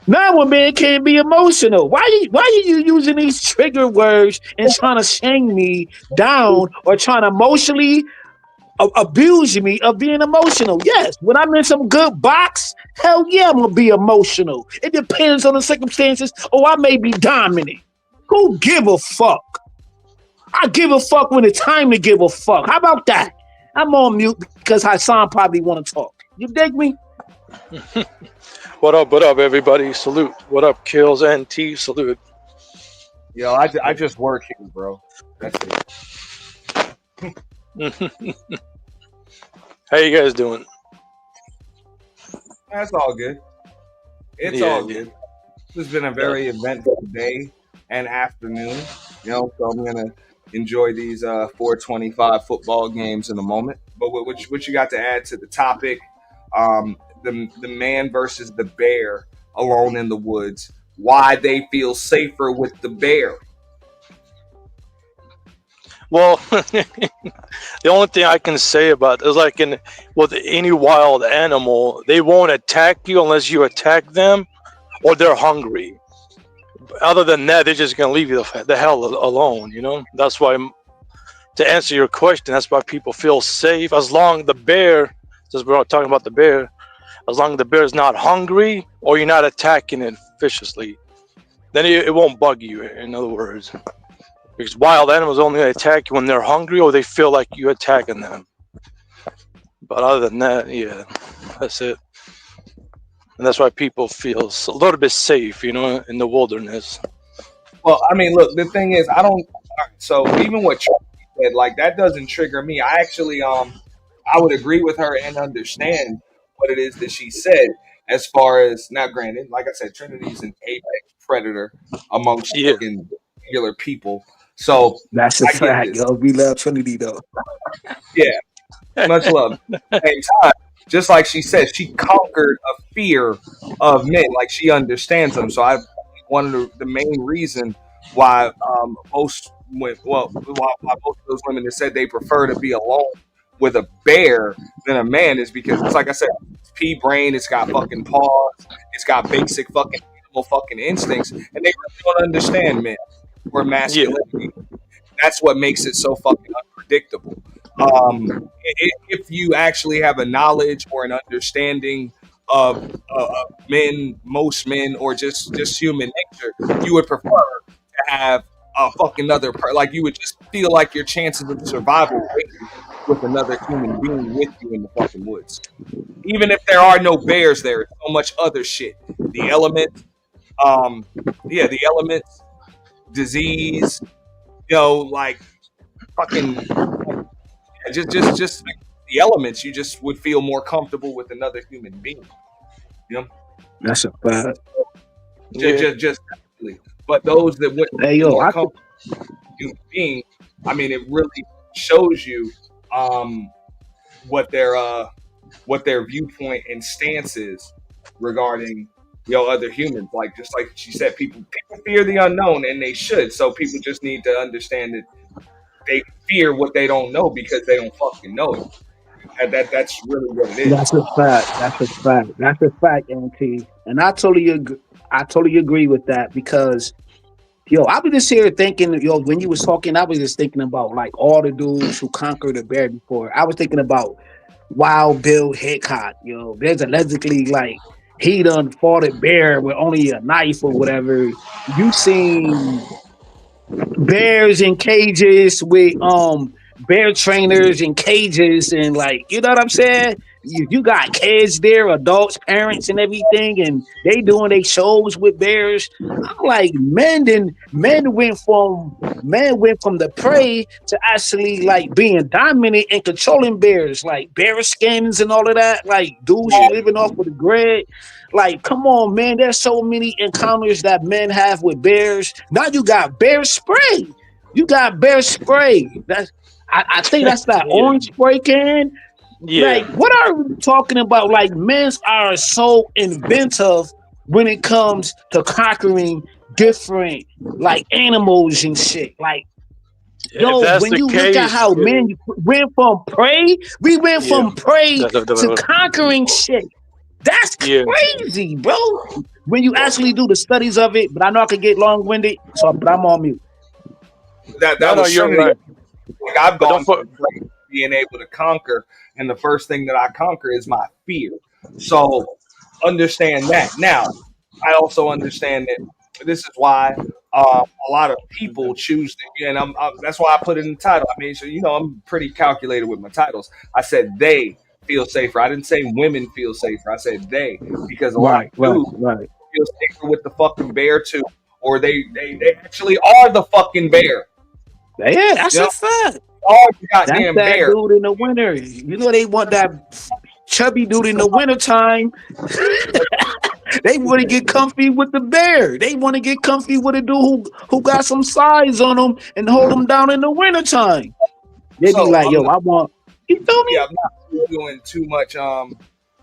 S8: Now a man can't be emotional. Why are you using these trigger words and trying to shame me down or trying to emotionally abuse me of being emotional? Yes, when I'm in some good box, hell yeah, I'm gonna be emotional. It depends on the circumstances. Oh, I may be dominant. Who give a fuck? I give a fuck when it's time to give a fuck. How about that? I'm on mute because Hassan probably want to talk. You dig me?
S12: What up, everybody? Salute. What up, Kills and T? Salute.
S1: Yo, I just work here, bro. That's it.
S12: How you guys doing?
S1: That's all good. It's all good. This has been a very eventful day and afternoon. So I'm gonna enjoy these 425 football games in a moment. But what you got to add to the topic? The man versus the bear alone in the woods. Why they feel safer with the bear?
S12: Well, the only thing I can say about it is like with any wild animal, they won't attack you unless you attack them or they're hungry. Other than that, they're just gonna leave you the hell alone. That's why, to answer your question, that's why people feel safe as long the bear. Since we're talking about the bear, as long as the bear is not hungry or you're not attacking it viciously, then it won't bug you. In other words, because wild animals only attack you when they're hungry or they feel like you're attacking them. But other than that, yeah, that's it. and that's why people feel a little bit safe, you know, in the wilderness.
S1: Well, I mean, look, the thing is, I don't. All right, so even what Tracy said, like that doesn't trigger me. I actually, I would agree with her and understand what it is that she said. As far as now, granted, like I said, Trinity's an apex predator amongst fucking regular people. So
S8: That's a
S1: I get
S8: fact,
S1: this.
S8: yo. We love Trinity though.
S1: Yeah, much love. At the same time, just like she said, she conquered a fear of men. Like she understands them. So one of the main reason why most why most of those women that said they prefer to be alone with a bear than a man is because it's like I said, it's pea brain, it's got fucking paws, it's got basic fucking animal fucking instincts, and they really don't understand men or masculinity. That's what makes it so fucking unpredictable. If you actually have a knowledge or an understanding of men, most men, or just human nature, you would prefer to have a fucking other like you would just feel like your chances of survival with another human being with you in the fucking woods. Even if there are no bears there, so much other shit. The elements, the elements, disease, you know, like fucking just the elements, you just would feel more comfortable with another human being. You know?
S8: That's a fact.
S1: Just but those that went more comfortable with human being, I mean, it really shows you what their viewpoint and stance is regarding other humans. Like just like she said, people fear the unknown, and they should. So people just need to understand that they fear what they don't know because they don't fucking know it. That's really what it is.
S8: That's a fact. That's a fact. That's a fact, MT. And I totally agree with that because I was just here thinking, when you was talking, I was just thinking about like all the dudes who conquered a bear before. I was thinking about Wild Bill Hickok. There's allegedly like he done fought a bear with only a knife or whatever. You seen bears in cages with bear trainers in cages and like, you know what I'm saying? You got kids there, adults, parents, and everything, and they doing their shows with bears. I'm like, men went from the prey to actually like being dominant and controlling bears, like bear skins and all of that. Like dudes living off with the grid. Like, come on, man. There's so many encounters that men have with bears. Now you got bear spray. I think that's that orange spray can. Yeah. Like, what are we talking about? Like, men are so inventive when it comes to conquering different like animals and shit. Like, when you look at how men went from prey, we went from prey to conquering shit. That's crazy, bro. When you actually do the studies of it, but I know I could get long-winded, but I'm on mute.
S1: That was right. Like I've gone from being able to conquer, and the first thing that I conquer is my fear. So understand that. Now, I also understand that this is why a lot of people choose to, and that's why I put it in the title. I mean, so I'm pretty calculated with my titles. I said they feel safer. I didn't say women feel safer. I said they, because a lot of dudes feel safer with the fucking bear too, or they actually are the fucking bear.
S8: Yeah, that's a fact.
S1: Oh, goddamn
S8: that's that
S1: bear.
S8: Dude in the winter. They want that chubby dude in the wintertime. They want to get comfy with the bear. They want to get comfy with a dude who got some size on him and hold him down in the wintertime. They be like, I want. You feel me?
S1: Yeah, I'm not doing too much.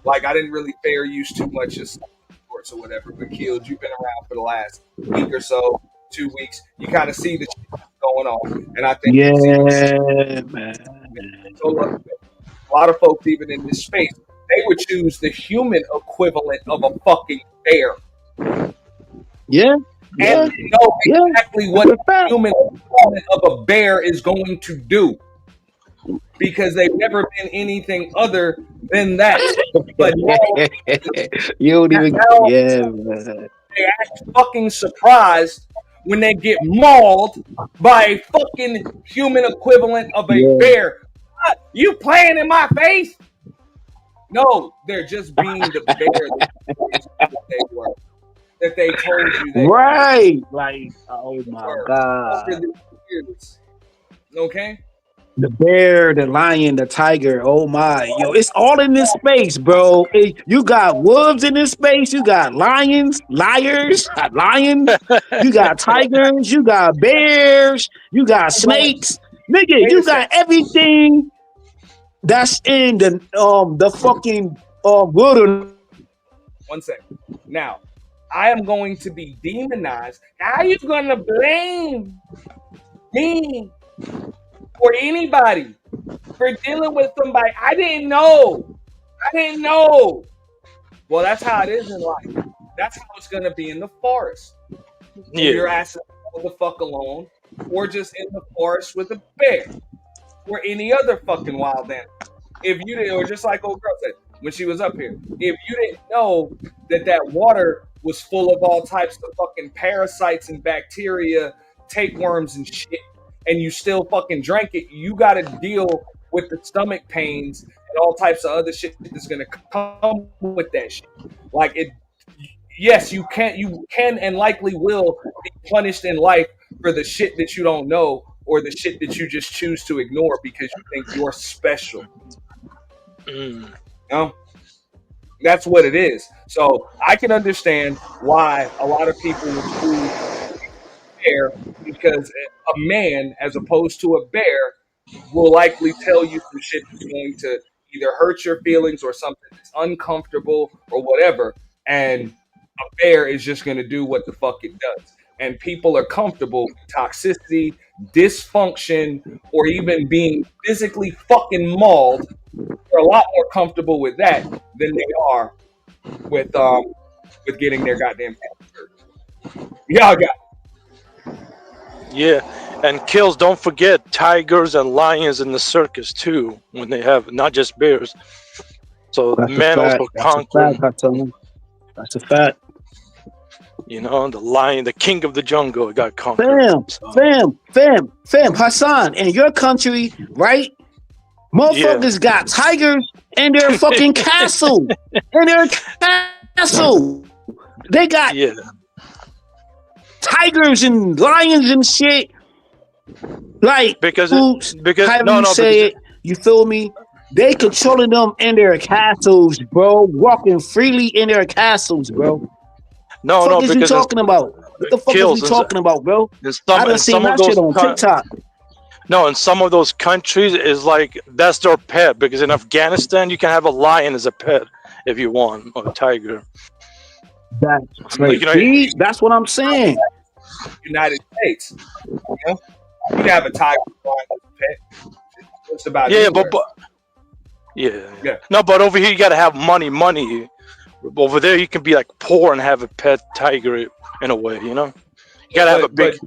S1: Like I didn't really fair use too much of sports or whatever. But Kills, you've been around for the last week or so, 2 weeks. You kind of see the shit going on, and I think
S8: man.
S1: So a lot of folks, even in this space, they would choose the human equivalent of a fucking bear.
S8: Yeah.
S1: And know exactly what the human equivalent of a bear is going to do. Because they've never been anything other than that. But
S8: man.
S1: They act fucking surprised when they get mauled by a fucking human equivalent of a bear. What? You playing in my face? No, they're just being the bear. they were. That they told you they
S8: right. Like, oh my
S1: were
S8: God.
S1: over the years. Okay?
S8: The bear, the lion, the tiger. Oh my, yo, it's all in this space, bro. You got wolves in this space. You got lions, liars, lions. You got tigers. You got bears. You got snakes. Nigga, you got everything that's in the fucking wilderness.
S1: 1 second. Now, I am going to be demonized. How you gonna blame me or anybody for dealing with somebody I didn't know? Well, that's how it is in life. That's how it's gonna be in the forest.
S12: Yeah.
S1: Your ass is the fuck alone, or just in the forest with a bear, or any other fucking wild animal. If you didn't, or just like old girl said when she was up here, if you didn't know that water was full of all types of fucking parasites and bacteria, tapeworms and shit, and you still fucking drank it, you got to deal with the stomach pains and all types of other shit that's gonna come with that shit. Like it, yes, you can and likely will be punished in life for the shit that you don't know or the shit that you just choose to ignore because you think you're special. You know? That's what it is. So I can understand why a lot of people would choose bear, because a man, as opposed to a bear, will likely tell you some shit that's going to either hurt your feelings or something that's uncomfortable or whatever. And a bear is just going to do what the fuck it does. And people are comfortable with toxicity, dysfunction, or even being physically fucking mauled. They're a lot more comfortable with that than they are with getting their goddamn hurt. Y'all got it.
S12: Yeah, and kills. Don't forget tigers and lions in the circus too. When they have not just bears, so
S8: That's a
S12: man
S8: fact.
S12: also
S8: That's a
S12: conquered.
S8: fact. That's a fact.
S12: You know, the lion, the king of the jungle, got conquered.
S8: Fam, Hassan, in your country, right? Motherfuckers got tigers in their fucking castle. In their castle. They got tigers and lions and shit. Like,
S12: because
S8: however you say it, you feel me? They controlling them in their castles, bro. Walking freely in their castles, bro.
S12: No,
S8: What the fuck is you
S12: because
S8: talking about? What the fuck
S12: kills,
S8: is we talking about, bro? I done
S12: in
S8: seen
S12: some of
S8: that shit on
S12: those
S8: TikTok.
S12: No, in some of those countries, is like that's their pet. Because in Afghanistan, you can have a lion as a pet if you want, or a tiger.
S8: That's
S12: Like, you know,
S8: See? That's what I'm saying.
S1: United States. You know? You can have a tiger as a pet. Just about
S12: yeah,
S1: anywhere.
S12: yeah. No, but over here you gotta have money. Over there you can be like poor and have a pet tiger in a way, you know. You gotta have a big.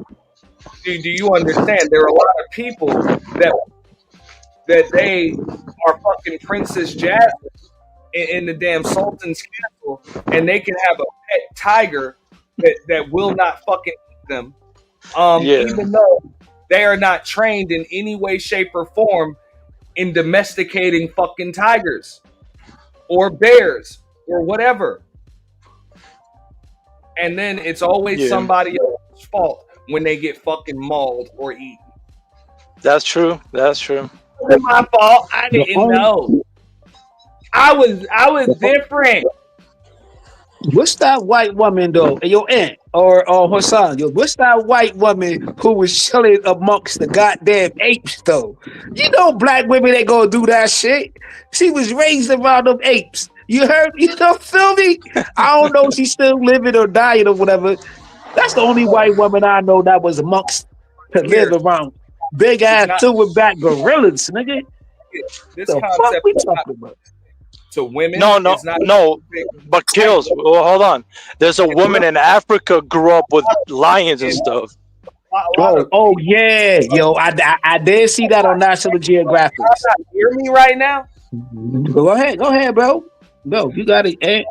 S1: Do you understand? There are a lot of people that they are fucking Princess Jasmine in the damn Sultan's castle, and they can have a pet tiger that will not fucking eat them, even though they are not trained in any way, shape, or form in domesticating fucking tigers or bears or whatever. And then it's always somebody else's fault when they get fucking mauled or eaten.
S12: That's true.
S1: It's my fault. I didn't know. I was different.
S8: What's that white woman though? Your aunt or Hassan? What's that white woman who was chilling amongst the goddamn apes though? You know, black women ain't gonna do that shit. She was raised around them apes. You heard? You know, feel me? I don't know if she's still living or dying or whatever. That's the only white woman I know that was amongst to live around big ass silverback gorillas, nigga.
S1: This
S8: The
S1: concept
S8: fuck we
S1: is not
S8: talking about?
S1: to women.
S12: No,
S1: it's not
S12: but kills. Well, hold on. There's a woman in Africa grew up with lions and stuff.
S8: Oh yeah, yo, I did see that on National Geographic.
S1: Y'all not hear me right now?
S8: Go ahead, bro. No, you got it.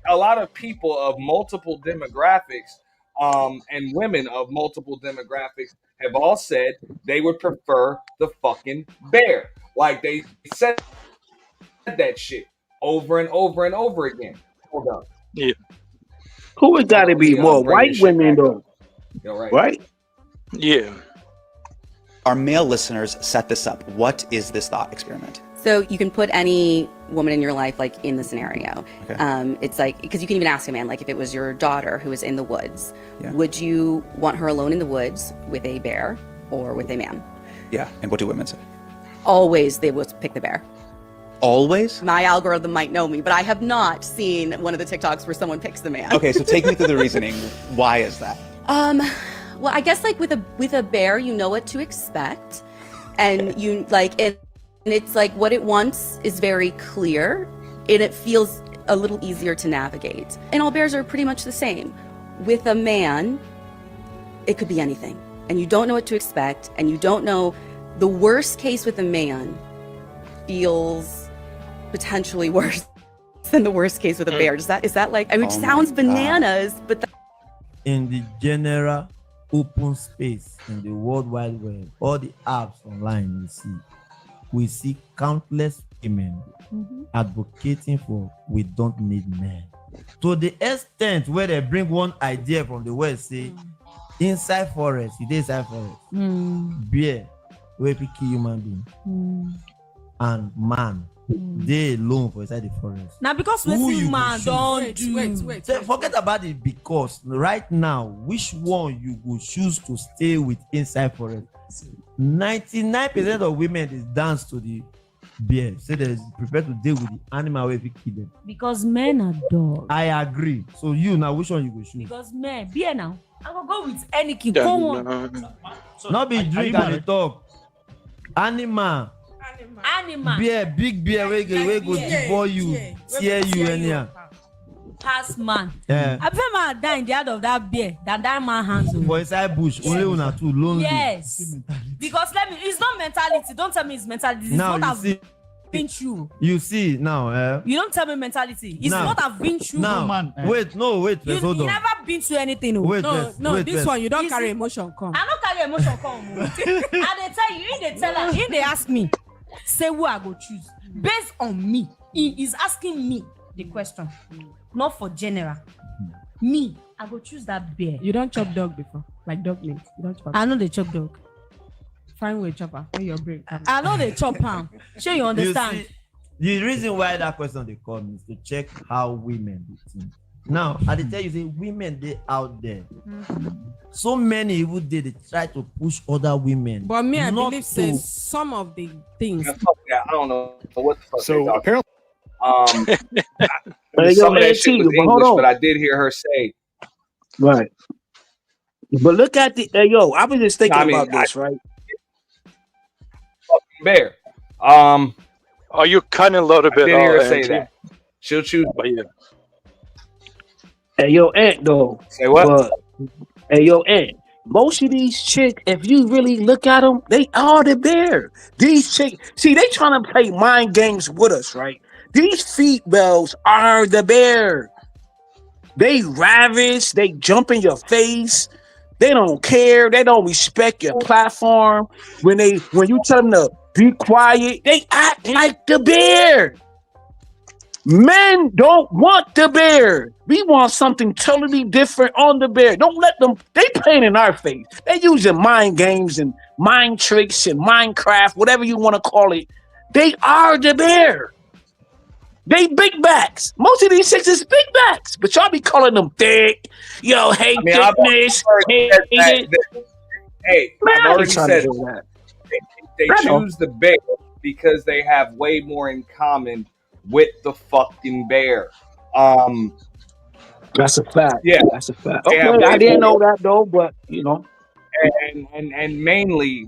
S1: A lot of people of multiple demographics, and women of multiple demographics have all said they would prefer the fucking bear. Like they said that shit over and over and over again. Hold up.
S12: Yeah.
S8: Who it got to be more
S1: bring
S8: white
S1: this shit
S8: women
S1: back
S8: though?
S1: Yo, right.
S8: Right?
S12: Yeah.
S13: Our male listeners set this up. What is this thought experiment?
S14: So you can put any woman in your life like in the scenario.
S13: Okay.
S14: It's like, because you can even ask a man, like if it was your daughter who was in the woods,
S13: Yeah.
S14: would you want her alone in the woods with a bear or with a man?
S13: Yeah. And what do women say?
S14: Always they would pick the bear.
S13: Always?
S14: My algorithm might know me, but I have not seen one of the TikToks where someone picks the man.
S13: Okay, so take me through the reasoning. Why is that?
S14: Well, I guess like with a bear, you know what to expect, and you like it, and it's like what it wants is very clear, and it feels a little easier to navigate. And all bears are pretty much the same. With a man, it could be anything, and you don't know what to expect, and you don't know. The worst case with a man feels potentially worse than the worst case with a bear. Is that like? I mean, it sounds bananas, but.
S16: In the general open space in the World Wide Web, all the apps online we see countless women advocating for we don't need men. To the extent where they bring one idea from the West, say inside forest, inside forest, bear where we kill human being, and man they alone for inside the forest.
S17: Now because we
S16: Who
S17: see
S16: you
S17: man
S16: go
S17: don't
S16: choose?
S17: wait.
S16: Say, forget about it, because right now, which one you go choose to stay with inside forest? 99% of women is dance to the bear. Say they prefer to deal with the animal where we kill them.
S17: Because men are dogs.
S16: I agree. So you now, which one you go choose?
S17: Because men, beer now. I will go with any kid. Go on.
S16: Not be drink and the talk. Animal. Bear, big bear, we go devour you, tear you anyhow.
S17: Pass man.
S16: Yeah.
S17: I prefer man die in the hand of that bear than that man hands on.
S16: For inside bush, only una two lonely.
S17: Yes. Because it's not mentality. Don't tell me it's mentality. It's
S16: Now
S17: what
S16: you
S17: I've
S16: see,
S17: been through.
S16: you see now.
S17: You don't tell me mentality. It's
S16: Now-
S17: what I've been through.
S16: Now, wait, first, hold
S17: You
S16: on.
S17: never been through anything. Oh.
S16: Wait,
S17: no,
S16: first,
S17: no,
S16: wait,
S17: this
S16: first.
S17: one you don't carry emotion come. I don't carry emotion come. And they tell you, if they tell her, if they ask me, say who I go choose based on me. He is asking me the question, not for general. Me, I go choose that bear.
S18: You don't chop dog before, like dog meat. You don't chop.
S17: I know they chop dog.
S18: Find way chopper. When your brain.
S17: I know they chop ham. Sure you understand.
S16: You see, the reason why that question they call me is to check how women do things. Now, I dey tell you, say women they out there. So many even they try to push other women.
S18: But me, I
S16: not
S18: believe
S16: to-
S18: says some of the things.
S1: Yeah, fuck that. I don't know what the fuck.
S8: So
S1: they're talking
S8: apparently,
S1: about. Some of that shit was
S8: but hold
S1: English,
S8: on.
S1: but I did hear her say.
S8: Right. But look at the I was just thinking
S1: I mean,
S8: about this, right?
S1: Fucking bear.
S12: Are you cutting a little
S1: I
S12: bit
S1: did hear her
S12: off,
S1: say
S12: Auntie?
S1: that. She'll choose.
S12: But yeah.
S8: Hey, yo, Aunt, though.
S1: Say what?
S8: But, hey, yo, Aunt. Most of these chicks, if you really look at them, they are the bear. These chicks, see, they trying to play mind games with us, right? These females are the bear. They ravish, they jump in your face. They don't care. They don't respect your platform. When you tell them to be quiet, they act like the bear. Men don't want the bear. We want something totally different on the bear. Don't let them, they playing in our face. They using mind games and mind tricks and Minecraft, whatever you want to call it. They are the bear. They big backs. Most of these chicks is big backs, but y'all be calling them thick. Yo, hate
S1: I mean, I've
S8: thickness.
S1: already said that. Hey,
S8: Man,
S1: I've
S8: I
S1: already
S8: ain't trying to
S1: said
S8: do that.
S1: they
S8: I know.
S1: choose the bear because they have way more in common with the fucking bear.
S8: That's a fact.
S1: Yeah,
S8: that's a fact.
S1: They
S8: Okay,
S1: have
S8: I
S1: way
S8: didn't
S1: more-
S8: know that though, but you know.
S1: and mainly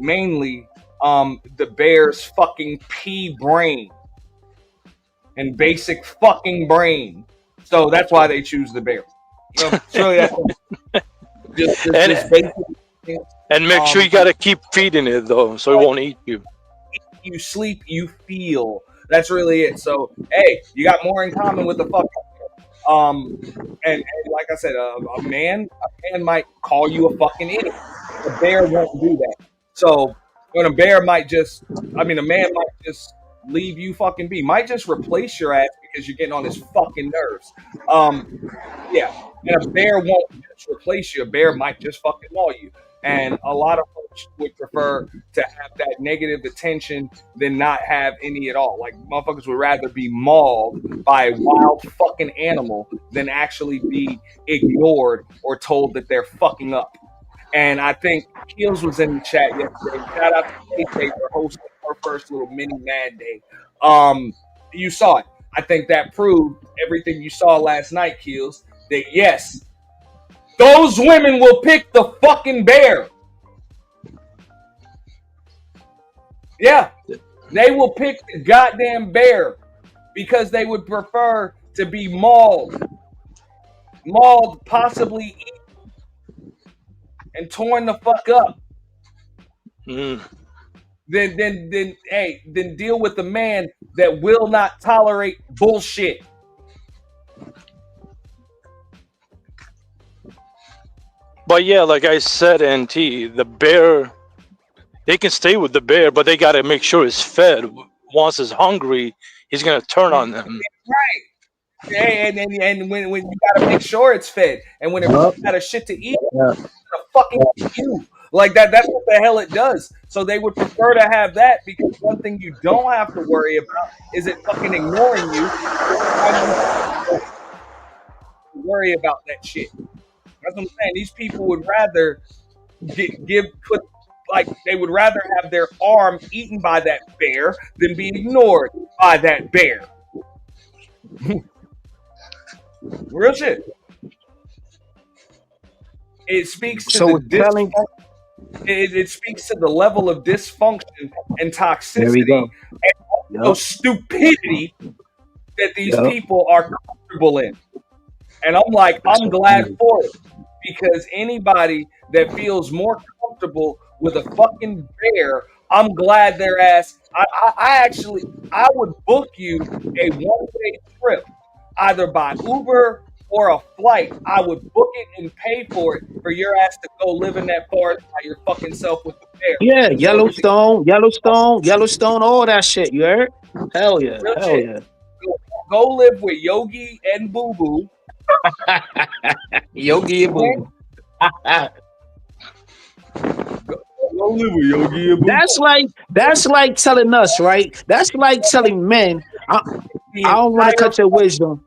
S1: the bear's fucking pea brain and basic fucking brain. So that's why they choose the bear. So surely that's just basic.
S12: And make sure you gotta keep feeding it though, so it won't eat you.
S1: You sleep, you feel. That's really it. So hey, you got more in common with the fucking and like I said, a man might call you a fucking idiot. A bear won't do that. So when a man might just leave you fucking be. Might just replace your ass because you're getting on his fucking nerves. Yeah. And a bear won't just replace you. A bear might just fucking maul you. And a lot of folks would prefer to have that negative attention than not have any at all. Like, motherfuckers would rather be mauled by a wild fucking animal than actually be ignored or told that they're fucking up. And I think Keels was in the chat yesterday. Shout out to KK for hosting her first little mini Mad Day. You saw it. I think that proved everything you saw last night, Keels, that yes, those women will pick the fucking bear. Yeah, they will pick the goddamn bear because they would prefer to be mauled, possibly eaten, and torn the fuck up. Then deal with the man that will not tolerate bullshit.
S12: But yeah, like I said, NT, the bear, they can stay with the bear, but they got to make sure it's fed. Once it's hungry, he's going to turn on them.
S1: Right. And when you got to make sure it's fed. And when it runs out of shit to eat, it's going to fucking eat you. Like that's what the hell it does. So they would prefer to have that because one thing you don't have to worry about is it fucking ignoring you. Worry about that shit. That's what I'm saying. These people would rather they would rather have their arm eaten by that bear than be ignored by that bear. Real shit. It speaks to it speaks to the level of dysfunction and toxicity and also stupidity that these people are comfortable in. And I'm like, I'm glad for it. Because anybody that feels more comfortable with a fucking bear, I'm glad their ass. I would book you a one-way trip, either by Uber or a flight. I would book it and pay for it for your ass to go live in that forest by your fucking self with the bear.
S8: Yeah, Yellowstone, all that shit. You heard? Hell yeah, hell yeah.
S1: Go live with Yogi and Boo Boo.
S8: Yogi and Boo. That's like telling us, right? That's like telling men, I don't want to cut your wisdom.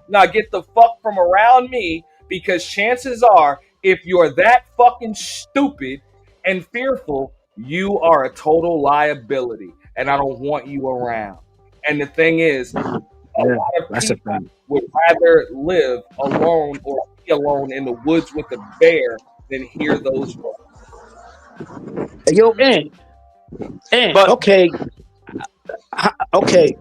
S1: Now get the fuck from around me, because chances are, if you're that fucking stupid and fearful, you are a total liability, and I don't want you around. And the thing is, a lot of people would rather live alone or be alone in the woods with a bear than hear those words.
S8: Yo, Aunt, okay.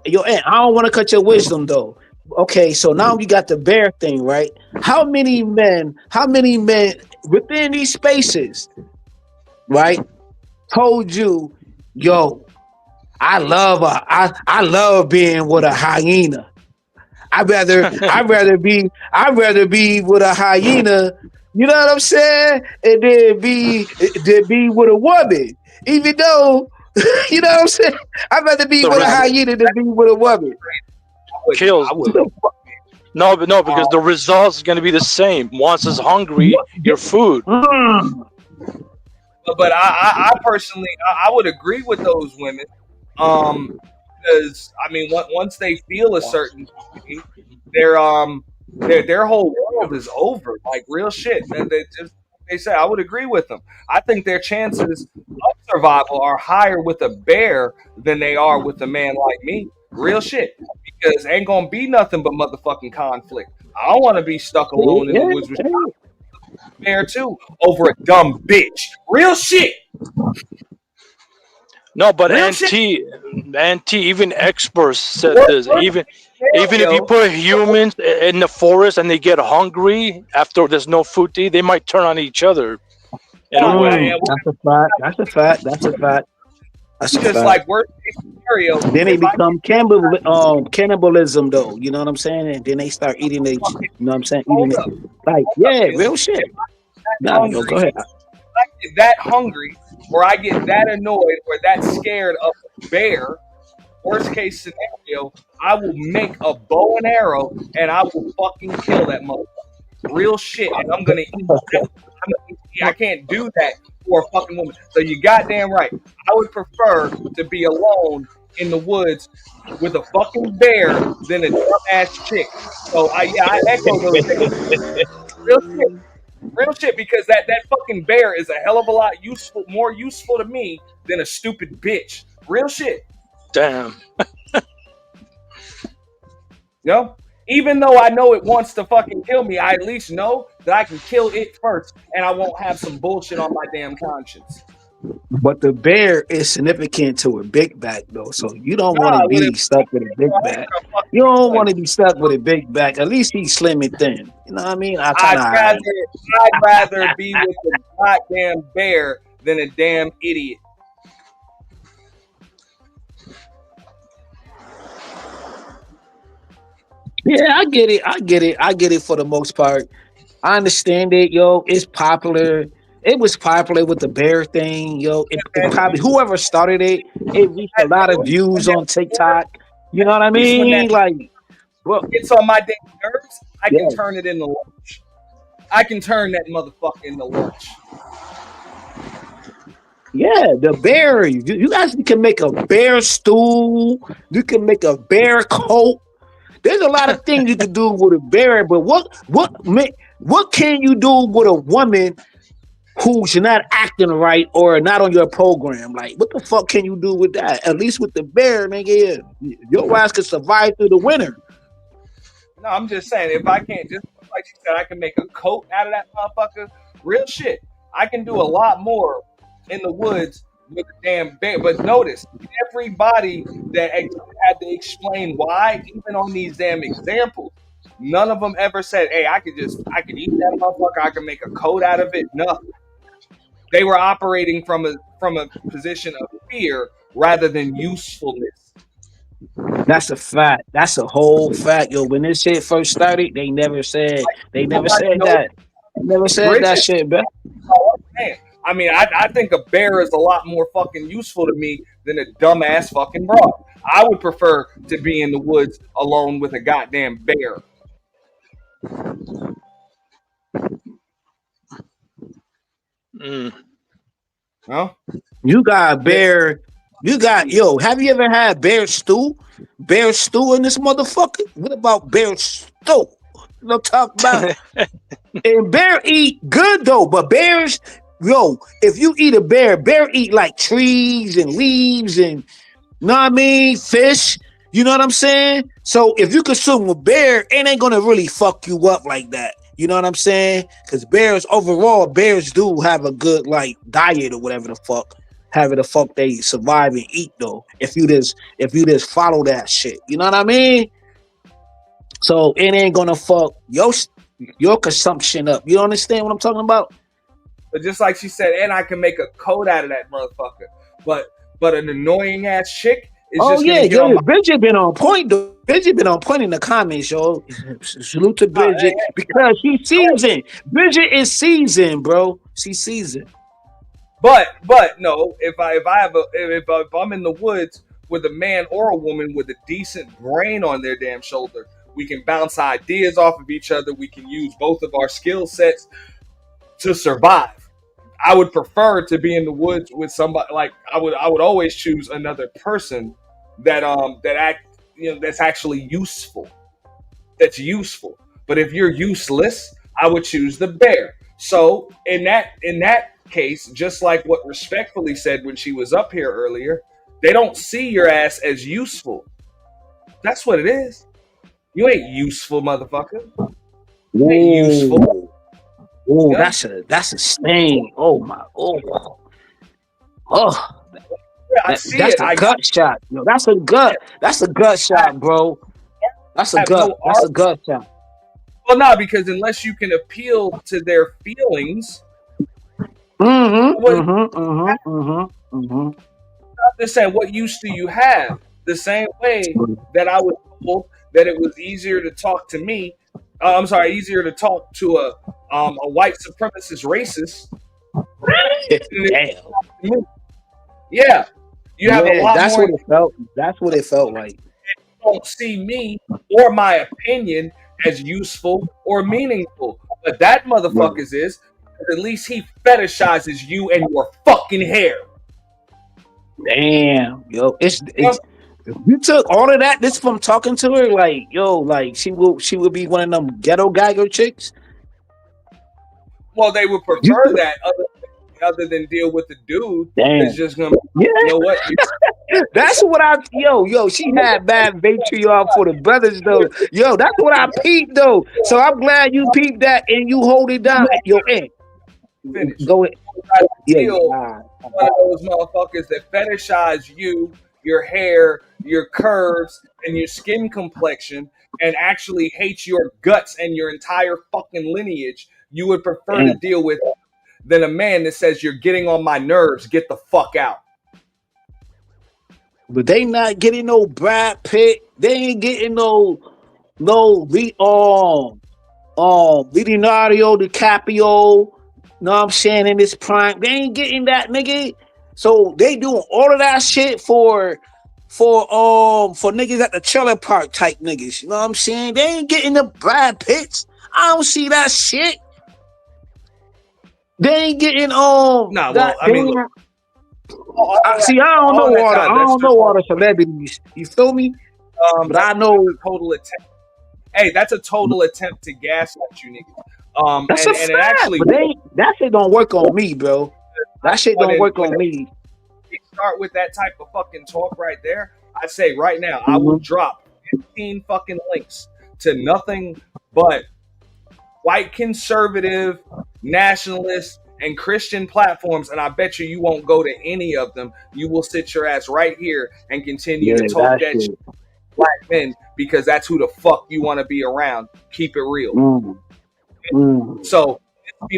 S8: Yo, Aunt, I don't want to cut your wisdom though. Okay, so now you got the bear thing, right? How many men within these spaces, right, told you, yo, I love being with a hyena. I'd rather be with a hyena, you know what I'm saying? And then be with a woman. Even though, you know what I'm saying? I'd rather be with a hyena than be with a woman.
S12: Kills. No, because the results is going to be the same. Once it's hungry, your food.
S1: But I personally, I would agree with those women, because I mean, once they feel a certain way, their whole world is over. Like real shit. They say I would agree with them. I think their chances of survival are higher with a bear than they are with a man like me. Real shit. Because ain't gonna be nothing but motherfucking conflict. I don't want to be stuck alone in the woods with bear too over a dumb bitch. Real shit.
S12: No, but NT, even experts said this. Even if you put humans in the forest and they get hungry after there's no food to eat, they might turn on each other. In a way.
S8: That's a fact. That's
S1: just like worst case scenario.
S8: Then they become cannibalism, though. You know what I'm saying? And then they start eating it. You know what I'm saying? Eating it. Like, yeah, real shit. No, go ahead.
S1: I get that hungry, or I get that annoyed, or that scared of a bear, worst case scenario, I will make a bow and arrow and I will fucking kill that motherfucker. Real shit. And I'm gonna eat that. I can't do that for a fucking woman. So you goddamn right. I would prefer to be alone in the woods with a fucking bear than a dumbass chick. So I echo those things. Real shit, because that fucking bear is a hell of a lot more useful to me than a stupid bitch. Real shit.
S12: Damn.
S1: Even though I know it wants to fucking kill me, I at least know that I can kill it first, and I won't have some bullshit on my damn conscience.
S8: But the bear is significant to a big back, though. So you don't want to be stuck with a big back. You don't want to be stuck with a big back. At least he's slim and thin. You know what I mean?
S1: I'd rather be with a goddamn bear than a damn idiot.
S8: Yeah, I get it for the most part. I understand it, yo. It's popular. It was popular with the bear thing, yo. It probably whoever started it, it reached a lot of views on TikTok. You know what I mean? Like,
S1: well, it's on my damn nerves. I can turn it into lunch. I can turn that motherfucker into lunch.
S8: Yeah, the bear. You guys can make a bear stew. You can make a bear coat. There's a lot of things you can do with a bear, but what can you do with a woman who's not acting right or not on your program? Like, what the fuck can you do with that? At least with the bear, nigga, your ass can survive through the winter.
S1: No, I'm just saying, if I can't, just like you said, I can make a coat out of that motherfucker. Real shit. I can do a lot more in the woods with a damn bear. But notice, everybody that had to explain why, even on these damn examples, none of them ever said, hey, I could eat that motherfucker, I can make a coat out of it. Nothing. They were operating from a position of fear rather than usefulness.
S8: That's a fact. That's a whole fact, yo. When this shit first started, they never said that. They never said that shit, bro.
S1: I mean, I think a bear is a lot more fucking useful to me than a dumbass fucking broad. I would prefer to be in the woods alone with a goddamn bear. Huh?
S8: You got bear. Have you ever had bear stew? Bear stew in this motherfucker? What about bear stew? I'm talking about. And bear eat good though, but bears, if you eat a bear eat like trees and leaves and, know what I mean, fish. You know what I'm saying? So if you consume a bear, it ain't gonna really fuck you up like that. You know what I'm saying? Because bears do have a good like diet or whatever the fuck. However the fuck they survive and eat though. If you just follow that shit. You know what I mean? So it ain't gonna fuck your consumption up. You understand what I'm talking about?
S1: But just like she said, and I can make a coat out of that motherfucker. But an annoying ass chick is just gonna get on my...
S8: Bridget been on point though. Bridget been on point in the comments, yo. Salute to Bridget because she's seasoned. Bridget is seasoned, bro. She's seasoned.
S1: But no, if I'm in the woods with a man or a woman with a decent brain on their damn shoulder, we can bounce ideas off of each other. We can use both of our skill sets to survive. I would prefer to be in the woods with somebody like I would always choose another person that's actually useful. That's useful. But if you're useless, I would choose the bear. So in that case, just like what Respectfully said when she was up here earlier, they don't see your ass as useful. That's what it is. You ain't useful, motherfucker. You ain't useful.
S8: Oh, yeah. That's a stain. That's a gut shot. Yo, that's a gut shot, bro. That's a gut shot.
S1: Well, no, because unless you can appeal to their feelings. I'm just saying, what use do you have? The same way that I was told that it was easier to talk to me. Easier to talk to a white supremacist racist. Yeah. You have a lot
S8: that's
S1: more.
S8: what it felt. That's what it felt like.
S1: Don't see me or my opinion as useful or meaningful, but that motherfuckers is. At least he fetishizes you and your fucking hair.
S8: Damn, yo, it's you took all of that. This from talking to her, like yo, like she will be one of them ghetto geiger chicks.
S1: Well, they would prefer that other than deal with the dude. It's just gonna. You know what?
S8: That's what yo. She had bad vitriol for the brothers though. Yo, that's what I peeped though. So I'm glad you peeped that and you hold it down. Yo,
S1: Finish.
S8: Go ahead.
S1: One of those motherfuckers that fetishize you, your hair, your curves, and your skin complexion, and actually hates your guts and your entire fucking lineage. You would prefer to deal with than a man that says you're getting on my nerves. Get the fuck out.
S8: But they not getting no Brad Pitt. They ain't getting no Leonardo DiCaprio. Know what I'm saying, in this prime. They ain't getting that, nigga. So they doing all of that shit for niggas at the trailer park type niggas. You know what I'm saying? They ain't getting the Brad Pitts. I don't see that shit. They ain't getting I don't know all the celebrities. You feel me? But I know
S1: total attempt. Hey, that's a total attempt to gaslight you niggas.
S8: That's
S1: and
S8: a fact,
S1: it actually
S8: but that shit don't work on me, bro. That shit don't work on me.
S1: Start with that type of fucking talk right there. I say right now, I will drop 15 fucking links to nothing but white conservative, nationalist, and Christian platforms, and I bet you won't go to any of them. You will sit your ass right here and continue to talk that shit. Black men, because that's who the fuck you want to be around. Keep it real. So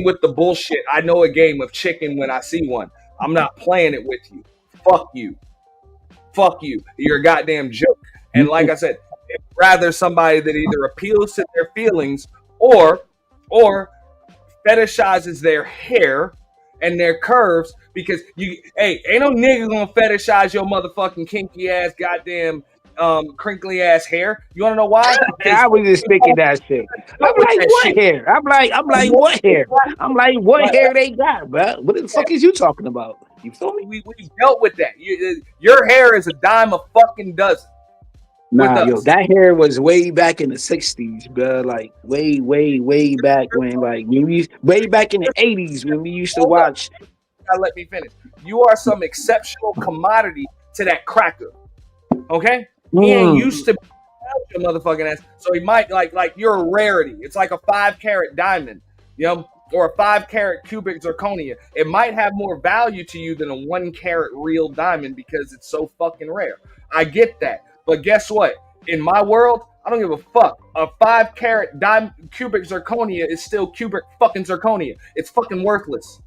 S1: with the bullshit, I know a game of chicken when I see one. I'm not playing it with you. Fuck you. Fuck you. You're a goddamn joke. And like I said, rather somebody that either appeals to their feelings or fetishizes their hair and their curves, because ain't no nigga gonna fetishize your motherfucking kinky ass goddamn crinkly ass hair. You wanna know why?
S8: I was just thinking that shit. I'm like, what hair? I'm like, what hair? I'm like, what hair they got, bro? What the fuck is you talking about? You feel me?
S1: We dealt with that. Your hair is a dime a fucking dozen.
S8: Nah, yo, that hair was way back in the 60s, bro. Like way back when, way back in the 80s when we used to watch.
S1: Let me finish. You are some exceptional commodity to that cracker. Okay? He ain't used to be your motherfucking ass, so he might like you're a rarity. It's like a 5-carat diamond, you know, or a 5-carat cubic zirconia. It might have more value to you than a 1-carat real diamond because it's so fucking rare. I get that. But guess what? In my world, I don't give a fuck. A 5-carat cubic zirconia is still cubic fucking zirconia. It's fucking worthless.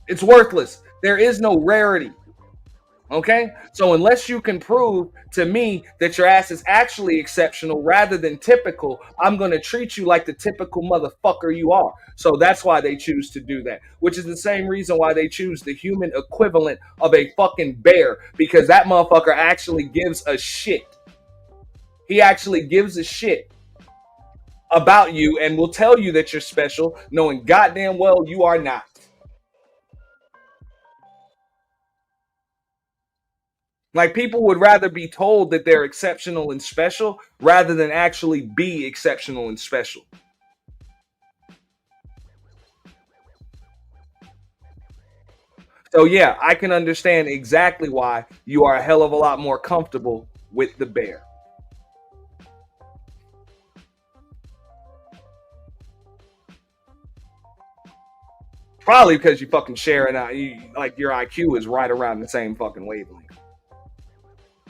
S1: It's worthless. There is no rarity. Okay? So unless you can prove to me that your ass is actually exceptional rather than typical, I'm going to treat you like the typical motherfucker you are. So that's why they choose to do that, which is the same reason why they choose the human equivalent of a fucking bear, because that motherfucker actually gives a shit. He actually gives a shit about you and will tell you that you're special, knowing goddamn well you are not. Like, people would rather be told that they're exceptional and special rather than actually be exceptional and special. So yeah, I can understand exactly why you are a hell of a lot more comfortable with the bear. Probably because you fucking share it, like your IQ is right around the same fucking wavelength.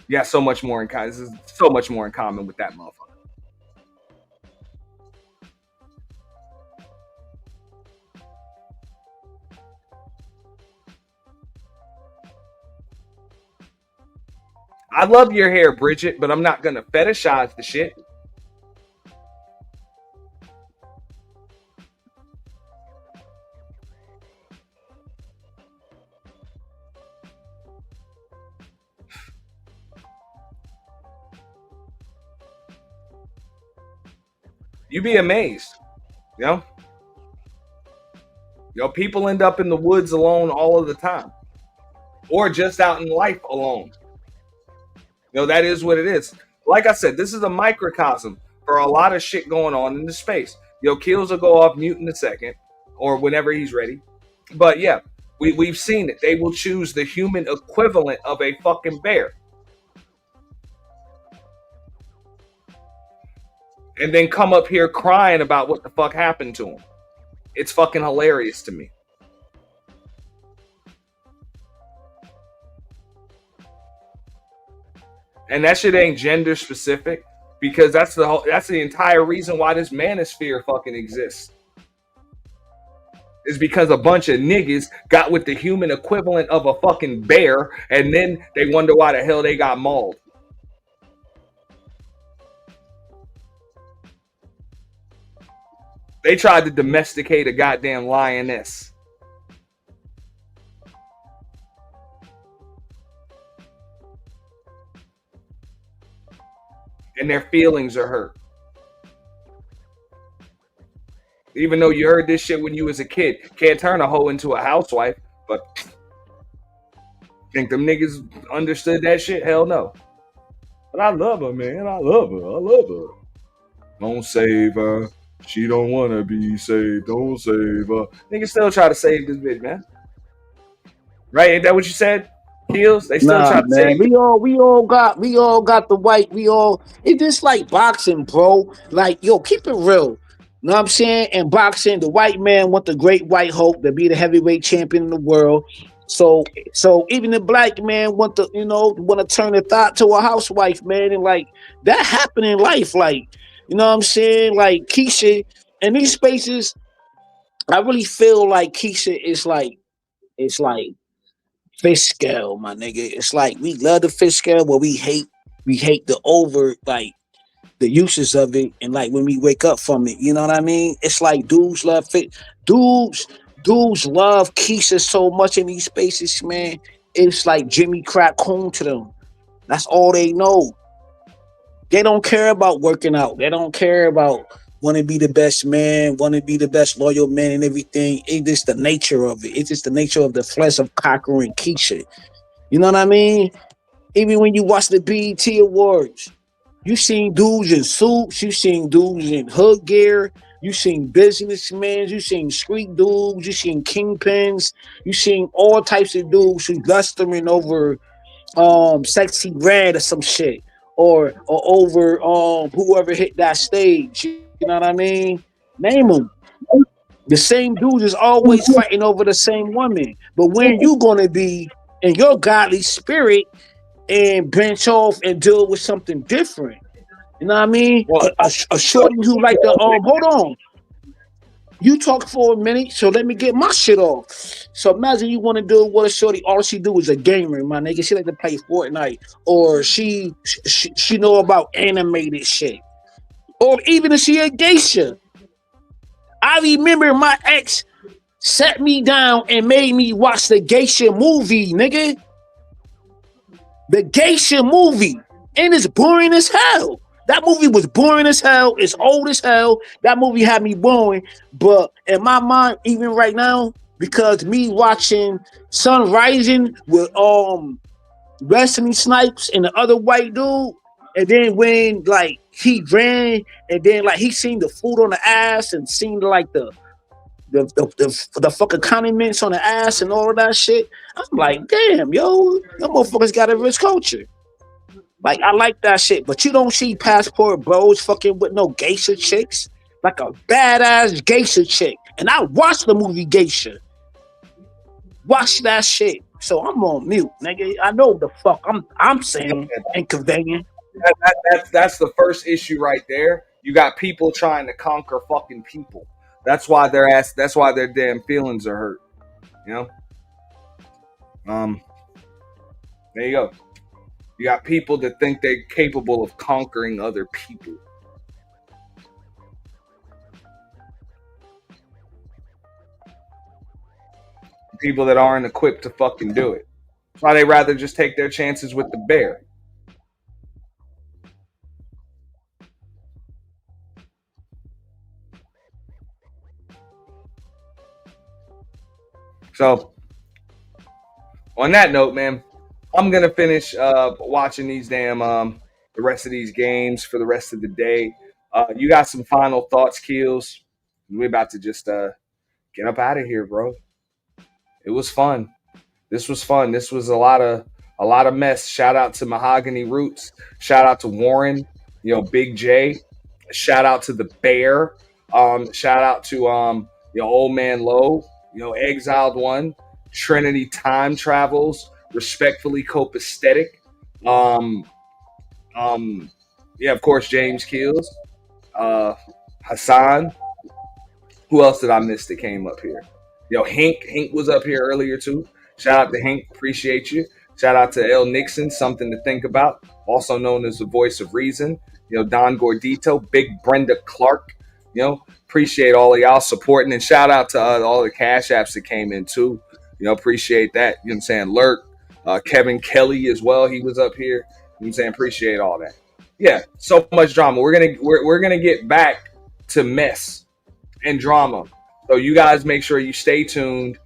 S1: Yeah, so much more in common. This is so much more in common with that motherfucker. I love your hair, Bridget, but I'm not gonna fetishize the shit. You'd be amazed. You know? People end up in the woods alone all of the time. Or just out in life alone. That is what it is. Like I said, this is a microcosm for a lot of shit going on in the space. Kills will go off mute in a second, or whenever he's ready. But yeah, we've seen it. They will choose the human equivalent of a fucking bear. And then come up here crying about what the fuck happened to him. It's fucking hilarious to me. And that shit ain't gender specific, because that's the entire reason why this manosphere fucking exists. Is because a bunch of niggas got with the human equivalent of a fucking bear, and then they wonder why the hell they got mauled. They tried to domesticate a goddamn lioness. And their feelings are hurt. Even though you heard this shit when you was a kid. Can't turn a hoe into a housewife, but think them niggas understood that shit? Hell no. But I love her, man. I love her. I love her. Don't save her. She don't want to be saved. Don't save her. Niggas still try to save this bitch, man. Right? Ain't that what you said? Heels? They still try to save.
S8: We all got the white. It's just like boxing, bro. Like, yo, keep it real. You know what I'm saying? In boxing, the white man want the great white hope to be the heavyweight champion in the world. So even the black man want to turn the thought to a housewife, man. And like that happened in life. Like, you know what I'm saying? Like Keisha, in these spaces, I really feel like Keisha is like, it's like fish scale, my nigga. It's like we love the fish scale, but we hate the over, like the uses of it, and like when we wake up from it, you know what I mean? It's like dudes love fit. Dudes love Keisha so much in these spaces, man. It's like Jimmy Crack Coon to them. That's all they know. They don't care about working out. They don't care about want to be the best man, want to be the best loyal man and everything. It's just the nature of it. It's just the nature of the flesh of Cocker and Keisha. You know what I mean? Even when you watch the BET Awards, you seen dudes in suits, you seen dudes in hood gear, you seen businessmen, you seen street dudes, you seen kingpins, you seen all types of dudes who lustering over Sexy Red or some shit. Or over whoever hit that stage, you know what I mean? Name them. The same dude is always fighting over the same woman. But when you gonna be in your godly spirit and branch off and deal with something different? You know what I mean? A shorty who like the hold on. You talk for a minute, so let me get my shit off. So imagine you want to do what a shorty, all she do is a gamer, my nigga. She like to play Fortnite, or she know about animated shit, or even if she a geisha. I remember my ex sat me down and made me watch the geisha movie, nigga. The geisha movie, and it's boring as hell. That movie was boring as hell. It's old as hell. That movie had me boring. But in my mind, even right now, because me watching Sun Rising with Wesley Snipes and the other white dude, and then when like he ran, and then like he seen the food on the ass and seen like the fucking condiments on the ass and all of that shit, I'm like, damn, yo, them motherfuckers got a rich culture. Like, I like that shit, but you don't see Passport Bros fucking with no geisha chicks. Like a badass geisha chick. And I watched the movie Geisha. Watch that shit. So I'm on mute, nigga. I know the fuck I'm saying and conveying.
S1: That's the first issue right there. You got people trying to conquer fucking people. That's why that's why their damn feelings are hurt. You know? There you go. You got people that think they're capable of conquering other people. People that aren't equipped to fucking do it. That's why they rather just take their chances with the bear. So on that note, man, I'm gonna finish watching these damn the rest of these games for the rest of the day. You got some final thoughts, Keels? We're about to just get up out of here, bro. It was fun. This was fun. This was a lot of mess. Shout out to Mahogany Roots. Shout out to Warren. Big J. Shout out to the Bear. Shout out to Old Man Low. Exiled One. Trinity Time Travels. Respectfully Copaesthetic. Of course, James Keels. Hassan. Who else did I miss that came up here? Hank was up here earlier too. Shout out to Hank, appreciate you. Shout out to L. Nixon, something to think about, also known as the voice of reason. Don Gordito, Big Brenda Clark. Appreciate all of y'all supporting, and shout out to all the cash apps that came in too. Appreciate that. You know what I'm saying? Lurk, Kevin Kelly as well. He was up here. You know what I'm saying? Appreciate all that. Yeah, so much drama. We're gonna get back to mess and drama. So you guys make sure you stay tuned.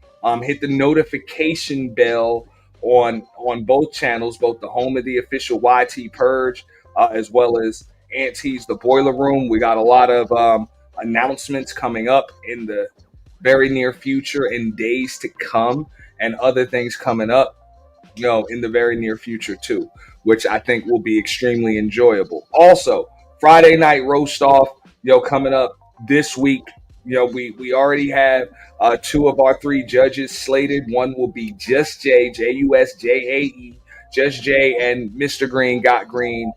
S1: Hit the notification bell on both channels, both the home of the official YT Purge, as well as Auntie's The Boiler Room. We got a lot of announcements coming up in the very near future and days to come, and other things coming up, in the very near future too, which I think will be extremely enjoyable. Also, Friday night roast off, coming up this week. We already have 2 of our 3 judges slated. One will be Just Jay, JUSJAE, Just Jay, and Mr. Green Got Green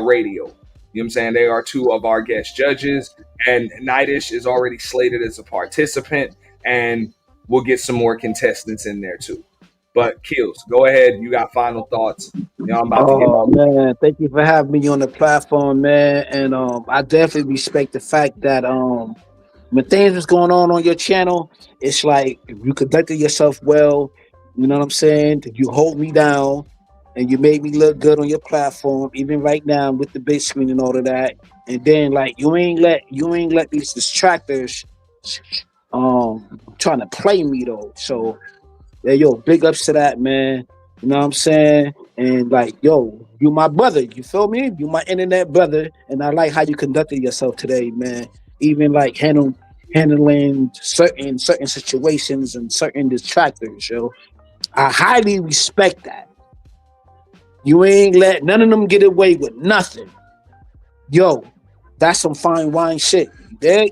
S1: Radio. You know what I'm saying? They are 2 of our guest judges, and Nightish is already slated as a participant, and we'll get some more contestants in there too. But Keels, go ahead. You got final thoughts. I'm about to get off.
S8: Man, thank you for having me on the platform, man. And I definitely respect the fact that when things was going on your channel, it's like you conducted yourself well. You know what I'm saying? You hold me down, and you made me look good on your platform, even right now with the big screen and all of that. And then like you ain't let these distractors trying to play me though. So yeah, big ups to that, man. You know what I'm saying? And like, you my brother. You feel me? You my internet brother, and I like how you conducted yourself today, man. Even like handling certain situations and certain distractors, I highly respect that. You ain't let none of them get away with nothing. That's some fine wine shit. You dig?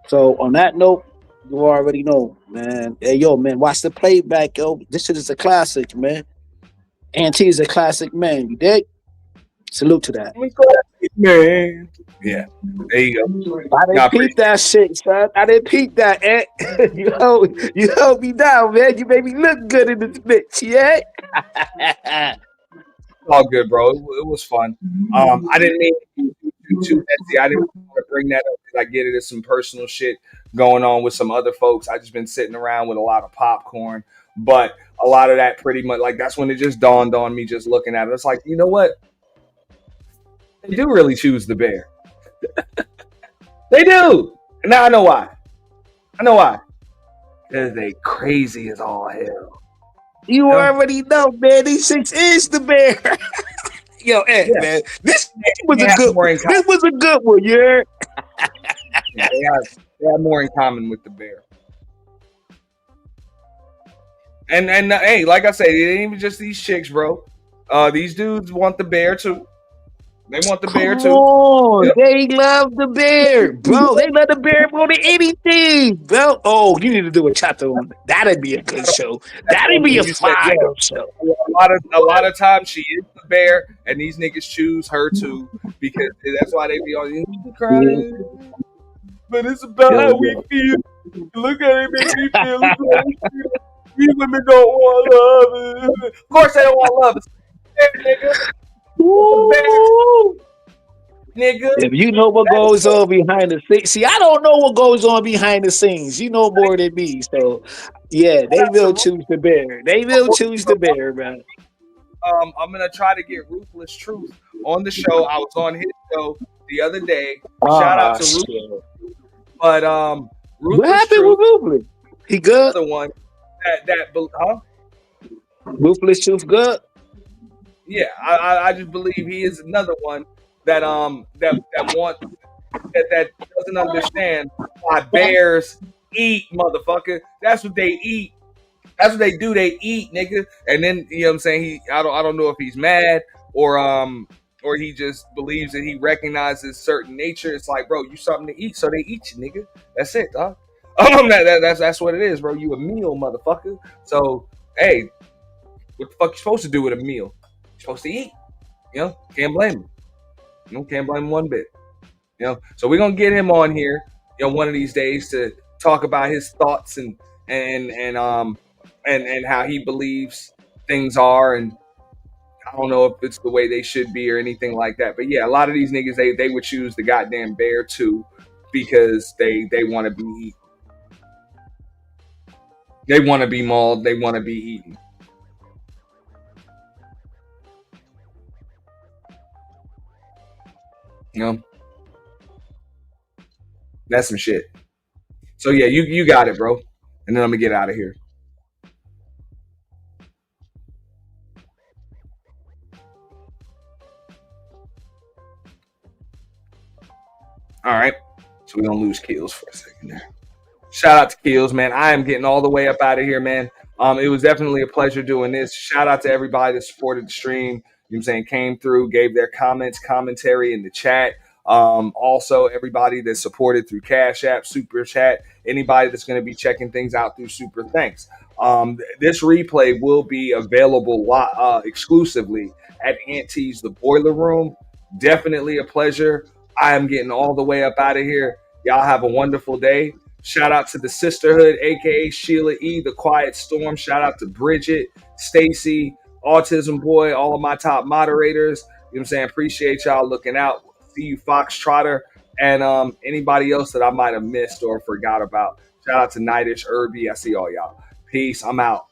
S8: So on that note, you already know, man. Hey, man, watch the playback, This shit is a classic, man. Auntie is a classic, man. You dig? Salute to that.
S1: Man. Yeah. There you go.
S8: I didn't peep that shit, son. I didn't peep that, You held me down, man. You made me look good in this bitch, yeah?
S1: All good, bro. It was fun. I didn't mean too messy. I didn't want to bring that up because I get it. There's some personal shit going on with some other folks. I just been sitting around with a lot of popcorn, but a lot of that pretty much like that's when it just dawned on me just looking at it. It's like, you know what? They do really choose the Bear. They do. And now I know why. Because they crazy as all hell.
S8: You already know, man. These 6 is the Bear. Man. This was a good one. This was a good one, yeah.
S1: They have more in common with the Bear. And hey, like I said, it ain't even just these chicks, bro. These dudes want the Bear too. They want the Bear too.
S8: Oh, yep. They love the Bear, bro. They love the Bear more than anything, bro. Oh, you need to do a chapter on that. That'd be a good show. That'd be a fire show.
S1: A lot of times she is the Bear, and these niggas choose her too because that's why they be on you crying. But it's about how we feel. Look at it, make me feel. These women don't want love. Of course, they don't want love. Nigga. Nigga.
S8: If you know what goes on behind the scenes, see, I don't know what goes on behind the scenes. You know more than me, so yeah, they will choose the Bear. They will choose the Bear, man.
S1: I'm gonna try to get Ruthless Truth on the show. I was on his show the other day. Shout out to Ruthless. But
S8: what happened with Ruthless? He good?
S1: The one huh?
S8: Ruthless Truth Good.
S1: Yeah, I just believe he is another one that that doesn't understand why bears eat, motherfucker. That's what they eat. That's what they do. They eat, nigga. And then you know what I'm saying. I don't know if he's mad or he just believes that he recognizes certain nature. It's like, bro, you something to eat, so they eat you, nigga. That's it, dog. That's what it is, bro. You a meal, motherfucker. So hey, what the fuck you supposed to do with a meal? You're supposed to eat. You know, can't blame him. You know, can't blame him one bit. You know, so we're gonna get him on here, you know, one of these days to talk about his thoughts and how he believes things are, and I don't know if it's the way they should be or anything like that. But yeah, a lot of these niggas they would choose the goddamn bear too because they want to be eaten. They want to be mauled. They want to be eaten. You know, that's some shit. So yeah, you got it, bro. And then I'm gonna get out of here. All right, so we're gonna lose Keels for a second there. Shout out to Keels, man. I am getting all the way up out of here, man. It was definitely a pleasure doing this. Shout out to everybody that supported the stream. You know what I'm saying, came through, gave their comments, commentary in the chat. Also, everybody that supported through Cash App, Super Chat, anybody that's going to be checking things out through Super Thanks. This replay will be available exclusively at Auntie's The Boiler Room. Definitely a pleasure. I am getting all the way up out of here. Y'all have a wonderful day. Shout out to the Sisterhood, aka Sheila E, The Quiet Storm. Shout out to Bridget, Stacy, Autism Boy, all of my top moderators. You know what I'm saying? Appreciate y'all looking out. See you, Foxtrotter, and anybody else that I might have missed or forgot about. Shout out to Nightish, Irby. I see all y'all. Peace. I'm out.